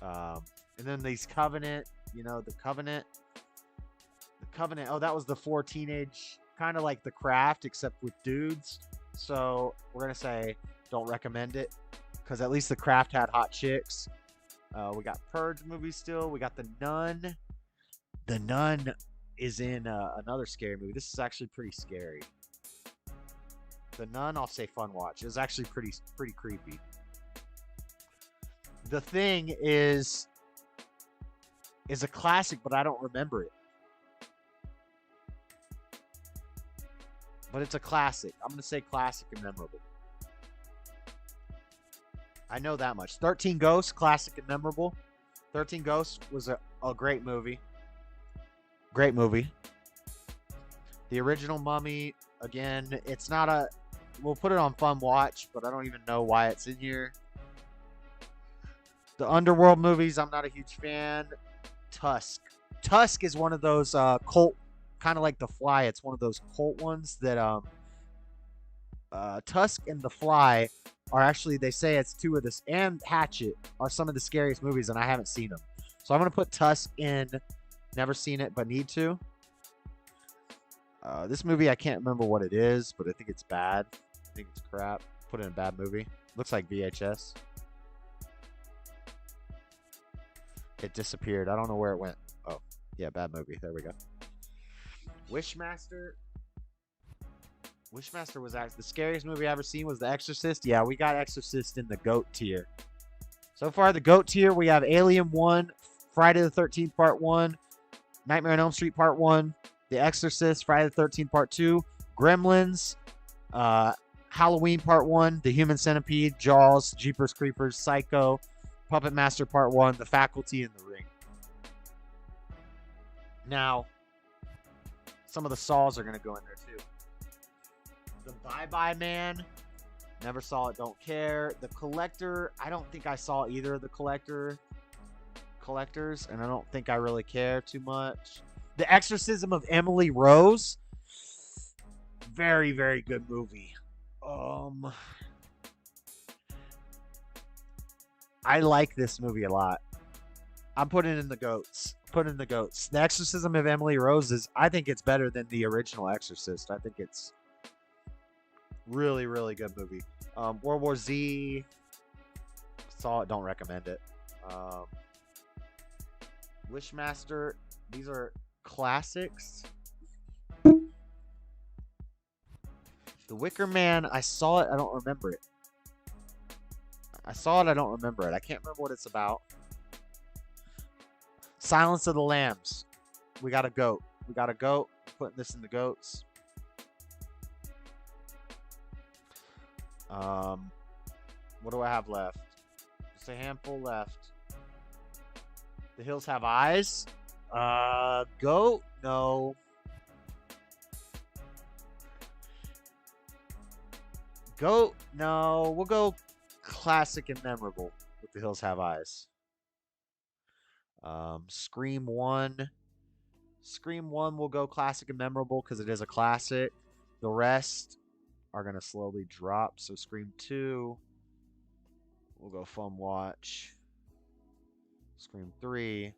And then these Covenant, the Covenant. Oh, that was the 4 teenage, kind of like The Craft, except with dudes. So we're gonna say don't recommend it, because at least The Craft had hot chicks. We got Purge movies still. We got The Nun. The Nun is in another scary movie. This is actually pretty scary. The Nun, I'll say fun watch. It was actually pretty creepy. The Thing is a classic, but I don't remember it. but it's a classic. I'm going to say classic and memorable. I know that much. 13 Ghosts, classic and memorable. 13 Ghosts was a great movie. Great movie. The original Mummy, again, it's not a... We'll put it on Fun Watch, but I don't even know why it's in here. The Underworld movies, I'm not a huge fan. Tusk. Tusk is one of those cult, kind of like The Fly. It's one of those cult ones that Tusk and The Fly are actually, they say it's two of this, and Hatchet are some of the scariest movies, and I haven't seen them. So I'm going to put Tusk in. Never seen it, but need to. This movie, I can't remember what it is, but I think it's bad. I think it's crap. Put in a bad movie. Looks like VHS. It disappeared. I don't know where it went. Oh, yeah, bad movie. There we go. Wishmaster. Wishmaster was actually the scariest movie I ever seen was The Exorcist. Yeah, we got Exorcist in the GOAT tier. So far, the GOAT tier, we have Alien 1, Friday the 13th Part 1, Nightmare on Elm Street Part 1, The Exorcist, Friday the 13th Part 2, Gremlins, Halloween Part 1, The Human Centipede, Jaws, Jeepers Creepers, Psycho, Puppet Master Part 1, The Faculty, and The Ring. Now, some of the Saws are going to go in there too. The Bye-Bye Man, never saw it, don't care. The Collector, I don't think I saw either of the collectors, and I don't think I really care too much. The Exorcism of Emily Rose, very, very good movie. I like this movie a lot. I'm putting it in the GOATs. The Exorcism of Emily Rose I think it's better than the original Exorcist. I think it's really, really good movie. World War Z, saw it, don't recommend it. Wishmaster, these are classics. The Wicker Man, I saw it, I don't remember it. I don't remember it. I can't remember what it's about. Silence of the Lambs. We got a GOAT. Putting this in the GOATs. What do I have left? Just a handful left. The Hills Have Eyes. GOAT? No. GOAT? No. We'll go classic and memorable with The Hills Have Eyes. Scream 1. Scream 1 will go classic and memorable because it is a classic. The rest are going to slowly drop. So Scream 2 will go Fun Watch. Scream 3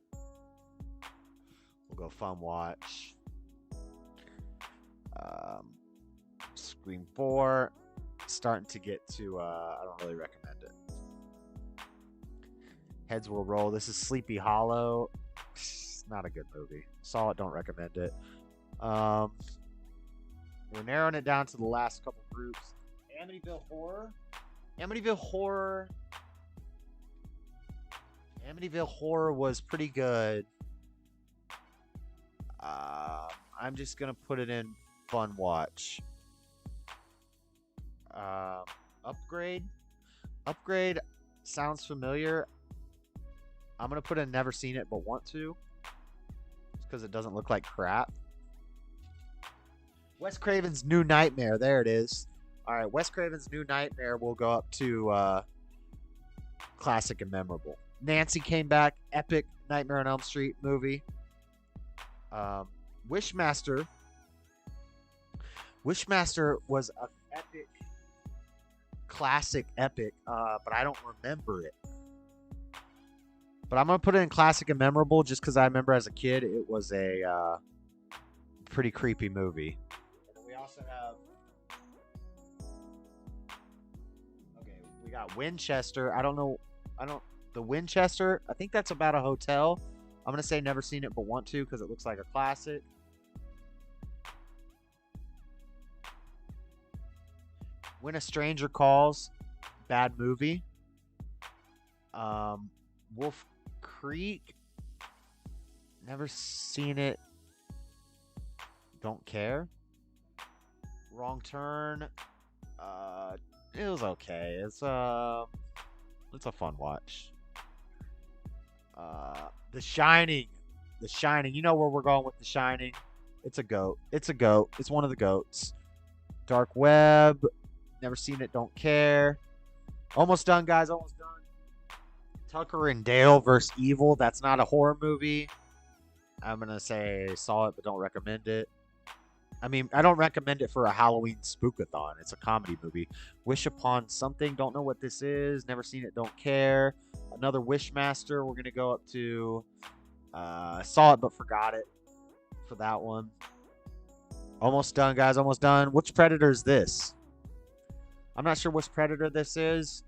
will go Fun Watch. Scream 4 starting to get to I don't really recommend it. Heads Will Roll. This is Sleepy Hollow. It's not a good movie. Saw it, don't recommend it. We're narrowing it down to the last couple groups. Amityville Horror was pretty good. I'm just gonna put it in Fun Watch. Upgrade sounds familiar. I'm gonna put in Never Seen It but want to, just because it doesn't look like crap. Wes Craven's New Nightmare, there it is. All right, Wes Craven's New Nightmare will go up to classic and memorable. Nancy came back, epic Nightmare on Elm Street movie. Wishmaster was an epic, classic epic, but I don't remember it. But I'm going to put it in classic and memorable just because I remember as a kid it was a pretty creepy movie. And then we also have... Okay, we got Winchester. The Winchester, I think that's about a hotel. I'm going to say Never Seen It but want to because it looks like a classic. When a Stranger Calls, bad movie. Wolf Creek, never seen it, don't care. Wrong Turn. It was okay. It's a fun watch. The Shining. The Shining. You know where we're going with The Shining. It's a goat. It's a goat. It's one of the goats. Dark Web. Never seen it. Don't care. Almost done, guys. Almost done. Tucker and Dale versus Evil. That's not a horror movie. I'm going to say saw it, but don't recommend it. I mean, I don't recommend it for a Halloween spookathon. It's a comedy movie. Wish Upon Something. Don't know what this is. Never seen it. Don't care. Another Wishmaster. We're going to go up to... saw it, but forgot it for that one. Almost done, guys. Almost done. Which Predator is this? I'm not sure which Predator this is,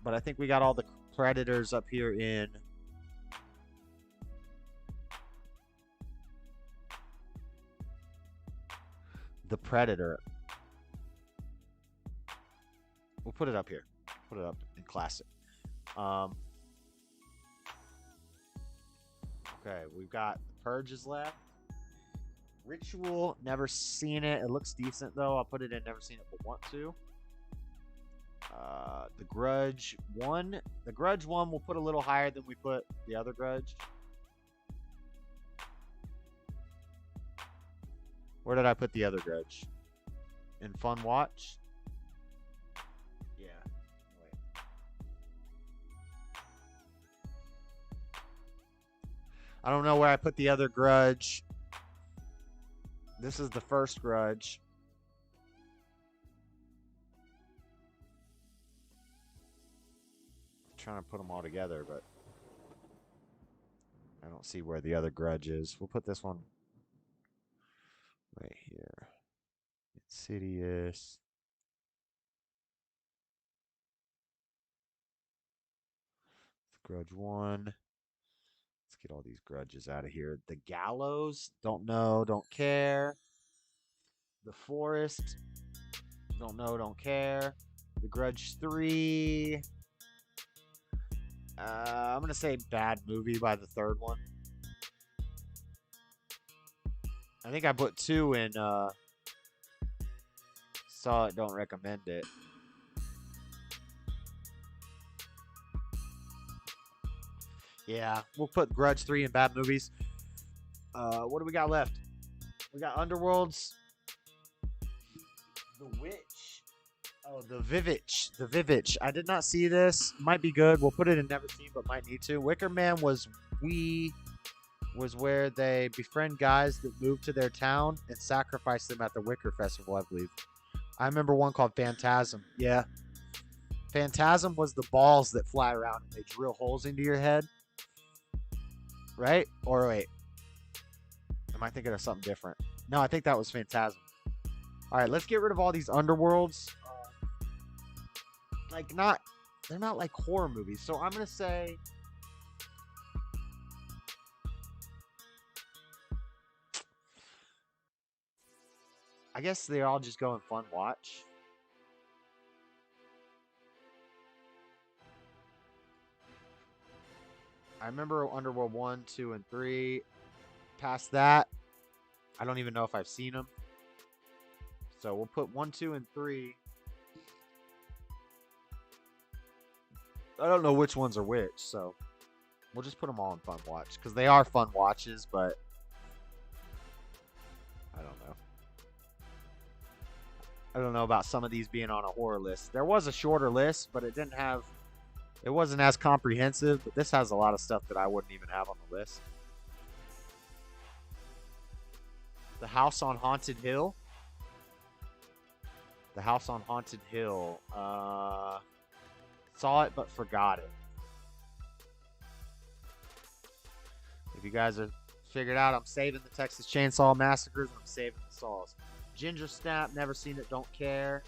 but I think we got all the Predators up here in... The Predator. We'll put it up here. Put it up in classic. Okay, we've got The Purges left. Ritual, never seen it. It looks decent though. I'll put it in never seen it but want to. The Grudge 1. The Grudge 1 we'll put a little higher than we put the other Grudge. Where did I put the other Grudge? In Fun Watch? Yeah. Wait. I don't know where I put the other Grudge. This is the first Grudge. I'm trying to put them all together, but I don't see where the other Grudge is. We'll put this one right here. Insidious. Grudge 1. Let's get all these grudges out of here. The Gallows. Don't know. Don't care. The Forest. Don't know. Don't care. The Grudge 3. I'm going to say bad movie by the third one. I think I put 2 in saw it, don't recommend it. Yeah, we'll put Grudge 3 in bad movies. What do we got left? We got Underworlds. The Witch. Oh, the Vivitch. The Vivitch. I did not see this. Might be good. We'll put it in never seen, but might need to. Wicker Man was where they befriend guys that move to their town and sacrifice them at the Wicker Festival, I believe. I remember one called Phantasm. Yeah. Phantasm was the balls that fly around and they drill holes into your head. Right? Or wait. Am I thinking of something different? No, I think that was Phantasm. All right, let's get rid of all these Underworlds. They're not like horror movies. So I'm going to say... I guess they all just go in Fun Watch. I remember Underworld 1, 2, and 3. Past that, I don't even know if I've seen them. So we'll put 1, 2, and 3. I don't know which ones are which, so we'll just put them all in Fun Watch. Because they are fun watches, but I don't know. I don't know about some of these being on a horror list. There was a shorter list, but it wasn't as comprehensive, but this has a lot of stuff that I wouldn't even have on the list. The House on Haunted Hill. The House on Haunted Hill. Saw it, but forgot it. If you guys are figured out, I'm saving the Texas Chainsaw Massacres and I'm saving the Saws. Ginger Snap, never seen it, don't care.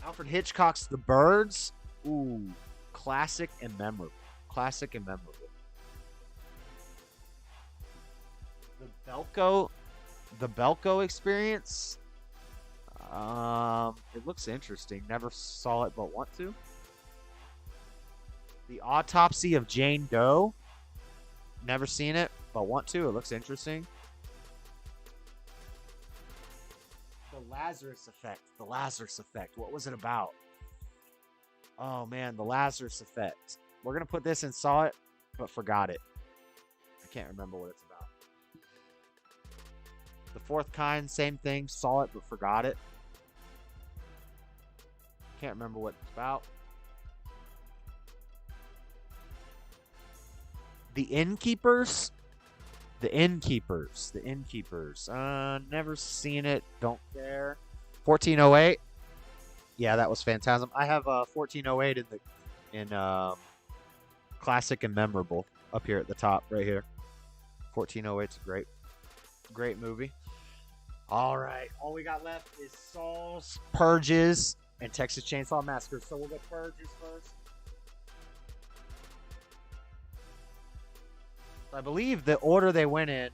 Alfred Hitchcock's The Birds. Ooh, classic and memorable. Classic and memorable. The Belko Experience. It looks interesting. Never saw it, but want to. The Autopsy of Jane Doe. Never seen it, but want to. It looks interesting. The Lazarus Effect. The Lazarus Effect. What was it about? Oh man, the Lazarus Effect. We're gonna put this and saw it, but forgot it. I can't remember what it's about. The Fourth Kind, same thing. Saw it, but forgot it. Can't remember what it's about. The Innkeepers. The Innkeepers. The Innkeepers. Never seen it. Don't care. 1408. Yeah, that was Phantasm. I have 1408 in classic and memorable up here at the top right here. 1408's a great movie. All right, all we got left is Saul's, Purges, and Texas Chainsaw Massacre. So we'll go Purges first. I believe the order they went in,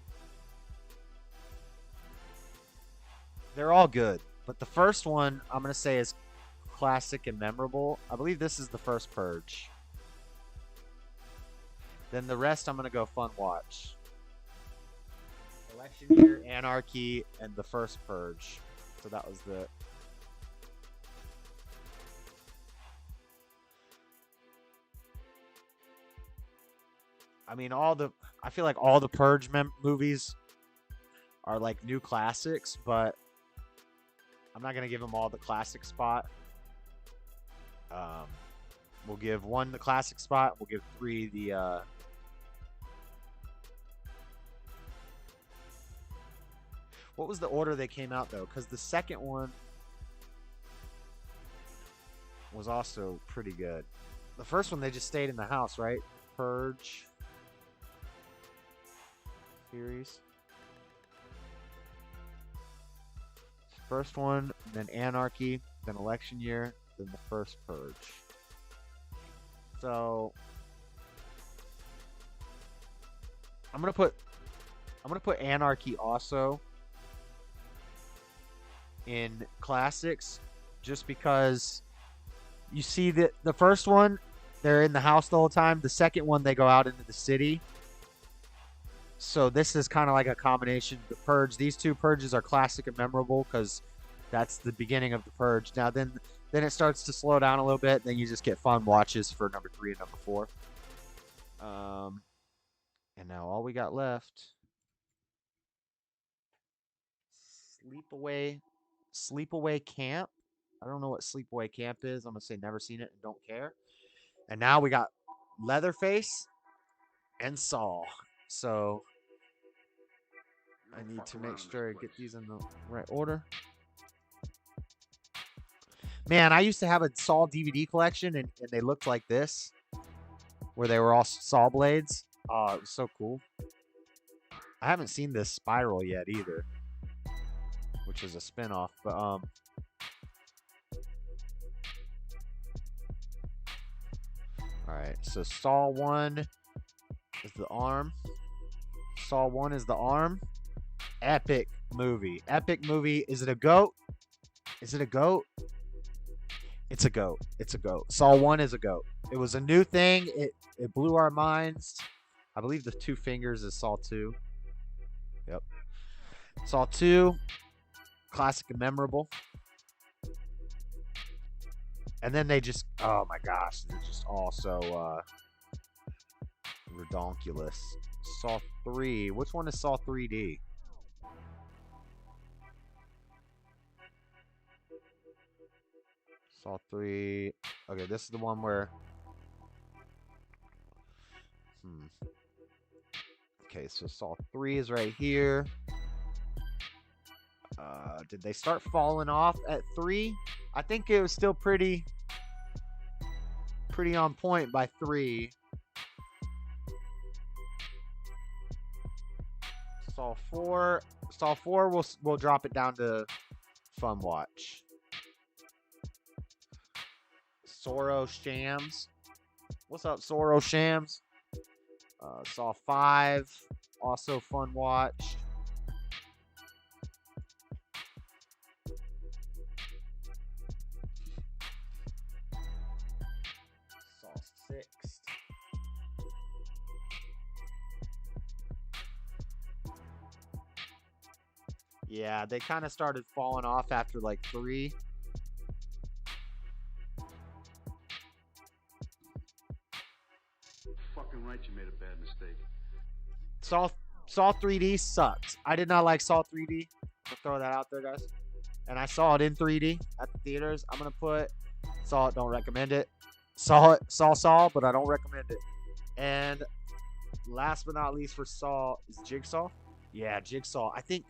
they're all good. But the first one I'm going to say is classic and memorable. I believe this is the first Purge. Then the rest I'm going to go Fun Watch. Election Year, Anarchy, and the first Purge. So that was the... I mean, I feel like all the Purge movies are like new classics, but I'm not going to give them all the classic spot. We'll give 1 the classic spot. We'll give 3 the... What was the order they came out, though? Because the second one was also pretty good. The first one, they just stayed in the house, right? Purge series. First one, then Anarchy, then Election Year, then the first Purge. So I'm gonna put Anarchy also in classics, just because you see that the first one they're in the house the whole time. The second one they go out into the city. So this is kind of like a combination of the Purge. These two Purges are classic and memorable because that's the beginning of the Purge. Now then it starts to slow down a little bit. Then you just get fun watches for number 3 and number 4. And now all we got left, Sleepaway Camp. I don't know what Sleepaway Camp is. I'm gonna say never seen it and don't care. And now we got Leatherface and Saw. So I need to make sure I get these in the right order. Man, I used to have a Saw DVD collection, and they looked like this, where they were all saw blades. Oh, it was so cool. I haven't seen this Spiral yet either, which is a spinoff. But all right, so Saw 1 is the arm. Saw 1 is the arm. Epic movie. Epic movie. Is it a goat? Is it a goat? It's a goat. It's a goat. Saw 1 is a goat. It was a new thing. It blew our minds. I believe the 2 fingers is Saw 2. Yep. Saw 2. Classic and memorable. And then they just, oh my gosh, they're just all so redonkulous. Saw 3. Which one is Saw 3D? Saw 3. Okay, this is the one where... Okay, so Saw 3 is right here. Did they start falling off at 3? I think it was still pretty on point by 3. Saw 4. Saw 4, we'll drop it down to Fun Watch. Sorrow Shams. What's up, Sorrow Shams? Saw 5, also Fun Watch. Saw 6. Yeah, they kind of started falling off after like 3. Fucking right, you made a bad mistake. Saw 3D sucked. I did not like Saw 3D. I'll throw that out there, guys. And I saw it in 3D at the theaters. I'm gonna put saw it, don't recommend it. Saw, but I don't recommend it. And last but not least for Saw is Jigsaw. Yeah, Jigsaw. I think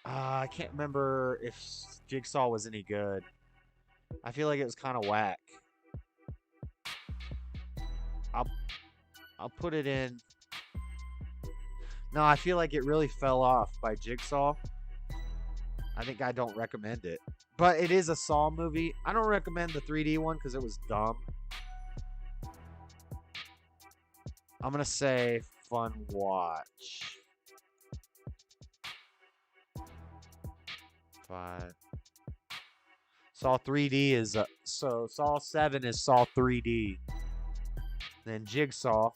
I can't remember if Jigsaw was any good. I feel like it was kind of whack. I'll put it in. No, I feel like it really fell off by Jigsaw. I think I don't recommend it. But it is a Saw movie. I don't recommend the 3D one because it was dumb. I'm going to say fun watch. 5. Saw 3D is... so Saw 7 is Saw 3D. Then Jigsaw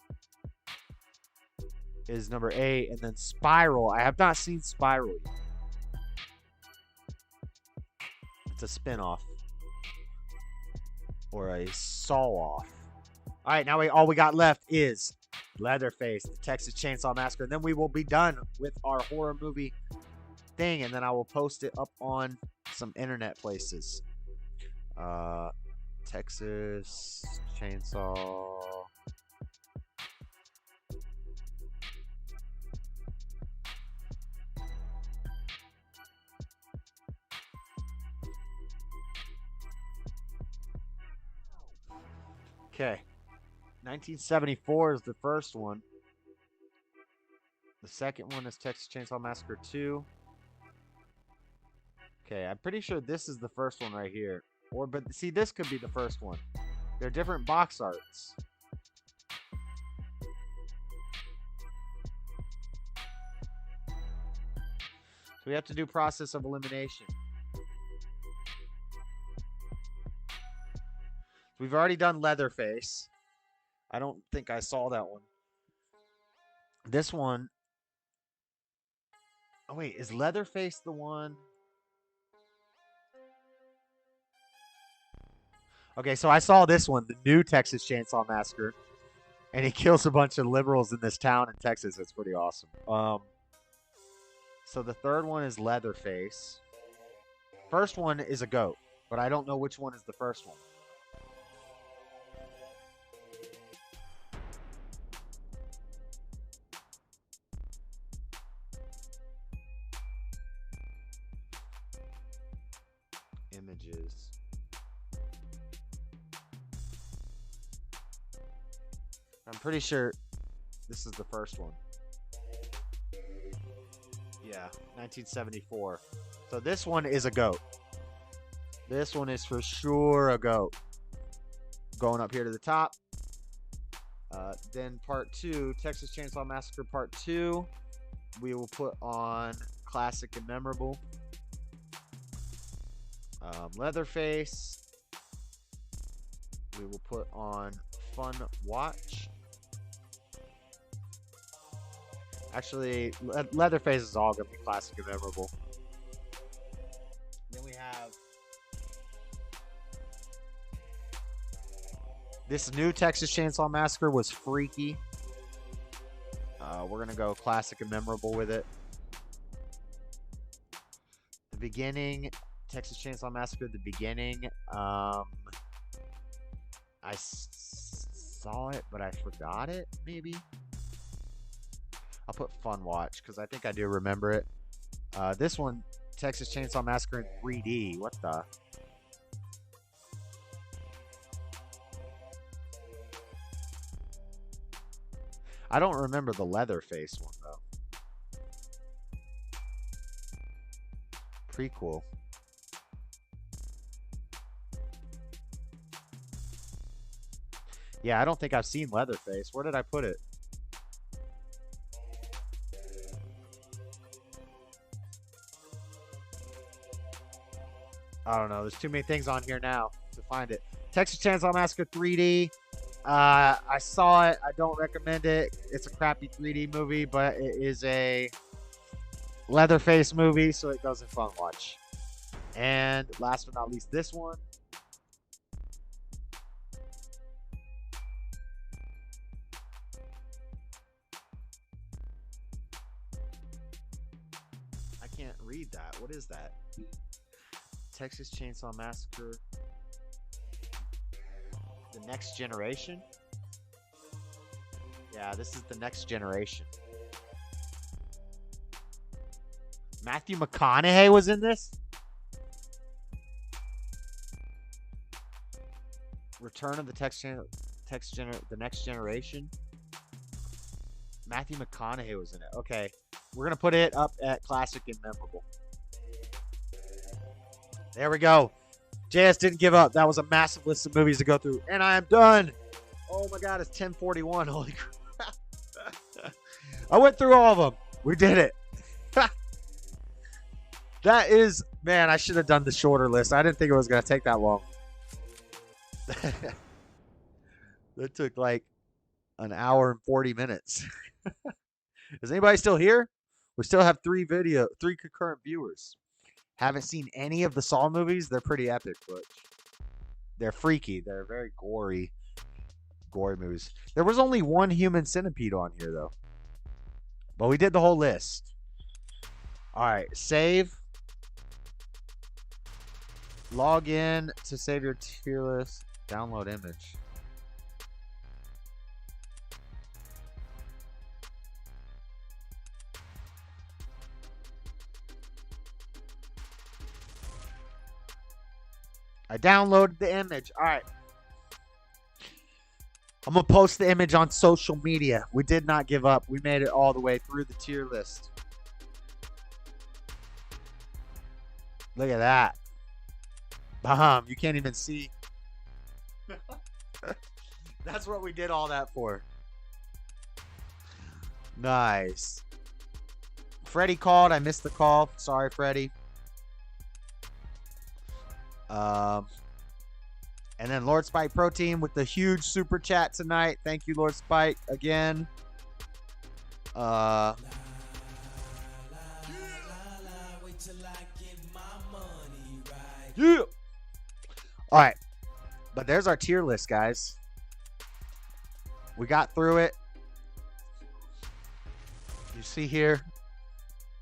is number 8. And then Spiral. I have not seen Spiral yet. It's a spin-off. Or a saw-off. Alright, now all we got left is Leatherface, the Texas Chainsaw Massacre. And then we will be done with our horror movie thing. And then I will post it up on some internet places. Texas Chainsaw... Okay. 1974 is the first one. The second one is Texas Chainsaw Massacre 2. Okay, I'm pretty sure this is the first one right here. But see, this could be the first one. They're different box arts. So we have to do process of elimination. We've already done Leatherface. I don't think I saw that one. This one. Oh, wait. Is Leatherface the one? Okay, so I saw this one, the new Texas Chainsaw Massacre. And he kills a bunch of liberals in this town in Texas. It's pretty awesome. So the third one is Leatherface. First one is a goat. But I don't know which one is the first one. Images. I'm pretty sure this is the first one. Yeah, 1974. So this one is a goat. This one is for sure a goat. Going up here to the top. Then part 2, Texas Chainsaw Massacre part 2. We will put on classic and memorable. Leatherface. We will put on fun watch. Actually, Leatherface is all gonna be classic and memorable. Then we have this new Texas Chainsaw Massacre was freaky. We're gonna go classic and memorable with it. The beginning. Texas Chainsaw Massacre, the beginning. I saw it, but I forgot it, maybe. I'll put fun watch, because I think I do remember it. This one, Texas Chainsaw Massacre in 3D. What the? I don't remember the Leatherface one, though. Prequel. Yeah, I don't think I've seen Leatherface. Where did I put it? I don't know. There's too many things on here now to find it. Texas Chainsaw Massacre 3D. I saw it. I don't recommend it. It's a crappy 3D movie, but it is a Leatherface movie, so it goes in fun watch. And last but not least, this one. I can't read that. What is that? Texas Chainsaw Massacre. The Next Generation? Yeah, this is The Next Generation. Matthew McConaughey was in this? Return of the The Next Generation? Matthew McConaughey was in it. Okay. We're going to put it up at classic and memorable. There we go. JS didn't give up. That was a massive list of movies to go through. And I am done. Oh my God, it's 10:41. Holy crap. I went through all of them. We did it. That is, man, I should have done the shorter list. I didn't think it was going to take that long. That took like an hour and 40 minutes. Is anybody still here? We still have three concurrent viewers. Haven't seen any of the Saw movies. They're pretty epic, but they're freaky. They're very gory movies. There was only one Human Centipede on here, though. But we did the whole list. All right, save. Log in to save your tier list. Download image. I downloaded the image. All right. I'm going to post the image on social media. We did not give up. We made it all the way through the tier list. Look at that. You can't even see. That's what we did all that for. Nice. Freddie called. I missed the call. Sorry, Freddie. And then Lord Spike Protein with the huge super chat tonight. Thank you, Lord Spike, again. Yeah. All right. But there's our tier list, guys. We got through it. You see here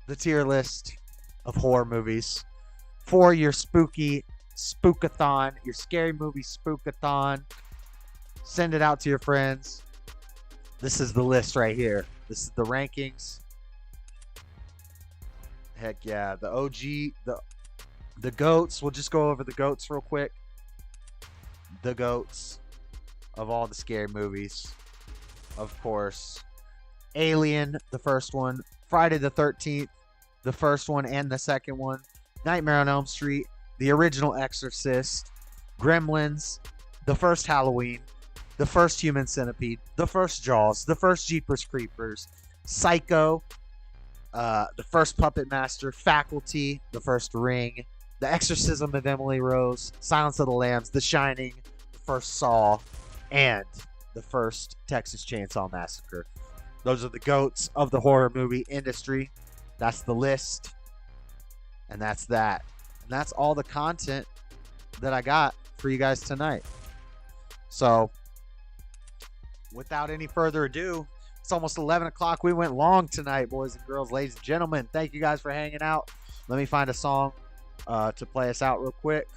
the tier list of horror movies for your spookathon, your scary movie spookathon. Send it out to your friends. This is the list right here. This is the rankings. Heck yeah, the OG, the goats. We'll just go over the goats real quick. The goats of all the scary movies. Of course, Alien, the first one. Friday the 13th, the first one and the second one. Nightmare on Elm Street, the original Exorcist. Gremlins, the first Halloween, the first Human Centipede, the first Jaws, the first Jeepers Creepers, Psycho, the first Puppet Master, Faculty, the first Ring, The Exorcism of Emily Rose, Silence of the Lambs, The Shining, the first Saw, and the first Texas Chainsaw Massacre. Those are the goats of the horror movie industry. That's the list. And that's that. And that's all the content that I got for you guys tonight. So, without any further ado, it's almost 11 o'clock. We went long tonight, boys and girls, ladies and gentlemen. Thank you guys for hanging out. Let me find a song to play us out real quick.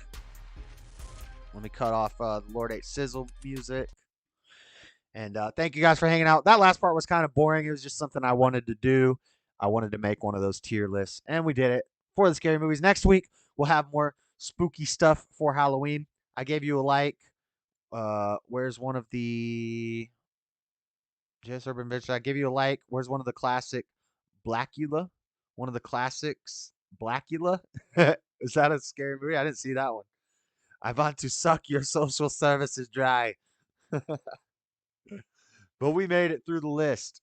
Let me cut off the Lord 8 Sizzle music. And thank you guys for hanging out. That last part was kind of boring. It was just something I wanted to do. I wanted to make one of those tier lists, and we did it for the scary movies. Next week, we'll have more spooky stuff for Halloween. I gave you a like. Where's one of the jsurbanadventures? I give you a like. Where's one of the classic Blackula? One of the classics, Blackula? Is that a scary movie? I didn't see that one. I want to suck your social services dry. But we made it through the list.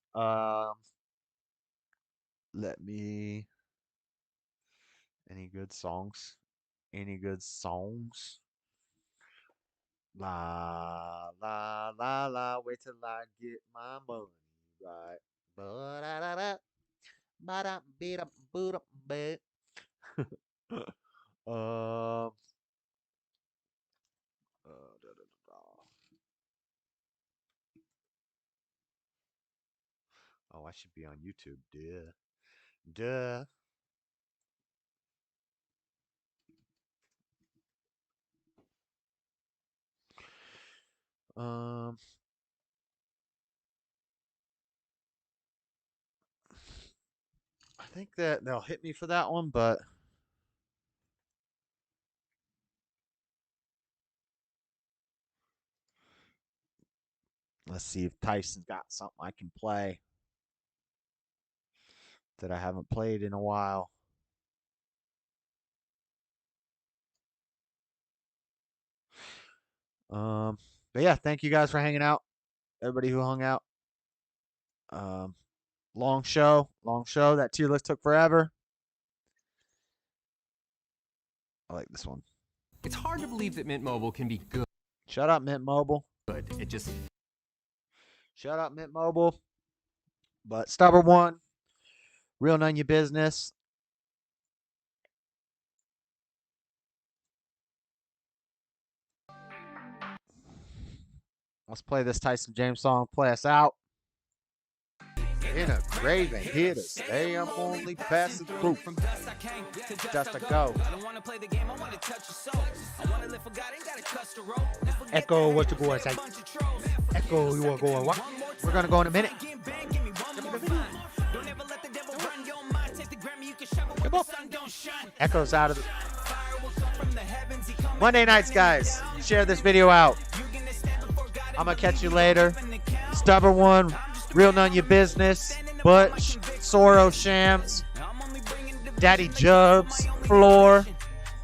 Let me... Any good songs? Any good songs? La la la la. Wait till I get my money right. Ba-da-da-da. Ba-da-be-da-boo-da-be. Um. Da-da-da-da. Oh, I should be on YouTube. Duh. Duh. Um. I think that they'll hit me for that one, but let's see if Tyson's got something I can play that I haven't played in a while. But yeah, thank you guys for hanging out. Everybody who hung out. Um, long show. That tier list took forever. I like this one. It's hard to believe that Mint Mobile can be good. Shut up, Mint Mobile. It just. Shut up, Mint Mobile. But Stubborn One, Real None Your Business. Let's play this Tyson James song. Play us out. In a grave and here to stay. I'm only passing through. Just to go. Echo, what you going to say? Echo, you want to go on what? We're going to go in a minute. Echo's out of the... Monday nights, guys. Share this video out. I'm going to catch you later. Stubborn One, Real None Your Business, Butch, Soro Shams, Daddy Jubs, Floor,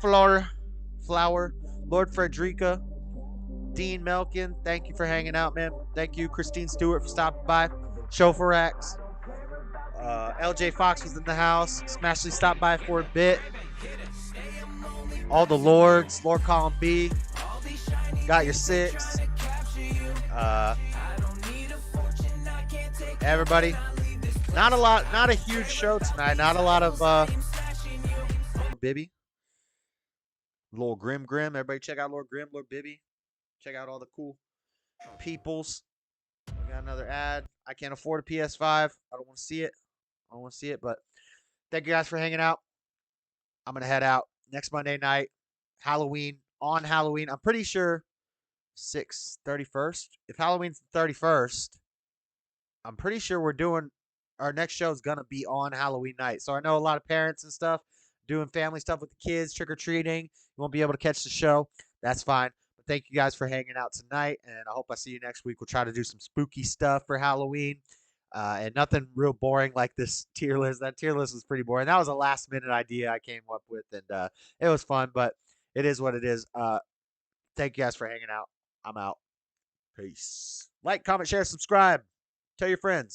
Flower, Lord Frederica, Dean Melkin. Thank you for hanging out, man. Thank you, Christine Stewart, for stopping by. Chauffeurax. LJ Fox was in the house. Smashley stopped by for a bit. All the Lords, Lord Column B. Got your 6. Everybody, not a huge show tonight. Not a lot of Bibby, Lord Grim. Everybody check out Lord Grim, Lord Bibby. Check out all the cool peoples. We got another ad. I can't afford a PS5. I don't want to see it. But thank you guys for hanging out. I'm gonna head out next Monday night. Halloween. I'm pretty sure 31st. If Halloween's the 31st, I'm pretty sure we're doing our next show is gonna be on Halloween night. So I know a lot of parents and stuff doing family stuff with the kids, trick or treating. You won't be able to catch the show. That's fine. But thank you guys for hanging out tonight, and I hope I see you next week. We'll try to do some spooky stuff for Halloween, and nothing real boring like this tier list. That tier list was pretty boring. That was a last minute idea I came up with, and it was fun. But it is what it is. Thank you guys for hanging out. I'm out. Peace. Like, comment, share, subscribe. Tell your friends.